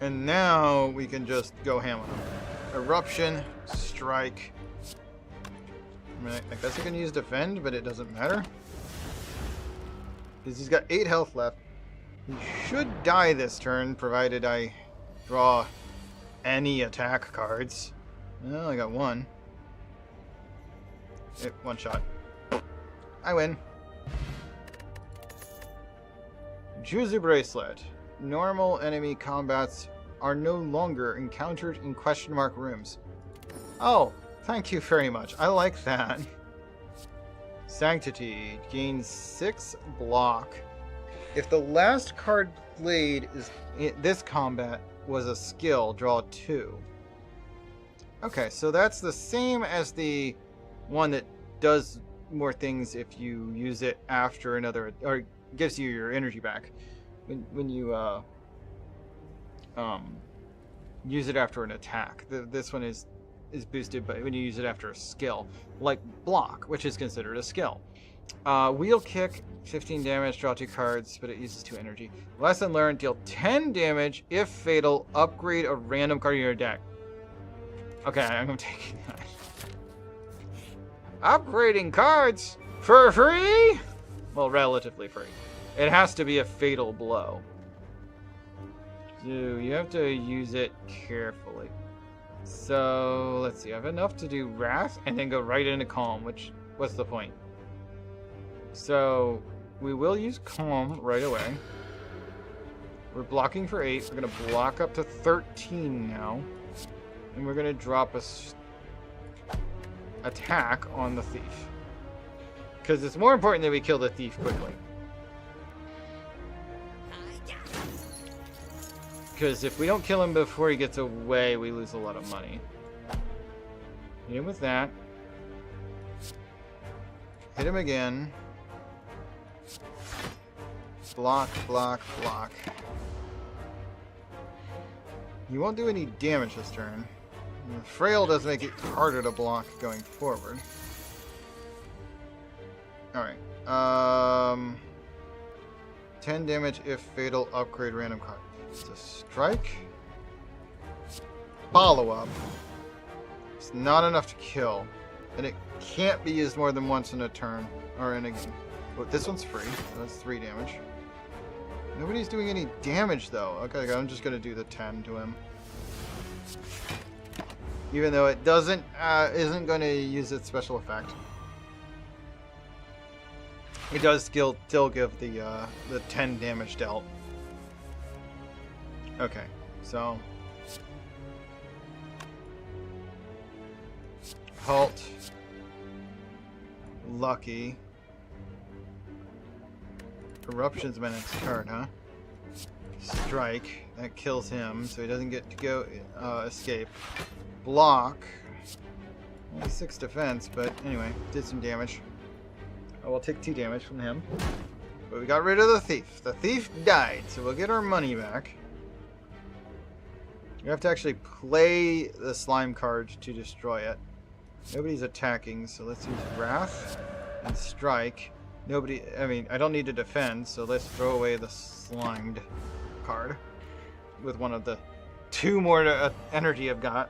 And now we can just go ham on him. Eruption, Strike. I mean, I guess I can use Defend, but it doesn't matter. Because he's got 8 health left. He should die this turn, provided I draw any attack cards. Well, I got 1. One shot. I win. Juzu Bracelet. Normal enemy combats are no longer encountered in question mark rooms. Oh, thank you very much. I like that. Sanctity. Gains 6 block. If the last card played is in this combat was a skill, draw 2. Okay, so that's the same as the one that does more things if you use it after another, or gives you your energy back when you use it after an attack. This one is boosted, but when you use it after a skill, like block, which is considered a skill. Wheel kick, 15 damage, draw 2 cards, but it uses 2 energy. Lesson learned, deal 10 damage if fatal, upgrade a random card in your deck. Okay, I'm taking that. Upgrading cards for free? Well, relatively free. It has to be a fatal blow. So you have to use it carefully. So let's see, I have enough to do Wrath and then go right into Calm, which, what's the point? So we will use Calm right away. We're blocking for 8. We're going to block up to 13 now. And we're going to drop a attack on the thief. Because it's more important that we kill the thief quickly. Because if we don't kill him before he gets away, we lose a lot of money. Hit him with that. Hit him again. Block, block, block. He won't do any damage this turn. Frail does make it harder to block going forward. Alright. 10 damage if fatal, upgrade random card. It's a strike. Follow-up. It's not enough to kill. And it can't be used more than once in a turn. Or in a game. But this one's free, so that's 3 damage. Nobody's doing any damage though. Okay, I'm just gonna do the 10 to him. Even though it isn't going to use its special effect. It does still give the 10 damage dealt. Okay, so halt, lucky, eruption's my next card, huh? Strike, that kills him, so he doesn't get to go escape. Block. Only 6 defense, but anyway, did some damage. I will take 2 damage from him. But we got rid of the thief. The thief died, so we'll get our money back. We have to actually play the slime card to destroy it. Nobody's attacking, so let's use Wrath and Strike. Nobody, I mean, I don't need to defend, so let's throw away the slimed card. With one of the 2 more energy I've got.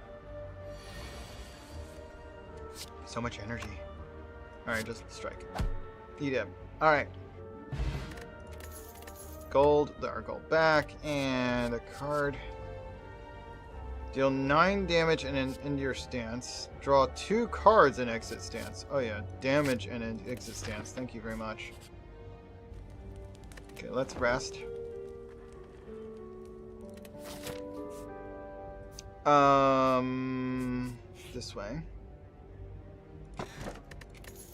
So much energy. Alright, just strike. Eat him. Alright. Gold, our gold back, and a card. Deal 9 damage and into your stance. Draw 2 cards in exit stance. Oh yeah, damage and an exit stance. Thank you very much. Okay, let's rest. This way.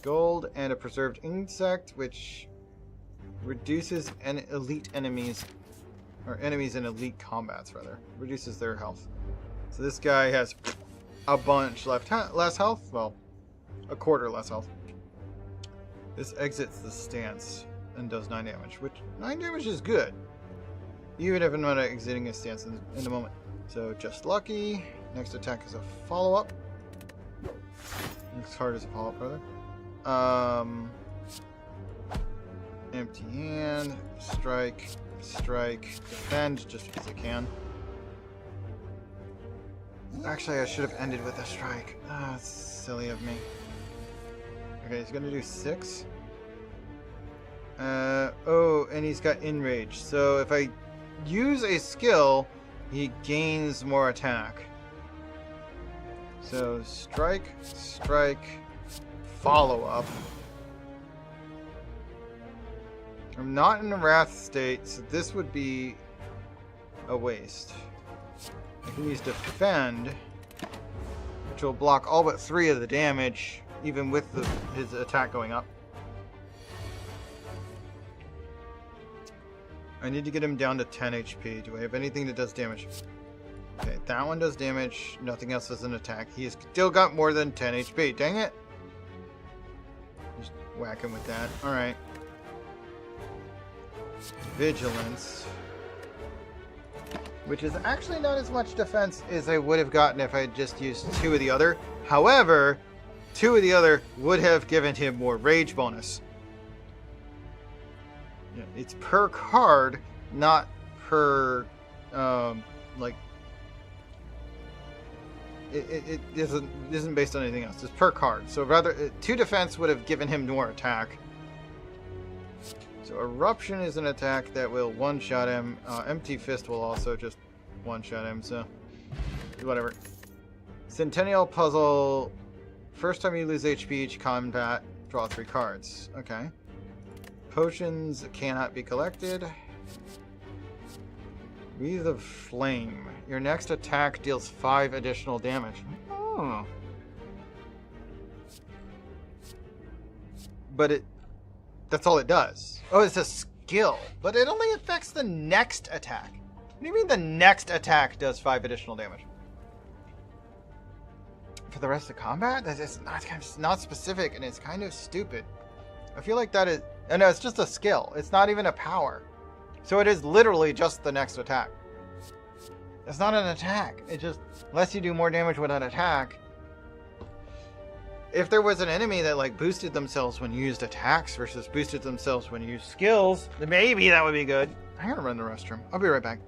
Gold and a preserved insect, which reduces elite enemies, or enemies in elite combats rather, reduces their health. So this guy has a bunch left, less health. Well, a quarter less health. This exits the stance and does 9 damage, which 9 damage is good, even if I'm not exiting a stance in a moment. So just lucky. Next attack is a follow-up. Next card is a follow-up, rather. Empty hand, strike, strike, defend, just because I can. Actually, I should have ended with a strike. Ah, that's silly of me. Okay, he's gonna do 6. Oh, and he's got Enrage. So if I use a skill, he gains more attack. So strike, strike, follow up. I'm not in a wrath state, so this would be a waste. I can use defend, which will block all but 3 of the damage, even with his attack going up. I need to get him down to 10 HP. Do I have anything that does damage? Okay, that one does damage. Nothing else does an attack. He's still got more than 10 HP. Dang it. Just whack him with that. Alright. Vigilance. Which is actually not as much defense as I would have gotten if I had just used 2 of the other. However, 2 of the other would have given him more rage bonus. Yeah, it's per card, not per, like, it isn't based on anything else. It's per card. So rather, 2 defense would have given him more attack. So Eruption is an attack that will one-shot him. Empty Fist will also just one-shot him, so whatever. Centennial Puzzle. First time you lose HP each combat, draw 3 cards. Okay. Potions cannot be collected. Wreath of Flame. Your next attack deals 5 additional damage. Oh. But that's all it does. Oh, it's a skill. But it only affects the next attack. What do you mean the next attack does 5 additional damage? For the rest of combat? That's not specific, and it's kind of stupid. I feel like that is... Oh, no, it's just a skill. It's not even a power. So it is literally just the next attack. It's not an attack. It just lets you do more damage with an attack. If there was an enemy that like boosted themselves when you used attacks versus boosted themselves when you used skills, then maybe that would be good. I'm gonna run the restroom. I'll be right back.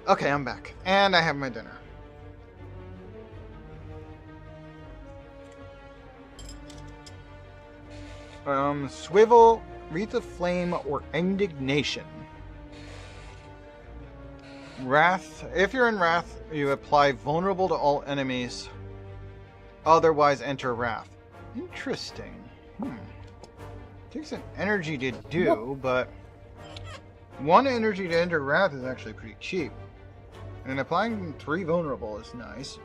Okay, I'm back. And I have my dinner. Swivel, Wreath of Flame, or Indignation. Wrath. If you're in Wrath, you apply vulnerable to all enemies. Otherwise, enter Wrath. Interesting. Takes an energy to do, but 1 energy to enter Wrath is actually pretty cheap. And applying 3 vulnerable is nice.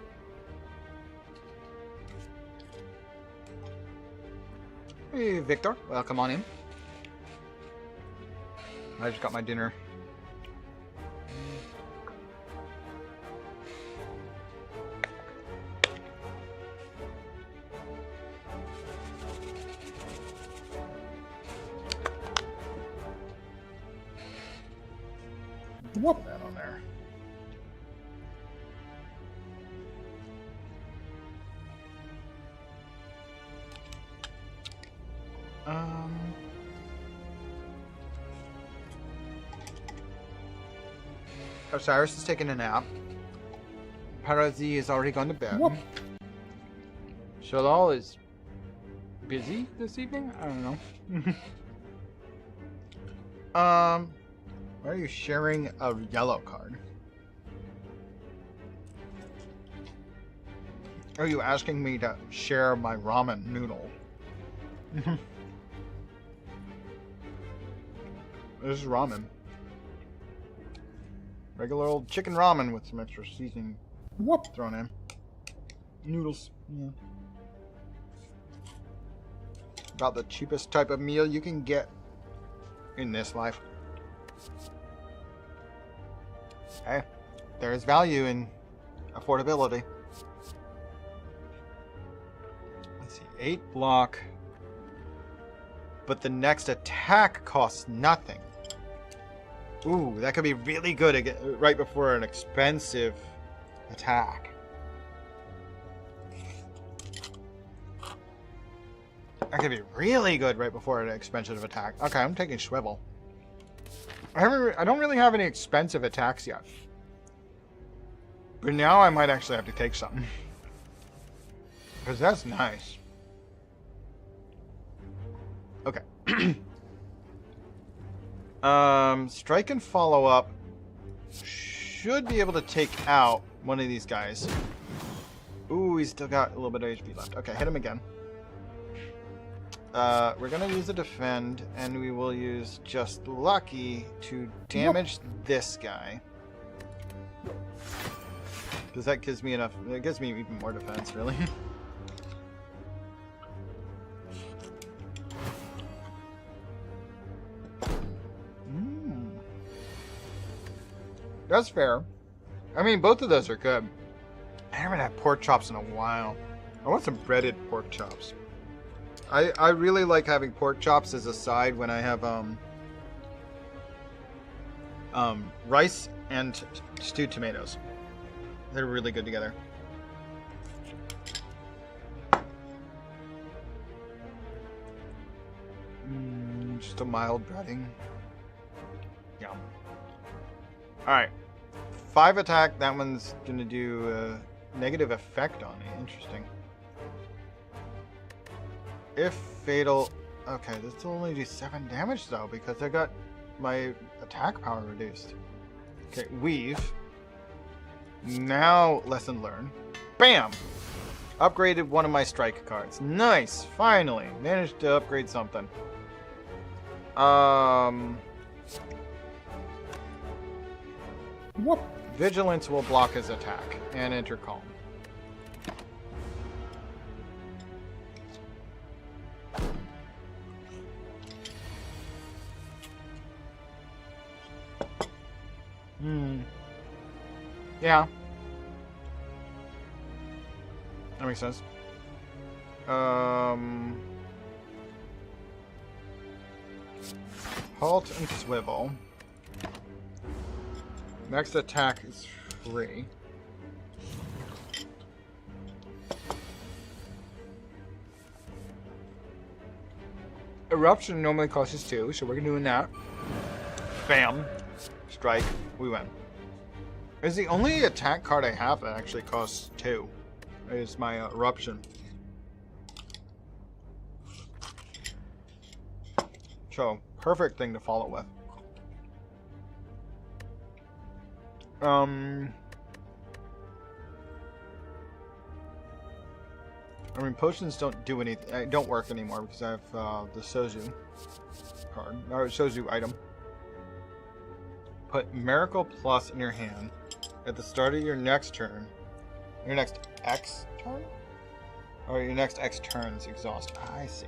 Hey, Victor. Welcome on in. I just got my dinner. Whoop that on there. Osiris is taking a nap. Parazi is already gone to bed. Whoop. Shalal is busy this evening? I don't know. Why are you sharing a yellow card? Are you asking me to share my ramen noodle? This is ramen. Regular old chicken ramen with some extra seasoning thrown in. Noodles. Yeah. About the cheapest type of meal you can get in this life. Hey, there is value in affordability. Let's see, 8 block. But the next attack costs nothing. Ooh, that could be really good again, right before an expensive attack. That could be really good right before an expensive attack. Okay, I'm taking Swivel. I don't really have any expensive attacks yet. But now I might actually have to take something. Because that's nice. Okay. Strike and follow up should be able to take out one of these guys. Ooh, he's still got a little bit of HP left. Okay, hit him again. We're gonna use a defend, and we will use just lucky to damage this guy. Because that gives me enough, it gives me even more defense, really. That's fair. I mean, both of those are good. I haven't had pork chops in a while. I want some breaded pork chops. I really like having pork chops as a side when I have rice and stewed tomatoes. They're really good together. Just a mild breading. Yum. Alright. 5 attack. That one's gonna do a negative effect on me. Interesting. If fatal... Okay, this will only do 7 damage though, because I got my attack power reduced. Okay, weave. Now, lesson learned. Bam! Upgraded one of my strike cards. Nice! Finally! Managed to upgrade something. Whoop. Vigilance will block his attack and enter calm. Yeah. That makes sense. Halt and swivel. Next attack is free. Eruption normally costs 2, so we're doing that. Bam. Strike. We win. Is the only attack card I have that actually costs 2. Is my Eruption. So, perfect thing to follow with. I mean, potions don't do anything. Don't work anymore because I have the Sozu card, or Sozu item. Put Miracle Plus in your hand at the start of your next turn. Your next X turn? Or your next X turns exhaust. I see.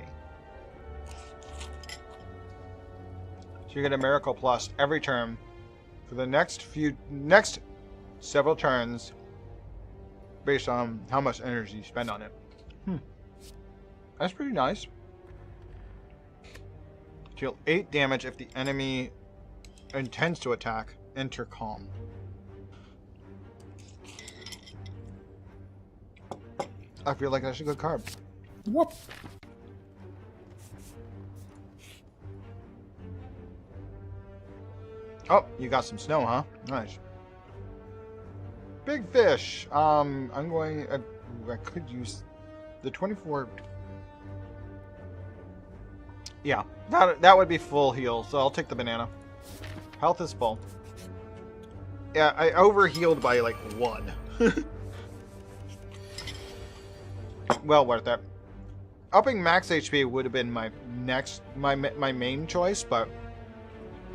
So you get a Miracle Plus every turn for the next several turns based on how much energy you spend on it. That's pretty nice. Deal 8 damage if the enemy intends to attack. Enter calm. I feel like that's a good card. Whoop. Oh, you got some snow, huh? Nice. Big fish. I'm going. I could use the 24. Yeah, that would be full heal. So I'll take the banana. Health is full. Yeah, I overhealed by like 1. Well worth it. Upping max HP would have been my main choice, but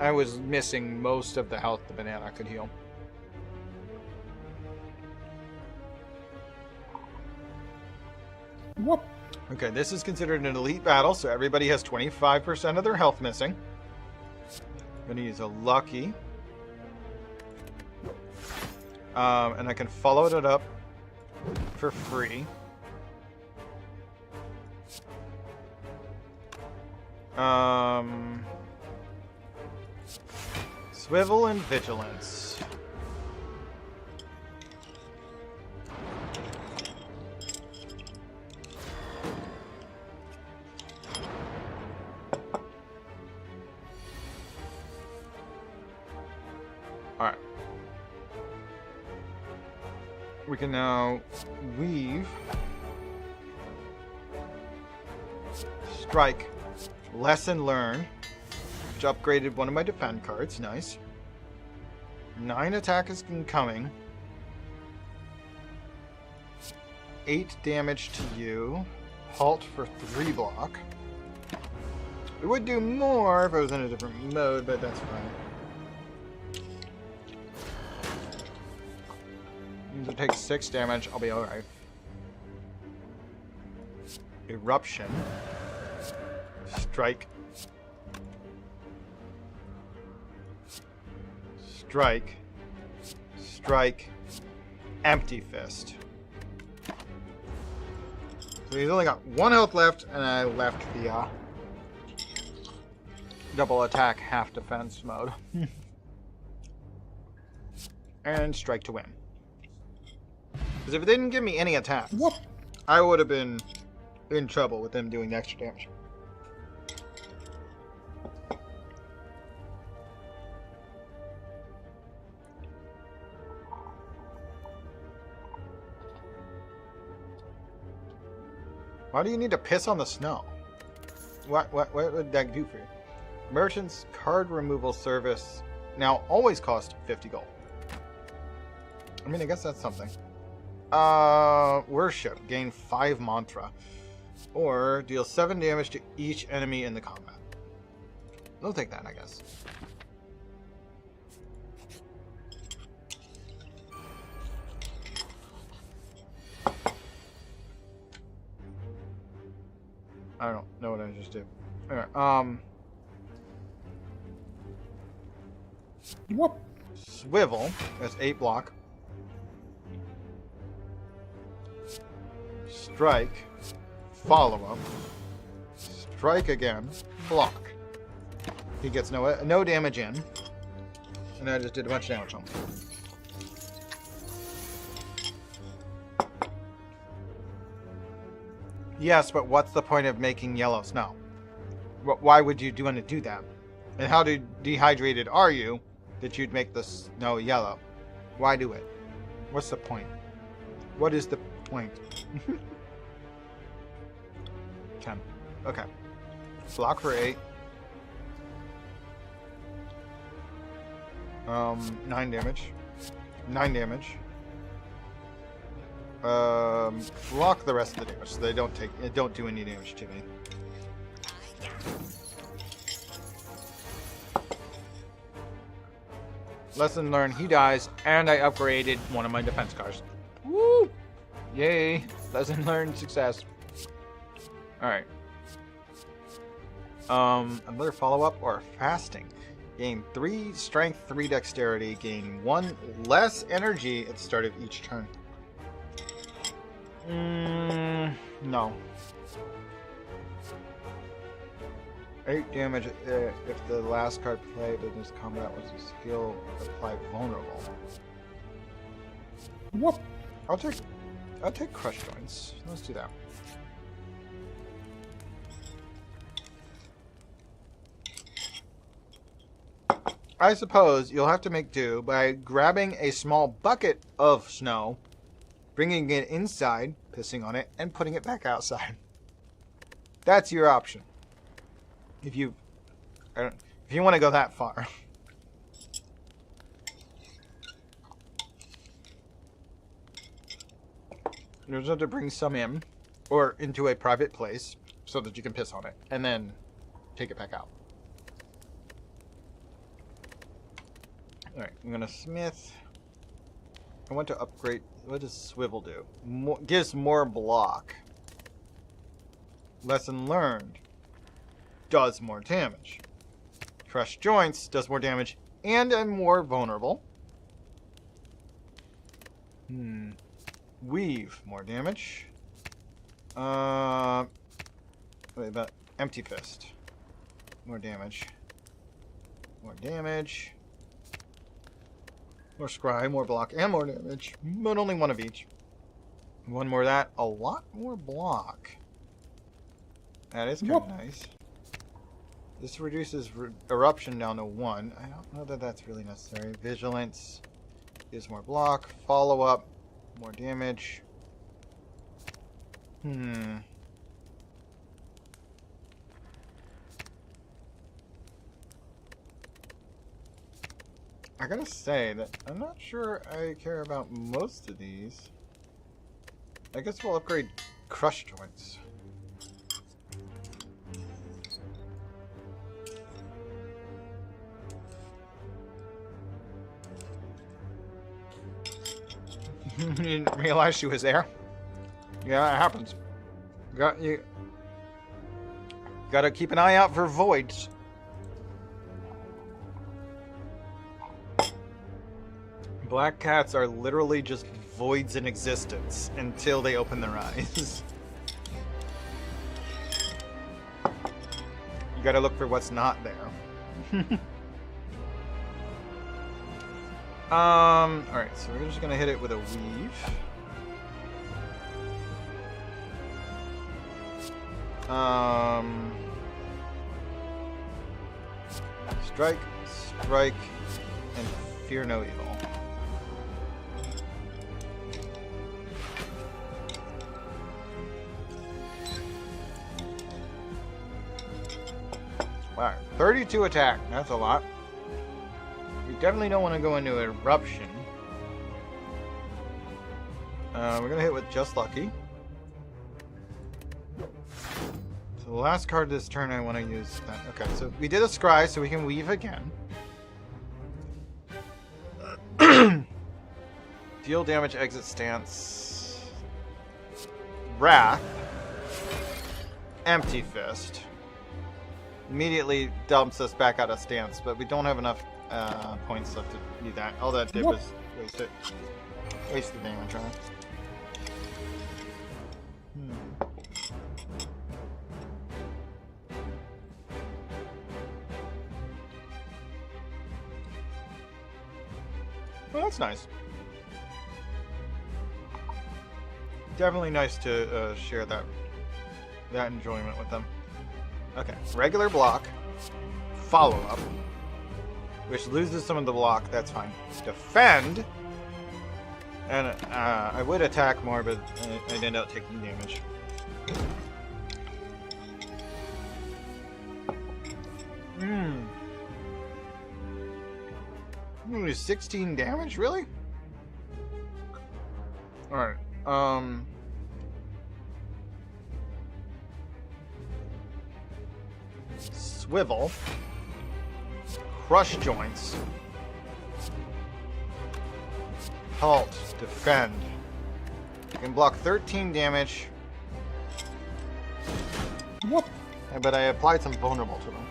I was missing most of the health the banana could heal. Whoop. Okay, this is considered an elite battle, so everybody has 25% of their health missing. I'm gonna use a lucky. And I can follow it up for free. Swivel and Vigilance. Alright. We can now weave, strike, lesson learned, which upgraded one of my defend cards. Nice. 9 attack is incoming. 8 damage to you. Halt for 3 block. It would do more if I was in a different mode, but that's fine. Means it takes 6 damage, I'll be alright. Eruption. Strike. Strike. Strike. Empty Fist. So he's only got 1 health left, and I left the double attack, half defense mode. And strike to win. Because if it didn't give me any attacks, I would have been in trouble with them doing extra damage. Why do you need to piss on the snow? What would that do for you? Merchant's card removal service now always costs 50 gold. I mean, I guess that's something. Worship. Gain 5 mantra. Or deal 7 damage to each enemy in the combat. I'll take that, I guess. I don't know what I just did. Alright, whoop. Swivel. That's 8 block. Strike. Follow up. Strike again. Block. He gets no damage in. And I just did a bunch of damage on him. Yes, but what's the point of making yellow snow? Why would you want to do that? And how dehydrated are you that you'd make the snow yellow? Why do it? What's the point? What is the point? 10. Okay. Block for 8. 9 damage. 9 damage. Block the rest of the damage so they don't do any damage to me. Lesson learned, he dies, and I upgraded one of my defense cards. Woo! Yay! Lesson learned, success. Alright. Another follow-up or fasting. Gain 3 strength, 3 dexterity, gain 1 less energy at the start of each turn. No. 8 damage if the last card played in this combat was a skill applied vulnerable. Whoop! I'll take crush joints. Let's do that. I suppose you'll have to make do by grabbing a small bucket of snow, bringing it inside, pissing on it, and putting it back outside. That's your option. If you want to go that far. You just have to bring some in, or into a private place, so that you can piss on it, and then take it back out. Alright, I'm gonna smith. I want to upgrade. What does swivel do? Gives more block. Lesson learned. Does more damage. Crush joints does more damage and I'm more vulnerable. Weave more damage. Wait, but empty fist. More damage. More damage. More scry, more block, and more damage. But only one of each. One more of that. A lot more block. That is kind of nice. This reduces eruption down to 1. I don't know that that's really necessary. Vigilance gives more block. Follow up, more damage. I gotta say that I'm not sure I care about most of these. I guess we'll upgrade crush joints. You didn't realize she was there? Yeah, it happens. You gotta keep an eye out for voids. Black cats are literally just voids in existence until they open their eyes. You gotta look for what's not there. Alright, so we're just gonna hit it with a weave. Strike, strike, and fear no evil. Wow, 32 attack. That's a lot. We definitely don't want to go into eruption. We're gonna hit with just lucky. So the last card this turn, I want to use that. Okay, so we did a scry, so we can weave again. Deal damage, exit stance. Wrath. Empty fist. Immediately dumps us back out of stance, but we don't have enough points left to do that. All that did was waste it. Waste the damage on it. Well, that's nice. Definitely nice to share that enjoyment with them. Okay, regular block, follow up, which loses some of the block. That's fine. Defend And I would attack more, but I'd end up taking damage. Only 16 damage, really? Alright, Swivel. Crush joints. Halt. Defend. You can block 13 damage. Whoop. But I applied some vulnerable to them.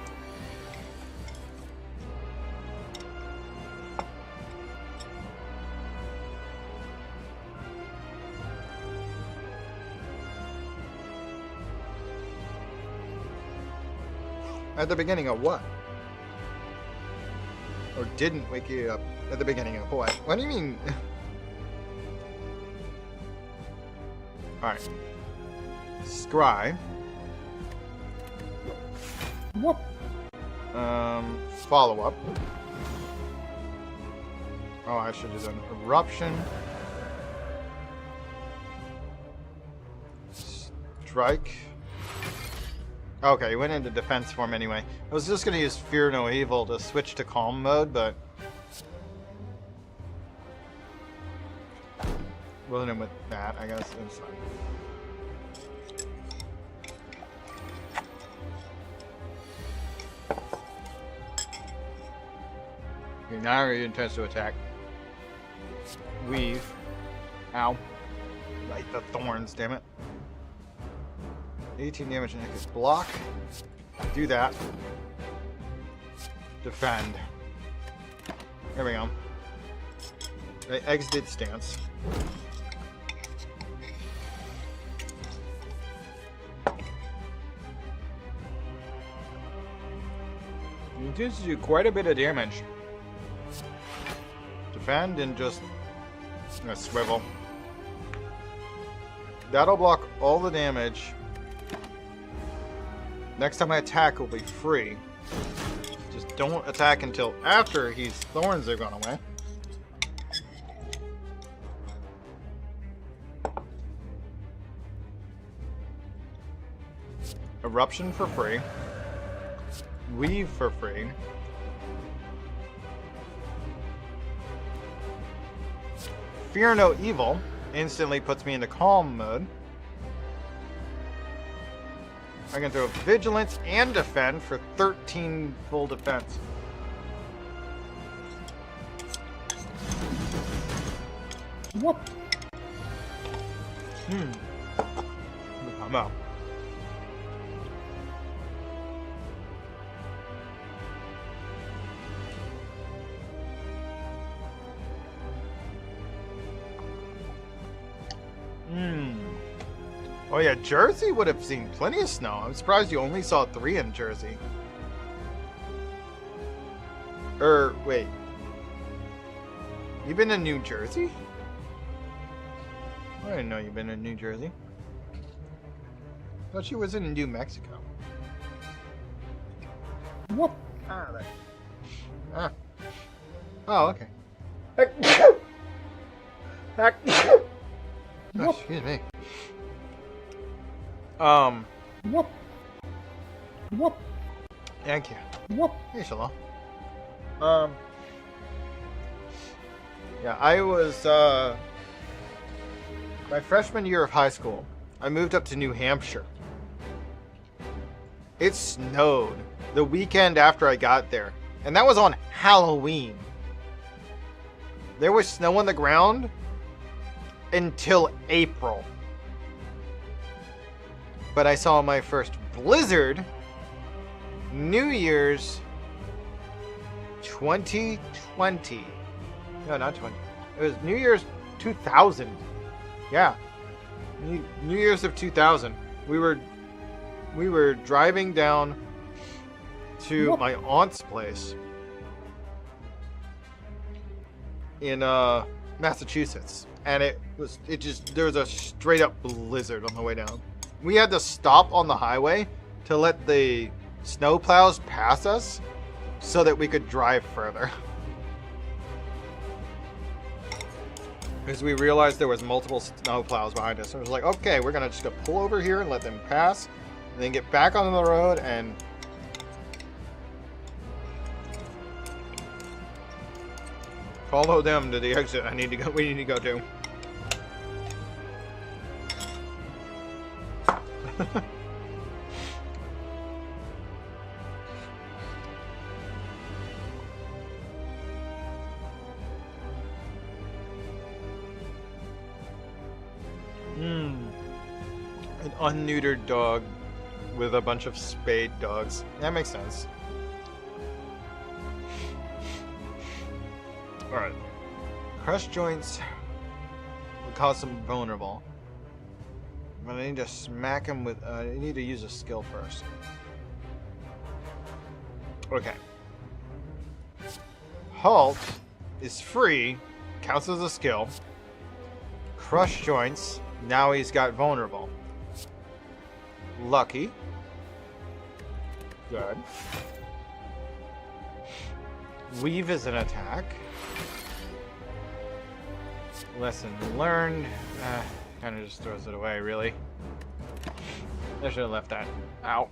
At the beginning of what? Or didn't wake you up at the beginning of what? What do you mean? Alright. Scry. Whoop. Follow up. Oh, I should have done Eruption. Strike. Okay, he went into defense form anyway. I was just going to use Fear No Evil to switch to calm mode, but rolling in with that, I guess. It's fine. Okay, now he intends to attack. Weave. Ow. Like the thorns, damn it. 18 damage and his block. Do that. Defend. There we go. I exited stance. You intends to do quite a bit of damage. Defend and just swivel. That'll block all the damage. Next time I attack will be free. Just don't attack until after his thorns are gone away. Eruption for free. Weave for free. Fear No Evil instantly puts me into calm mode. I can throw Vigilance and Defend for 13 full defense. Whoop. I'm out. Oh yeah, Jersey would have seen plenty of snow. I'm surprised you only saw 3 in Jersey. Wait. You've been in New Jersey? I didn't know you've been in New Jersey. I thought you was in New Mexico. Whoop. Ah, there. Ah. Oh, okay. Oh, excuse me. Whoop. Whoop. Thank you. Whoop. Hey, Shalom. Yeah, I was, my freshman year of high school, I moved up to New Hampshire. It snowed the weekend after I got there, and that was on Halloween. There was snow on the ground until April. But I saw my first blizzard New Year's 2020. No, not 20. It was New Year's 2000. Yeah. New Year's of 2000. We were driving down to my aunt's place in Massachusetts, and there was a straight up blizzard on the way down. We had to stop on the highway to let the snow plows pass us so that we could drive further. Because we realized there was multiple snow plows behind us. So it was like, okay, we're gonna just go pull over here and let them pass, and then get back on the road and follow them to the exit. We need to go to. An unneutered dog with a bunch of spayed dogs. That makes sense. Alright. Crush joints would cause him vulnerable. But I need to smack him with... I need to use a skill first. Okay. Halt is free. Counts as a skill. Crush joints. Now he's got vulnerable. Lucky. Good. Weave is an attack. Lesson learned. Kind of just throws it away, really. I should have left that out.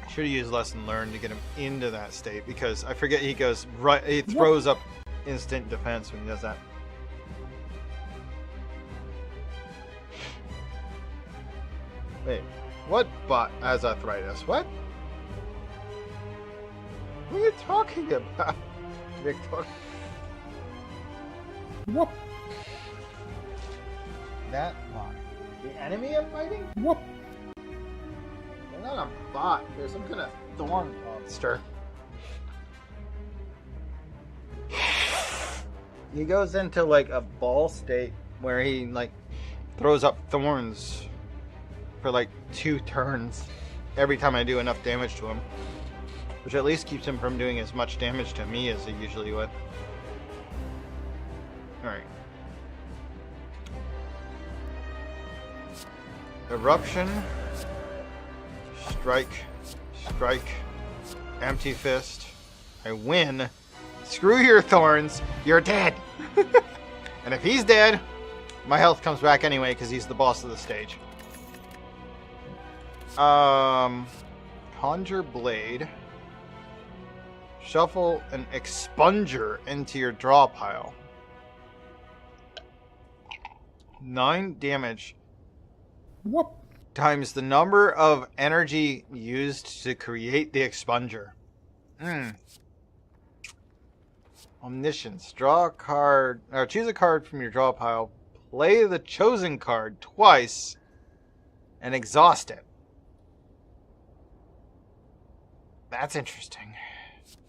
Should have used lesson learned to get him into that state, because I forget he goes right. He throws up instant defense when he does that. Wait, what bot has arthritis? What? What are you talking about, Victor? Whoop. That bot. The enemy I'm fighting? Whoop. They're not a bot. They're some kind of thorn monster. He goes into like a ball state where he like throws up thorns for like 2 turns every time I do enough damage to him, which at least keeps him from doing as much damage to me as he usually would. Alright. Eruption. Strike. Strike. Empty fist. I win. Screw your thorns. You're dead. And if he's dead, my health comes back anyway because he's the boss of the stage. Conjure Blade. Shuffle an expunger into your draw pile. 9 damage. Whoop. Times the number of energy used to create the expunger. Omniscience. Draw a card, or choose a card from your draw pile. Play the chosen card twice and exhaust it. That's interesting.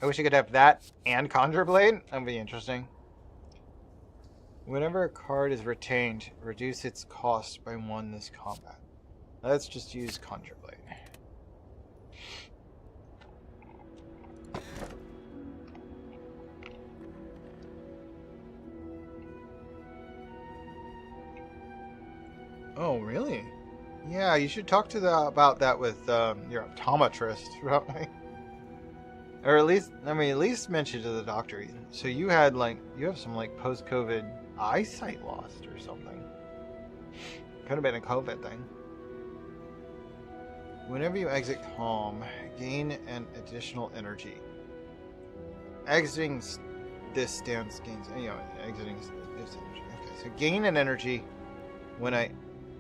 I wish I could have that and Conjure Blade. That would be interesting. Whenever a card is retained, reduce its cost by 1 this combat. Let's just use Conjure Blade. Oh, really? Yeah, you should talk to about that with your optometrist, right? Or at least, I mean, at least mention to the doctor. So you had like, you have some like post-COVID eyesight lost or something. Could have been a COVID thing. Whenever you exit calm, gain an additional energy. Exiting this stance gains, exiting this energy. Okay, so gain an energy when I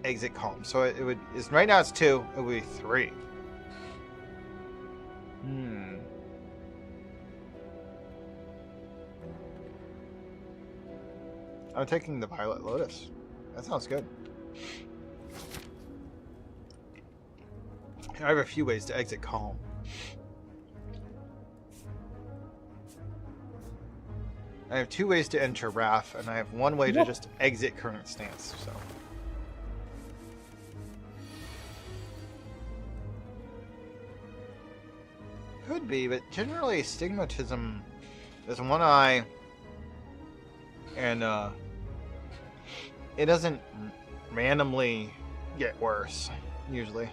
exit calm. So it would, right now it's 2, it would be 3. I'm taking the Violet Lotus. That sounds good. I have a few ways to exit calm. I have 2 ways to enter Wrath, and I have 1 way to just exit current stance, so. Could be, but generally Stigmatism is 1 eye, and it doesn't randomly get worse, usually.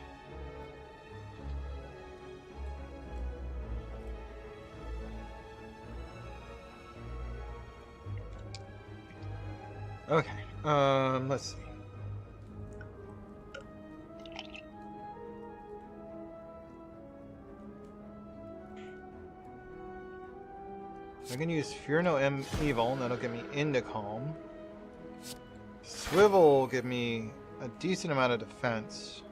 Okay. Let's see. I can use Fear No Evil, and that'll get me into Calm. Swivel will give me a decent amount of defense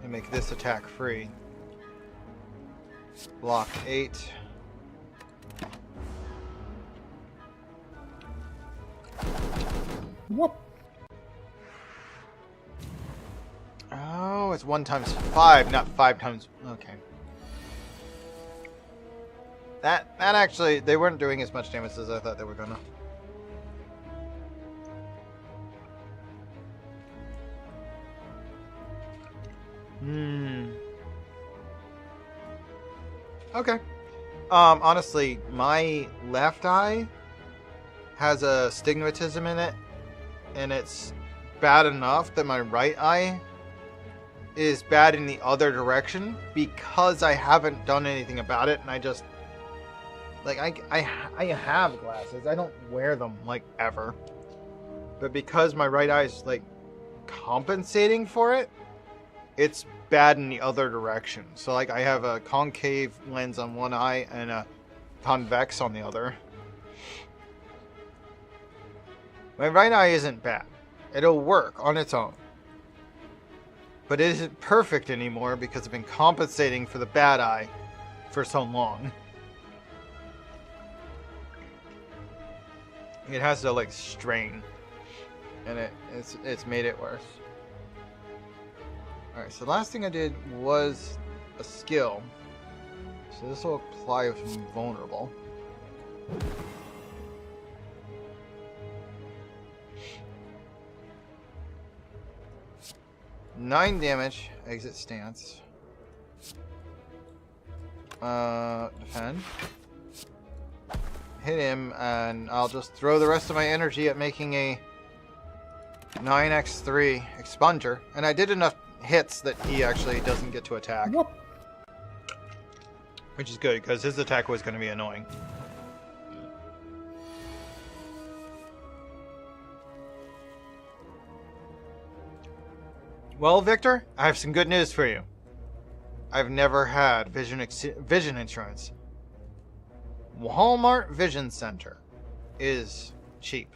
and make this attack free. Block 8. Whoop. Oh, it's 1 times 5, not 5 times. Okay. That actually, they weren't doing as much damage as I thought they were gonna. Okay. Honestly, my left eye has a stigmatism in it, and it's bad enough that my right eye is bad in the other direction because I haven't done anything about it, and I just like I have glasses. I don't wear them like ever, but because my right eye is like compensating for it, it's bad in the other direction. So like I have a concave lens on one eye and a convex on the other. My right eye isn't bad. It'll work on its own. But it isn't perfect anymore because I've been compensating for the bad eye for so long. It has to like strain, and it's made it worse. Alright, so the last thing I did was a skill. So this will apply if I'm vulnerable. Nine damage, exit stance. Defend. Hit him, and I'll just throw the rest of my energy at making a 9x3 expunger. And I did enough hits that he actually doesn't get to attack. Whoop. Which is good, because his attack was going to be annoying. Well, Victor, I have some good news for you. I've never had vision insurance. Walmart Vision Center is cheap.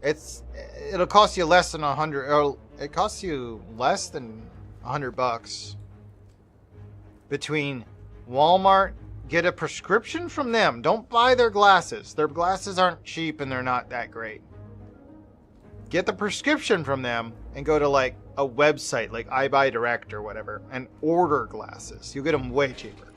It'll cost you less than $100. It costs you less than $100 between Walmart. Get a prescription from them. Don't buy their glasses. Their glasses aren't cheap and they're not that great. Get the prescription from them and go to like a website like iBuy Direct or whatever and order glasses. You'll get them way cheaper.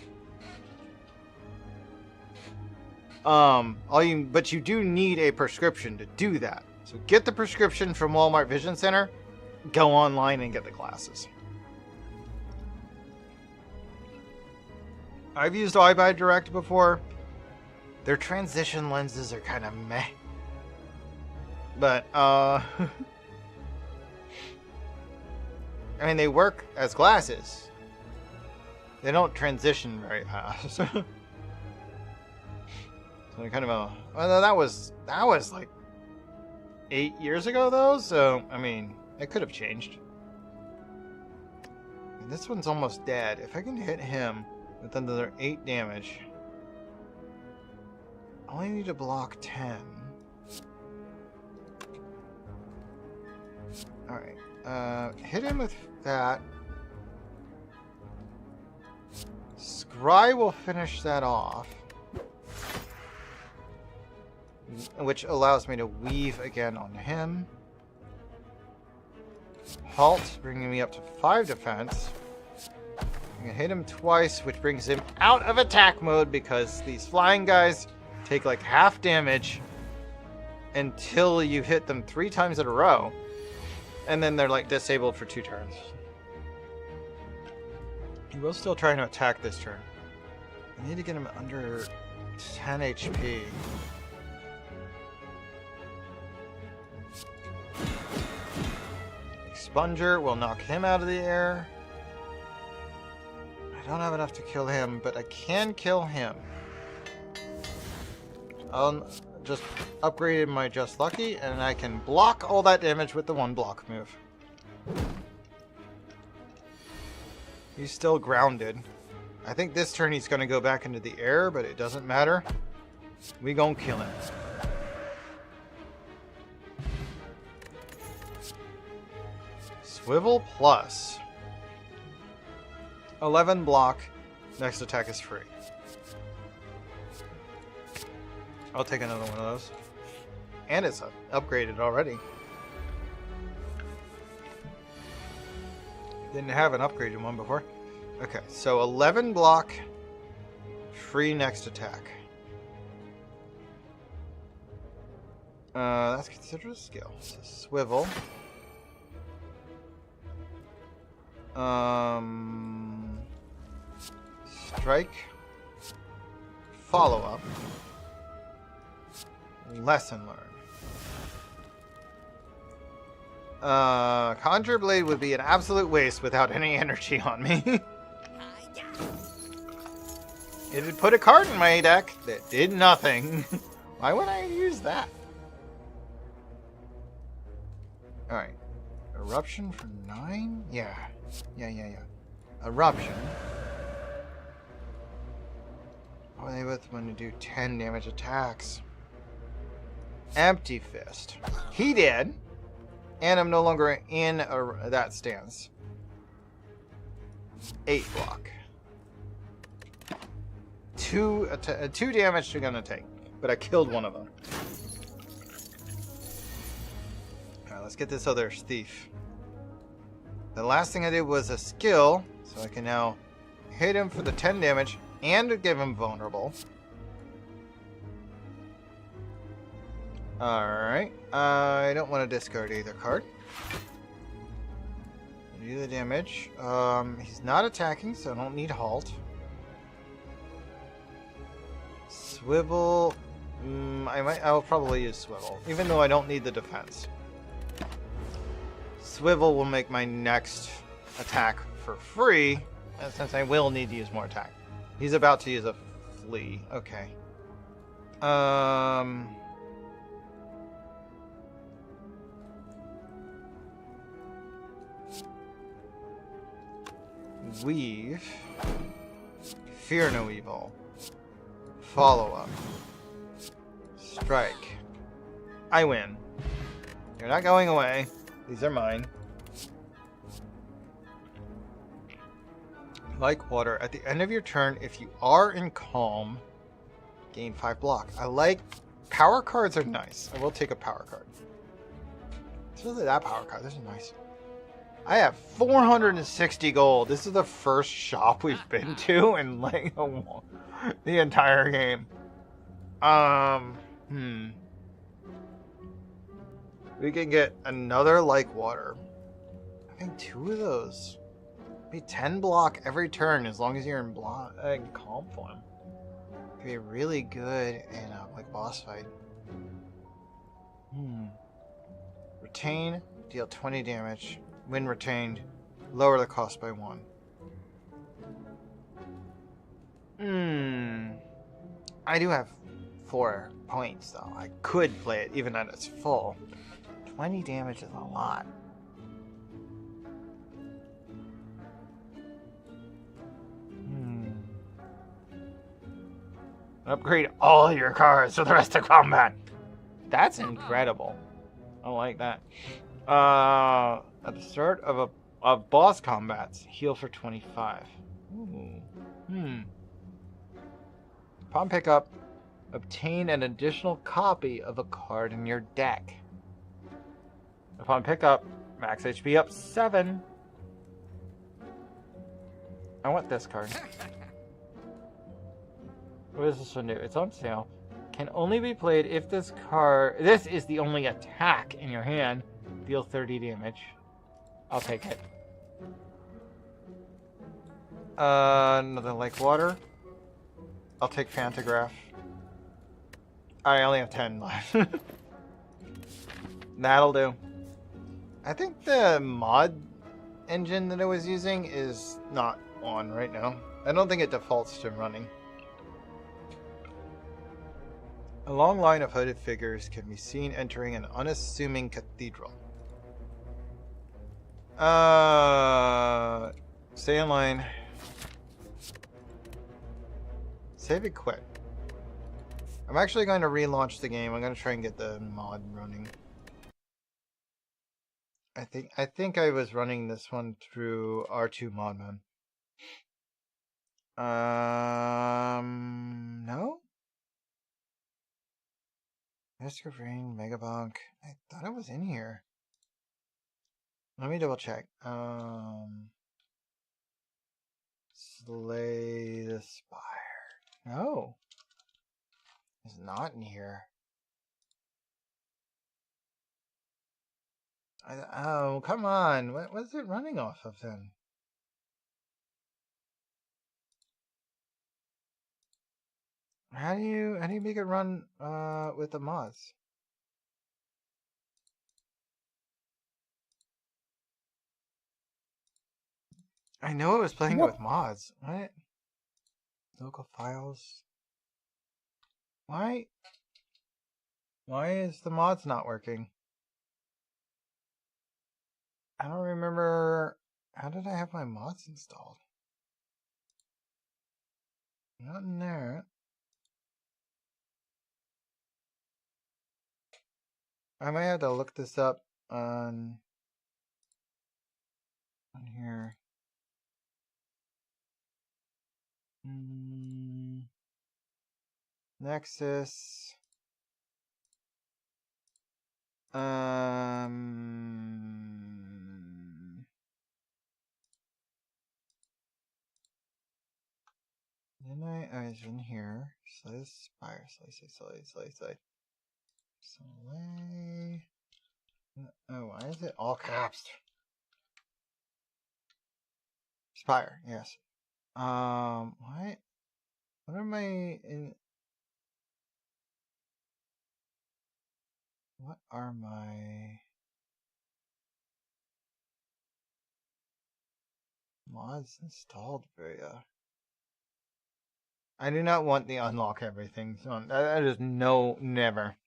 But you do need a prescription to do that. So get the prescription from Walmart Vision Center, go online and get the glasses. I've used iBuy Direct before. Their transition lenses are kind of meh. But, I mean, they work as glasses. They don't transition very fast. So kind of a... Well, that was like 8 years ago, though. So, I mean, it could have changed. And this one's almost dead. If I can hit him with another 8 damage, I only need to block 10. Alright. Hit him with that. Scry will finish that off, which allows me to weave again on him. Halt, bringing me up to 5 defense. I'm gonna hit him twice, which brings him out of attack mode because these flying guys take like half damage until you hit them 3 times in a row. And then they're like disabled for 2 turns. He will still try to attack this turn. I need to get him under 10 HP. Expunger will knock him out of the air. I don't have enough to kill him, but I can kill him. I'll just upgraded my Just Lucky, and I can block all that damage with the 1 block move. He's still grounded. I think this turn he's going to go back into the air, but it doesn't matter. We gonna kill him. Swivel plus 11 block. Next attack is free. I'll take another one of those. And it's upgraded already. Didn't have an upgraded one before. Okay, so 11 block, free next attack. That's considered a skill. So swivel. Strike. Follow up. Lesson learned. Conjure Blade would be an absolute waste without any energy on me. It had put a card in my deck that did nothing. Why would I use that? Alright. Eruption for 9? Yeah. Eruption. Oh, they both want to do 10 damage attacks. Empty Fist. He did. And I'm no longer in that stance. 8 block. 2 damage they're gonna take. But I killed one of them. Alright, let's get this other thief. The last thing I did was a skill. So I can now hit him for the 10 damage and give him vulnerable. Alright. I don't want to discard either card. Do the damage. He's not attacking, so I don't need halt. Swivel. I'll probably use Swivel, even though I don't need the defense. Swivel will make my next attack for free, since I will need to use more attack. He's about to use a flea. Okay. Weave. Fear no evil. Follow up. Strike. I win. You're not going away. These are mine. Like water. At the end of your turn, if you are in calm, gain 5 block. I like... Power cards are nice. I will take a power card. Especially that power card. This is nice. I have 460 gold. This is the first shop we've been to in like the entire game. We can get another like water. I think 2 of those. Be 10 block every turn as long as you're in calm form. Could be really good in a like boss fight. Retain, deal 20 damage. When retained, lower the cost by 1. I do have 4 points though. I could play it even at its full. 20 damage is a lot. Upgrade all your cards for the rest of combat. That's incredible. I like that. At the start of boss combats, heal for 25. Upon pickup, obtain an additional copy of a card in your deck. Upon pickup, max HP up 7. I want this card. What is this one do? It's on sale. Can only be played if this card... This is the only attack in your hand. Deal 30 damage. I'll take it. Another like water. I'll take Pantograph. I only have 10 left. That'll do. I think the mod engine that I was using is not on right now. I don't think it defaults to running. A long line of hooded figures can be seen entering an unassuming cathedral. Stay in line. Save it quit. I'm actually going to relaunch the game. I'm going to try and get the mod running. I think I was running this one through R2 Modman. No? Master of Rain, Megabonk. I thought it was in here. Let me double check. Slay the Spire. No. It's not in here. Oh, come on. What's it running off of then? How do you make it run with the mods? I know it was playing it with mods. What? Local files. Why is the mods not working? I don't remember. How did I have my mods installed? Not in there. I might have to look this up on here. Nexus. Then I was in here. Slay Spire. Slay. Oh, why is it all caps? Spire, yes. What? What am I in? What are my mods installed via? I do not want the unlock everything. So that is no, never.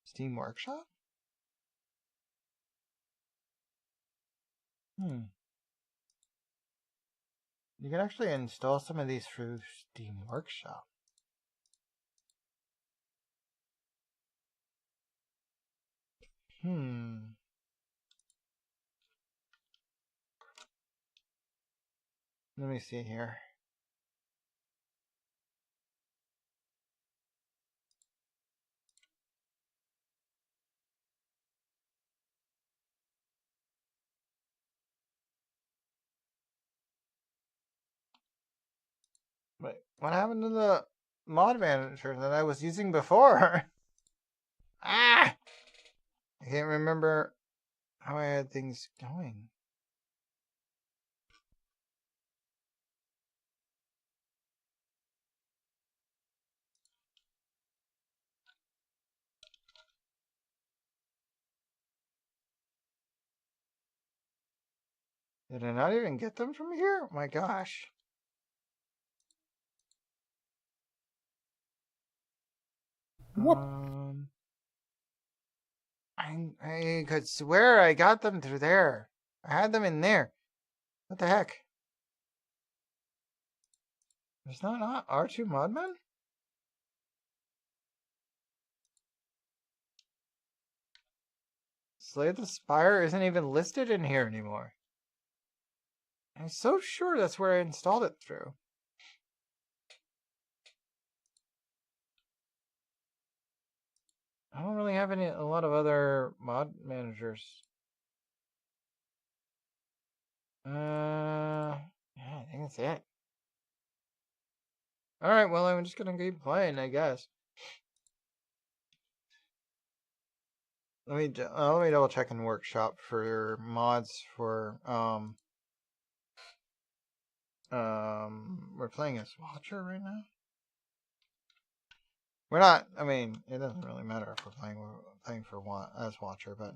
Steam Workshop? You can actually install some of these through Steam Workshop. Let me see here. Wait, what happened to the mod manager that I was using before? I can't remember how I had things going. Did I not even get them from here? Oh my gosh. I could swear I got them through there. I had them in there. What the heck? There's not R2 Modman? Slay the Spire isn't even listed in here anymore. I'm so sure that's where I installed it through. I don't really have a lot of other mod managers. Yeah, I think that's it. Alright, well, I'm just gonna keep playing, I guess. Let me double check in Workshop for mods for, we're playing as Watcher right now? We're not, I mean, it doesn't really matter if we're playing for as Watcher, but...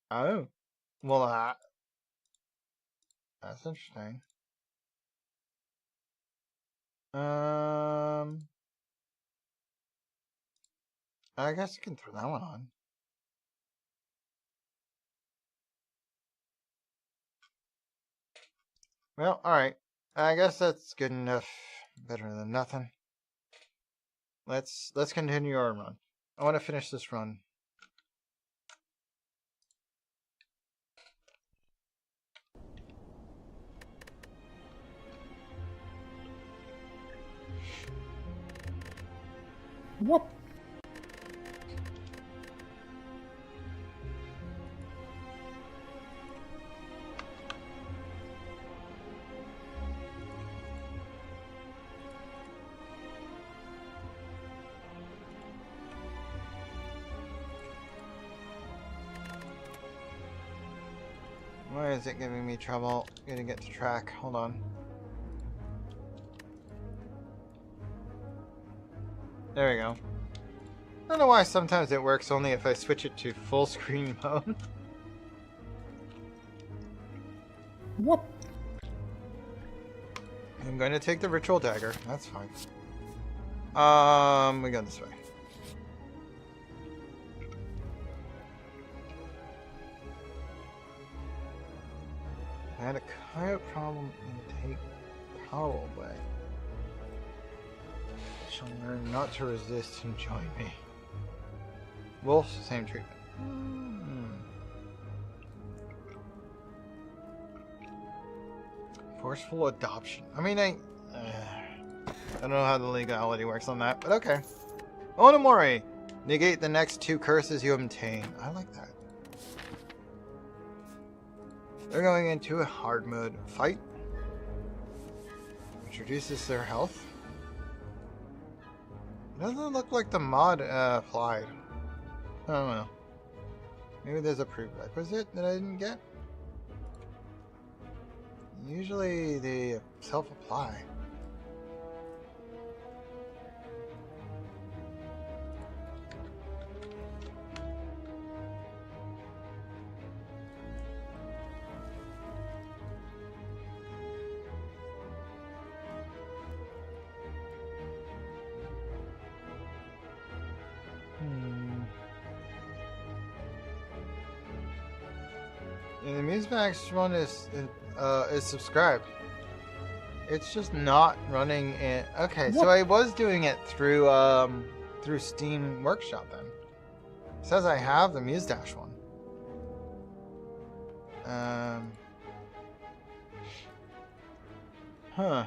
Oh. Well, that's interesting. I guess you can throw that one on. Well, alright. I guess that's good enough. Better than nothing. Let's continue our run. I want to finish this run. Whoop. Why is it giving me trouble getting to get to track? Hold on. There we go. I don't know why sometimes it works only if I switch it to full screen mode. Whoop. I'm going to take the ritual dagger. That's fine. We go this way. I had a coyote problem and take power away. Shall learn not to resist and join me. Wolf, same treatment. Forceful adoption. I mean, I don't know how the legality works on that, but okay. Onamori! Negate the next 2 curses you obtain. I like that. They're going into a hard mode fight, which reduces their health. It doesn't look like the mod applied. I don't know. Maybe there's a prerequisite that I didn't get. Usually they self-apply. And the Musemax one is subscribed. It's just not running in. Okay, so I was doing it through through Steam Workshop then. It says I have the Muse Dash one. Huh.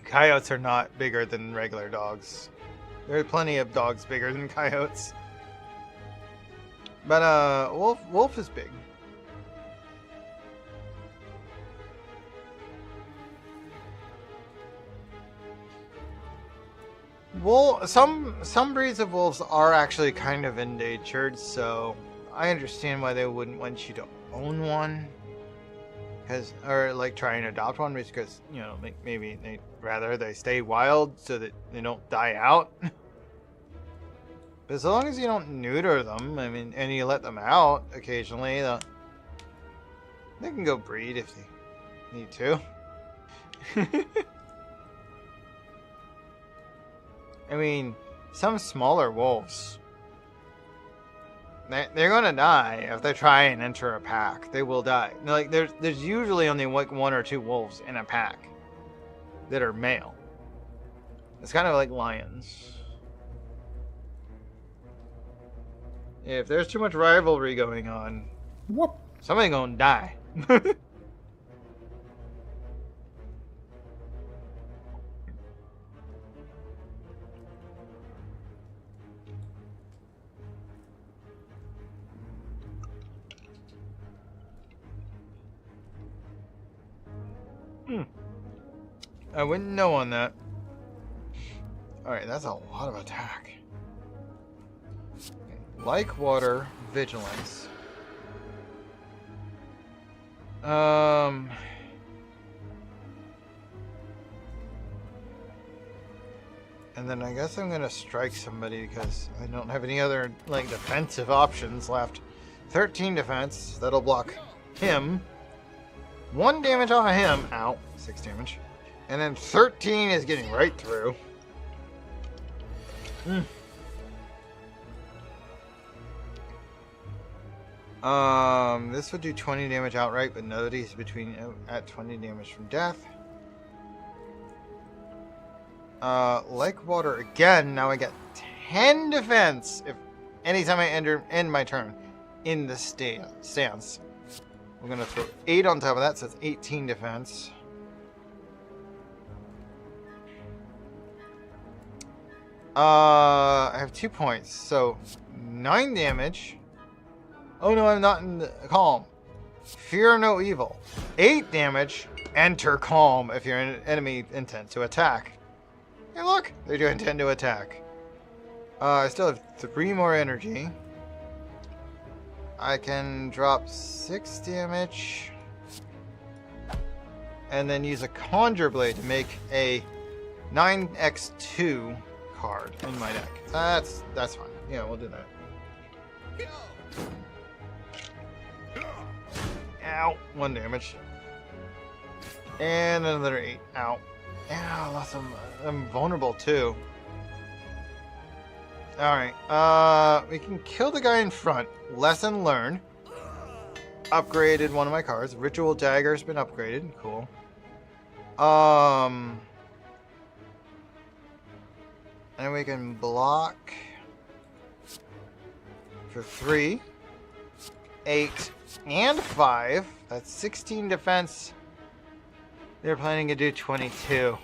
Coyotes are not bigger than regular dogs. There are plenty of dogs bigger than coyotes. But wolf is big. Some breeds of wolves are actually kind of endangered, so I understand why they wouldn't want you to own one. Or like try and adopt one, because you know maybe they rather they stay wild so that they don't die out. But as long as you don't neuter them, I mean, and you let them out occasionally, they can go breed if they need to. I mean, some smaller wolves, they're gonna die if they try and enter a pack. They will die. Like there's usually only like 1 or 2 wolves in a pack that are male. It's kind of like lions. If there's too much rivalry going on, somebody's gonna die. I wouldn't know on that. Alright, that's a lot of attack. Okay. Like water, vigilance. And then I guess I'm gonna strike somebody because I don't have any other like defensive options left. 13 defense, that'll block him. 1 damage off of him. Ow, 6 damage. And then 13 is getting right through. This would do 20 damage outright, but nobody's at 20 damage from death. Like water again. Now I get 10 defense if anytime I end my turn in the stance. We're gonna throw 8 on top of that, so it's 18 defense. I have 2 points, so 9 damage. Oh no, I'm not in the calm. Fear no evil. 8 damage. Enter calm if your enemy intends to attack. Hey, look, they do intend to attack. I still have 3 more energy. I can drop 6 damage. And then use a Conjure Blade to make a 9x2 card in my deck. That's fine. Yeah, we'll do that. Ow. 1 damage. And another 8. Ow. Ow, lost some. I'm vulnerable too. Alright. We can kill the guy in front. Lesson learned. Upgraded one of my cards. Ritual Dagger's been upgraded. Cool. And we can block for 3, 8, and 5. That's 16 defense. They're planning to do 22.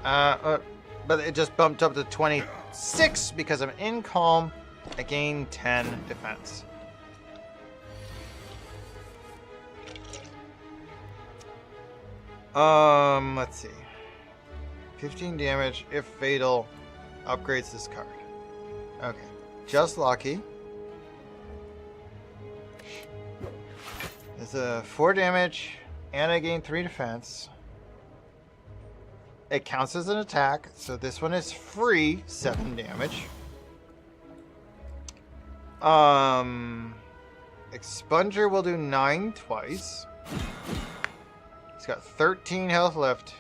But it just bumped up to 26 because I'm in calm. I gain 10 defense. Let's see. 15 damage if fatal upgrades this card. Okay. Just lucky. It's a 4 damage and I gain 3 defense. It counts as an attack, so this one is free, 7 damage. Expunger will do 9 twice. He's got 13 health left.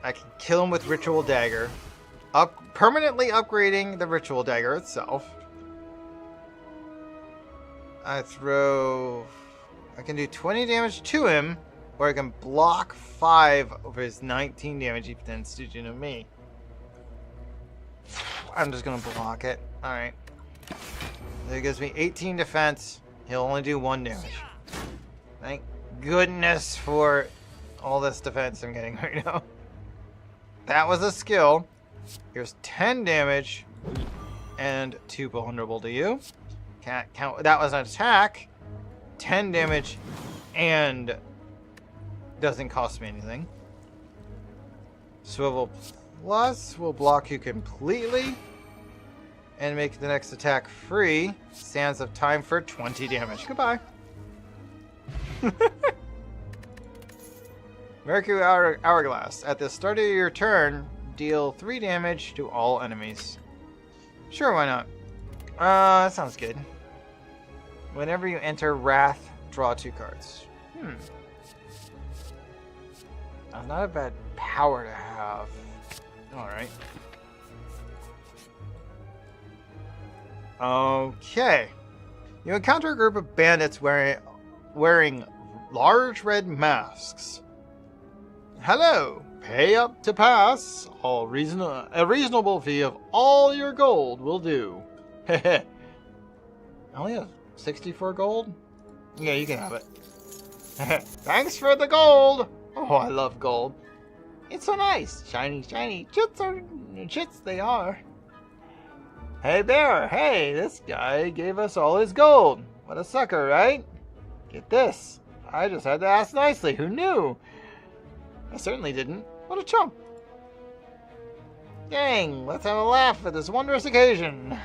I can kill him with Ritual Dagger. Permanently upgrading the Ritual Dagger itself. I can do 20 damage to him, or I can block 5 over his 19 damage he intends to do to me. I'm just gonna block it. Alright. That gives me 18 defense. He'll only do 1 damage. Thank goodness for all this defense I'm getting right now. That was a skill. Here's 10 damage and 2 vulnerable to you. Can't count. That was an attack. 10 damage and doesn't cost me anything. Swivel Plus will block you completely and make the next attack free. Sands of Time for 20 damage. Goodbye. Mercury Hourglass. At the start of your turn, deal 3 damage to all enemies. Sure, why not? That sounds good. Whenever you enter Wrath, draw 2 cards. That's not a bad power to have. Alright. Okay. You encounter a group of bandits wearing large red masks. Hello. Pay up to pass. A reasonable fee of all your gold will do. I only have 64 gold? Yeah, you can have it. Thanks for the gold. Oh, I love gold. It's so nice. Shiny, shiny. Chits they are. Hey there. Hey, this guy gave us all his gold. What a sucker, right? Get this. I just had to ask nicely. Who knew? I certainly didn't. What a chump. Dang, let's have a laugh at this wondrous occasion.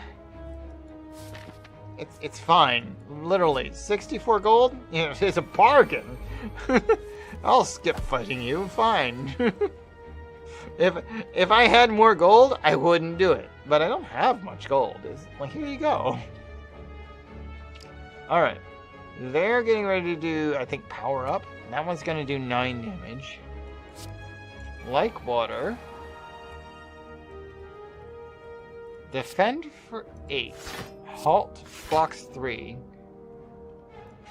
It's fine. Literally, 64 gold? It's a bargain. I'll skip fighting you. Fine. If I had more gold, I wouldn't do it. But I don't have much gold. Well, here you go. Alright. They're getting ready to do, I think, power up. That one's going to do 9 damage. Like water. Defend for 8. Halt blocks 3.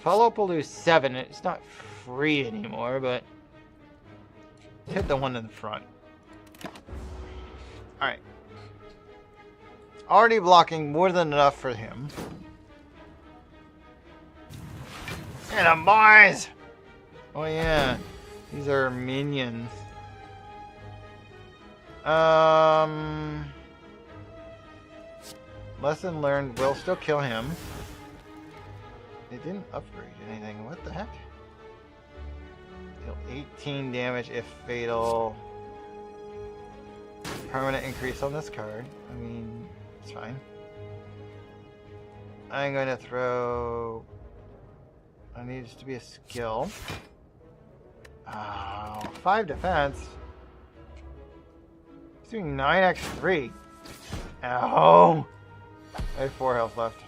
Follow up will do 7. It's not free anymore, but hit the one in the front. Alright. Already blocking more than enough for him. Get 'em, boys! Oh yeah. These are minions. Lesson learned, will still kill him. They didn't upgrade anything. What the heck? Deal 18 damage if fatal. Permanent increase on this card. I mean, it's fine. I'm going to throw... I need this to be a skill. Oh, 5 defense. He's doing 9x3. Ow! I have 4 health left.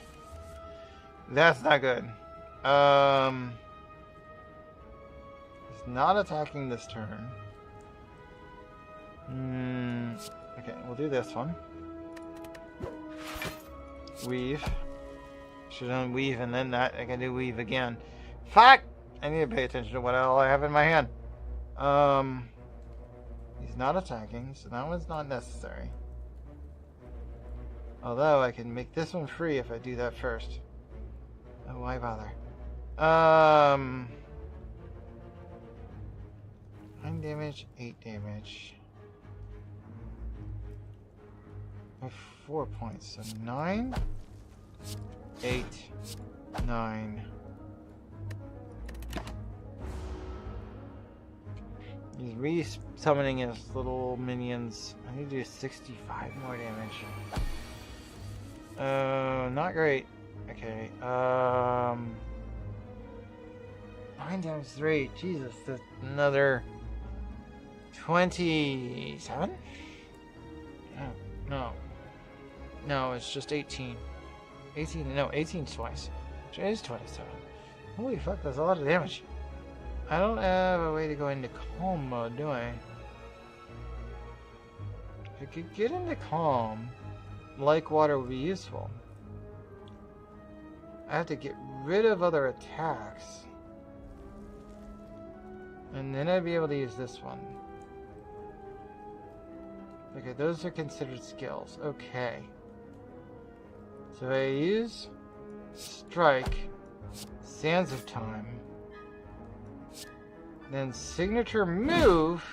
That's not good. He's not attacking this turn. Okay, we'll do this one. Weave. Should have done weave and then that. I can do weave again. Fuck! I need to pay attention to what all I have in my hand. He's not attacking, so that one's not necessary. Although I can make this one free if I do that first. Oh, why bother? 9 damage, 8 damage. I have 4 points, so 9, 8, 9. He's re-summoning his little minions. I need to do 65 more damage. Not great. Okay, 9 times 3. Jesus, that's another 27? No, it's just 18. 18's twice. Which is 27. Holy fuck, that's a lot of damage. I don't have a way to go into calm mode, do I? If I could get into calm, like water would be useful. I have to get rid of other attacks. And then I'd be able to use this one. Okay, those are considered skills. Okay. So I use Strike, Sands of Time, then Signature Move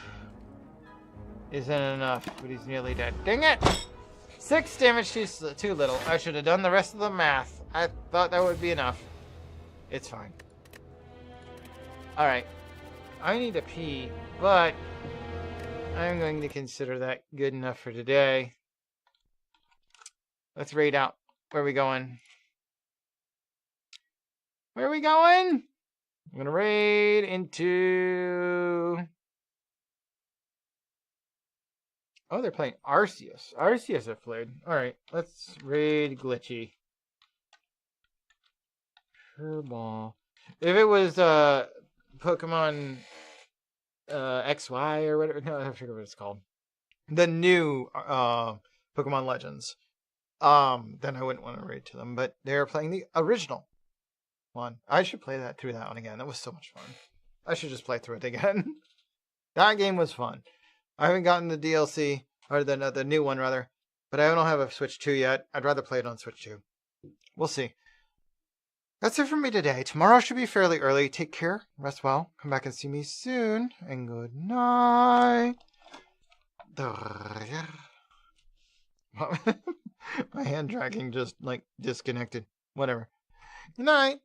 isn't enough, but he's nearly dead. Dang it! 6 damage too little. I should have done the rest of the math. I thought that would be enough. It's fine. Alright. I need to pee, but I'm going to consider that good enough for today. Let's raid out. Where are we going? Where are we going? I'm going to raid into... Oh, they're playing Arceus. Arceus have played. Alright, let's raid Glitchy. Furball. If it was Pokemon XY or whatever, no, I forget what it's called. The new Pokemon Legends. Then I wouldn't want to raid to them, but they're playing the original one. I should play that through that one again. That was so much fun. I should just play through it again. That game was fun. I haven't gotten the DLC, or the new one rather, but I don't have a Switch 2 yet. I'd rather play it on Switch 2. We'll see. That's it for me today. Tomorrow should be fairly early. Take care. Rest well. Come back and see me soon. And good night. My hand tracking just, like, disconnected. Whatever. Good night.